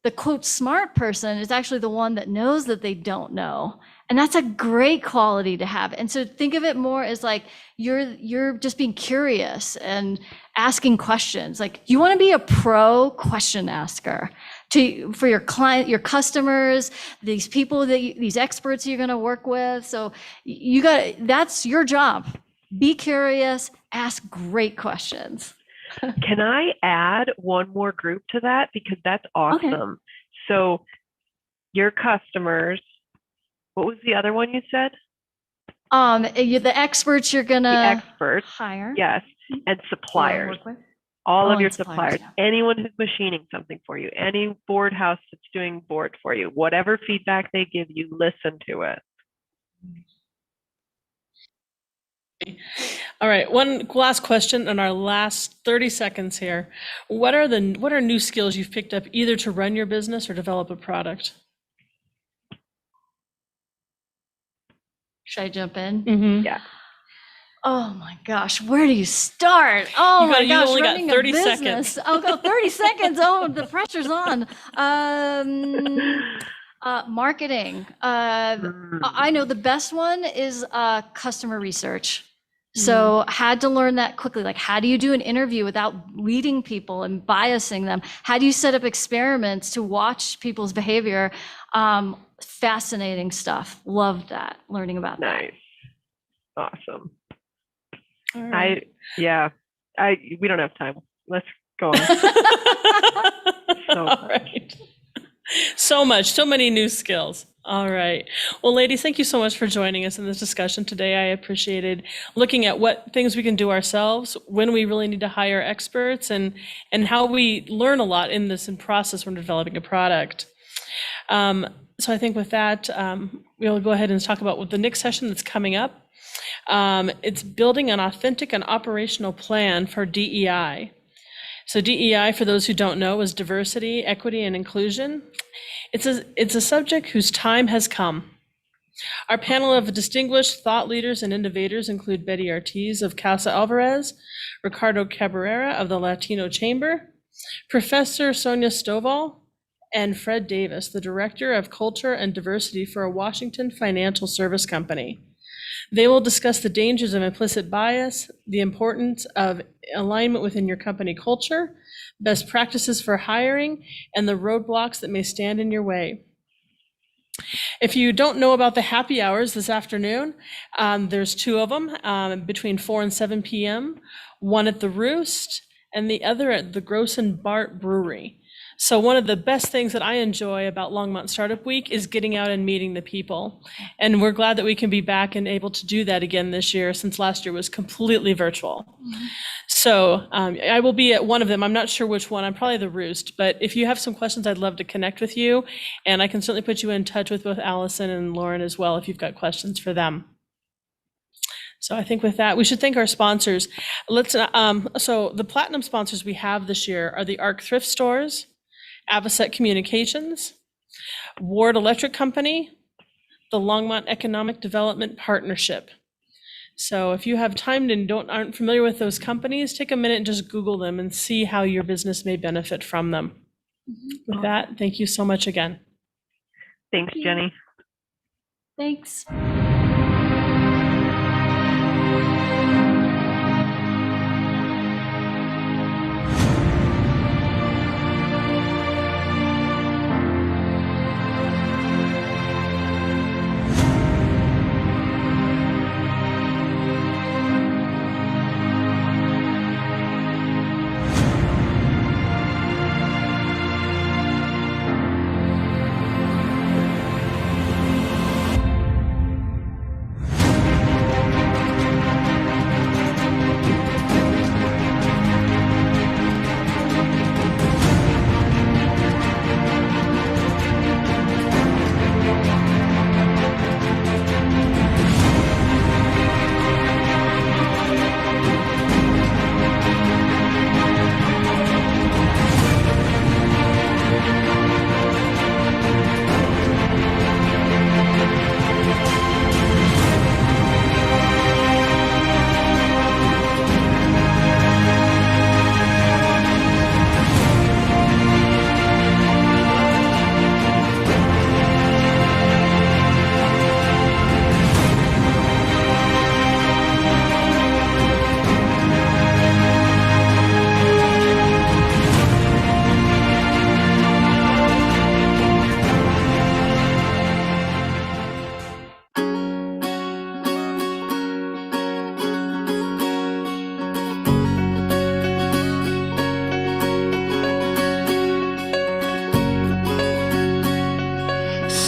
the quote smart person is actually the one that knows that they don't know. And that's a great quality to have. And so think of it more as like you're just being curious and asking questions. Like, you want to be a pro question asker for your client, your customers, these people these experts you're going to work with. So that's your job. Be curious, ask great questions. Can I add one more group to that? Because that's awesome. Okay. So your customers, what was the other one you said? The experts you're gonna hire. Yes. And suppliers. all of Oh, your and suppliers, suppliers, anyone who's machining something for you, any board house that's doing board for you, whatever feedback they give you, listen to it. All right, one last question in our last 30 seconds here. What are new skills you've picked up either to run your business or develop a product? Should I jump in? Mm-hmm. Yeah. Oh my gosh, where do you start? Oh You my you gosh, only got running 30 a business. seconds. I'll go 30 seconds. Oh, the pressure's on. Marketing. I know the best one is customer research. So had to learn that quickly. Like, how do you do an interview without leading people and biasing them? How do you set up experiments to watch people's behavior? Fascinating stuff. Loved that, learning about that. Nice. Awesome. All right. We don't have time. Let's go on. All right. So many new skills. All right. Well, ladies, thank you so much for joining us in this discussion today. I appreciated looking at what things we can do ourselves, when we really need to hire experts, and how we learn a lot in this process when developing a product. So I think with that, we'll go ahead and talk about what the next session that's coming up. It's building an authentic and operational plan for DEI. So DEI, for those who don't know, is diversity, equity, and inclusion. It's a subject whose time has come. Our panel of distinguished thought leaders and innovators include Betty Ortiz of Casa Alvarez, Ricardo Cabrera of the Latino Chamber, Professor Sonia Stovall, and Fred Davis, the Director of Culture and Diversity for a Washington financial service company. They will discuss the dangers of implicit bias, the importance of alignment within your company culture, best practices for hiring, and the roadblocks that may stand in your way. If you don't know about the happy hours this afternoon, there's two of them between 4 and 7 p.m., one at the Roost and the other at the Gross and Bart Brewery. So one of the best things that I enjoy about Longmont Startup Week is getting out and meeting the people. And we're glad that we can be back and able to do that again this year, since last year was completely virtual. So I will be at one of them. I'm not sure which one. I'm probably the Roost. But if you have some questions, I'd love to connect with you. And I can certainly put you in touch with both Allison and Lauren as well if you've got questions for them. So I think with that, we should thank our sponsors. So the platinum sponsors we have this year are the ARC Thrift Stores, Avocet Communications, Ward Electric Company, the Longmont Economic Development Partnership. So if you have time and aren't familiar with those companies, take a minute and just Google them and see how your business may benefit from them. With that, thank you so much again. Thanks, Jenny. Thanks.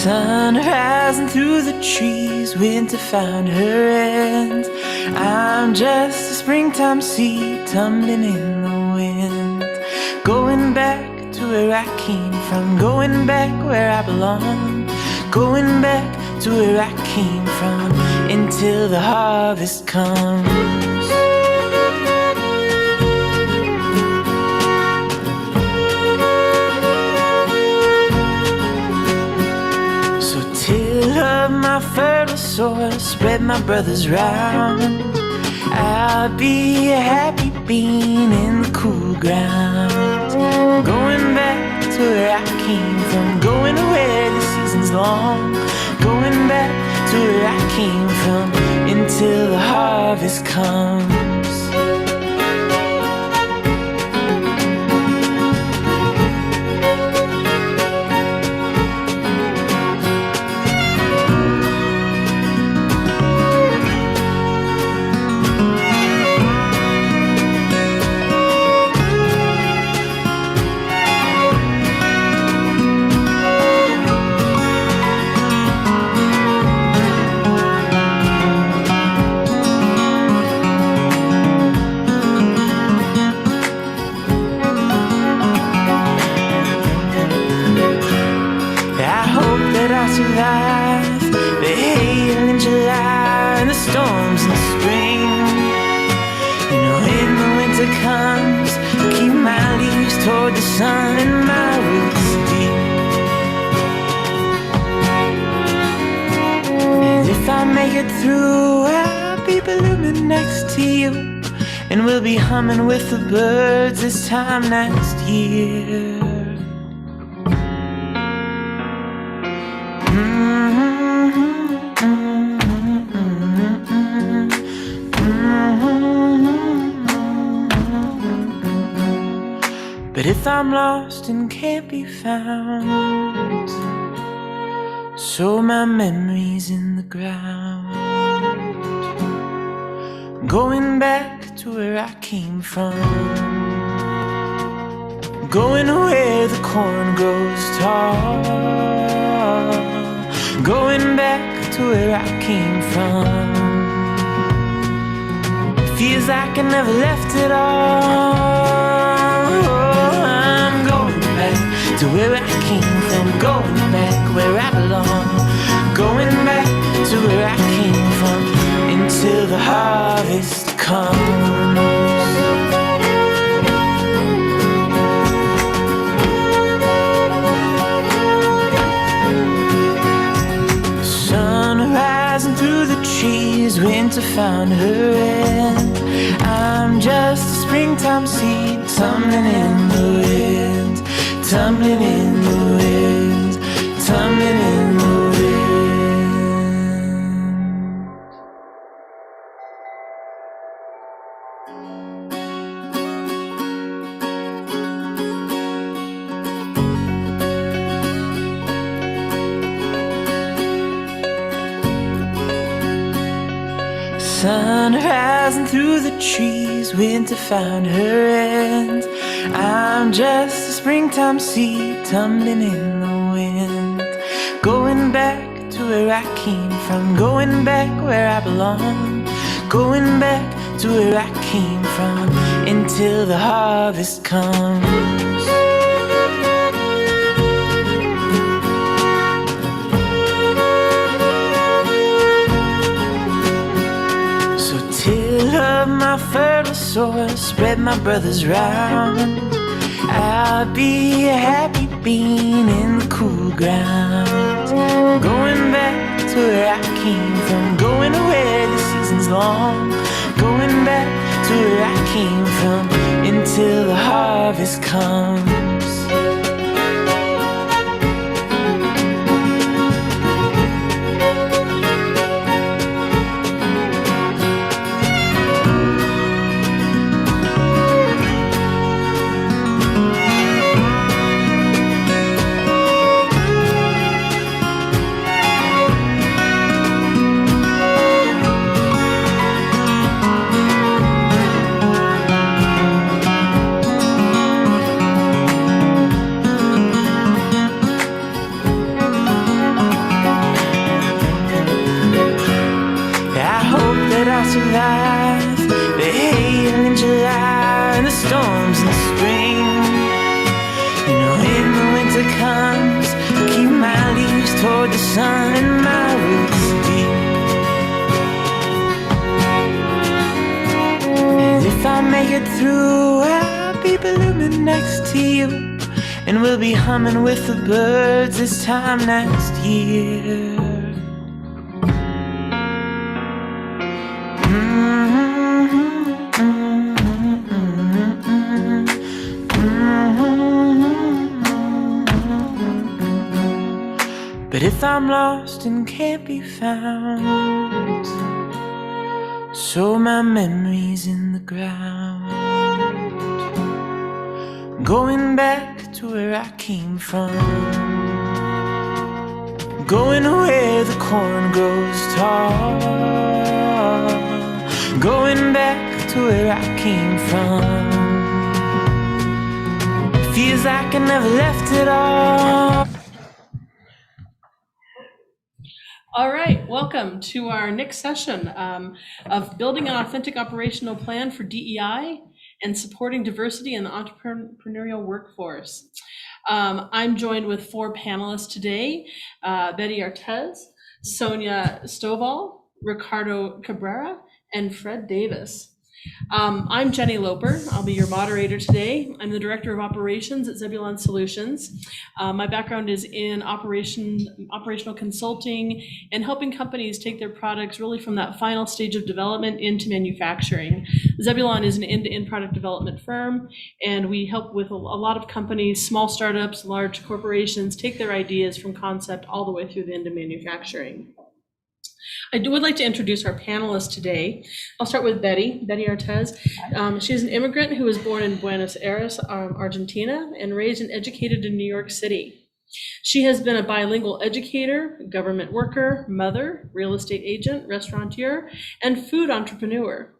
Sun rising through the trees, winter found her end. I'm just a springtime seed tumbling in the wind. Going back to where I came from, going back where I belong, going back to where I came from until the harvest comes. So till of my fertile soil, spread my brothers round. I'll be a happy bean in the cool ground. Going back to where I came from, going where the season's long, going back to where I came from until the harvest comes. Survive the hail in July and the storms in spring. You know, when the winter comes, keep my leaves toward the sun and my roots deep. And if I make it through, I'll be blooming next to you, and we'll be humming with the birds this time next year. But if I'm lost and can't be found, so my memories in the ground, going back to where I came from, going where the corn grows tall, going back to where I came from. Feels like I never left it all. To where I came from, going back where I belong, going back to where I came from until the harvest comes. Sun rising through the trees, winter found her end. I'm just a springtime seed tumbling in the wind, tumbling in the wind, tumbling in the sun rising through the trees, winter found her end. I'm just a springtime seed tumbling in the wind, going back to where I came from, going back where I belong, going back to where I came from until the harvest comes. Of my fertile soil, spread my brothers round. I'll be a happy bean in the cool ground, going back to where I came from, going where the season's long, going back to where I came from until the harvest comes. Survive the hail in July and the storms in spring. times. Keep my leaves toward the sun and my roots deep. And if I make it through, I'll be blooming next to you. And we'll be humming with the birds this time next year. But if I'm lost and can't be found, so my memories in the ground, going back to where I came from, going where the corn grows tall, going back to where I came from. Feels like I never left it all. All right, welcome to our next session of building an authentic operational plan for DEI and supporting diversity in the entrepreneurial workforce. I'm joined with 4 panelists today, Betty Artez, Sonia Stovall, Ricardo Cabrera, and Fred Davis. I'm Jenny Loper. I'll be your moderator today. I'm the Director of Operations at Zebulon Solutions. My background is in operational consulting and helping companies take their products really from that final stage of development into manufacturing. Zebulon is an end-to-end product development firm, and we help with a lot of companies, small startups, large corporations, take their ideas from concept all the way through the end of manufacturing. I would like to introduce our panelists today. I'll start with Betty Artez. She's an immigrant who was born in Buenos Aires, Argentina, and raised and educated in New York City. She has been a bilingual educator, government worker, mother, real estate agent, restaurateur, and food entrepreneur.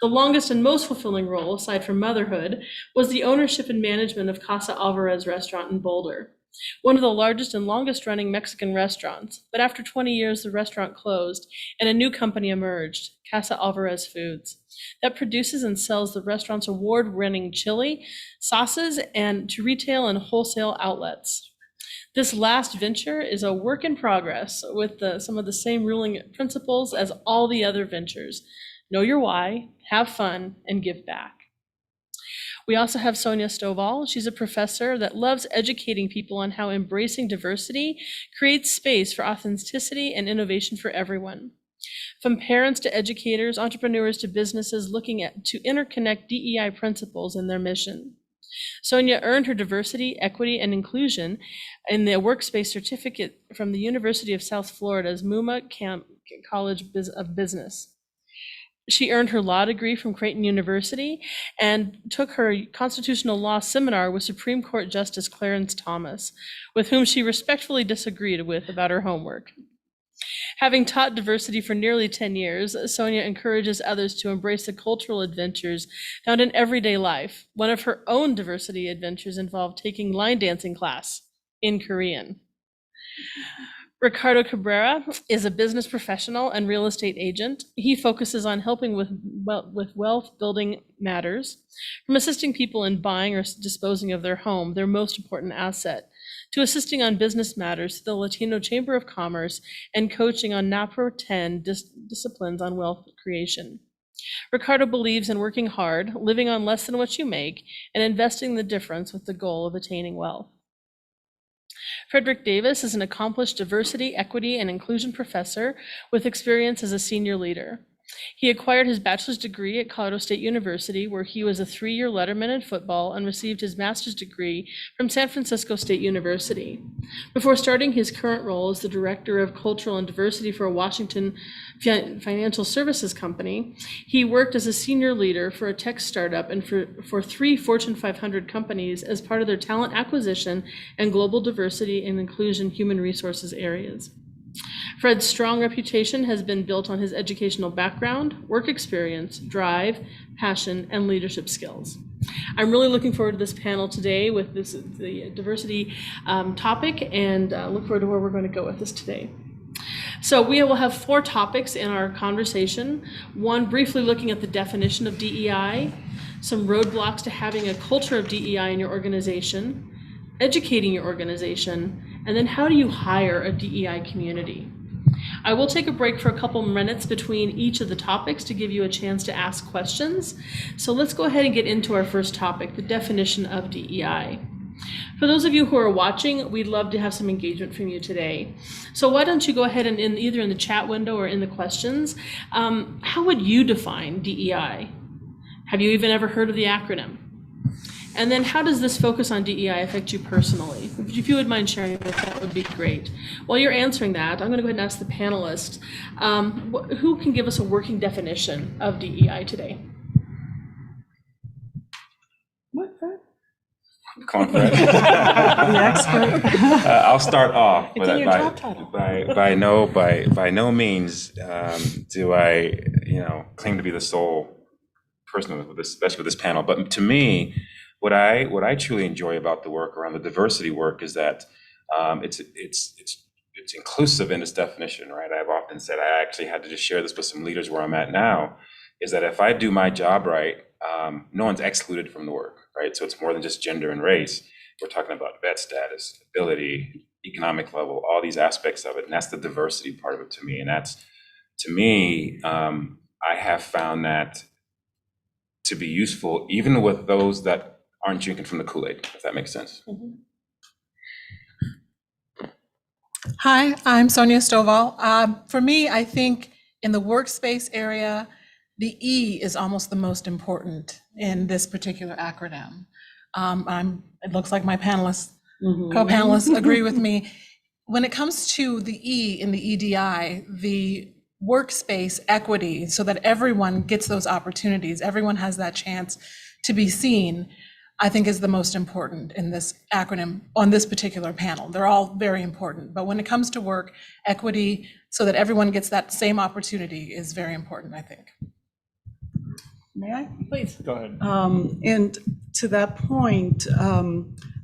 The longest and most fulfilling role, aside from motherhood, was the ownership and management of Casa Alvarez restaurant in Boulder, one of the largest and longest running Mexican restaurants. But after 20 years, the restaurant closed and a new company emerged, Casa Alvarez Foods, that produces and sells the restaurant's award-winning chili, sauces, and to retail and wholesale outlets. This last venture is a work in progress with some of the same ruling principles as all the other ventures. Know your why, have fun, and give back. We also have Sonia Stovall. She's a professor that loves educating people on how embracing diversity creates space for authenticity and innovation for everyone. From parents to educators, entrepreneurs to businesses looking to interconnect DEI principles in their mission. Sonia earned her diversity, equity, and inclusion in the workspace certificate from the University of South Florida's Muma College of Business. She earned her law degree from Creighton University and took her constitutional law seminar with Supreme Court Justice Clarence Thomas, with whom she respectfully disagreed with about her homework. Having taught diversity for nearly 10 years, Sonia encourages others to embrace the cultural adventures found in everyday life. One of her own diversity adventures involved taking line dancing class in Korean. Ricardo Cabrera is a business professional and real estate agent. He focuses on helping with wealth building matters, from assisting people in buying or disposing of their home, their most important asset, to assisting on business matters to the Latino Chamber of Commerce and coaching on NAPRO 10 disciplines on wealth creation. Ricardo believes in working hard, living on less than what you make, and investing the difference with the goal of attaining wealth. Frederick Davis is an accomplished diversity, equity, and inclusion professor with experience as a senior leader. He acquired his bachelor's degree at Colorado State University, where he was a 3-year letterman in football, and received his master's degree from San Francisco State University. Before starting his current role as the Director of Cultural and Diversity for a Washington financial services company, he worked as a senior leader for a tech startup and for 3 Fortune 500 companies as part of their talent acquisition and global diversity and inclusion human resources areas. Fred's strong reputation has been built on his educational background, work experience, drive, passion, and leadership skills. I'm really looking forward to this panel today with the diversity topic, and look forward to where we're going to go with this today. So we will have 4 topics in our conversation. One, briefly looking at the definition of DEI, some roadblocks to having a culture of DEI in your organization, educating your organization, and then how do you hire a DEI community? I will take a break for a couple minutes between each of the topics to give you a chance to ask questions. So let's go ahead and get into our first topic, the definition of DEI. For those of you who are watching, we'd love to have some engagement from you today. So why don't you go ahead and either in the chat window or in the questions, how would you define DEI? Have you even ever heard of the acronym? And then how does this focus on DEI affect you personally? If you would mind sharing that would be great. While you're answering that, I'm going to go ahead and ask the panelists, who can give us a working definition of DEI today? Come on, Fred. The expert. I'll start off. It's in your job title. By no means do I, claim to be the sole person with this, especially with this panel. But to me, what I truly enjoy about the work around the diversity work is that it's inclusive in its definition, right? I've often said, I actually had to just share this with some leaders where I'm at now, is that if I do my job right, no one's excluded from the work, right? So it's more than just gender and race. We're talking about vet status, ability, economic level, all these aspects of it. And that's the diversity part of it to me. And that's, to me, I have found that to be useful, even with those that aren't drinking from the Kool-Aid, if that makes sense. Mm-hmm. Hi, I'm Sonia Stovall. For me, I think in the workspace area, the E is almost the most important in this particular acronym. It looks like my co-panelists agree with me. When it comes to the E in the EDI, the workspace equity, so that everyone gets those opportunities, everyone has that chance to be seen, I think is the most important in this acronym on this particular panel. They're all very important, but when it comes to work, equity, so that everyone gets that same opportunity is very important, I think. May I? Please. Go ahead. And to that point,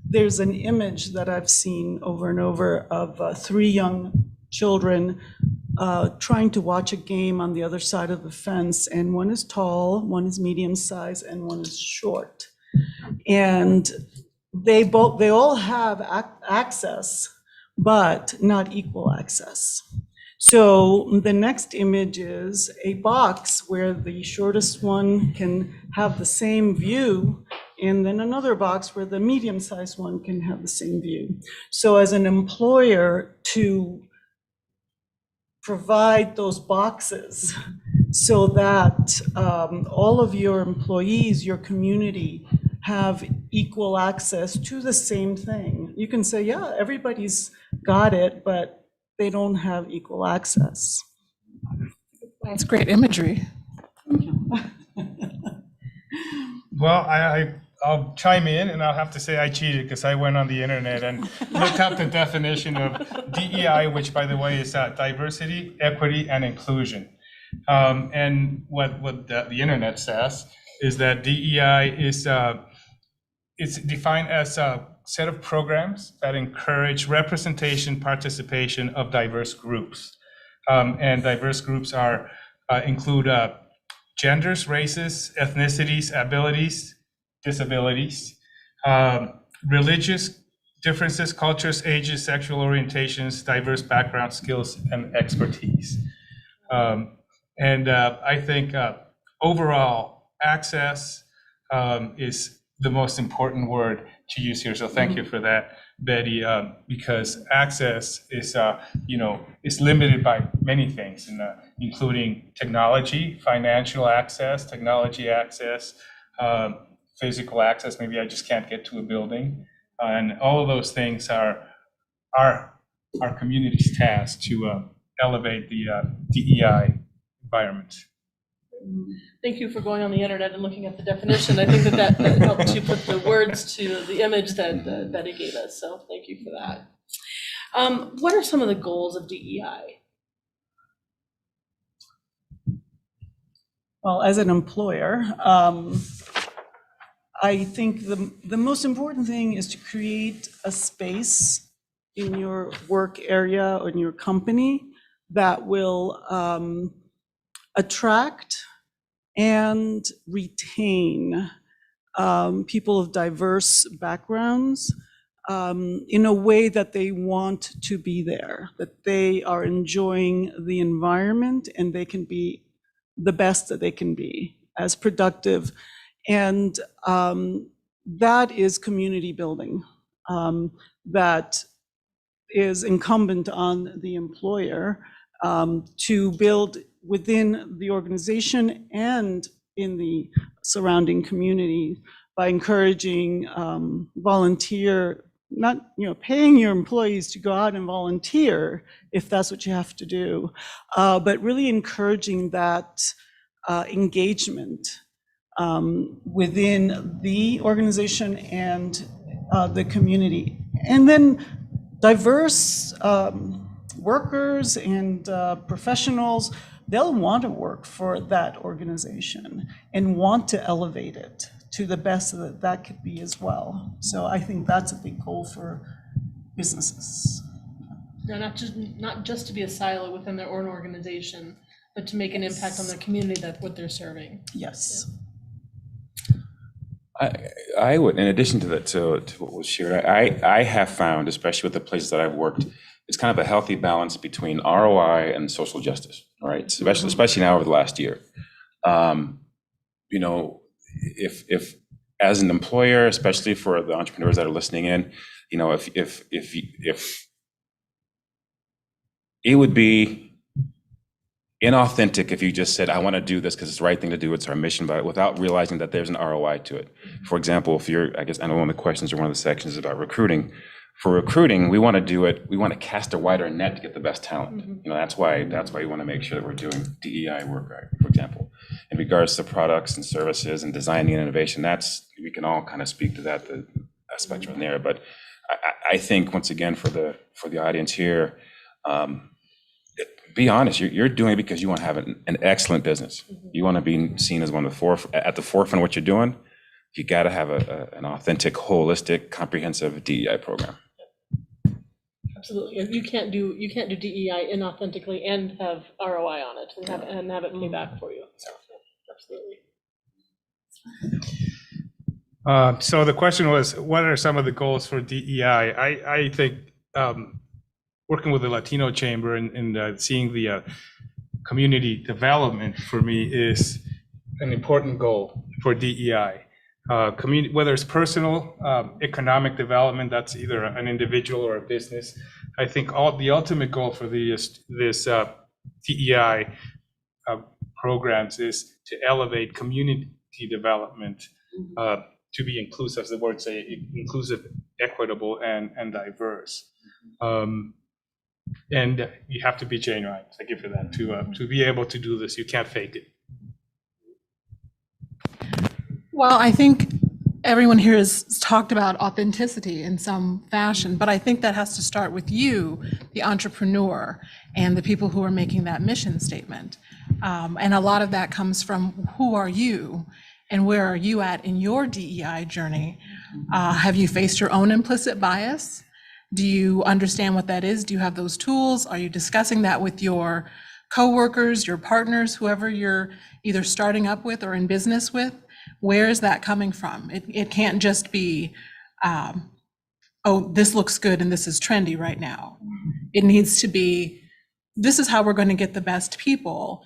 there's an image that I've seen over and over of 3 young children trying to watch a game on the other side of the fence, and one is tall, one is medium size, and one is short. And they all have access, but not equal access. So the next image is a box where the shortest one can have the same view, and then another box where the medium-sized one can have the same view. So as an employer, to provide those boxes so that all of your employees, your community, have equal access to the same thing. You can say, yeah, everybody's got it, but they don't have equal access. That's great imagery. Well, I'll chime in, and I'll have to say I cheated because I went on the internet and looked up the definition of DEI, which, by the way, is diversity, equity, and inclusion. And what the internet says is that DEI is it's defined as a set of programs that encourage representation, participation of diverse groups. And diverse groups include genders, races, ethnicities, abilities, disabilities, religious differences, cultures, ages, sexual orientations, diverse backgrounds, skills, and expertise. I think overall access is the most important word to use here. So thank you for that, Betty, because access is, is limited by many things, including technology, financial access, technology access, physical access. Maybe I just can't get to a building. And all of those things are our community's task to elevate the DEI environment. Thank you for going on the internet and looking at the definition. I think that helped you put the words to the image that Betty gave us. So thank you for that. What are some of the goals of DEI? Well, as an employer, I think the most important thing is to create a space in your work area or in your company that will attract and retain people of diverse backgrounds, in a way that they want to be there, that they are enjoying the environment and they can be the best that they can be, as productive. And that is community building. That is incumbent on the employer to build within the organization and in the surrounding community by encouraging volunteer, not paying your employees to go out and volunteer if that's what you have to do, but really encouraging that engagement within the organization and the community. And then diverse workers and professionals, they'll want to work for that organization and want to elevate it to the best that that could be as well. So I think that's a big goal for businesses. No, not just to be a silo within their own organization, but to make an impact on the community that what they're serving. Yes. I would, in addition to that, to what was shared, I have found, especially with the places that I've worked, it's kind of a healthy balance between ROI and social justice, right? Especially now over the last year. If as an employer, especially for the entrepreneurs that are listening in, if it would be inauthentic if you just said, I want to do this because it's the right thing to do, it's our mission, but without realizing that there's an ROI to it. For example, if you're, I know one of the questions or one of the sections is about recruiting. For recruiting, we want to do it, we want to cast a wider net to get the best talent. That's why we want to make sure that we're doing DEI work, right, for example. In regards to products and services and designing and innovation, we can all kind of speak to that, the spectrum there. But I think, once again, for the audience here, be honest, you're doing it because you want to have an excellent business. You want to be seen as one of the at the forefront of what you're doing. You got to have an authentic, holistic, comprehensive DEI program. Absolutely, and you can't do DEI inauthentically and have ROI on it and have it pay back for you. So, absolutely. So the question was, what are some of the goals for DEI? I think working with the Latino Chamber and seeing the community development for me is an important goal for DEI. Whether it's personal, economic development, that's either an individual or a business. I think the ultimate goal for this DEI programs is to elevate community development to be inclusive, as the words say, inclusive, equitable, and diverse. And you have to be genuine. Thank you for that. To be able to do this, you can't fake it. Well, I think everyone here has talked about authenticity in some fashion, but I think that has to start with you, the entrepreneur, and the people who are making that mission statement. And a lot of that comes from who are you and where are you at in your DEI journey? Have you faced your own implicit bias? Do you understand what that is? Do you have those tools? Are you discussing that with your coworkers, your partners, whoever you're either starting up with or in business with? Where is that coming from? It can't just be, oh, this looks good and this is trendy right now. It needs to be, this is how we're going to get the best people.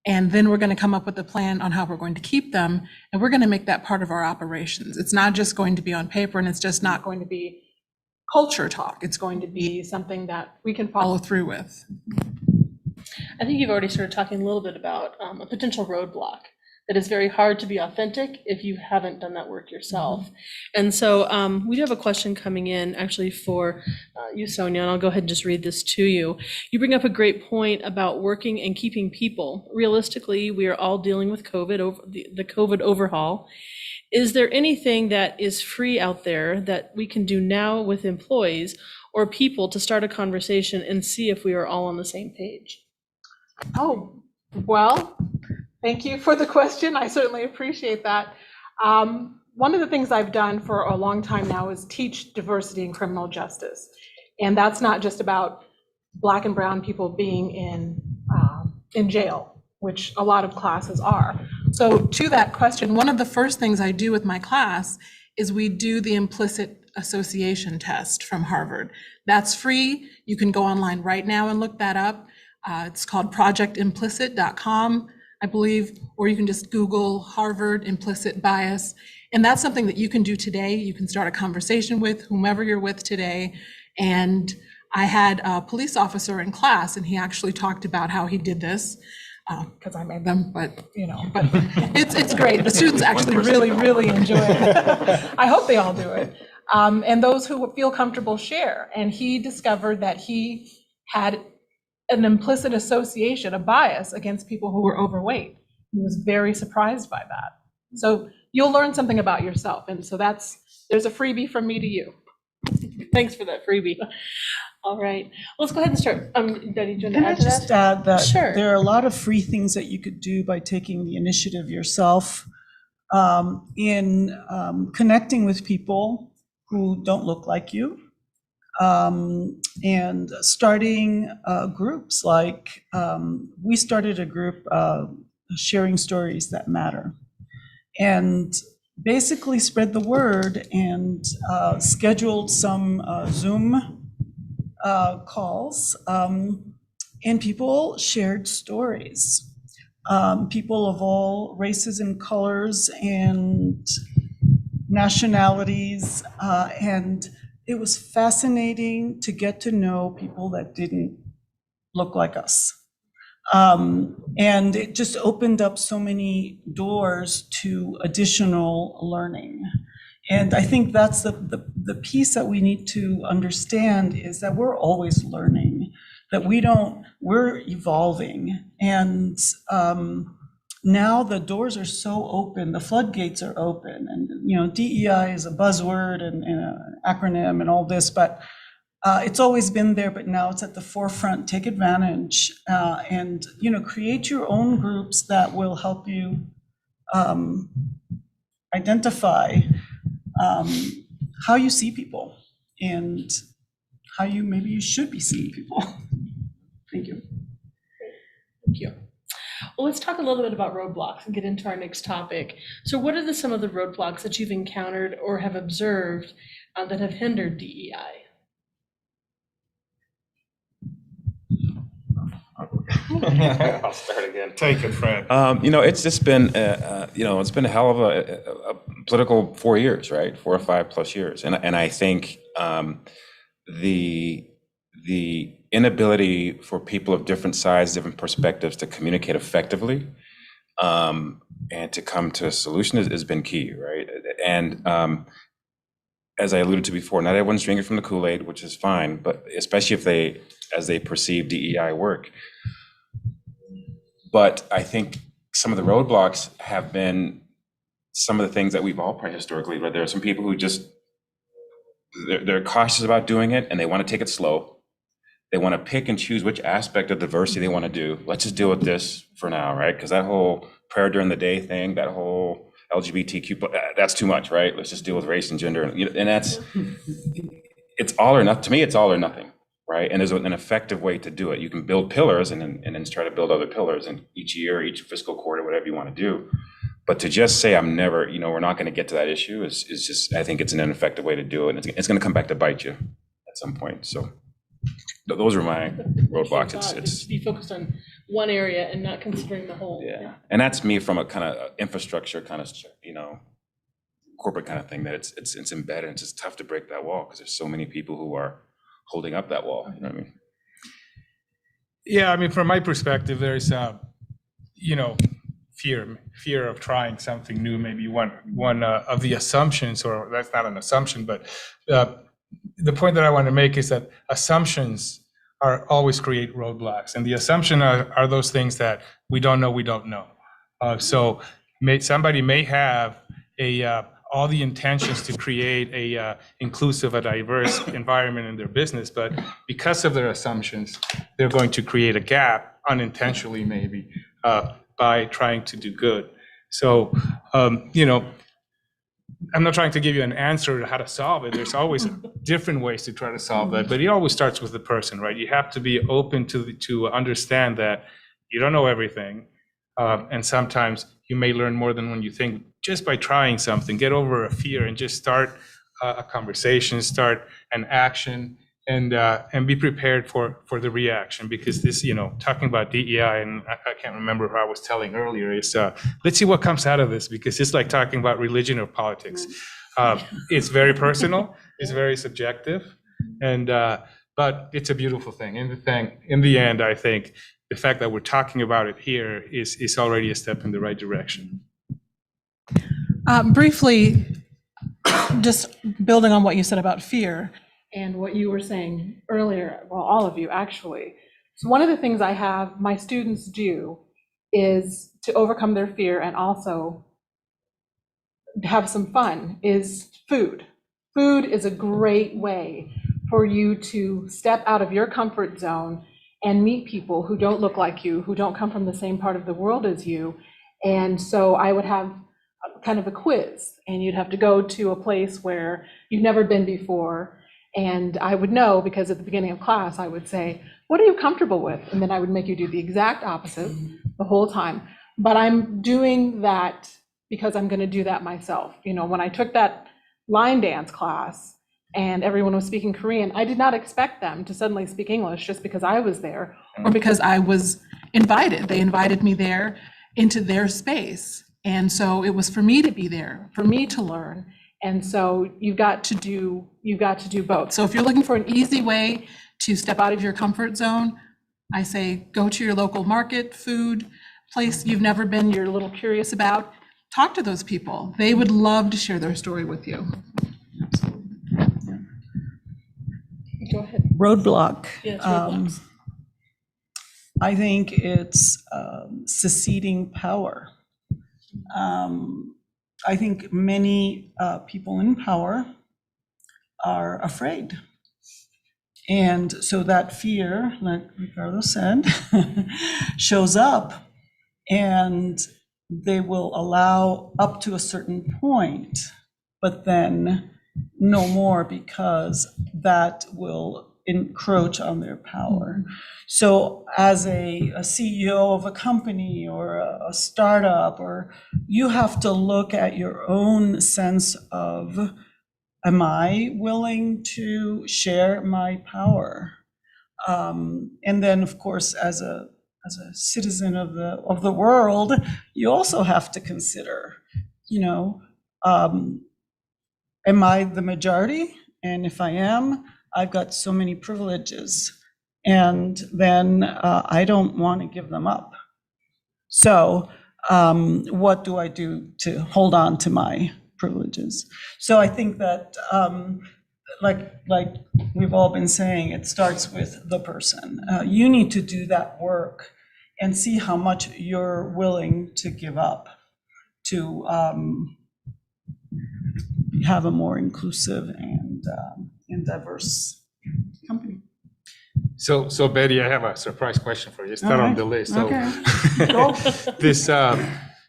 And then we're going to come up with a plan on how we're going to keep them. And we're going to make that part of our operations. It's not just going to be on paper, and it's just not going to be culture talk. It's going to be something that we can follow through with. I think you've already started talking a little bit about a potential roadblock that is very hard to be authentic if you haven't done that work yourself. And so we do have a question coming in actually for you, Sonia, and I'll go ahead and just read this to you. You bring up a great point about working and keeping people. Realistically, we are all dealing with COVID, the COVID overhaul. Is there anything that is free out there that we can do now with employees or people to start a conversation and see if we are all on the same page? Oh, well, thank you for the question. I certainly appreciate that. One of the things I've done for a long time now is teach diversity in criminal justice. And that's not just about Black and brown people being in jail, which a lot of classes are. So to that question, one of the first things I do with my class is we do the implicit association test from Harvard. That's free. You can go online right now and look that up. It's called projectimplicit.com, I believe, or you can just Google Harvard implicit bias. And that's something that you can do today. You can start a conversation with whomever you're with today. And I had a police officer in class, and he actually talked about how he did this, because I made them, but it's great. The students actually really enjoy it. I hope they all do it. And those who feel comfortable share. And he discovered that he had an implicit association, a bias against people who were overweight. He was very surprised by that. So you'll learn something about yourself. And so there's a freebie from me to you. Thanks for that freebie. All right, let's go ahead and start. Betty, do you want to Can I add to just that? add that Sure. there are a lot of free things that you could do by taking the initiative yourself in connecting with people who don't look like you, and starting groups like we started a group sharing stories that matter, and basically spread the word and scheduled some Zoom calls, and people shared stories. People of all races and colors and nationalities, and it was fascinating to get to know people that didn't look like us. And it just opened up so many doors to additional learning. And I think that's the piece that we need to understand, is that we're always learning, that we're evolving. And now the doors are so open, the floodgates are open, and DEI is a buzzword and an acronym and all this, but it's always been there, but now it's at the forefront. Take advantage, and create your own groups that will help you identify how you see people and how maybe you should be seeing people. Thank you. Thank you. Well, let's talk a little bit about roadblocks and get into our next topic. So what are some of the roadblocks that you've encountered or have observed that have hindered DEI? I'll start again. Take it, Fred. It's just been, it's been a hell of a political 4 years, right? 4 or 5 plus years. And I think the inability for people of different sizes, different perspectives to communicate effectively and to come to a solution has been key, right? And as I alluded to before, not everyone's drinking from the Kool-Aid, which is fine, but especially as they perceive DEI work. But I think some of the roadblocks have been some of the things that we've all probably historically, but there are some people who they're cautious about doing it, and they want to take it slow. They want to pick and choose which aspect of diversity they want to do. Let's just deal with this for now, right? Because that whole prayer during the day thing, that whole LGBTQ, that's too much, right? Let's just deal with race and gender. And it's all or nothing. To me, it's all or nothing. Right, and there's an effective way to do it. You can build pillars and then try to build other pillars, and each year, each fiscal quarter, whatever you want to do. But to just say I'm never, we're not going to get to that issue is just, I think it's an ineffective way to do it. And it's going to come back to bite you at some point. So those are my roadblocks. It's to be focused on one area and not considering the whole. Yeah, and that's me from a kind of infrastructure kind of corporate kind of thing, that it's embedded. It's just tough to break that wall because there's so many people who are holding up that wall. You know what I mean? Yeah, I mean, from my perspective, there's fear of trying something new. Maybe one of the assumptions, or that's not an assumption, but the point that I want to make is that assumptions always create roadblocks, and the assumption are those things that we don't know. So somebody may have all the intentions to create a inclusive, a diverse environment in their business, but because of their assumptions, they're going to create a gap unintentionally, maybe, by trying to do good. So, I'm not trying to give you an answer to how to solve it. There's always different ways to try to solve that, but it always starts with the person, right? You have to be open to understand that you don't know everything, and sometimes you may learn more than when you think. Just by trying something, get over a fear and just start a conversation, start an action, and be prepared for the reaction, because this, talking about DEI, and I can't remember who I was telling earlier, is let's see what comes out of this, because it's like talking about religion or politics. It's very personal, it's very subjective, and but it's a beautiful thing. In the end, I think the fact that we're talking about it here is already a step in the right direction. Briefly, just building on what you said about fear and what you were saying earlier, well, all of you actually. So one of the things I have my students do is to overcome their fear and also have some fun is food. Food is a great way for you to step out of your comfort zone and meet people who don't look like you, who don't come from the same part of the world as you. And so I would have kind of a quiz, and you'd have to go to a place where you've never been before. And I would know, because at the beginning of class, I would say, what are you comfortable with? And then I would make you do the exact opposite the whole time. But I'm doing that because I'm going to do that myself. When I took that line dance class and everyone was speaking Korean, I did not expect them to suddenly speak English just because I was there or because I was invited. They invited me there into their space. And so it was for me to be there, for me to learn. And so you've got to do both. So if you're looking for an easy way to step out of your comfort zone, I say go to your local market, food, place you've never been, you're a little curious about. Talk to those people. They would love to share their story with you. Go ahead. Roadblock. Yes, roadblocks. I think it's seceding power. I think many people in power are afraid. And so that fear, like Ricardo said, shows up, and they will allow up to a certain point, but then no more, because that will encroach on their power. So as a CEO of a company or a startup, or you have to look at your own sense of, am I willing to share my power? And then, of course, as a citizen of the world, you also have to consider, am I the majority? And if I am, I've got so many privileges, and then I don't want to give them up. So what do I do to hold on to my privileges? So I think that, like we've all been saying, it starts with the person. You need to do that work and see how much you're willing to give up to have a more inclusive and diverse company. So Betty, I have a surprise question for you. It's not on the list. So Okay. this,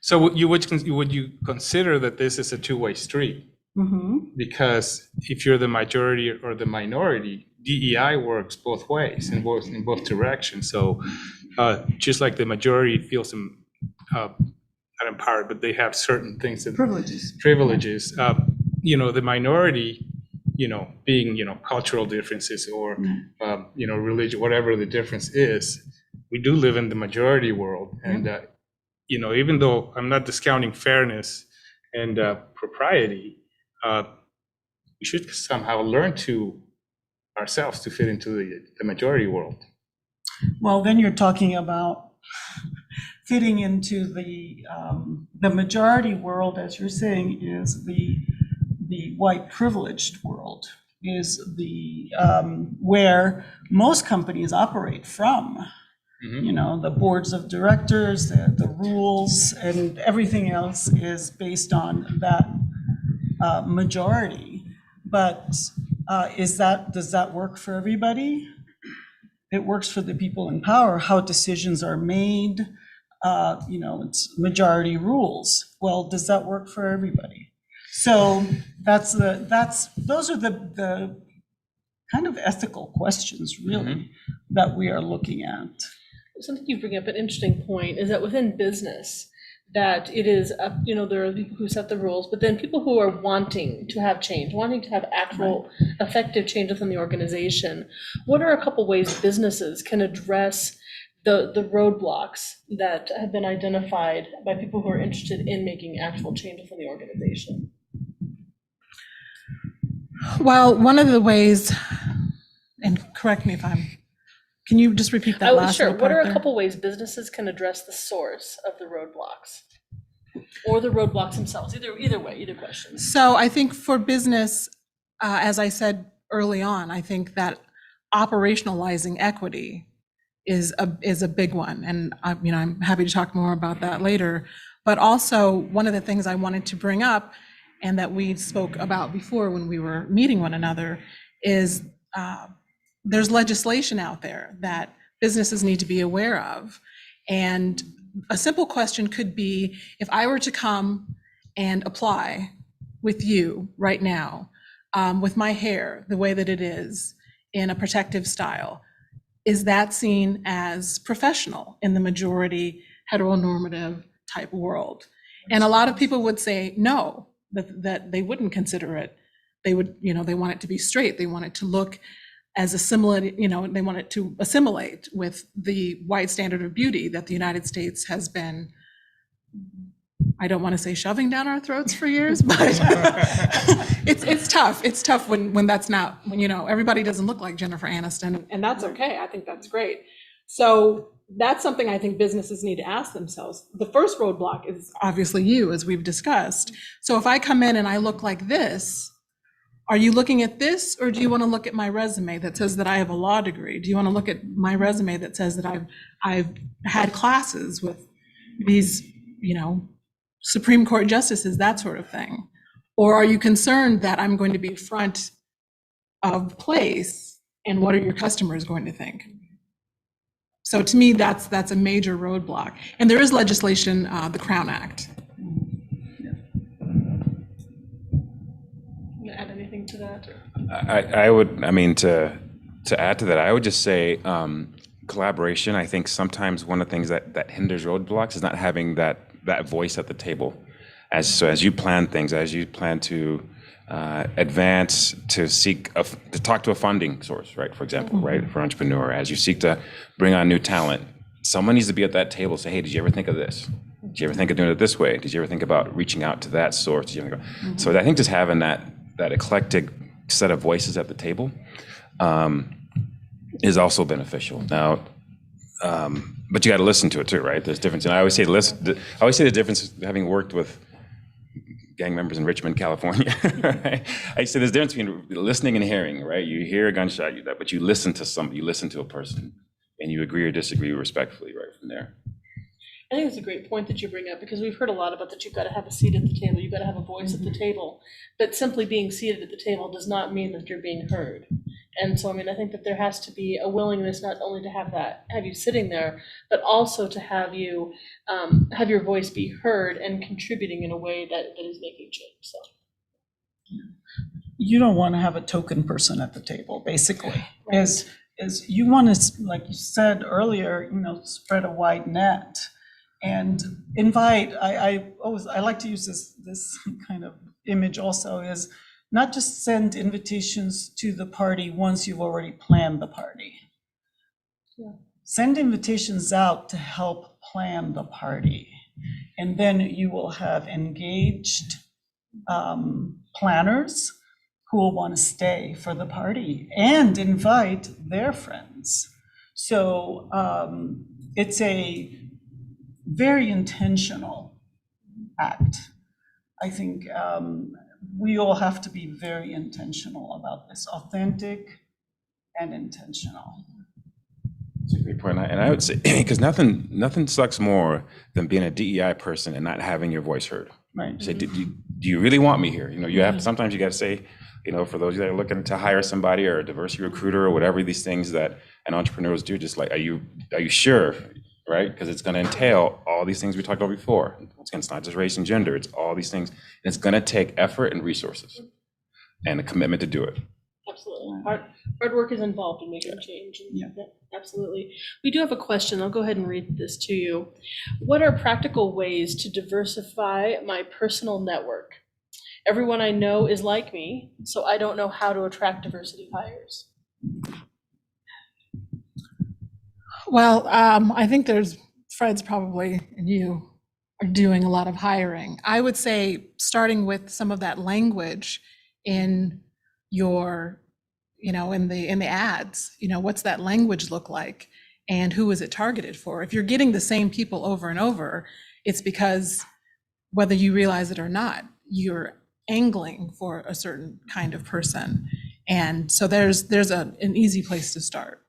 so would you consider that this is a two-way street? Mm-hmm. Because if you're the majority or the minority, DEI works both ways, in both directions. So just like the majority feels not empowered, but they have certain things that privileges. The minority, being, cultural differences or, religion, whatever the difference is, we do live in the majority world. And, even though I'm not discounting fairness and propriety, we should somehow learn to ourselves to fit into the majority world. Well, then you're talking about fitting into the majority world, as you're saying, is the white privileged world, is the where most companies operate from. Mm-hmm. The boards of directors, the rules, and everything else is based on that majority. But does that work for everybody? It works for the people in power. How decisions are made, it's majority rules. Well, does that work for everybody? So those are the kind of ethical questions, really, that we are looking at. Something you bring up, an interesting point, is that within business, that it is, there are people who set the rules, but then people who are wanting to have change, wanting to have actual effective change within the organization. What are a couple ways businesses can address the roadblocks that have been identified by people who are interested in making actual change within the organization? Well, one of the ways, and correct me if can you just repeat that last Sure. little What part are a there? couple ways businesses can address the source of the roadblocks? Or the roadblocks themselves, either way, either question. So I think for business, as I said early on, I think that operationalizing equity is a big one. And I'm happy to talk more about that later. But also one of the things I wanted to bring up and that we spoke about before when we were meeting one another is there's legislation out there that businesses need to be aware of. And a simple question could be, if I were to come and apply with you right now, with my hair the way that it is in a protective style, is that seen as professional in the majority heteronormative type world? And a lot of people would say no, that they wouldn't consider it. They would, they want it to be straight. They want it to look as assimilate, they want it to assimilate with the white standard of beauty that the United States has been, I don't want to say shoving down our throats for years, but it's tough. It's tough when that's not, everybody doesn't look like Jennifer Aniston, and that's okay. I think that's great. So that's something I think businesses need to ask themselves. The first roadblock is obviously you, as we've discussed. So if I come in and I look like this, are you looking at this, or do you want to look at my resume that says that I have a law degree? Do you want to look at my resume that says that I've had classes with these, Supreme Court justices, that sort of thing? Or are you concerned that I'm going to be front of the place, and what are your customers going to think? So to me, that's a major roadblock. And there is legislation, the Crown Act. Add anything to that? I would, to add to that, I would just say collaboration. I think sometimes one of the things that hinders roadblocks is not having that voice at the table. As you plan things, as you plan to advance, to seek, to talk to a funding source, right, for example, right, for an entrepreneur, as you seek to bring on new talent, someone needs to be at that table, say, hey, did you ever think of this? Did you ever think of doing it this way? Did you ever think about reaching out to that source? Did you ever go? So I think just having that eclectic set of voices at the table is also beneficial. Now, but you got to listen to it too, right? There's difference, and I always say the difference, having worked with gang members in Richmond, California. Right? I say there's a difference between listening and hearing, right? You hear a gunshot, but you listen to somebody, you listen to a person, and you agree or disagree respectfully right from there. I think it's a great point that you bring up, because we've heard a lot about that you've got to have a seat at the table, you've got to have a voice at the table, but simply being seated at the table does not mean that you're being heard. And so, I think that there has to be a willingness not only to have you sitting there, but also to have you have your voice be heard and contributing in a way that is making change. So you don't want to have a token person at the table, basically. Is you want to, like you said earlier, spread a wide net and invite. I like to use this kind of image also, is not just send invitations to the party once you've already planned the party. Yeah. Send invitations out to help plan the party. And then you will have engaged planners who will want to stay for the party and invite their friends. So it's a very intentional act. I think we all have to be very intentional about this, authentic and intentional. That's a great point. And I would say, because nothing sucks more than being a DEI person and not having your voice heard. Right. Say, do you really want me here? You have sometimes you got to say, for those that are looking to hire somebody or a diversity recruiter or whatever these things that entrepreneurs do, just like, are you sure? Right? Because it's going to entail all these things we talked about before. It's not just race and gender, it's all these things. And it's going to take effort and resources and a commitment to do it. Absolutely. Hard work is involved in making change. Yeah, absolutely. We do have a question. I'll go ahead and read this to you. What are practical ways to diversify my personal network? Everyone I know is like me, so I don't know how to attract diversity hires. Well, I think Fred's probably, and you are doing a lot of hiring. I would say starting with some of that language in your, in the ads, what's that language look like and who is it targeted for? If you're getting the same people over and over, it's because whether you realize it or not, you're angling for a certain kind of person. And so there's an easy place to start.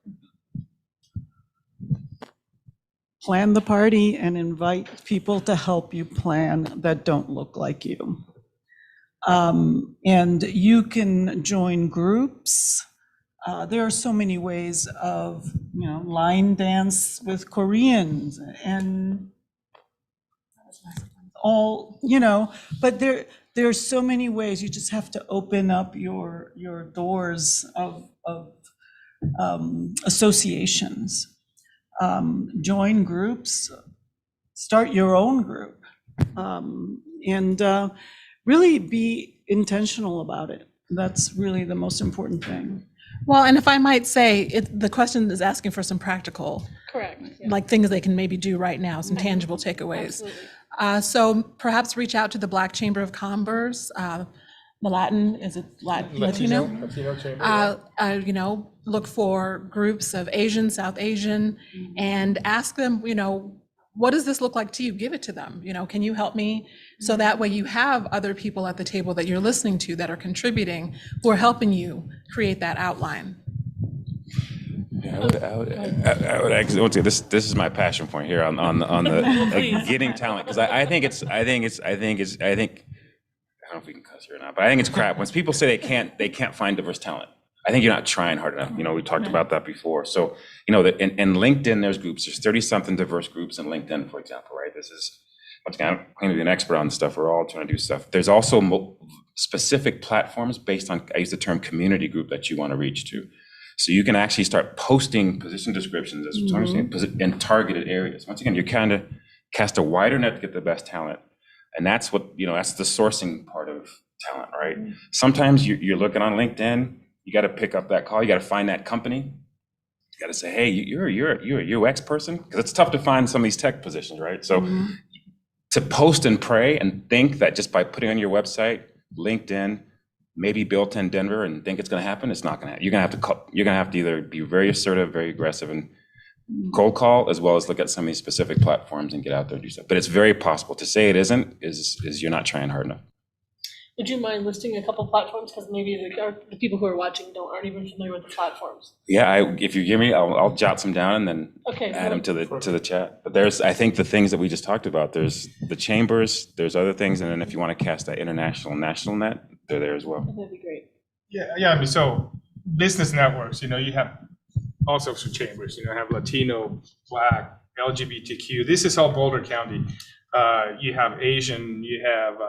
Plan the party and invite people to help you plan that don't look like you. And you can join groups. There are so many ways of, line dance with Koreans and all, but there are so many ways. You just have to open up your doors of associations. Join groups, start your own group, and really be intentional about it. That's really the most important thing. Well, and if I might say, the question is asking for some practical, correct, like things they can maybe do right now, some tangible takeaways. So perhaps reach out to the Black Chamber of Commerce, the Latin, is it Latino? Latino Chamber. Look for groups of Asian, South Asian, and ask them, what does this look like to you? Give it to them. Can you help me? So that way you have other people at the table that you're listening to that are contributing, who are helping you create that outline. Yeah, I would actually, this is my passion point here on the getting talent, because I think I don't know if we can cuss here or not, but I think it's crap when people say they can't find diverse talent. I think you're not trying hard enough. We talked about that before. So, in LinkedIn, there's groups. There's 30-something diverse groups in LinkedIn, for example, right? This is, once again, I don't claim to be an expert on stuff. We're all trying to do stuff. There's also specific platforms based on, I use the term community group, that you want to reach to. So you can actually start posting position descriptions as in targeted areas. Once again, you're kind of cast a wider net to get the best talent. And that's what, that's the sourcing part of talent, right? Sometimes you're looking on LinkedIn, you got to pick up that call. You got to find that company. You got to say, hey, you're a UX person, because it's tough to find some of these tech positions, right? So to post and pray and think that just by putting on your website, LinkedIn, maybe built in Denver, and think it's going to happen, it's not going to happen. You're going to have to either be very assertive, very aggressive, and cold call, as well as look at some of these specific platforms and get out there and do stuff. But it's very possible. To say it isn't is you're not trying hard enough. Would you mind listing a couple platforms? Because maybe the people who are watching aren't even familiar with the platforms. Yeah, if you give me, I'll jot some down and then add them to the chat. But I think the things that we just talked about, there's the chambers, there's other things, and then if you want to cast that international, national net, they're there as well. That'd be great. Yeah. So business networks, you have all sorts of chambers. Have Latino, Black, LGBTQ. This is all Boulder County. You have Asian. You have.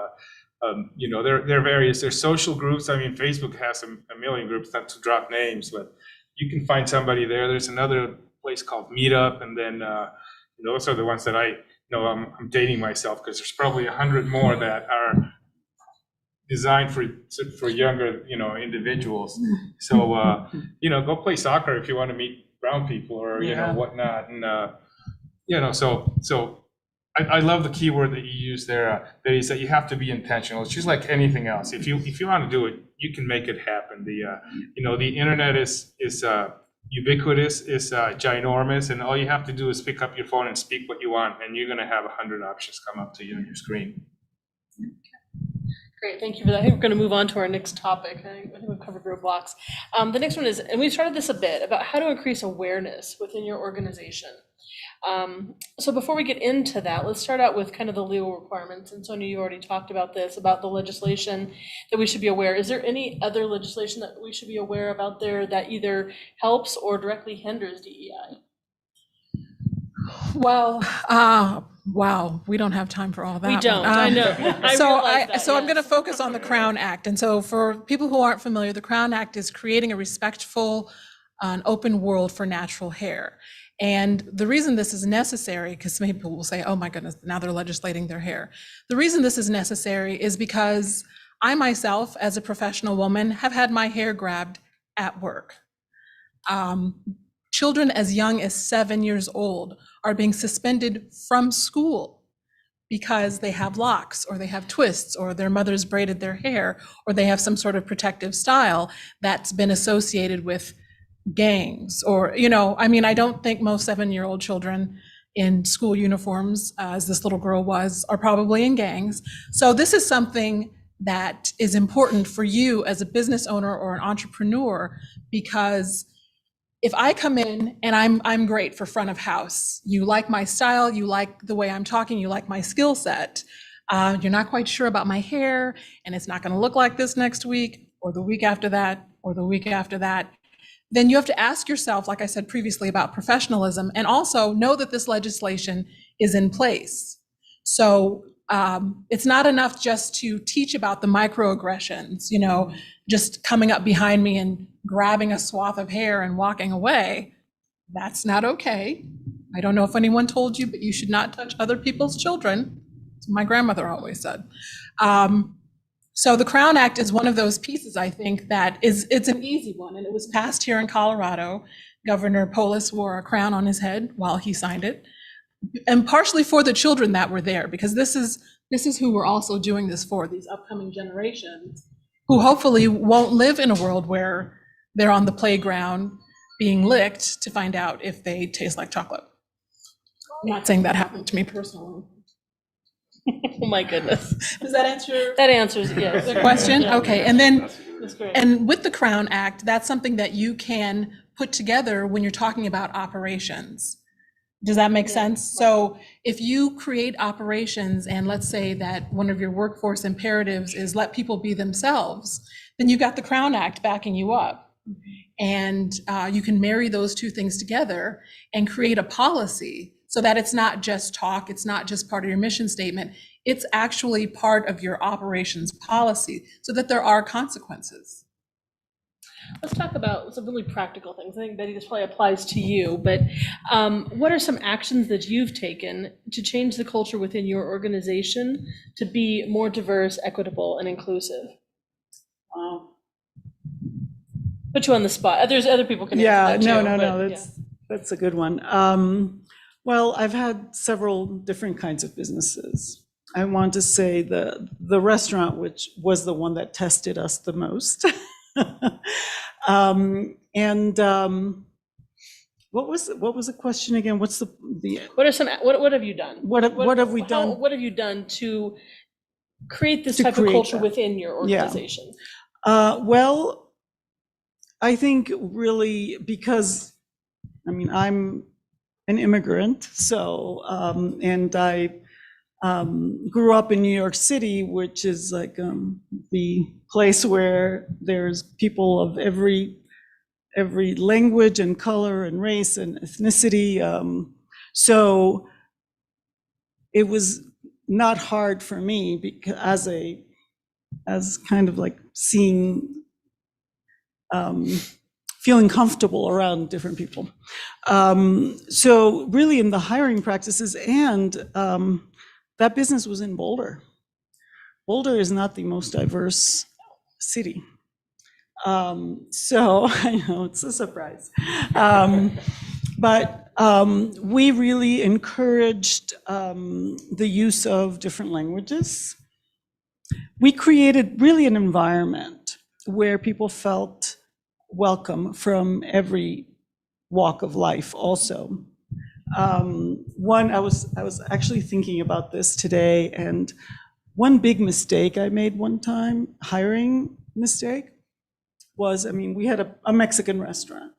There are various, there's social groups. I mean, Facebook has a million groups, not to drop names, but you can find somebody there. There's another place called Meetup. And then those are the ones that I'm dating myself, because there's probably 100 more that are designed for younger, individuals. So, go play soccer if you want to meet brown people or, whatnot. And, so I love the keyword that you used there, that is that you have to be intentional. It's just like anything else. If you want to do it, you can make it happen. The internet is ubiquitous, is ginormous, and all you have to do is pick up your phone and speak what you want, and you're going to have 100 options come up to you on your screen. Great, thank you for that. I think we're going to move on to our next topic. I think we've covered roadblocks. The next one is, and we started this a bit, about how to increase awareness within your organization. So before we get into that, let's start out with kind of the legal requirements. And Sonia, you already talked about this, about the legislation that we should be aware. Is there any other legislation that we should be aware of out there that either helps or directly hinders DEI? Well, Wow, we don't have time for all that. We don't, one. I know. I So realize that, I'm going to focus on the Crown Act. And so for people who aren't familiar, the Crown Act is creating a respectful, an open world for natural hair. And the reason this is necessary, because many people will say, oh my goodness, now they're legislating their hair. The reason this is necessary is because I myself, as a professional woman, have had my hair grabbed at work. Children as young as 7 years old are being suspended from school because they have locks or they have twists or their mothers braided their hair or they have some sort of protective style that's been associated with gangs or, I don't think most 7-year-old children in school uniforms, as this little girl was, are probably in gangs. So this is something that is important for you as a business owner or an entrepreneur, because if I come in and I'm great for front of house, you like my style, you like the way I'm talking, you like my skill set, you're not quite sure about my hair and it's not going to look like this next week or the week after that or the week after that, then you have to ask yourself, like I said previously, about professionalism, and also know that this legislation is in place. So it's not enough just to teach about the microaggressions, just coming up behind me and grabbing a swath of hair and walking away. That's not okay. I don't know if anyone told you, but you should not touch other people's children. That's what my grandmother always said. So the Crown Act is one of those pieces, I think, it's an easy one, and it was passed here in Colorado. Governor Polis wore a crown on his head while he signed it, and partially for the children that were there, because this is who we're also doing this for, these upcoming generations, who hopefully won't live in a world where they're on the playground being licked to find out if they taste like chocolate. I'm not saying that happened to me personally. Oh my goodness. Does that answer? That answers, yes. The question? Yeah. Okay, and then, That's great. and with the Crown Act, that's something that you can put together when you're talking about operations. Does that make sense? So if you create operations, and let's say that one of your workforce imperatives is let people be themselves, then you've got the Crown Act backing you up. And you can marry those two things together and create a policy so that it's not just talk, it's not just part of your mission statement, it's actually part of your operations policy so that there are consequences. Let's talk about some really practical things. I think, Betty, this probably applies to you, but what are some actions that you've taken to change the culture within your organization to be more diverse, equitable, and inclusive? Put you on the spot. There's other people can answer that too, That's a good one. Well, I've had several different kinds of businesses. I want to say the restaurant, which was the one that tested us the most. What was the question again? What's the what have you done? What have we done? What have you done to create this type of culture within your organization? Well, I think really because, I'm an immigrant, so, and I grew up in New York City, which is like the place where there's people of every language and color and race and ethnicity. So it was not hard for me because as kind of like seeing, feeling comfortable around different people. So really in the hiring practices, and that business was in Boulder. Boulder is not the most diverse city. So I know it's a surprise. But we really encouraged the use of different languages. We created really an environment where people felt welcome from every walk of life also. I was actually thinking about this today, and one big mistake I made one time, hiring mistake, was, we had a Mexican restaurant,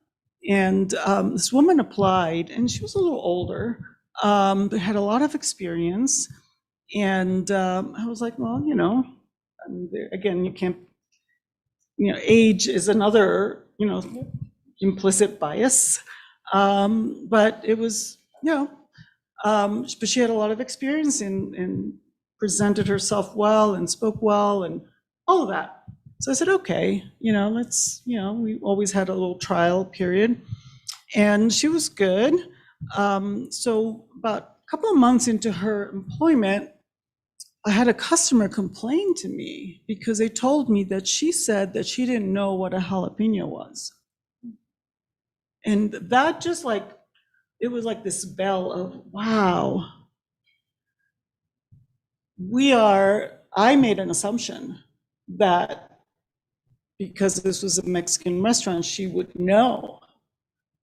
and this woman applied, and she was a little older, but had a lot of experience, and I was like, well, again, you can't, age is another, implicit bias, but it was, But she had a lot of experience and presented herself well and spoke well and all of that. So I said, okay, let's, we always had a little trial period, and she was good. So about a couple of months into her employment, I had a customer complain to me because they told me that she said that she didn't know what a jalapeno was. And that just it was like this bell of, wow, I made an assumption that because this was a Mexican restaurant, she would know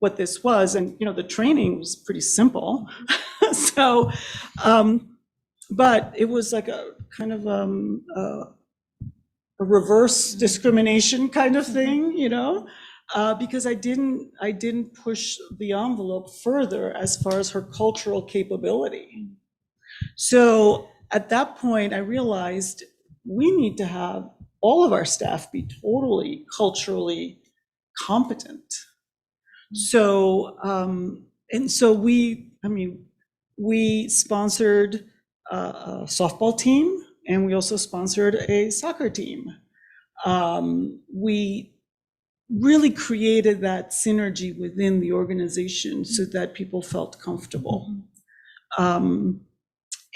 what this was. And, the training was pretty simple. So, but it was like a kind of a reverse discrimination kind of thing, because I didn't push the envelope further as far as her cultural capability. So at that point, I realized we need to have all of our staff be totally culturally competent. So, and so we sponsored a softball team, and we also sponsored a soccer team. We really created that synergy within the organization so that people felt comfortable.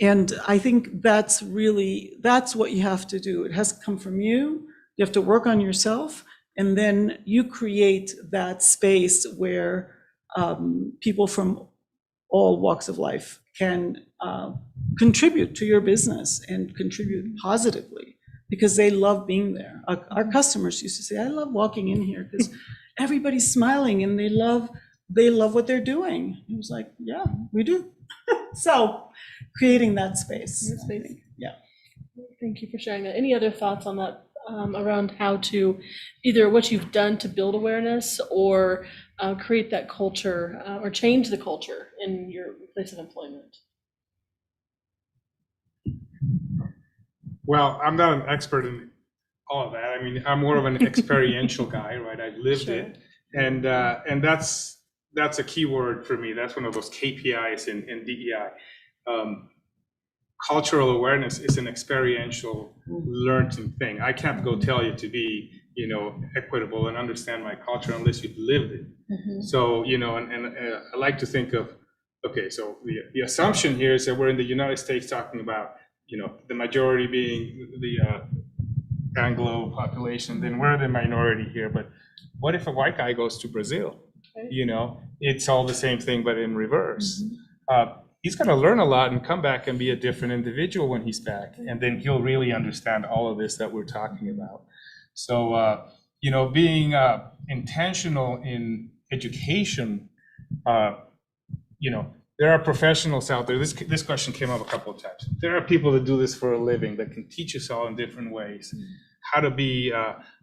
And I think that's what you have to do. It has to come from you. You have to work on yourself, and then you create that space where people from all walks of life can contribute to your business and contribute positively, because they love being there. Our customers used to say, I love walking in here because everybody's smiling and they love what they're doing. It was like, yeah, we do. So creating that space. Yeah. Thank you for sharing that. Any other thoughts on that, around how to, either what you've done to build awareness or create that culture or change the culture in your place of employment? Well, I'm not an expert in all of that. I mean, I'm more of an experiential guy, right? I've lived it, and that's a key word for me. That's one of those KPIs in DEI. Cultural awareness is an experiential learning thing. I can't go tell you to be, equitable and understand my culture unless you've lived it. Mm-hmm. So, I like to think of, okay, so the assumption here is that we're in the United States talking about, the majority being the Anglo population, then we're the minority here. But what if a white guy goes to Brazil? Okay. It's all the same thing, but in reverse. Mm-hmm. He's going to learn a lot and come back and be a different individual when he's back. And then he'll really understand all of this that we're talking about. So, being intentional in education, there are professionals out there. This question came up a couple of times. There are people that do this for a living that can teach us all in different ways how to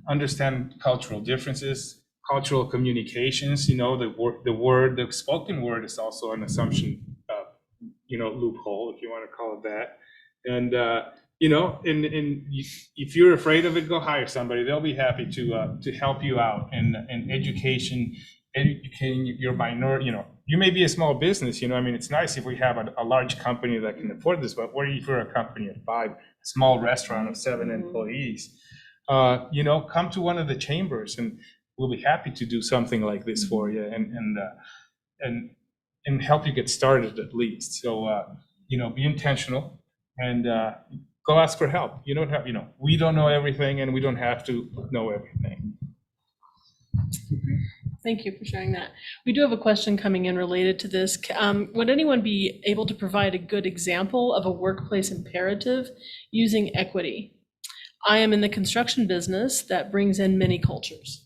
understand cultural differences, cultural communications. The spoken word is also an assumption, loophole, if you want to call it that. And if you're afraid of it, go hire somebody. They'll be happy to help you out in educating your minority. You may be a small business, it's nice if we have a large company that can afford this, but what if you're a company of 5, a small restaurant of 7 employees? Come to one of the chambers and we'll be happy to do something like this for you and help you get started at least. So, be intentional and go ask for help. You don't have, we don't know everything and we don't have to know everything. Thank you for sharing that. We do have a question coming in related to this. Would anyone be able to provide a good example of a workplace imperative using equity? I am in the construction business that brings in many cultures.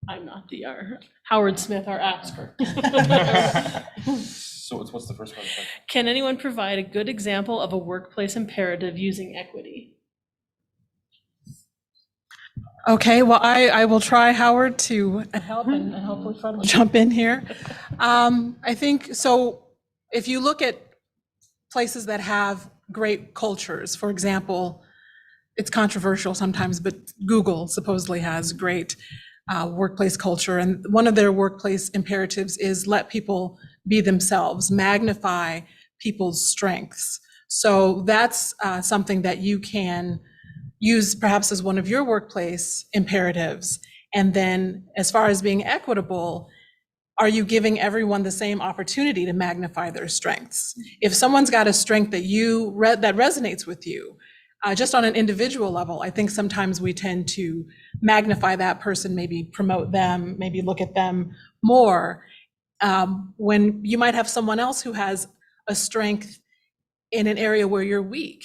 I'm not Howard Smith, our expert. So what's the first part of the question? Can anyone provide a good example of a workplace imperative using equity? Okay, well, I will try, Howard, to help and hopefully Fred will jump in here. I think, so if you look at places that have great cultures, for example, it's controversial sometimes, but Google supposedly has great workplace culture. And one of their workplace imperatives is let people be themselves, magnify people's strengths. So that's something that you can use perhaps as one of your workplace imperatives. And then as far as being equitable, are you giving everyone the same opportunity to magnify their strengths? If someone's got a strength that that resonates with you, just on an individual level, I think sometimes we tend to magnify that person, maybe promote them, maybe look at them more, when you might have someone else who has a strength in an area where you're weak,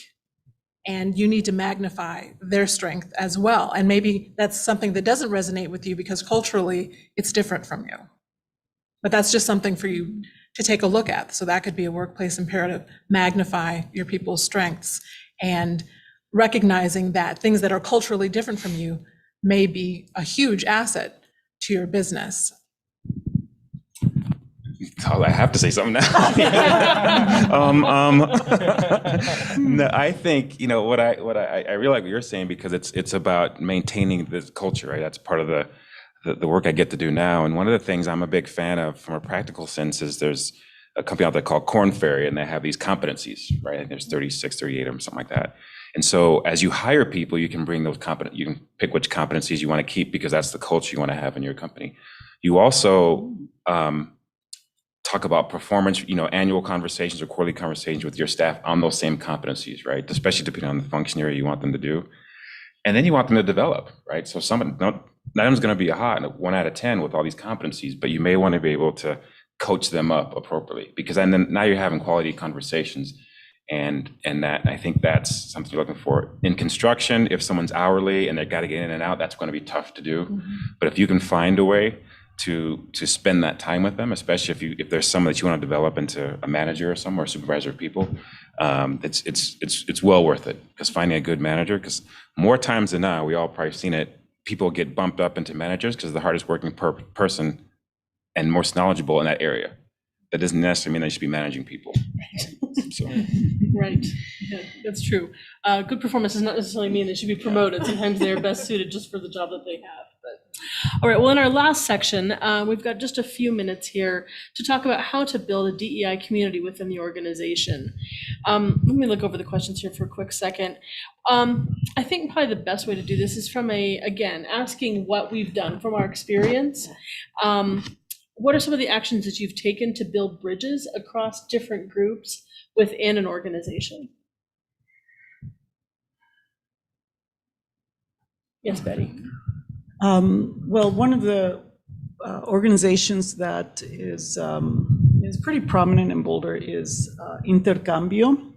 and you need to magnify their strength as well. And maybe that's something that doesn't resonate with you because culturally it's different from you. But that's just something for you to take a look at. So that could be a workplace imperative: magnify your people's strengths, and recognizing that things that are culturally different from you may be a huge asset to your business. Oh, I have to say something now. No, I think, you know, what I really like what you're saying, because it's about maintaining this culture, right? That's part of the work I get to do now. And one of the things I'm a big fan of from a practical sense is there's a company out there called Korn Ferry, and they have these competencies, right? I think there's 36, 38 of them, something like that. And so as you hire people, you can bring those you can pick which competencies you want to keep, because that's the culture you want to have in your company. You also talk about performance, you know, annual conversations or quarterly conversations with your staff on those same competencies, right? Especially depending on the function area you want them to do. And then you want them to develop, right? So not everyone's going to be a hot 1 out of 10 with all these competencies, but you may want to be able to coach them up appropriately, because then now you're having quality conversations. And that, I think that's something you're looking for. In construction, if someone's hourly and they've got to get in and out, that's going to be tough to do. Mm-hmm. But if you can find a way to spend that time with them, especially if there's someone that you want to develop into a manager or someone, or a supervisor of people, it's well worth it. Because finding a good manager, because more times than not, we all probably seen it, people get bumped up into managers because the hardest working person and most knowledgeable in that area. That doesn't necessarily mean they should be managing people. So. Right, yeah, that's true. Good performance does not necessarily mean they should be promoted. Sometimes they're best suited just for the job that they have. But all right, well, in our last section, we've got just a few minutes here to talk about how to build a DEI community within the organization. Let me look over the questions here for a quick second. I think probably the best way to do this is from again, asking what we've done from our experience. What are some of the actions that you've taken to build bridges across different groups within an organization? Yes, Betty. Well, one of the organizations that is pretty prominent in Boulder is Intercambio.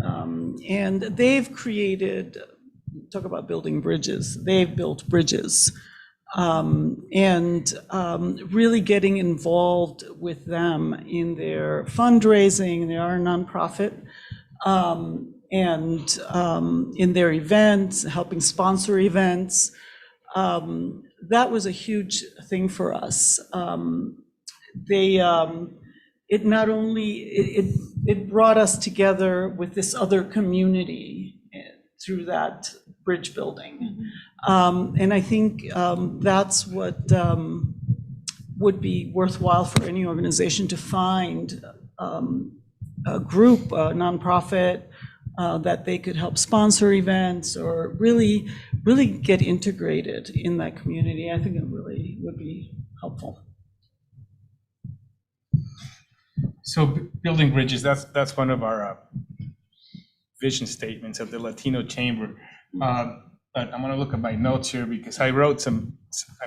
And they've created, talk about building bridges, they've built bridges. And really getting involved with them in their fundraising. They are a nonprofit, and in their events, helping sponsor events. That was a huge thing for us. It not only, it brought us together with this other community through that bridge building. And I think that's what would be worthwhile for any organization, to find a group, a nonprofit, that they could help sponsor events, or really get integrated in that community. I think it really would be helpful. So building bridges, that's one of our vision statements of the Latino Chamber. But I'm going to look at my notes here, because I wrote an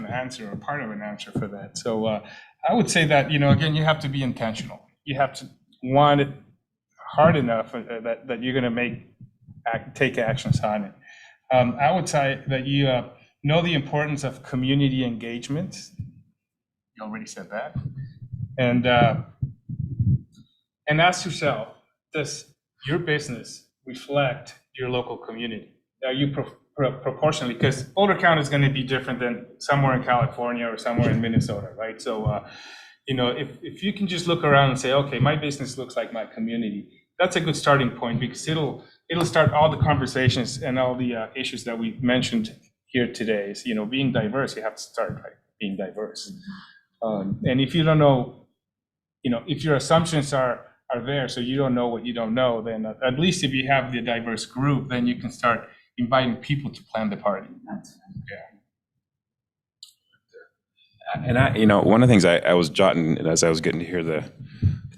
answer, or part of an answer for that. So I would say that, you know, again, you have to be intentional. You have to want it hard enough that you're going to take actions on it. I would say that you know the importance of community engagement. You already said that. And ask yourself, does your business reflect your local community? Are you proportionally, because Boulder County is going to be different than somewhere in California or somewhere in Minnesota, right? So, you know, if you can just look around and say, okay, my business looks like my community, that's a good starting point, because it'll start all the conversations and all the issues that we mentioned here today. Is, you know, being diverse, you have to start by being diverse. And if you don't know, if your assumptions are there, so you don't know what you don't know, then at least if you have the diverse group, then you can start inviting people to plan the party. And one of the things I was jotting as I was getting to hear the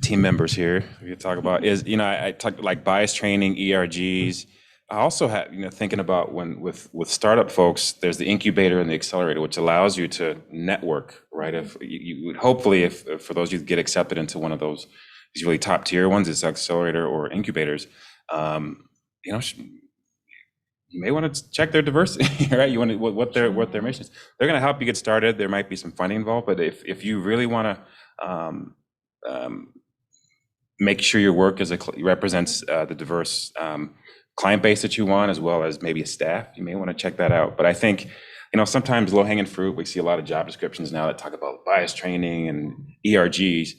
team members here we could talk about is, I talked like bias training, ERGs. I also had, thinking about with startup folks, there's the incubator and the accelerator, which allows you to network, right? If you would hopefully, if for those you get accepted into one of those really top tier ones, it's accelerator or incubators, you may want to check their diversity, right? You want to, what their mission is. They're going to help you get started. There might be some funding involved, but if you really want to make sure your work represents the diverse client base that you want, as well as maybe a staff, you may want to check that out. But I think, sometimes low-hanging fruit, we see a lot of job descriptions now that talk about bias training and ERGs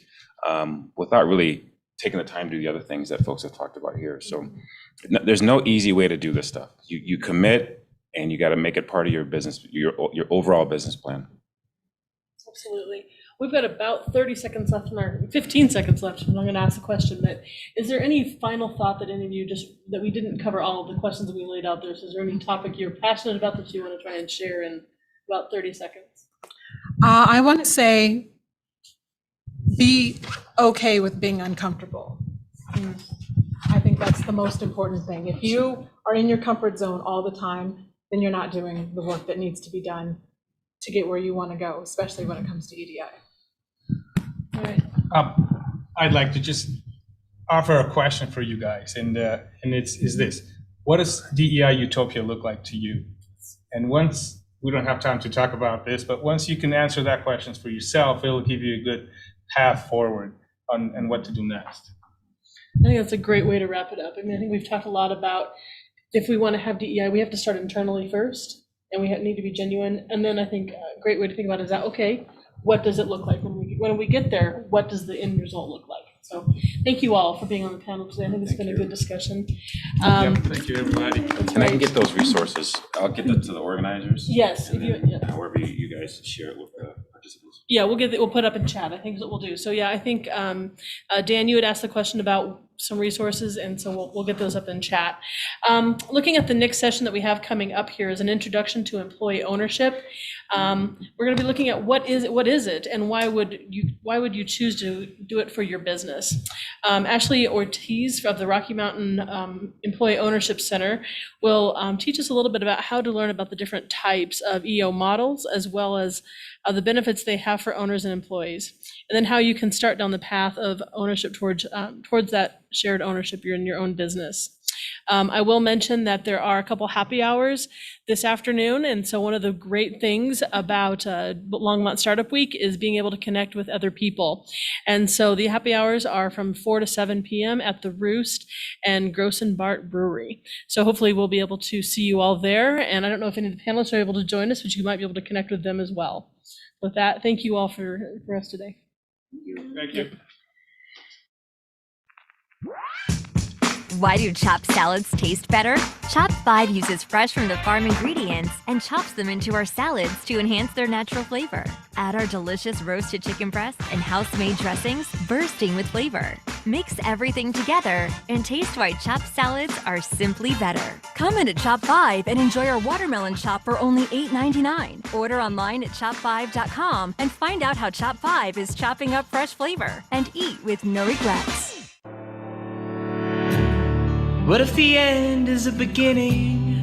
without really taking the time to do the other things that folks have talked about here. So there's no easy way to do this stuff. You commit, and you got to make it part of your business, your overall business plan. Absolutely. We've got about 30 seconds left, or 15 seconds left, and I'm going to ask a question. But is there any final thought that any of you that we didn't cover all of the questions that we laid out there? So is there any topic you're passionate about that you want to try and share in about 30 seconds? I want to say, be okay with being uncomfortable. I think that's the most important thing. If you are in your comfort zone all the time, then you're not doing the work that needs to be done to get where you want to go, especially when it comes to EDI. All right. I'd like to just offer a question for you guys, and it's this: what does DEI utopia look like to you? And once, we don't have time to talk about this, but once you can answer that question for yourself, it'll give you a good path forward on what to do next. I think that's a great way to wrap it up. I think we've talked a lot about, if we want to have DEI, we have to start internally first, and we need to be genuine. And then I think a great way to think about it is that, okay, what does it look like when we get there? What does the end result look like? So thank you all for being on the panel today. I think it's been a good discussion. Thank you, everybody. And I can get those resources. I'll get that to the organizers. Yes, and however you guys share it with the participants. Yeah, we'll put up in chat. I think is what we'll do. So yeah, I think Dan, you had asked the question about some resources, and so we'll get those up in chat. Looking at the next session that we have coming up here is an introduction to employee ownership. We're going to be looking at what is it, and why would you choose to do it for your business? Ashley Ortiz of the Rocky Mountain Employee Ownership Center will teach us a little bit about how to learn about the different types of EO models, as well as the benefits they have for owners and employees, and then how you can start down the path of ownership towards that shared ownership in your own business. I will mention that there are a couple happy hours this afternoon, and so one of the great things about Longmont Startup Week is being able to connect with other people. And so the happy hours are from 4 to 7 p.m. at the Roost and Gross and Bart Brewery. So hopefully we'll be able to see you all there, and I don't know if any of the panelists are able to join us, but you might be able to connect with them as well. With that, thank you all for us today. Thank you. Why do chopped salads taste better? Chop 5 uses fresh from the farm ingredients and chops them into our salads to enhance their natural flavor. Add our delicious roasted chicken breasts and house-made dressings bursting with flavor. Mix everything together and taste why chopped salads are simply better. Come into Chop 5 and enjoy our watermelon chop for only $8.99. Order online at chop5.com and find out how Chop 5 is chopping up fresh flavor, and eat with no regrets. What if the end is a beginning?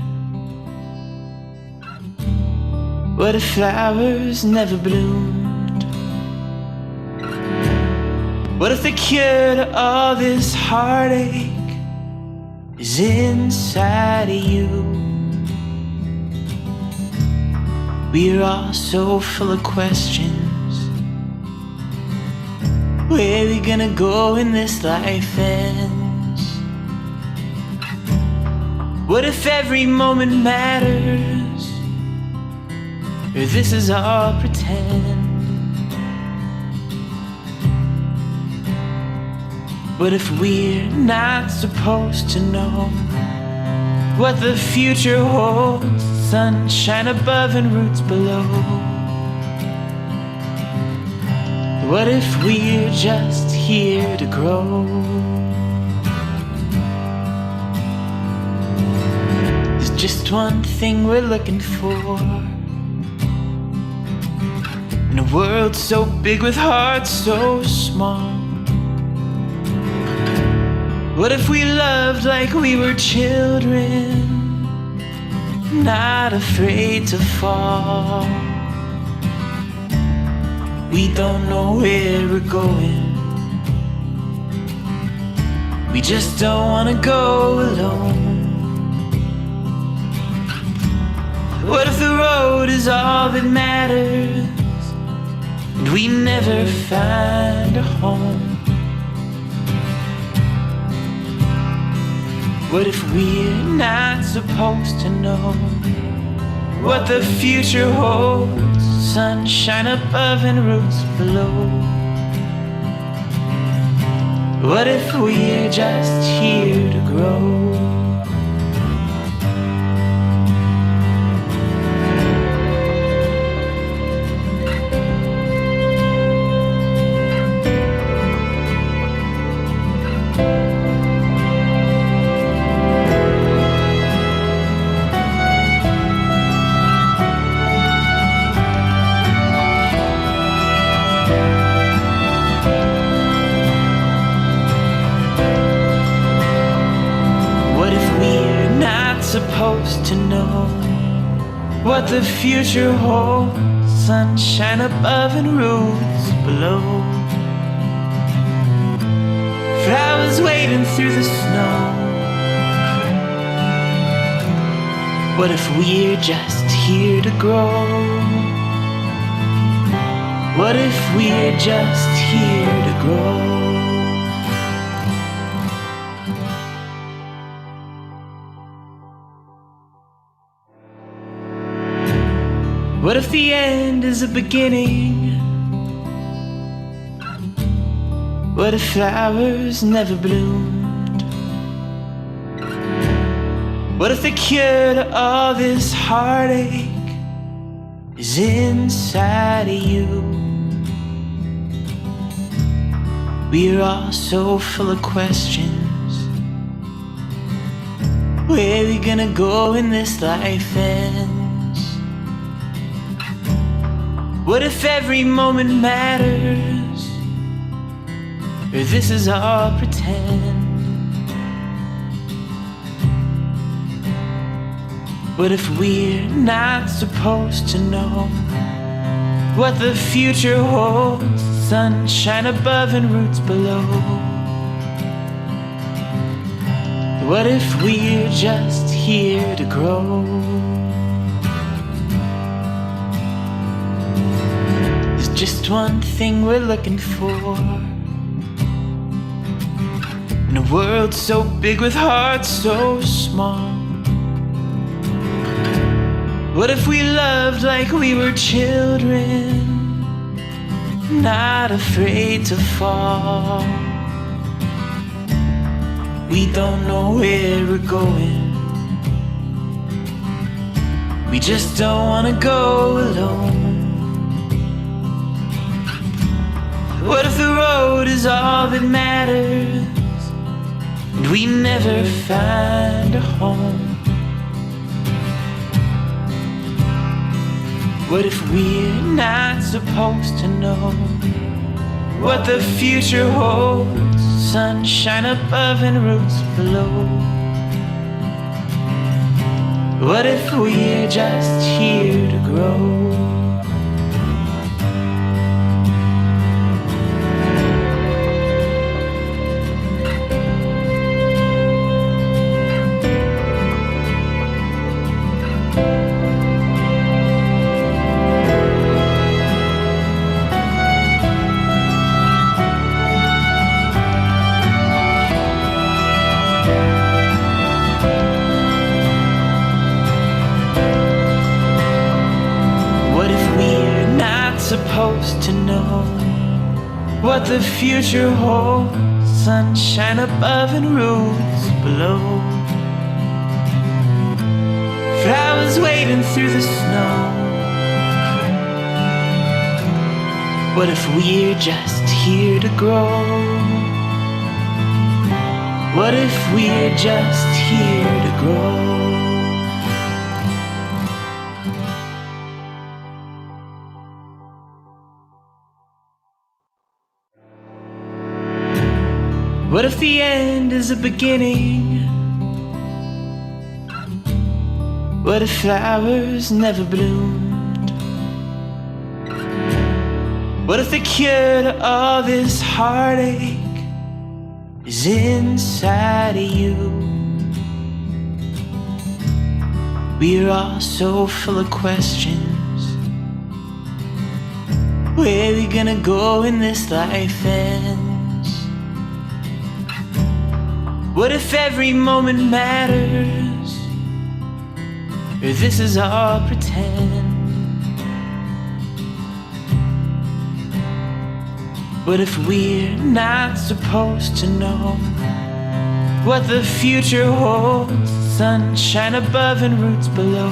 What if flowers never bloomed? What if the cure to all this heartache is inside of you? We're all so full of questions. Where we gonna go when this life ends? What if every moment matters, or this is all pretend? What if we're not supposed to know what the future holds? Sunshine above and roots below. What if we're just here to grow? There's just one thing we're looking for. In a world so big with hearts so small. What if we loved like we were children, not afraid to fall? We don't know where we're going. We just don't wanna go alone. What if the road is all that matters, and we never find a home? What if we're not supposed to know what the future holds? Sunshine above and roots below. What if we're just here to grow? Supposed to know what the future holds. Sunshine above and roots below. Flowers waiting through the snow. What if we're just here to grow? What if we're just here to grow? What if the end is a beginning? What if flowers never bloomed? What if the cure to all this heartache is inside of you? We're all so full of questions. Where are we gonna go when this life ends? What if every moment matters, or this is all pretend? What if we're not supposed to know what the future holds? Sunshine above and roots below. What if we're just here to grow? Just one thing we're looking for. In a world so big with hearts so small. What if we loved like we were children, not afraid to fall? We don't know where we're going. We just don't wanna go alone. What if the road is all that matters, and we never find a home? What if we're not supposed to know what the future holds? Sunshine above and roots below. What if we're just here to grow? Supposed to know what the future holds. Sunshine above and roots below. Flowers waiting through the snow. What if we're just here to grow? What if we're just here to grow? What if the end is a beginning? What if flowers never bloomed? What if the cure to all this heartache is inside of you? We're all so full of questions. Where are we gonna go when this life ends? What if every moment matters? Or this is all pretend? What if we're not supposed to know what the future holds? Sunshine above and roots below.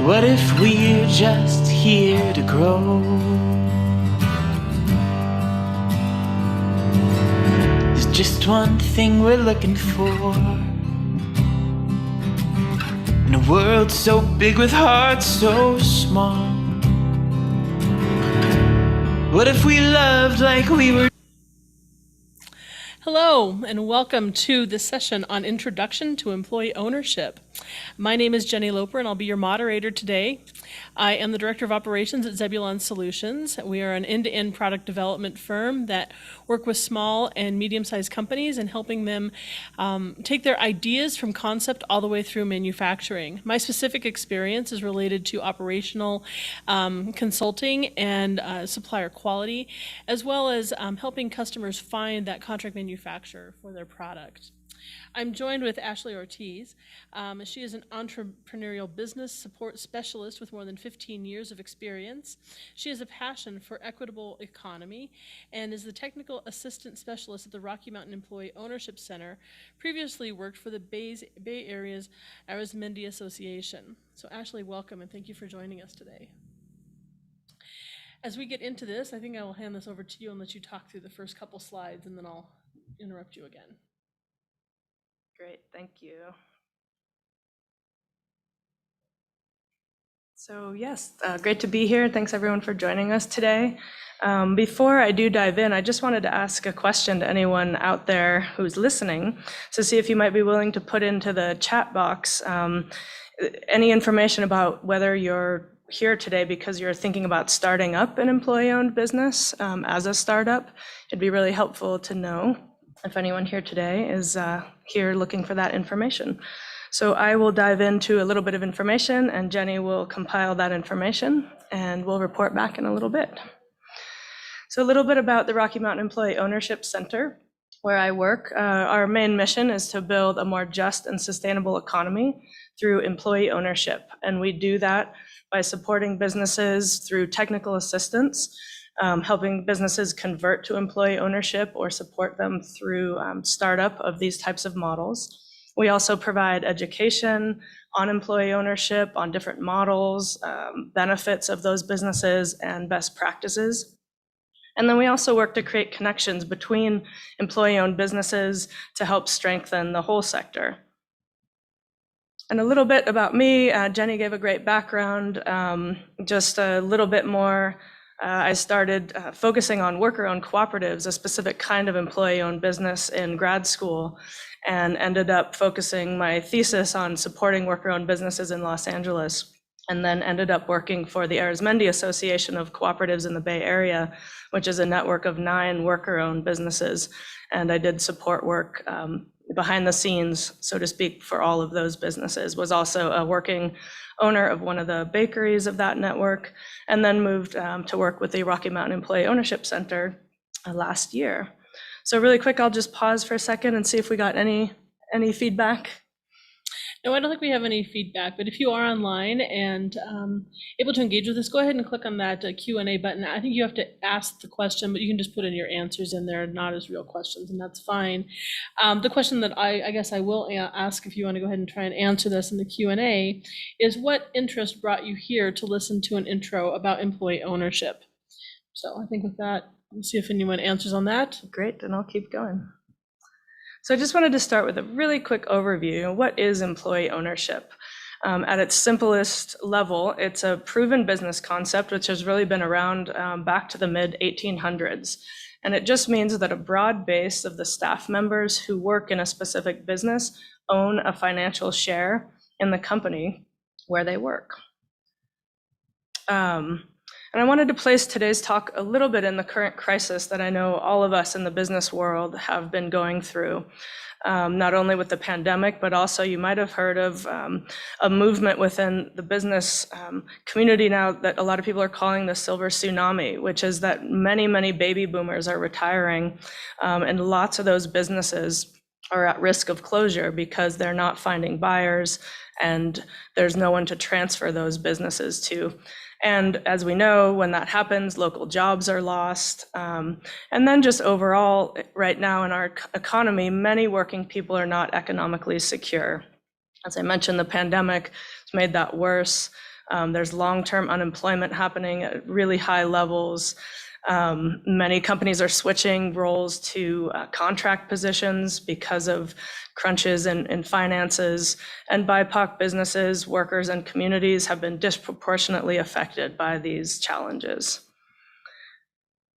What if we're just here to grow? There's just one thing we're looking for. In a world so big with hearts so small. What if we loved like we were? Hello, and welcome to this session on Introduction to Employee Ownership. My name is Jenny Loper, and I'll be your moderator today. I am the Director of Operations at Zebulon Solutions. We are an end-to-end product development firm that work with small and medium-sized companies and helping them take their ideas from concept all the way through manufacturing. My specific experience is related to operational consulting and supplier quality, as well as helping customers find that contract manufacturer for their product. I'm joined with Ashley Ortiz. She is an entrepreneurial business support specialist with more than 15 years of experience. She has a passion for equitable economy and is the technical assistant specialist at the Rocky Mountain Employee Ownership Center. Previously worked for the Bay Area's Arizmendi Association. So Ashley, welcome, and thank you for joining us today. As we get into this, I think I will hand this over to you and let you talk through the first couple slides, and then I'll interrupt you again. Great, thank you. So yes, great to be here. Thanks everyone for joining us today. Before I do dive in, I just wanted to ask a question to anyone out there who's listening to see if you might be willing to put into the chat box any information about whether you're here today because you're thinking about starting up an employee-owned business as a startup. It'd be really helpful to know if anyone here today is here looking for that information. So I will dive into a little bit of information and Jenny will compile that information and we'll report back in a little bit. So a little bit about the Rocky Mountain Employee Ownership Center, where I work. Our main mission is to build a more just and sustainable economy through employee ownership. And we do that by supporting businesses through technical assistance, helping businesses convert to employee ownership or support them through startup of these types of models. We also provide education on employee ownership, on different models, benefits of those businesses, and best practices. And then we also work to create connections between employee-owned businesses to help strengthen the whole sector. And a little bit about me, Jenny gave a great background, just a little bit more. I started focusing on worker-owned cooperatives, a specific kind of employee-owned business in grad school, and ended up focusing my thesis on supporting worker-owned businesses in Los Angeles, and then ended up working for the Arizmendi Association of Cooperatives in the Bay Area, which is a network of 9 worker-owned businesses. And I did support work behind the scenes, so to speak, for all of those businesses. Was also a working owner of one of the bakeries of that network, and then moved to work with the Rocky Mountain Employee Ownership Center last year. So really quick, I'll just pause for a second and see if we got any feedback. No, I don't think we have any feedback, but if you are online and able to engage with us, go ahead and click on that Q&A button. I think you have to ask the question, but you can just put in your answers in there, not as real questions, and that's fine. The question that I guess I will ask, if you want to go ahead and try and answer this in the Q&A, is what interest brought you here to listen to an intro about employee ownership? So I think with that, we'll see if anyone answers on that. Great, and I'll keep going. So I just wanted to start with a really quick overview. What is employee ownership? At its simplest level, it's a proven business concept which has really been around back to the mid-1800s. And it just means that a broad base of the staff members who work in a specific business own a financial share in the company where they work. And I wanted to place today's talk a little bit in the current crisis that I know all of us in the business world have been going through, not only with the pandemic, but also you might have heard of a movement within the business community now that a lot of people are calling the silver tsunami, which is that many, many baby boomers are retiring, and lots of those businesses are at risk of closure because they're not finding buyers and there's no one to transfer those businesses to. And as we know, when that happens, local jobs are lost. And then just overall, right now in our economy, many working people are not economically secure. As I mentioned, the pandemic has made that worse. There's long-term unemployment happening at really high levels. Many companies are switching roles to contract positions because of crunches in finances, and BIPOC businesses, workers, and communities have been disproportionately affected by these challenges.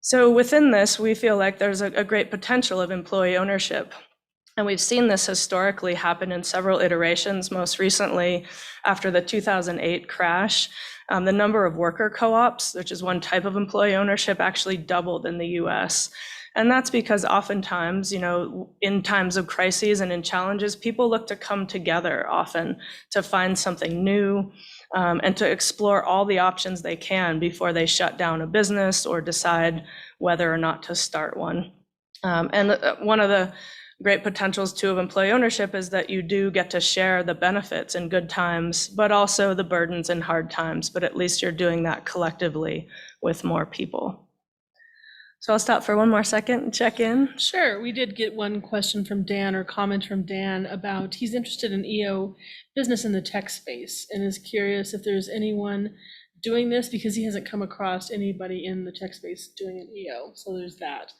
So within this, we feel like there's a great potential of employee ownership. And we've seen this historically happen in several iterations. Most recently, after the 2008 crash, the number of worker co-ops, which is one type of employee ownership, actually doubled in the US. And that's because oftentimes, in times of crises and in challenges, people look to come together often to find something new and to explore all the options they can before they shut down a business or decide whether or not to start one. And one of the great potentials too of employee ownership is that you do get to share the benefits in good times, but also the burdens in hard times, but at least you're doing that collectively with more people. So I'll stop for one more second and check in. Sure. We did get one question from Dan, or comment from Dan, about he's interested in EO business in the tech space and is curious if there's anyone doing this because he hasn't come across anybody in the tech space doing an EO. So there's that.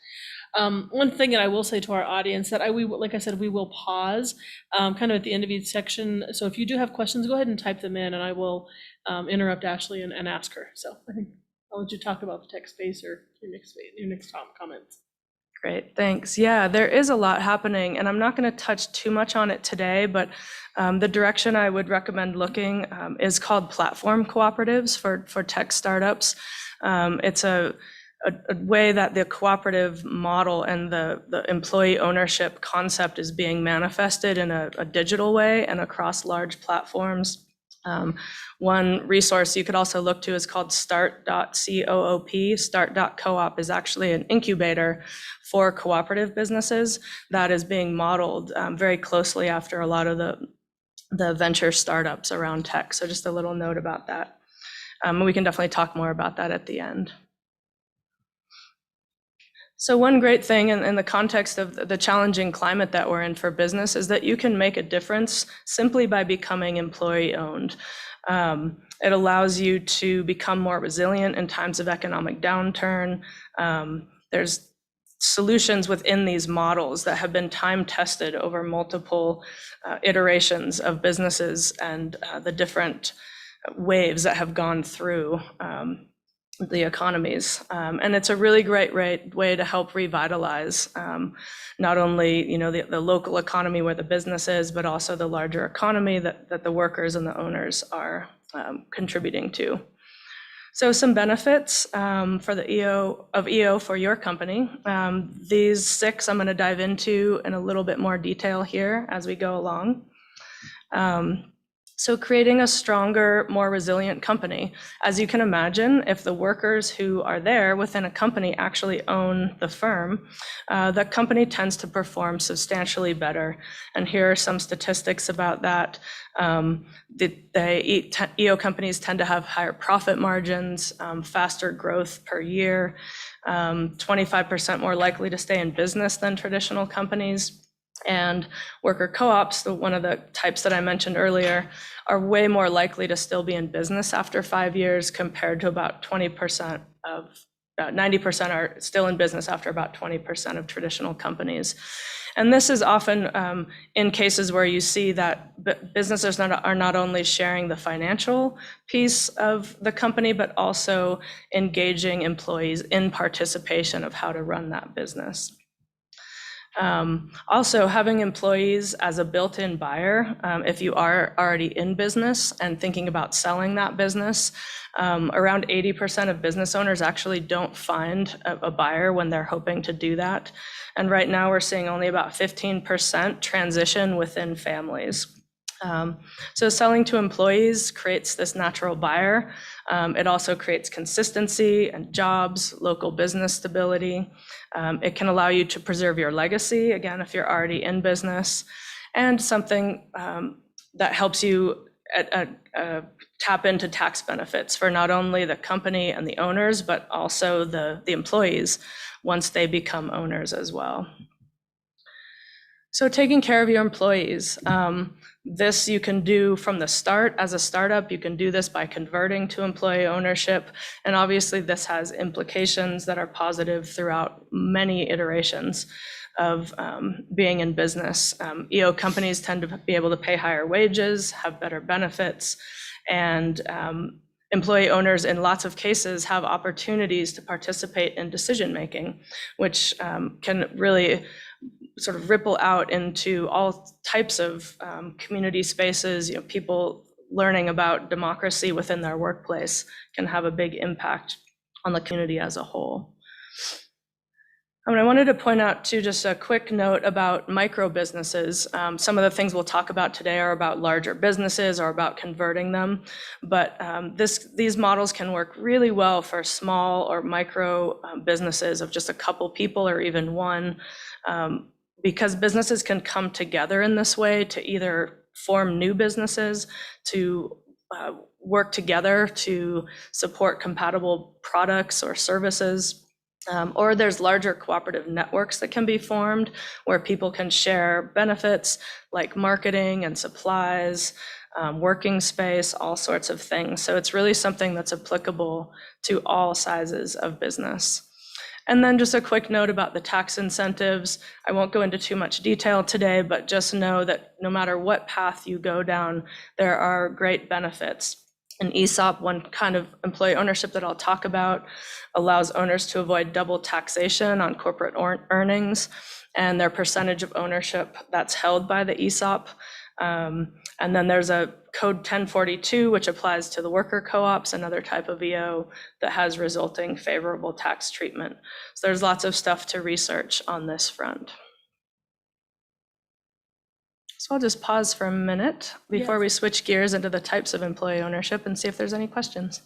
One thing that I will say to our audience that like I said, we will pause kind of at the end of each section. So if you do have questions, go ahead and type them in and I will interrupt Ashley and ask her. So I think I'll let you talk about the tech space or your next comments. Great, thanks. Yeah, there is a lot happening, and I'm not going to touch too much on it today, but the direction I would recommend looking is called platform cooperatives for tech startups. It's a way that the cooperative model and the employee ownership concept is being manifested in a digital way and across large platforms. One resource you could also look to is called start.coop. Start.coop is actually an incubator for cooperative businesses that is being modeled very closely after a lot of the venture startups around tech. So just a little note about that. We can definitely talk more about that at the end. So one great thing in the context of the challenging climate that we're in for business is that you can make a difference simply by becoming employee owned. It allows you to become more resilient in times of economic downturn. There's solutions within these models that have been time tested over multiple iterations of businesses and the different waves that have gone through the economies. And it's a really great way to help revitalize not only the local economy where the business is, but also the larger economy that the workers and the owners are contributing to. So some benefits for the EO for your company. These 6 I'm going to dive into in a little bit more detail here as we go along. So creating a stronger, more resilient company. As you can imagine, if the workers who are there within a company actually own the firm, the company tends to perform substantially better. And here are some statistics about that. The EO companies tend to have higher profit margins, faster growth per year, 25% more likely to stay in business than traditional companies. And worker co-ops, one of the types that I mentioned earlier, are way more likely to still be in business after 5 years compared to about 20% of, 90% are still in business after about 20% of traditional companies. And this is often in cases where you see that businesses are not only sharing the financial piece of the company, but also engaging employees in participation of how to run that business. Also, having employees as a built-in buyer, if you are already in business and thinking about selling that business, around 80% of business owners actually don't find a buyer when they're hoping to do that. And right now we're seeing only about 15% transition within families. So selling to employees creates this natural buyer. It also creates consistency and jobs, local business stability. It can allow you to preserve your legacy, again, if you're already in business, and something that helps you tap into tax benefits for not only the company and the owners, but also the employees once they become owners as well. So taking care of your employees. This you can do from the start as a startup. You can do this by converting to employee ownership. And obviously this has implications that are positive throughout many iterations of being in business. EO companies tend to be able to pay higher wages, have better benefits, and employee owners in lots of cases have opportunities to participate in decision-making, which can really sort of ripple out into all types of community spaces. People learning about democracy within their workplace can have a big impact on the community as a whole. I wanted to point out too, just a quick note about micro businesses. Some of the things we'll talk about today are about larger businesses or about converting them, but these models can work really well for small or micro businesses of just a couple people or even one. Because businesses can come together in this way to either form new businesses, to work together to support compatible products or services, or there's larger cooperative networks that can be formed where people can share benefits like marketing and supplies, working space, all sorts of things. So it's really something that's applicable to all sizes of business. And then just a quick note about the tax incentives. I won't go into too much detail today, but just know that no matter what path you go down, there are great benefits. An ESOP, one kind of employee ownership that I'll talk about, allows owners to avoid double taxation on corporate earnings and their percentage of ownership that's held by the ESOP. And then there's a code 1042, which applies to the worker co-ops, another type of EO that has resulting favorable tax treatment. So there's lots of stuff to research on this front. So I'll just pause for a minute before we switch gears into the types of employee ownership and see if there's any questions.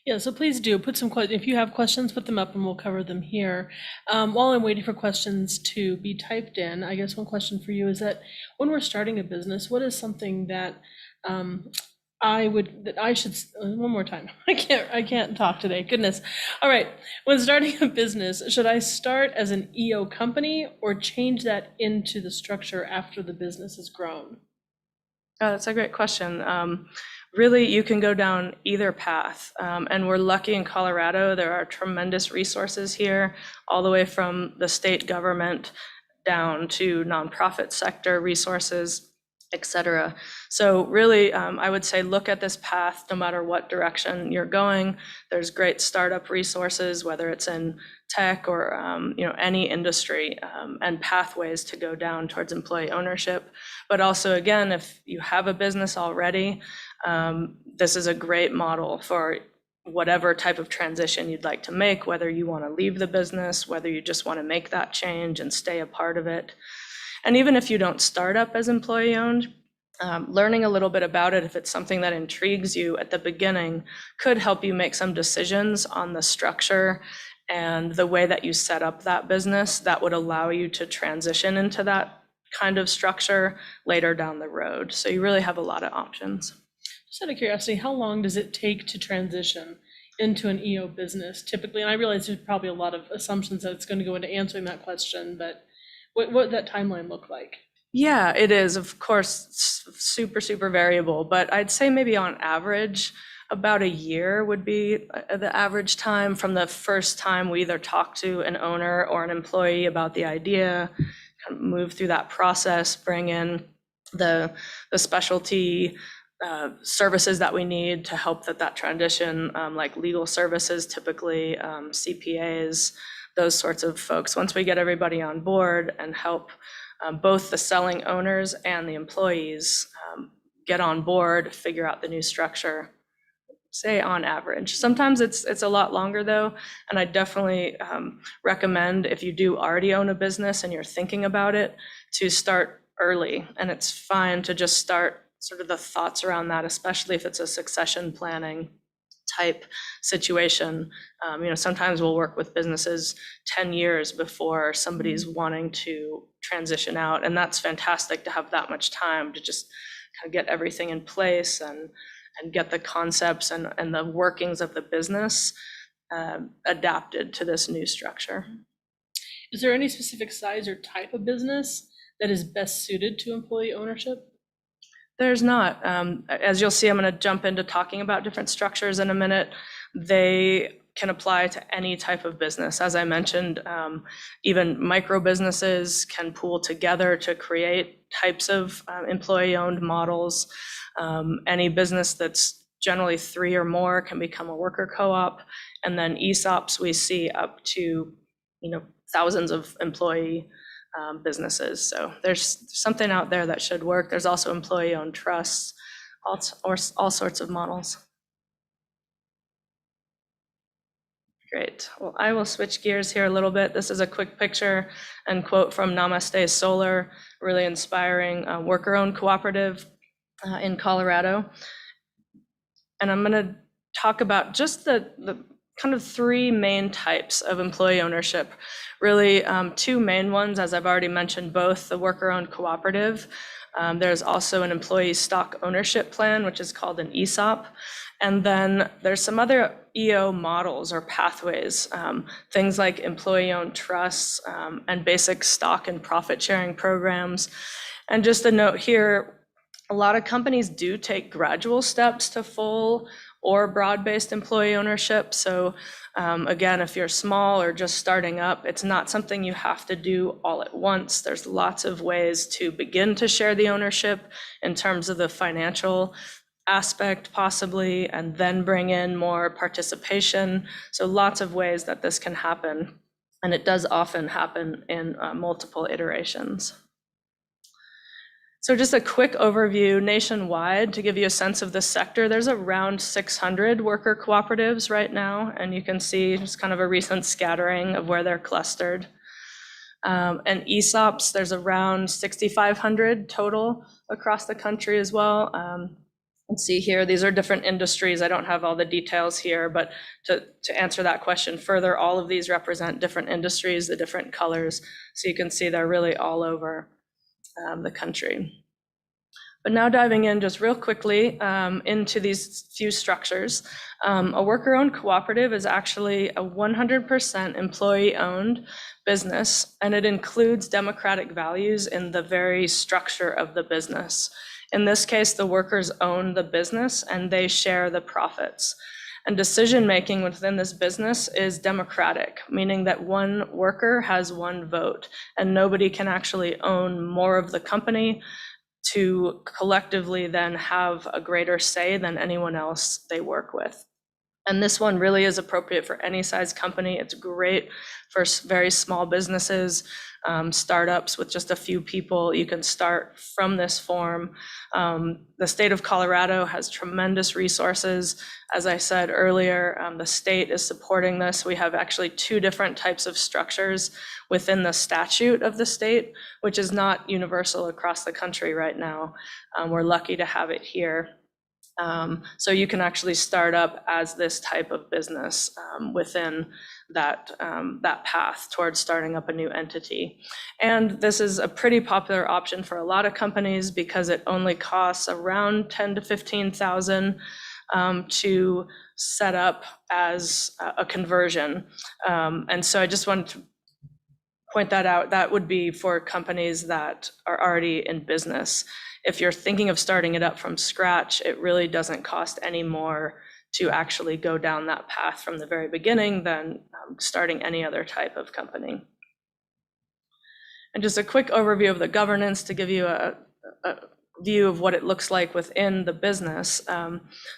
Yeah, so please do put some questions. If you have questions, put them up and we'll cover them here. While I'm waiting for questions to be typed in, I guess one question for you is that when we're starting a business, what is something that I should, one more time, I can't talk today, goodness. All right, when starting a business, should I start as an EO company or change that into the structure after the business has grown? Oh, that's a great question. Really, you can go down either path. And we're lucky in Colorado, there are tremendous resources here, all the way from the state government down to nonprofit sector resources, et cetera. So really, I would say look at this path no matter what direction you're going. There's great startup resources, whether it's in tech or any industry, and pathways to go down towards employee ownership. But also, again, if you have a business already, this is a great model for whatever type of transition you'd like to make, whether you want to leave the business, whether you just want to make that change and stay a part of it. And even if you don't start up as employee owned, Learning a little bit about it, if it's something that intrigues you at the beginning, could help you make some decisions on the structure and the way that you set up that business that would allow you to transition into that kind of structure later down the road. So you really have a lot of options. Just out of curiosity, how long does it take to transition into an EO business typically? And I realize there's probably a lot of assumptions that it's going to go into answering that question, but what would that timeline look like? Yeah, it is, of course, super, super variable, but I'd say maybe on average, about a year would be the average time from the first time we either talk to an owner or an employee about the idea, kind of move through that process, bring in the specialty services that we need to help that transition, like legal services, typically CPAs, those sorts of folks. Once we get everybody on board and help both the selling owners and the employees get on board, figure out the new structure, say on average. Sometimes it's a lot longer though, and I definitely recommend, if you do already own a business and you're thinking about it, to start early. And it's fine to just start sort of the thoughts around that, especially if it's a succession planning type situation. Sometimes we'll work with businesses 10 years before somebody's wanting to transition out, and that's fantastic to have that much time to just kind of get everything in place and get the concepts and the workings of the business adapted to this new structure. Is there any specific size or type of business that is best suited to employee ownership? There's not. As you'll see, I'm going to jump into talking about different structures in a minute. They can apply to any type of business. As I mentioned, even micro businesses can pool together to create types of employee-owned models. Any business that's generally 3 or more can become a worker co-op. And then ESOPs we see up to thousands of employee businesses. So there's something out there that should work. There's also employee-owned trusts, all sorts of models. Great. Well, I will switch gears here a little bit. This is a quick picture and quote from Namaste Solar, really inspiring worker-owned cooperative in Colorado. And I'm going to talk about just the kind of 3 main types of employee ownership. Really 2 main ones, as I've already mentioned, both the worker-owned cooperative. There's also an employee stock ownership plan, which is called an ESOP. And then there's some other EO models or pathways, things like employee-owned trusts and basic stock and profit sharing programs. And just a note here, a lot of companies do take gradual steps to full or broad-based employee ownership. So again, if you're small or just starting up, it's not something you have to do all at once. There's lots of ways to begin to share the ownership in terms of the financial aspect possibly, and then bring in more participation. So lots of ways that this can happen. And it does often happen in multiple iterations. So just a quick overview nationwide to give you a sense of the sector. There's around 600 worker cooperatives right now, and you can see just kind of a recent scattering of where they're clustered. And ESOPs, there's around 6,500 total across the country as well. Let's see here, these are different industries. I don't have all the details here, but to answer that question further, all of these represent different industries, the different colors. So you can see they're really all over the country. But now diving in just real quickly into these few structures. A worker-owned cooperative is actually a 100% employee-owned business, and it includes democratic values in the very structure of the business. In this case, the workers own the business and they share the profits. And decision-making within this business is democratic, meaning that one worker has one vote and nobody can actually own more of the company to collectively then have a greater say than anyone else they work with. And this one really is appropriate for any size company. It's great for very small businesses, startups with just a few people. You can start from this form. The state of Colorado has tremendous resources. As I said earlier, the state is supporting this. We have actually 2 different types of structures within the statute of the state, which is not universal across the country right now. We're lucky to have it here. So you can actually start up as this type of business within that path towards starting up a new entity. And this is a pretty popular option for a lot of companies because it only costs around $10,000 to $15,000 to set up as a conversion. And so I just wanted to point that out. That would be for companies that are already in business. If you're thinking of starting it up from scratch, it really doesn't cost any more to actually go down that path from the very beginning than starting any other type of company. And just a quick overview of the governance to give you a view of what it looks like within the business.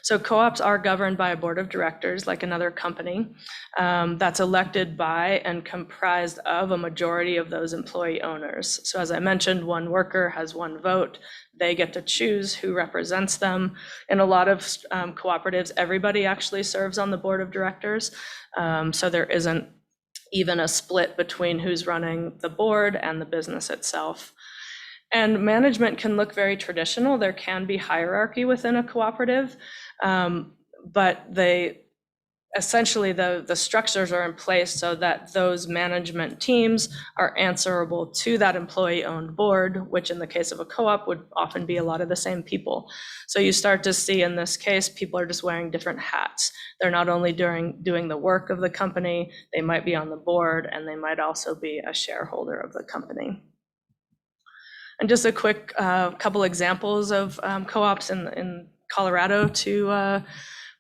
So co-ops are governed by a board of directors, like another company, that's elected by and comprised of a majority of those employee owners. So as I mentioned, one worker has one vote. They get to choose who represents them. In a lot of cooperatives, everybody actually serves on the board of directors. So there isn't even a split between who's running the board and the business itself. And management can look very traditional. There can be hierarchy within a cooperative, but essentially the structures are in place so that those management teams are answerable to that employee-owned board, which in the case of a co-op would often be a lot of the same people. So you start to see in this case, people are just wearing different hats. They're not only doing the work of the company, they might be on the board, and they might also be a shareholder of the company. And just a quick couple examples of co-ops in Colorado to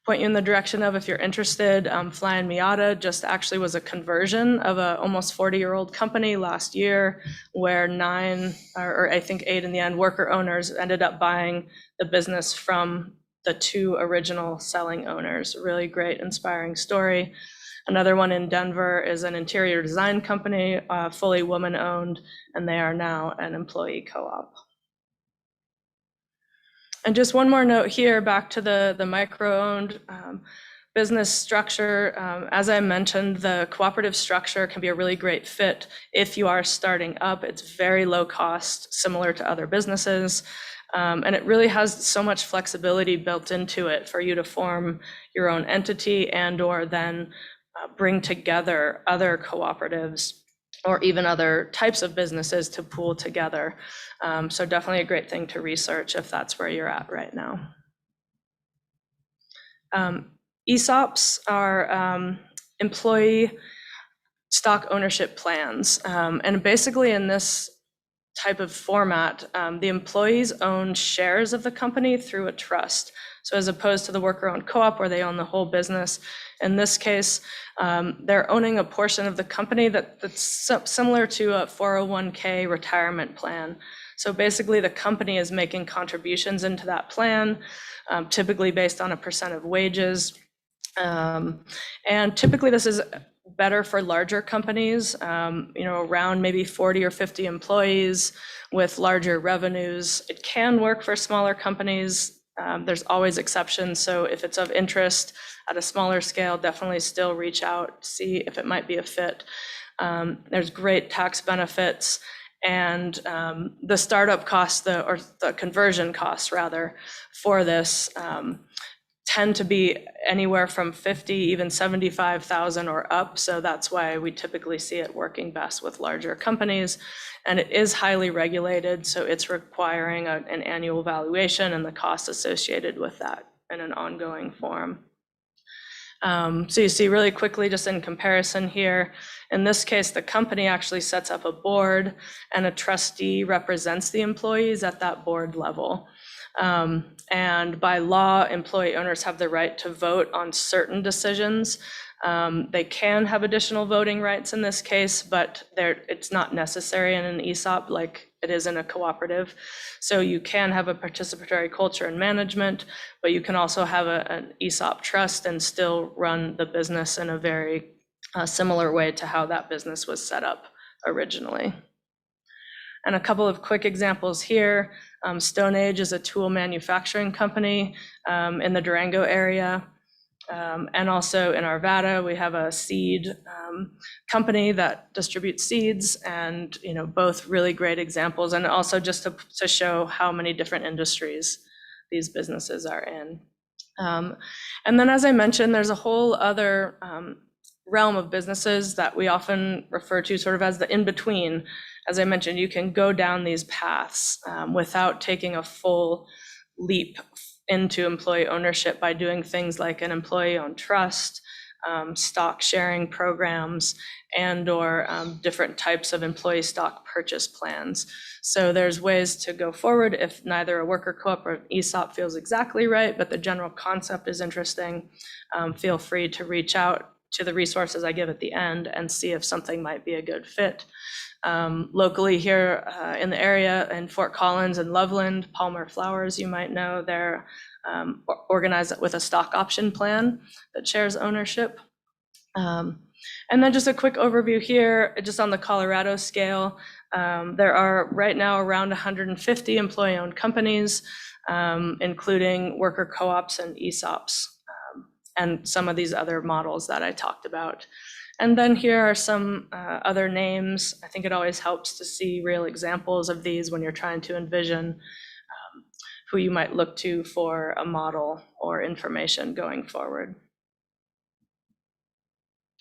point you in the direction of if you're interested. Fly & Miata just actually was a conversion of a almost 40-year-old company last year where 9, or I think 8 in the end, worker owners ended up buying the business from the 2 original selling owners. Really great, inspiring story. Another one in Denver is an interior design company, fully woman-owned, and they are now an employee co-op. And just one more note here, back to the micro-owned business structure. As I mentioned, the cooperative structure can be a really great fit if you are starting up. It's very low cost, similar to other businesses. And it really has so much flexibility built into it for you to form your own entity and/or then bring together other cooperatives or even other types of businesses to pool together. So definitely a great thing to research if that's where you're at right now. ESOPs are employee stock ownership plans. And basically in this type of format, the employees own shares of the company through a trust. So as opposed to the worker-owned co-op where they own the whole business, in this case, they're owning a portion of the company that's similar to a 401k retirement plan. So basically the company is making contributions into that plan, typically based on a % of wages. And typically this is better for larger companies, around maybe 40 or 50 employees with larger revenues. It can work for smaller companies. There's always exceptions. So if it's of interest at a smaller scale, definitely still reach out, see if it might be a fit. There's great tax benefits, and the startup costs, or the conversion costs rather, for this tend to be anywhere from 50, even 75,000 or up. So that's why we typically see it working best with larger companies. And it is highly regulated, so it's requiring an annual valuation and the costs associated with that in an ongoing form. So you see really quickly, just in comparison here, in this case, the company actually sets up a board and a trustee represents the employees at that board level. And by law, employee owners have the right to vote on certain decisions. They can have additional voting rights in this case, but it's not necessary in an ESOP like it is in a cooperative. So you can have a participatory culture and management, but you can also have an ESOP trust and still run the business in a very similar way to how that business was set up originally. And a couple of quick examples here. Stone Age is a tool manufacturing company in the Durango area. And also in Arvada, we have a seed company that distributes seeds, and both really great examples, and also just to show how many different industries these businesses are in. And then, as I mentioned, there's a whole other realm of businesses that we often refer to sort of as the in-between. As I mentioned, you can go down these paths without taking a full leap into employee ownership by doing things like an employee-owned trust, stock sharing programs, and/or different types of employee stock purchase plans. So there's ways to go forward if neither a worker co-op or an ESOP feels exactly right, but the general concept is interesting. Feel free to reach out to the resources I give at the end and see if something might be a good fit. Locally here in the area, in Fort Collins and Loveland, Palmer Flowers, you might know, they're organized with a stock option plan that shares ownership. And then just a quick overview here, just on the Colorado scale, there are right now around 150 employee-owned companies, including worker co-ops and ESOPs, and some of these other models that I talked about. And then here are some other names. I think it always helps to see real examples of these when you're trying to envision who you might look to for a model or information going forward.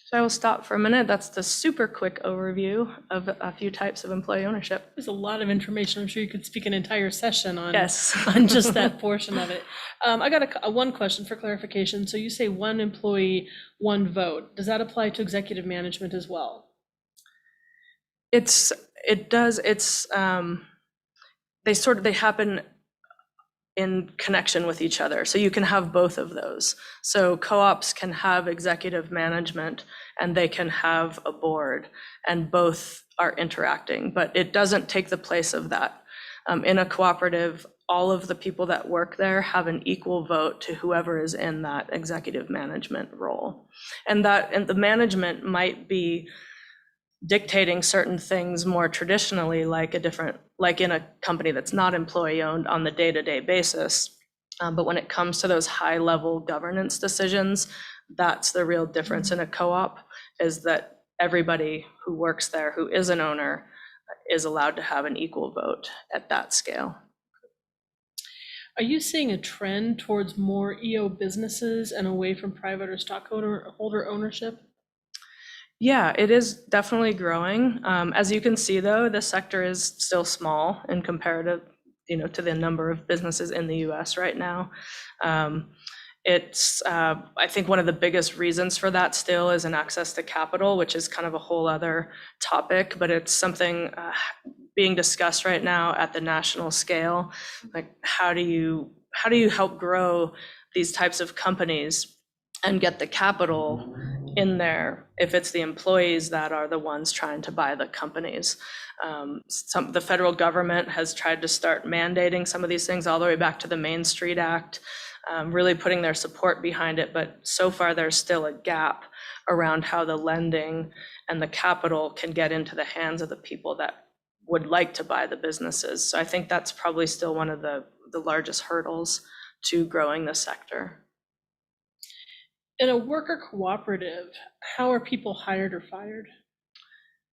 So I will stop for a minute. That's the super quick overview of a few types of employee ownership. There's a lot of information. I'm sure you could speak an entire session on, yes. on just that portion of it. I got one question for clarification. So you say one employee, one vote. Does that apply to executive management as well? It does. They happen in connection with each other. So you can have both of those. So co-ops can have executive management and they can have a board, and both are interacting, but it doesn't take the place of that. In a cooperative, all of the people that work there have an equal vote to whoever is in that executive management role. And the management might be dictating certain things more traditionally, like in a company that's not employee owned on the day-to-day basis. But when it comes to those high-level governance decisions, that's the real difference in a co-op, is that everybody who works there who is an owner is allowed to have an equal vote at that scale. Are you seeing a trend towards more EO businesses and away from private or stockholder ownership? Yeah, it is definitely growing. As you can see, though, the sector is still small in comparative, to the number of businesses in the U.S. right now. I think one of the biggest reasons for that still is an access to capital, which is kind of a whole other topic, but it's something being discussed right now at the national scale. Like, how do you help grow these types of companies and get the capital in there if it's the employees that are the ones trying to buy the companies? The federal government has tried to start mandating some of these things all the way back to the Main Street Act, really putting their support behind it, but so far there's still a gap around how the lending and the capital can get into the hands of the people that would like to buy the businesses. So I think that's probably still one of the largest hurdles to growing the sector. In a worker cooperative, how are people hired or fired?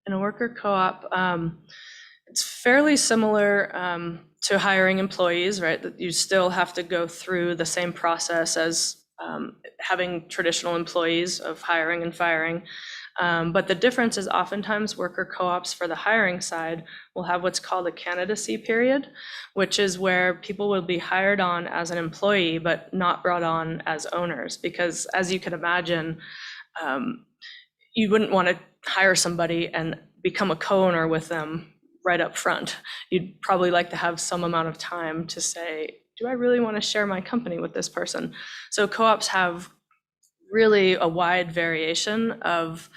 In a worker co-op, it's fairly similar to hiring employees, right? That you still have to go through the same process as having traditional employees of hiring and firing. But the difference is oftentimes worker co-ops for the hiring side will have what's called a candidacy period, which is where people will be hired on as an employee, but not brought on as owners. Because as you can imagine, you wouldn't want to hire somebody and become a co-owner with them right up front. You'd probably like to have some amount of time to say, do I really want to share my company with this person? So co-ops have really a wide variation of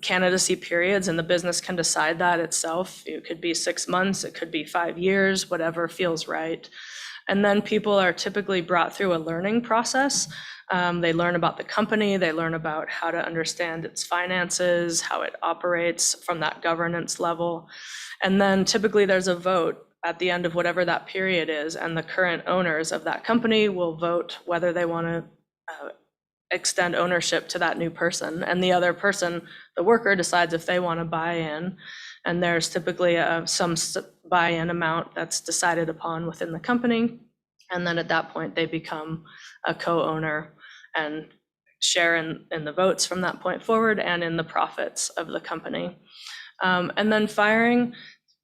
candidacy periods, and the business can decide that itself. It could be 6 months, it could be 5 years, whatever feels right. And then people are typically brought through a learning process. They learn about the company, they learn about how to understand its finances, how it operates from that governance level. And then typically there's a vote at the end of whatever that period is, and the current owners of that company will vote whether they want to extend ownership to that new person. And the other person, the worker, decides if they want to buy in. And there's typically some buy-in amount that's decided upon within the company. And then at that point, they become a co-owner and share in the votes from that point forward and in the profits of the company. And then firing,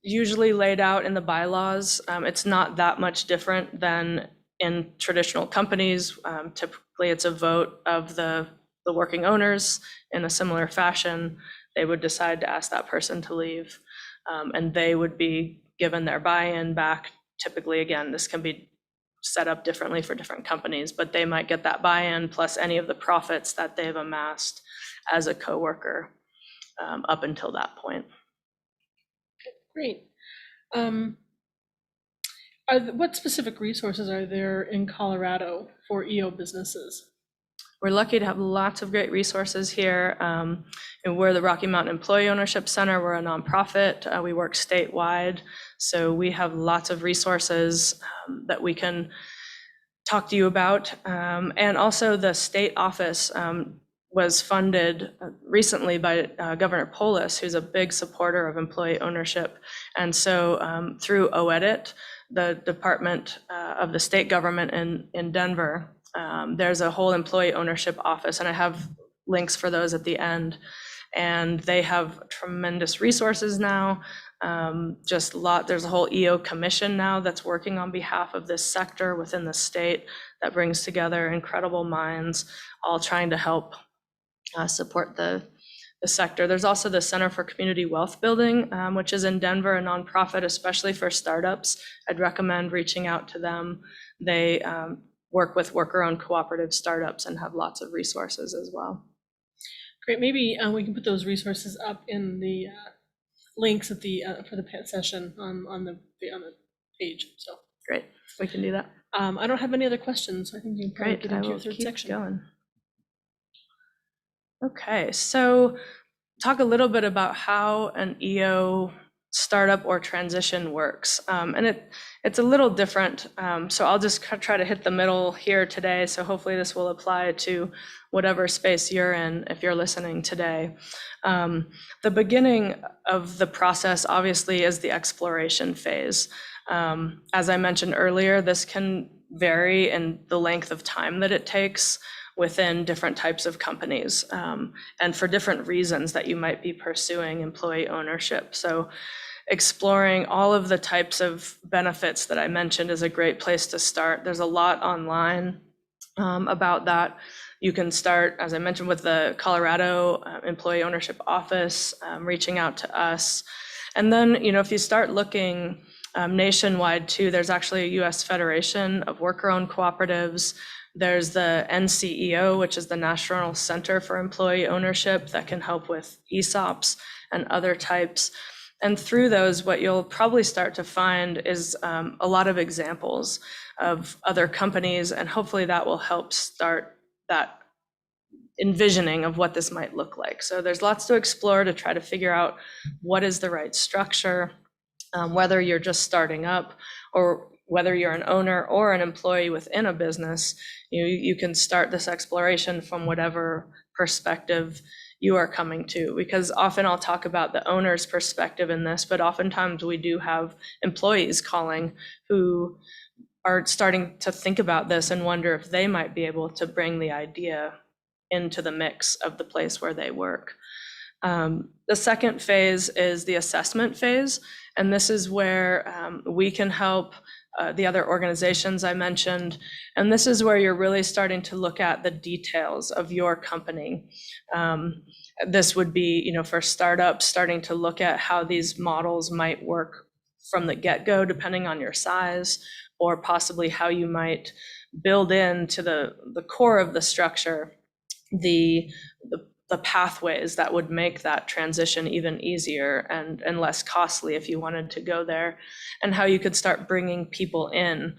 usually laid out in the bylaws. It's not that much different than in traditional companies. Typically, it's a vote of the working owners in a similar fashion. They would decide to ask that person to leave, and they would be given their buy-in back. Typically, again, this can be set up differently for different companies, but they might get that buy-in plus any of the profits that they've amassed as a coworker up until that point. Great. What specific resources are there in Colorado for EO businesses? We're lucky to have lots of great resources here. And we're the Rocky Mountain Employee Ownership Center. We're a nonprofit. We work statewide. So we have lots of resources that we can talk to you about. And also the state office was funded recently by Governor Polis, who's a big supporter of employee ownership. And so through OEDIT, the department of the state government in Denver, there's a whole employee ownership office, and I have links for those at the end. And they have tremendous resources now. There's a whole EO commission now that's working on behalf of this sector within the state that brings together incredible minds, all trying to help support the sector. There's also the Center for Community Wealth Building, which is in Denver, a nonprofit, especially for startups. I'd recommend reaching out to them. They work with worker-owned cooperative startups and have lots of resources as well. Great. Maybe we can put those resources up in the links at the for the session on the page. So great, we can do that. I don't have any other questions. I think you can probably Great, get I into your will third keep section. going. Okay, so talk a little bit about how an EO startup or transition works. And it's a little different. So I'll just try to hit the middle here today. So hopefully this will apply to whatever space you're in if you're listening today. The beginning of the process obviously is the exploration phase. As I mentioned earlier, this can vary in the length of time that it takes within different types of companies, and for different reasons that you might be pursuing employee ownership. So exploring all of the types of benefits that I mentioned is a great place to start. There's a lot online about that. You can start, as I mentioned, with the Colorado Employee Ownership Office, reaching out to us. And then, if you start looking nationwide too, there's actually a US Federation of Worker-Owned Cooperatives. There's the NCEO, which is the National Center for Employee Ownership, that can help with ESOPs and other types. And through those, what you'll probably start to find is a lot of examples of other companies, and hopefully that will help start that envisioning of what this might look like. So there's lots to explore to try to figure out what is the right structure, whether you're just starting up or whether you're an owner or an employee within a business. You can start this exploration from whatever perspective you are coming to, because often I'll talk about the owner's perspective in this, but oftentimes we do have employees calling who are starting to think about this and wonder if they might be able to bring the idea into the mix of the place where they work. The second phase is the assessment phase, and this is where we can help the other organizations I mentioned. And this is where you're really starting to look at the details of your company. This would be, for startups, starting to look at how these models might work from the get-go, depending on your size, or possibly how you might build into the core of the structure the the pathways that would make that transition even easier and less costly if you wanted to go there, and how you could start bringing people in,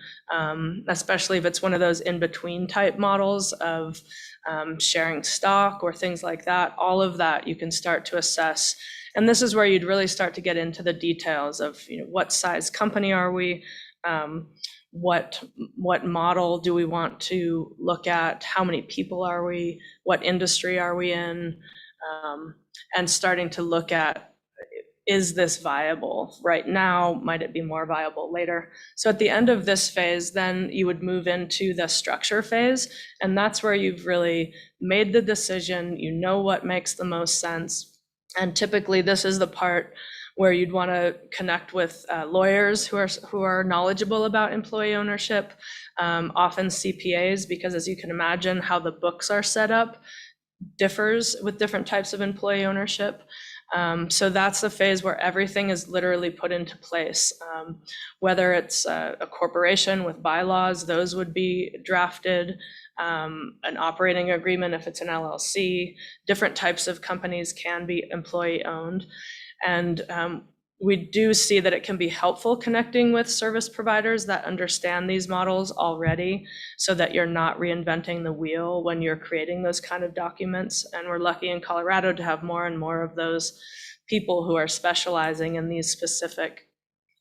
especially if it's one of those in-between type models of sharing stock or things like that. All of that you can start to assess. And this is where you'd really start to get into the details of, what size company are we? What model do we want to look at? How many people are we? What industry are we in? And starting to look at, is this viable right now? Might it be more viable later? So at the end of this phase, then you would move into the structure phase. And that's where you've really made the decision, what makes the most sense. And typically this is the part where you'd want to connect with lawyers who are knowledgeable about employee ownership, often CPAs, because as you can imagine, how the books are set up differs with different types of employee ownership. So that's the phase where everything is literally put into place. Whether it's a corporation with bylaws, those would be drafted. An operating agreement, if it's an LLC, different types of companies can be employee owned. And we do see that it can be helpful connecting with service providers that understand these models already, so that you're not reinventing the wheel when you're creating those kind of documents. And we're lucky in Colorado to have more and more of those people who are specializing in these specific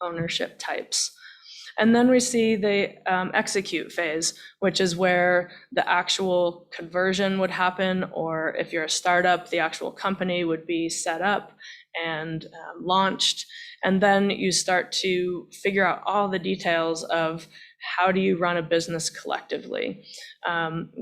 ownership types. And then we see the execute phase, which is where the actual conversion would happen, or if you're a startup, the actual company would be set up and launched. And then you start to figure out all the details of how do you run a business collectively.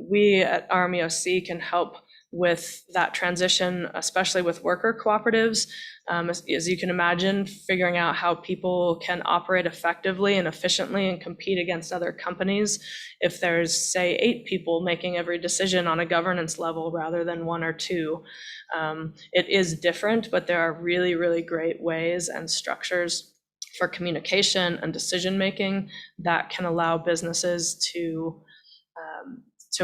We at RMEOC can help with that transition, especially with worker cooperatives. As you can imagine, figuring out how people can operate effectively and efficiently and compete against other companies. If there's, say, 8 people making every decision on a governance level rather than 1 or 2, it is different, but there are really, really great ways and structures for communication and decision making that can allow businesses to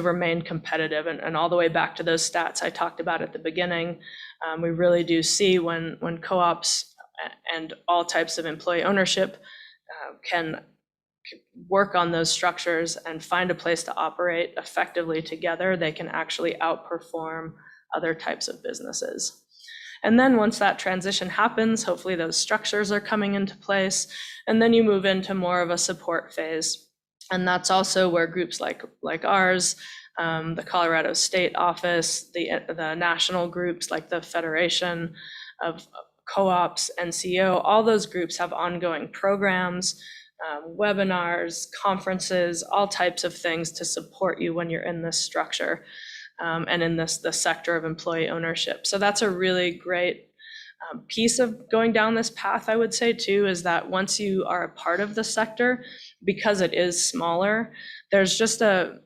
remain competitive. And all the way back to those stats I talked about at the beginning, we really do see when co-ops and all types of employee ownership can work on those structures and find a place to operate effectively together, they can actually outperform other types of businesses. And then once that transition happens, hopefully those structures are coming into place, and then you move into more of a support phase. And that's also where groups like ours, the Colorado State Office, the national groups like the Federation of Co-ops, NCO, all those groups have ongoing programs, webinars, conferences, all types of things to support you when you're in this structure and in the sector of employee ownership. So that's a really great piece of going down this path, I would say too, is that once you are a part of the sector, because it is smaller, there's just a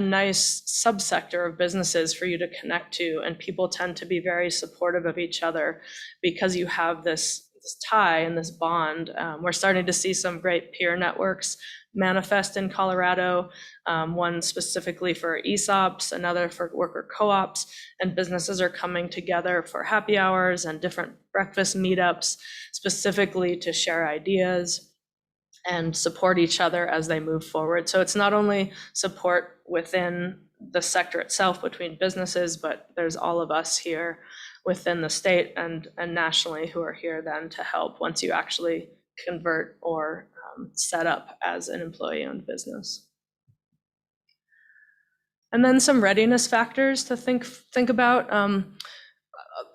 nice subsector of businesses for you to connect to, and people tend to be very supportive of each other because you have this tie and this bond. We're starting to see some great peer networks manifest in Colorado, one specifically for ESOPs, another for worker co-ops, and businesses are coming together for happy hours and different breakfast meetups specifically to share ideas and support each other as they move forward. So it's not only support within the sector itself between businesses, but there's all of us here within the state and nationally who are here then to help once you actually convert or set up as an employee-owned business. And then some readiness factors to think about.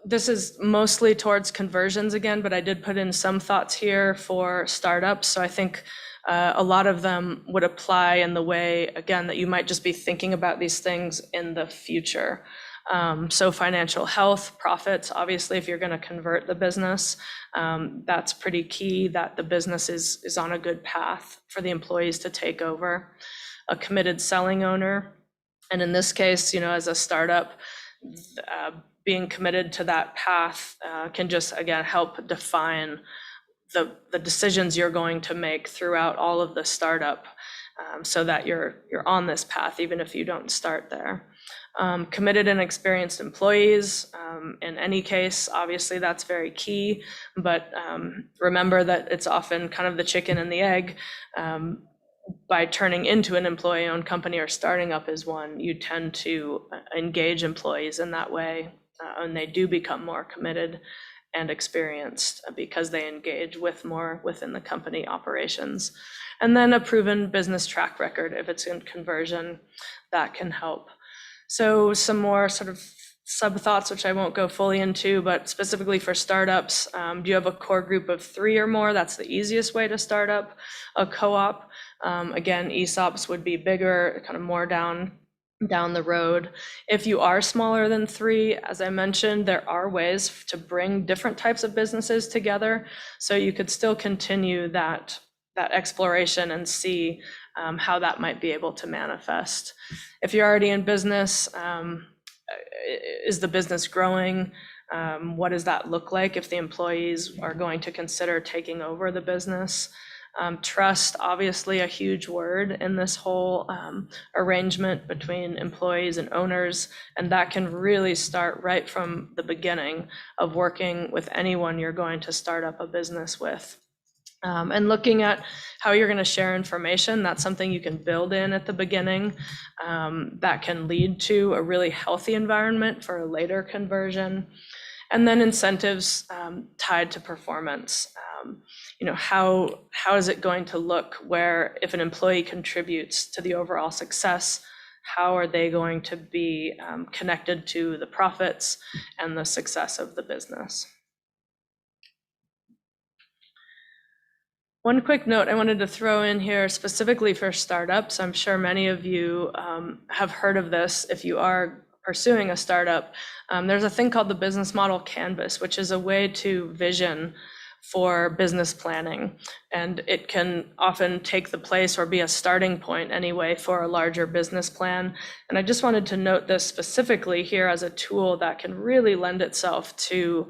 This is mostly towards conversions again, but I did put in some thoughts here for startups. So I think a lot of them would apply in the way, again, that you might just be thinking about these things in the future. So financial health, profits, obviously, if you're going to convert the business, that's pretty key that the business is on a good path for the employees to take over. A committed selling owner, and in this case, as a startup, being committed to that path can just, again, help define the decisions you're going to make throughout all of the startup. so that you're on this path, even if you don't start there. Committed and experienced employees. In any case, obviously that's very key, but remember that it's often kind of the chicken and the egg. By turning into an employee-owned company or starting up as one, you tend to engage employees in that way, and they do become more committed and experienced because they engage with more within the company operations. And then a proven business track record, if it's in conversion, that can help. So some more sort of sub thoughts, which I won't go fully into, but specifically for startups, do you have a core group of 3 or more? That's the easiest way to start up a co-op. Again, ESOPs would be bigger, kind of more down the road. If you are smaller than 3, as I mentioned, there are ways to bring different types of businesses together. So you could still continue that exploration and see how that might be able to manifest. If you're already in business, is the business growing? What does that look like if the employees are going to consider taking over the business? Trust, obviously a huge word in this whole arrangement between employees and owners, and that can really start right from the beginning of working with anyone you're going to start up a business with. And looking at how you're going to share information, that's something you can build in at the beginning. That can lead to a really healthy environment for a later conversion. And then incentives tied to performance. How is it going to look where if an employee contributes to the overall success, how are they going to be connected to the profits and the success of the business? One quick note I wanted to throw in here specifically for startups. I'm sure many of you have heard of this if you are pursuing a startup. There's a thing called the business model canvas, which is a way to vision for business planning. And it can often take the place or be a starting point anyway for a larger business plan. And I just wanted to note this specifically here as a tool that can really lend itself to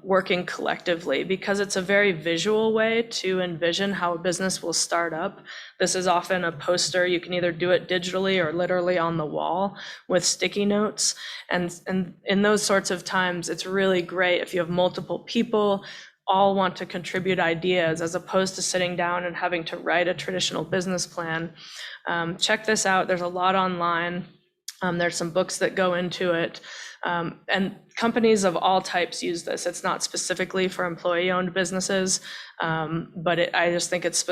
working collectively, because it's a very visual way to envision how a business will start up. This is often a poster. You can either do it digitally or literally on the wall with sticky notes. And in those sorts of times, it's really great if you have multiple people all want to contribute ideas, as opposed to sitting down and having to write a traditional business plan. Check this out. There's a lot online. There's some books that go into it. And companies of all types use this. It's not specifically for employee-owned businesses, but I just think it's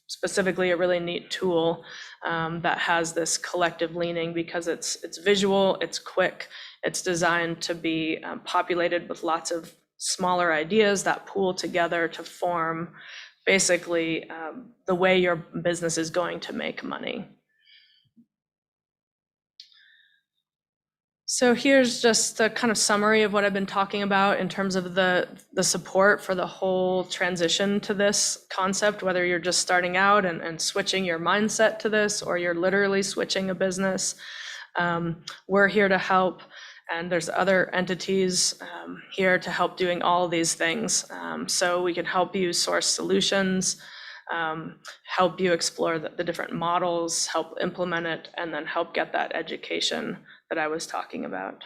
specifically a really neat tool that has this collective leaning, because it's visual, it's quick, it's designed to be populated with lots of smaller ideas that pool together to form basically the way your business is going to make money. So here's just a kind of summary of what I've been talking about in terms of the support for the whole transition to this concept, whether you're just starting out and switching your mindset to this, or you're literally switching a business. We're here to help. And there's other entities here to help doing all these things. So we can help you source solutions, help you explore the different models, help implement it, and then help get that education that I was talking about.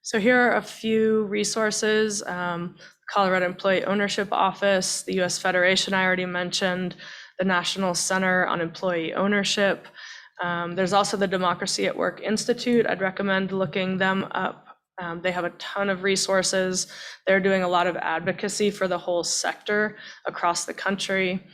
So here are a few resources. Colorado Employee Ownership Office, the U.S. Federation I already mentioned, the National Center on Employee Ownership. There's also the Democracy at Work Institute. I'd recommend looking them up. They have a ton of resources. They're doing a lot of advocacy for the whole sector across the country.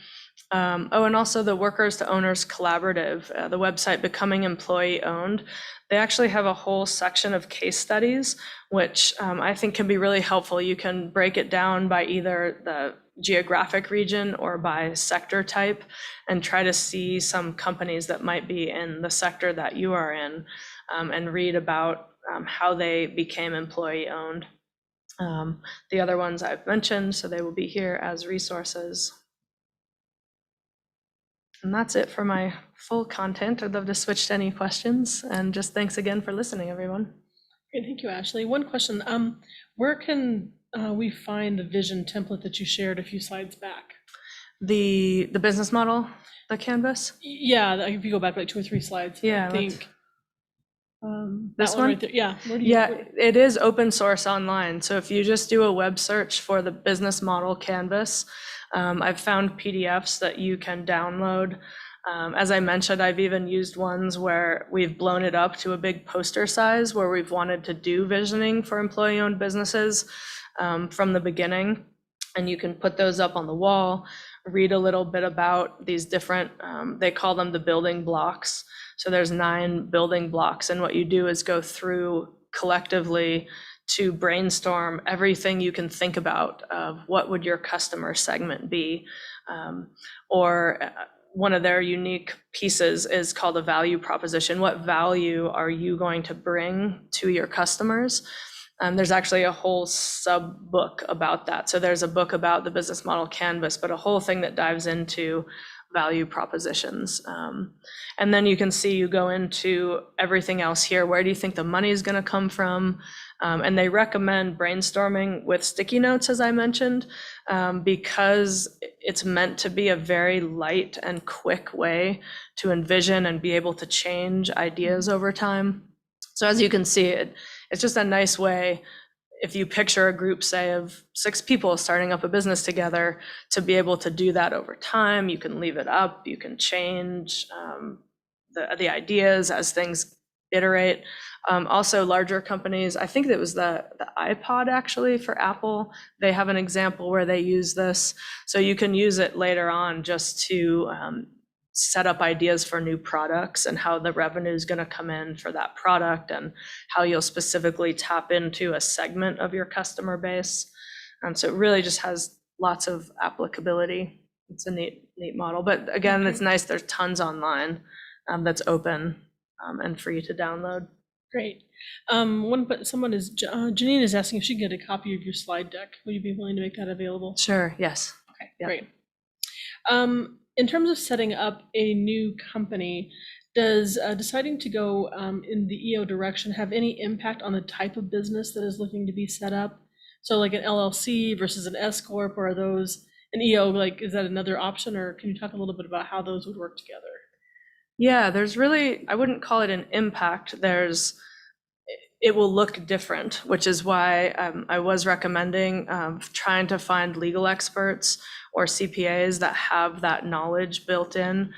And also the Workers to Owners Collaborative, the website Becoming Employee Owned. They actually have a whole section of case studies, which I think can be really helpful. You can break it down by either the geographic region or by sector type, and try to see some companies that might be in the sector that you are in, and read about how they became employee owned. The other ones I've mentioned, so they will be here as resources. And that's it for my full content. I'd love to switch to any questions, and just thanks again for listening, everyone. Great, thank you, Ashley. One question, where can we find the vision template that you shared a few slides back? The business model, the canvas? Yeah, if you go back like 2 or 3 slides, Yeah, I think. That This one one? right there, yeah. Where do you? Yeah, it is open source online. So if you just do a web search for the business model canvas, I've found PDFs that you can download. As I mentioned, I've even used ones where we've blown it up to a big poster size where we've wanted to do visioning for employee-owned businesses from the beginning. And you can put those up on the wall, read a little bit about these different, they call them the building blocks. So there's 9 building blocks, and what you do is go through collectively to brainstorm everything you can think about of what would your customer segment be. Or one of their unique pieces is called a value proposition. What value are you going to bring to your customers? There's actually a whole sub book about that. So there's a book about the business model canvas, but a whole thing that dives into value propositions. And then you can see, you go into everything else here. Where do you think the money is going to come from? And they recommend brainstorming with sticky notes, as I mentioned, because it's meant to be a very light and quick way to envision and be able to change ideas over time. So as you can see, it's just a nice way, if you picture a group, say, of 6 people starting up a business together, to be able to do that over time. You can leave it up, you can change the ideas as things iterate. Also, larger companies, I think it was the iPod actually for Apple, they have an example where they use this. So you can use it later on just to set up ideas for new products and how the revenue is going to come in for that product and how you'll specifically tap into a segment of your customer base. So it really just has lots of applicability. It's a neat model. But again, it's nice. There's tons online that's open and free to download. Great. Someone is, Janine is asking if she can get a copy of your slide deck. Will you be willing to make that available? Sure, yes. Okay, great. In terms of setting up a new company, does deciding to go in the EO direction have any impact on the type of business that is looking to be set up? So like an LLC versus an S Corp, or are those an EO, like, is that another option, or can you talk a little bit about how those would work together? Yeah, there's really, I wouldn't call it an impact. It will look different, which is why I was recommending trying to find legal experts or CPAs that have that knowledge built in,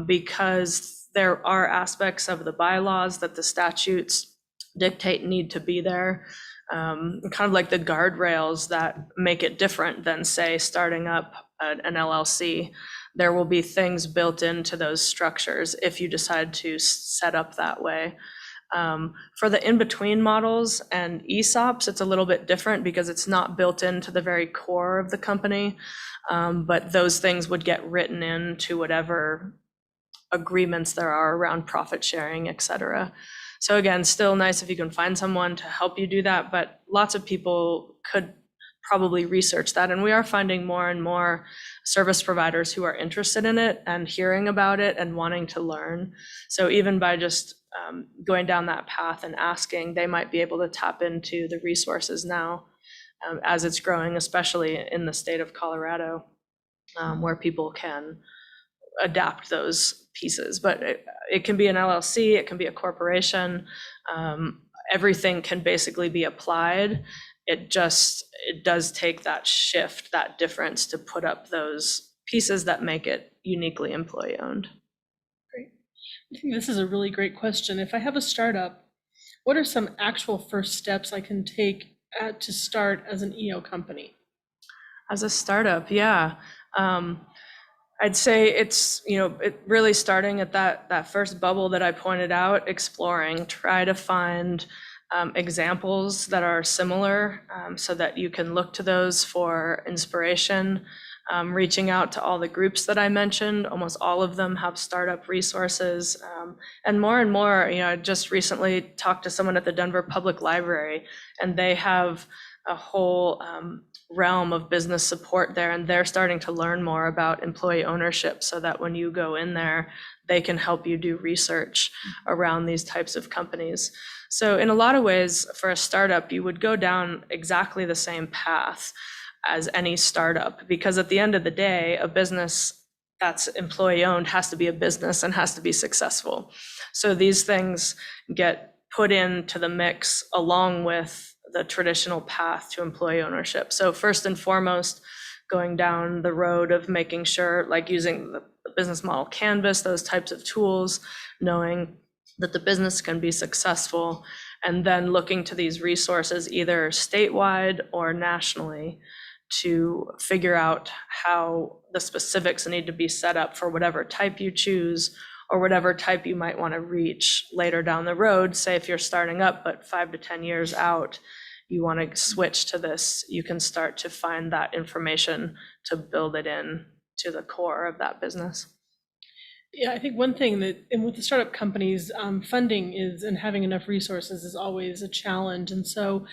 because there are aspects of the bylaws that the statutes dictate need to be there, kind of like the guardrails that make it different than, say, starting up an LLC. There will be things built into those structures if you decide to set up that way. For the in-between models and ESOPs, it's a little bit different because it's not built into the very core of the company, but those things would get written into whatever agreements there are around profit sharing, et cetera. So again, still nice if you can find someone to help you do that, but lots of people could probably research that. And we are finding more and more service providers who are interested in it and hearing about it and wanting to learn. So even by just going down that path and asking, they might be able to tap into the resources now as it's growing, especially in the state of Colorado, where people can adapt those pieces. But it can be an LLC, it can be a corporation. Everything can basically be applied. It does take that shift, that difference, to put up those pieces that make it uniquely employee owned. Great. I think this is a really great question. If I have a startup, what are some actual first steps I can take to start as an EO company? As a startup, yeah. I'd say it's, really starting at that first bubble that I pointed out, exploring, try to find examples that are similar, so that you can look to those for inspiration. Reaching out to all the groups that I mentioned, almost all of them have startup resources. And more, I just recently talked to someone at the Denver Public Library, and they have a whole realm of business support there, and they're starting to learn more about employee ownership so that when you go in there, they can help you do research around these types of companies. So in a lot of ways, for a startup, you would go down exactly the same path. as any startup, because at the end of the day, a business that's employee owned has to be a business and has to be successful. So these things get put into the mix along with the traditional path to employee ownership. So first and foremost, going down the road of making sure, like using the business model canvas, those types of tools, knowing that the business can be successful, and then looking to these resources either statewide or nationally to figure out how the specifics need to be set up for whatever type you choose or whatever type you might want to reach later down the road. Say if you're starting up, but 5 to 10 years out, you want to switch to this, you can start to find that information to build it in to the core of that business. Yeah, I think one thing that, and with the startup companies, funding is, and having enough resources is always a challenge. And so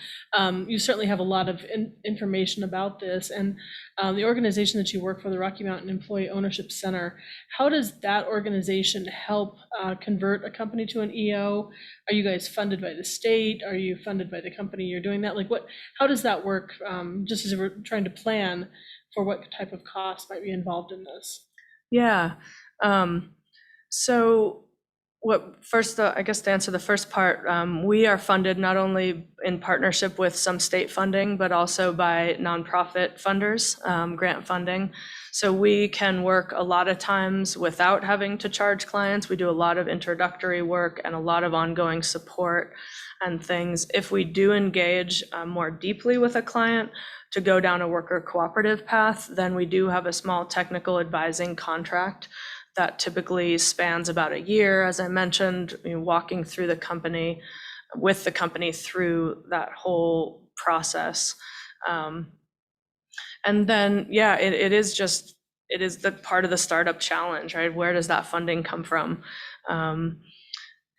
you certainly have a lot of information about this. And the organization that you work for, the Rocky Mountain Employee Ownership Center, how does that organization help convert a company to an EO? Are you guys funded by the state? Are you funded by the company you're doing that? Like how does that work, just as we're trying to plan for what type of cost might be involved in this? Yeah. So I guess to answer the first part, we are funded not only in partnership with some state funding, but also by nonprofit funders, grant funding. So we can work a lot of times without having to charge clients. We do a lot of introductory work and a lot of ongoing support and things. If we do engage more deeply with a client to go down a worker cooperative path, then we do have a small technical advising contract that typically spans about a year, as I mentioned, walking through the company, with the company through that whole process. And then, yeah, it is the part of the startup challenge, right? Where does that funding come from?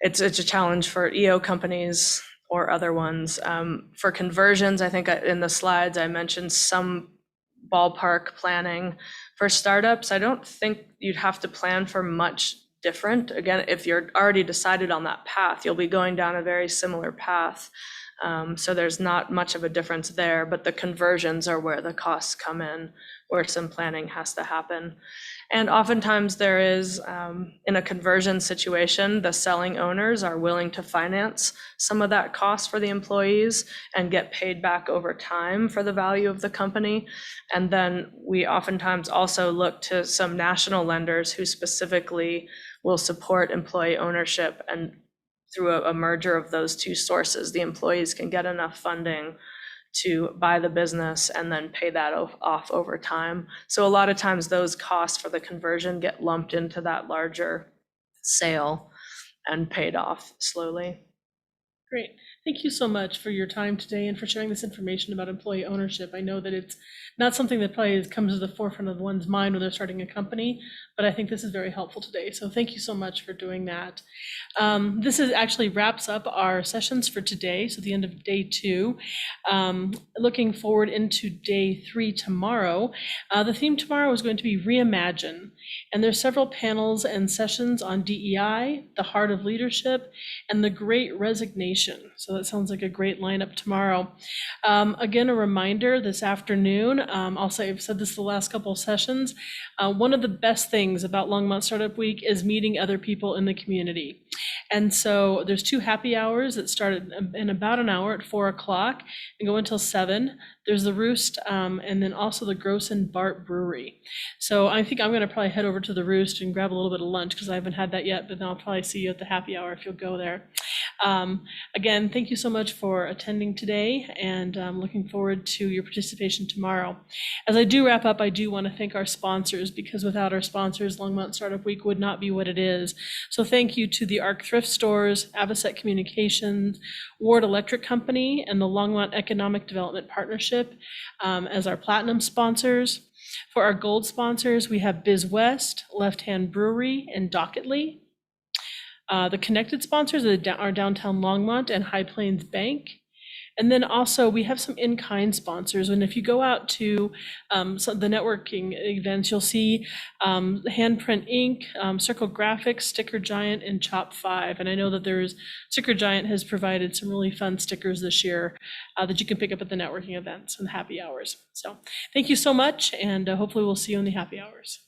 It's a challenge for EO companies or other ones. For conversions, I think in the slides, I mentioned some ballpark planning. For startups, I don't think you'd have to plan for much different. Again, if you're already decided on that path, you'll be going down a very similar path. So there's not much of a difference there, but the conversions are where the costs come in, where some planning has to happen. And oftentimes there is, in a conversion situation, the selling owners are willing to finance some of that cost for the employees and get paid back over time for the value of the company. And then we oftentimes also look to some national lenders who specifically will support employee ownership, and through a merger of those two sources, the employees can get enough funding to buy the business and then pay that off over time. So a lot of times those costs for the conversion get lumped into that larger sale and paid off slowly. Great. Thank you so much for your time today and for sharing this information about employee ownership. I know that it's not something that probably comes to the forefront of one's mind when they're starting a company, but I think this is very helpful today. So thank you so much for doing that. This actually wraps up our sessions for today, so the end of day 2. Looking forward into day 3 tomorrow. The theme tomorrow is going to be Reimagine, and there's several panels and sessions on DEI, the heart of leadership, and the Great Resignation. So that sounds like a great lineup tomorrow. Again, a reminder this afternoon, I've said this the last couple of sessions, one of the best things about Longmont Startup Week is meeting other people in the community. And so there's 2 happy hours that start in about an hour at 4 o'clock and go until 7. There's the Roost, and then also the Gross and Bart Brewery. So I think I'm going to probably head over to the Roost and grab a little bit of lunch because I haven't had that yet, but then I'll probably see you at the happy hour if you'll go there. Again, thank you so much for attending today, and I'm looking forward to your participation tomorrow. As I do wrap up, I do want to thank our sponsors, because without our sponsors, Longmont Startup Week would not be what it is. So thank you to the ARC Thrift Stores, Avocet Communications, Ward Electric Company, and the Longmont Economic Development Partnership as our platinum sponsors. For our gold sponsors, we have Biz West, Left Hand Brewery, and Docketly. The connected sponsors are Downtown Longmont and High Plains Bank. And then also we have some in-kind sponsors. And if you go out to the networking events, you'll see Handprint Inc., Circle Graphics, Sticker Giant, and Chop 5. And I know that Sticker Giant has provided some really fun stickers this year that you can pick up at the networking events and happy hours. So thank you so much, and hopefully we'll see you in the happy hours.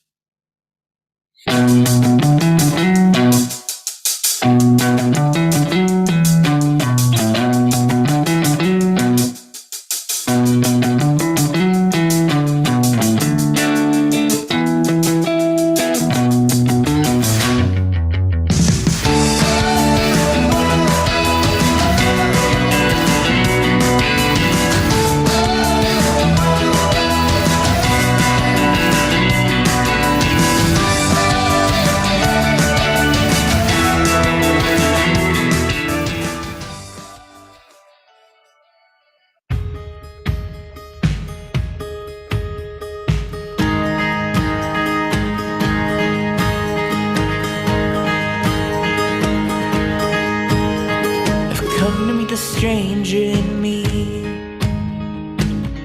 Come to meet the stranger in me.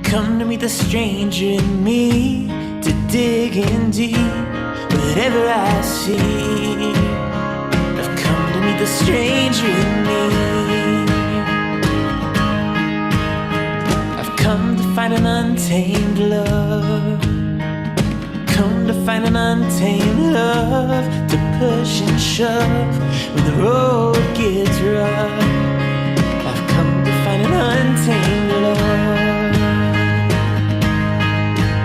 Come to meet the stranger in me. To dig in deep, whatever I see. I've come to meet the stranger in me. I've come to find an untamed love. Come to find an untamed love. To push and shove when the road gets rough. An untamed love.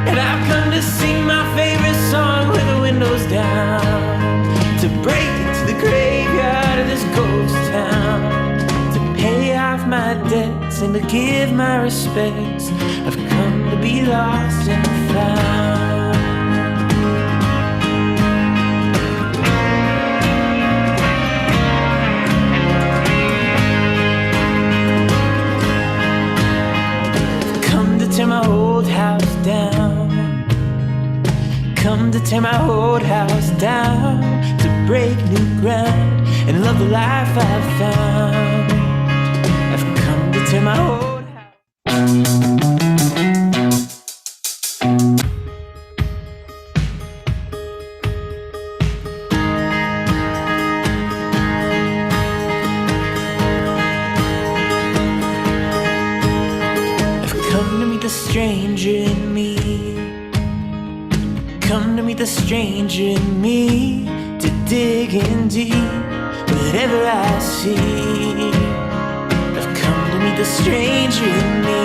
And I've come to sing my favorite song with the windows down. To break into the graveyard of this ghost town. To pay off my debts and to give my respects. I've come to be lost and found. Tear my old house down. Come to tear my old house down. To break new ground and love the life I've found. I've come to tear my old the stranger in me. Come to meet the stranger in me. To dig in deep, whatever I see. I've come to meet the stranger in me.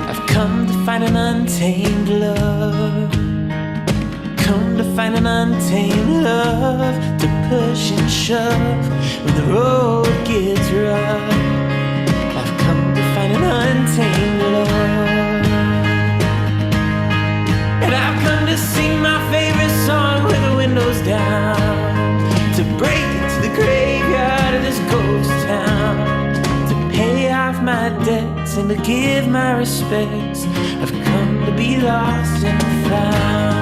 I've come to find an untamed love. Come to find an untamed love. To push and shove when the road gets rough. An untamed love. And I've come to sing my favorite song with the windows down. To break into the graveyard of this ghost town. To pay off my debts and to give my respects. I've come to be lost and found.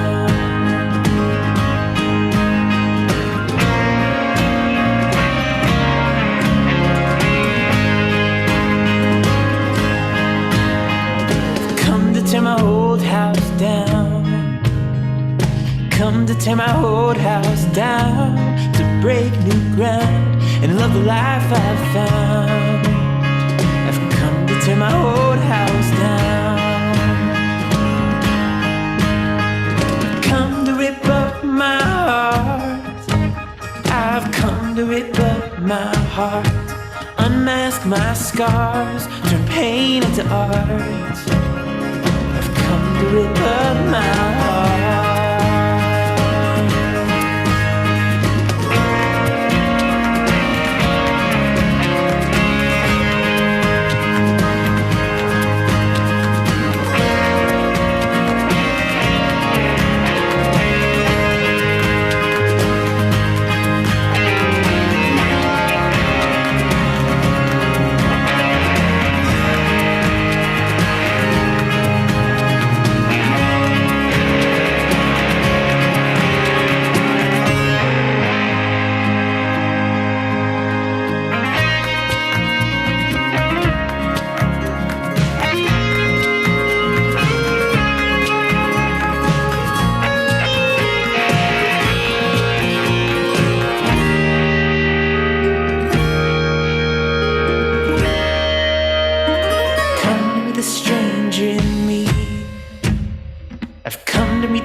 Tear my old house down. Come to tear my old house down. To break new ground and love the life I've found. I've come to tear my old house down. Come to rip up my heart. I've come to rip up my heart. Unmask my scars. Turn pain into art. To rip up my heart.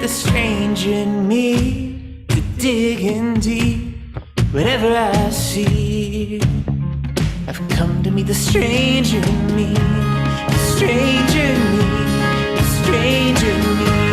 meet the stranger in me, to dig in deep, whatever I see. I've come to meet the stranger in me, the stranger in me, the stranger in me.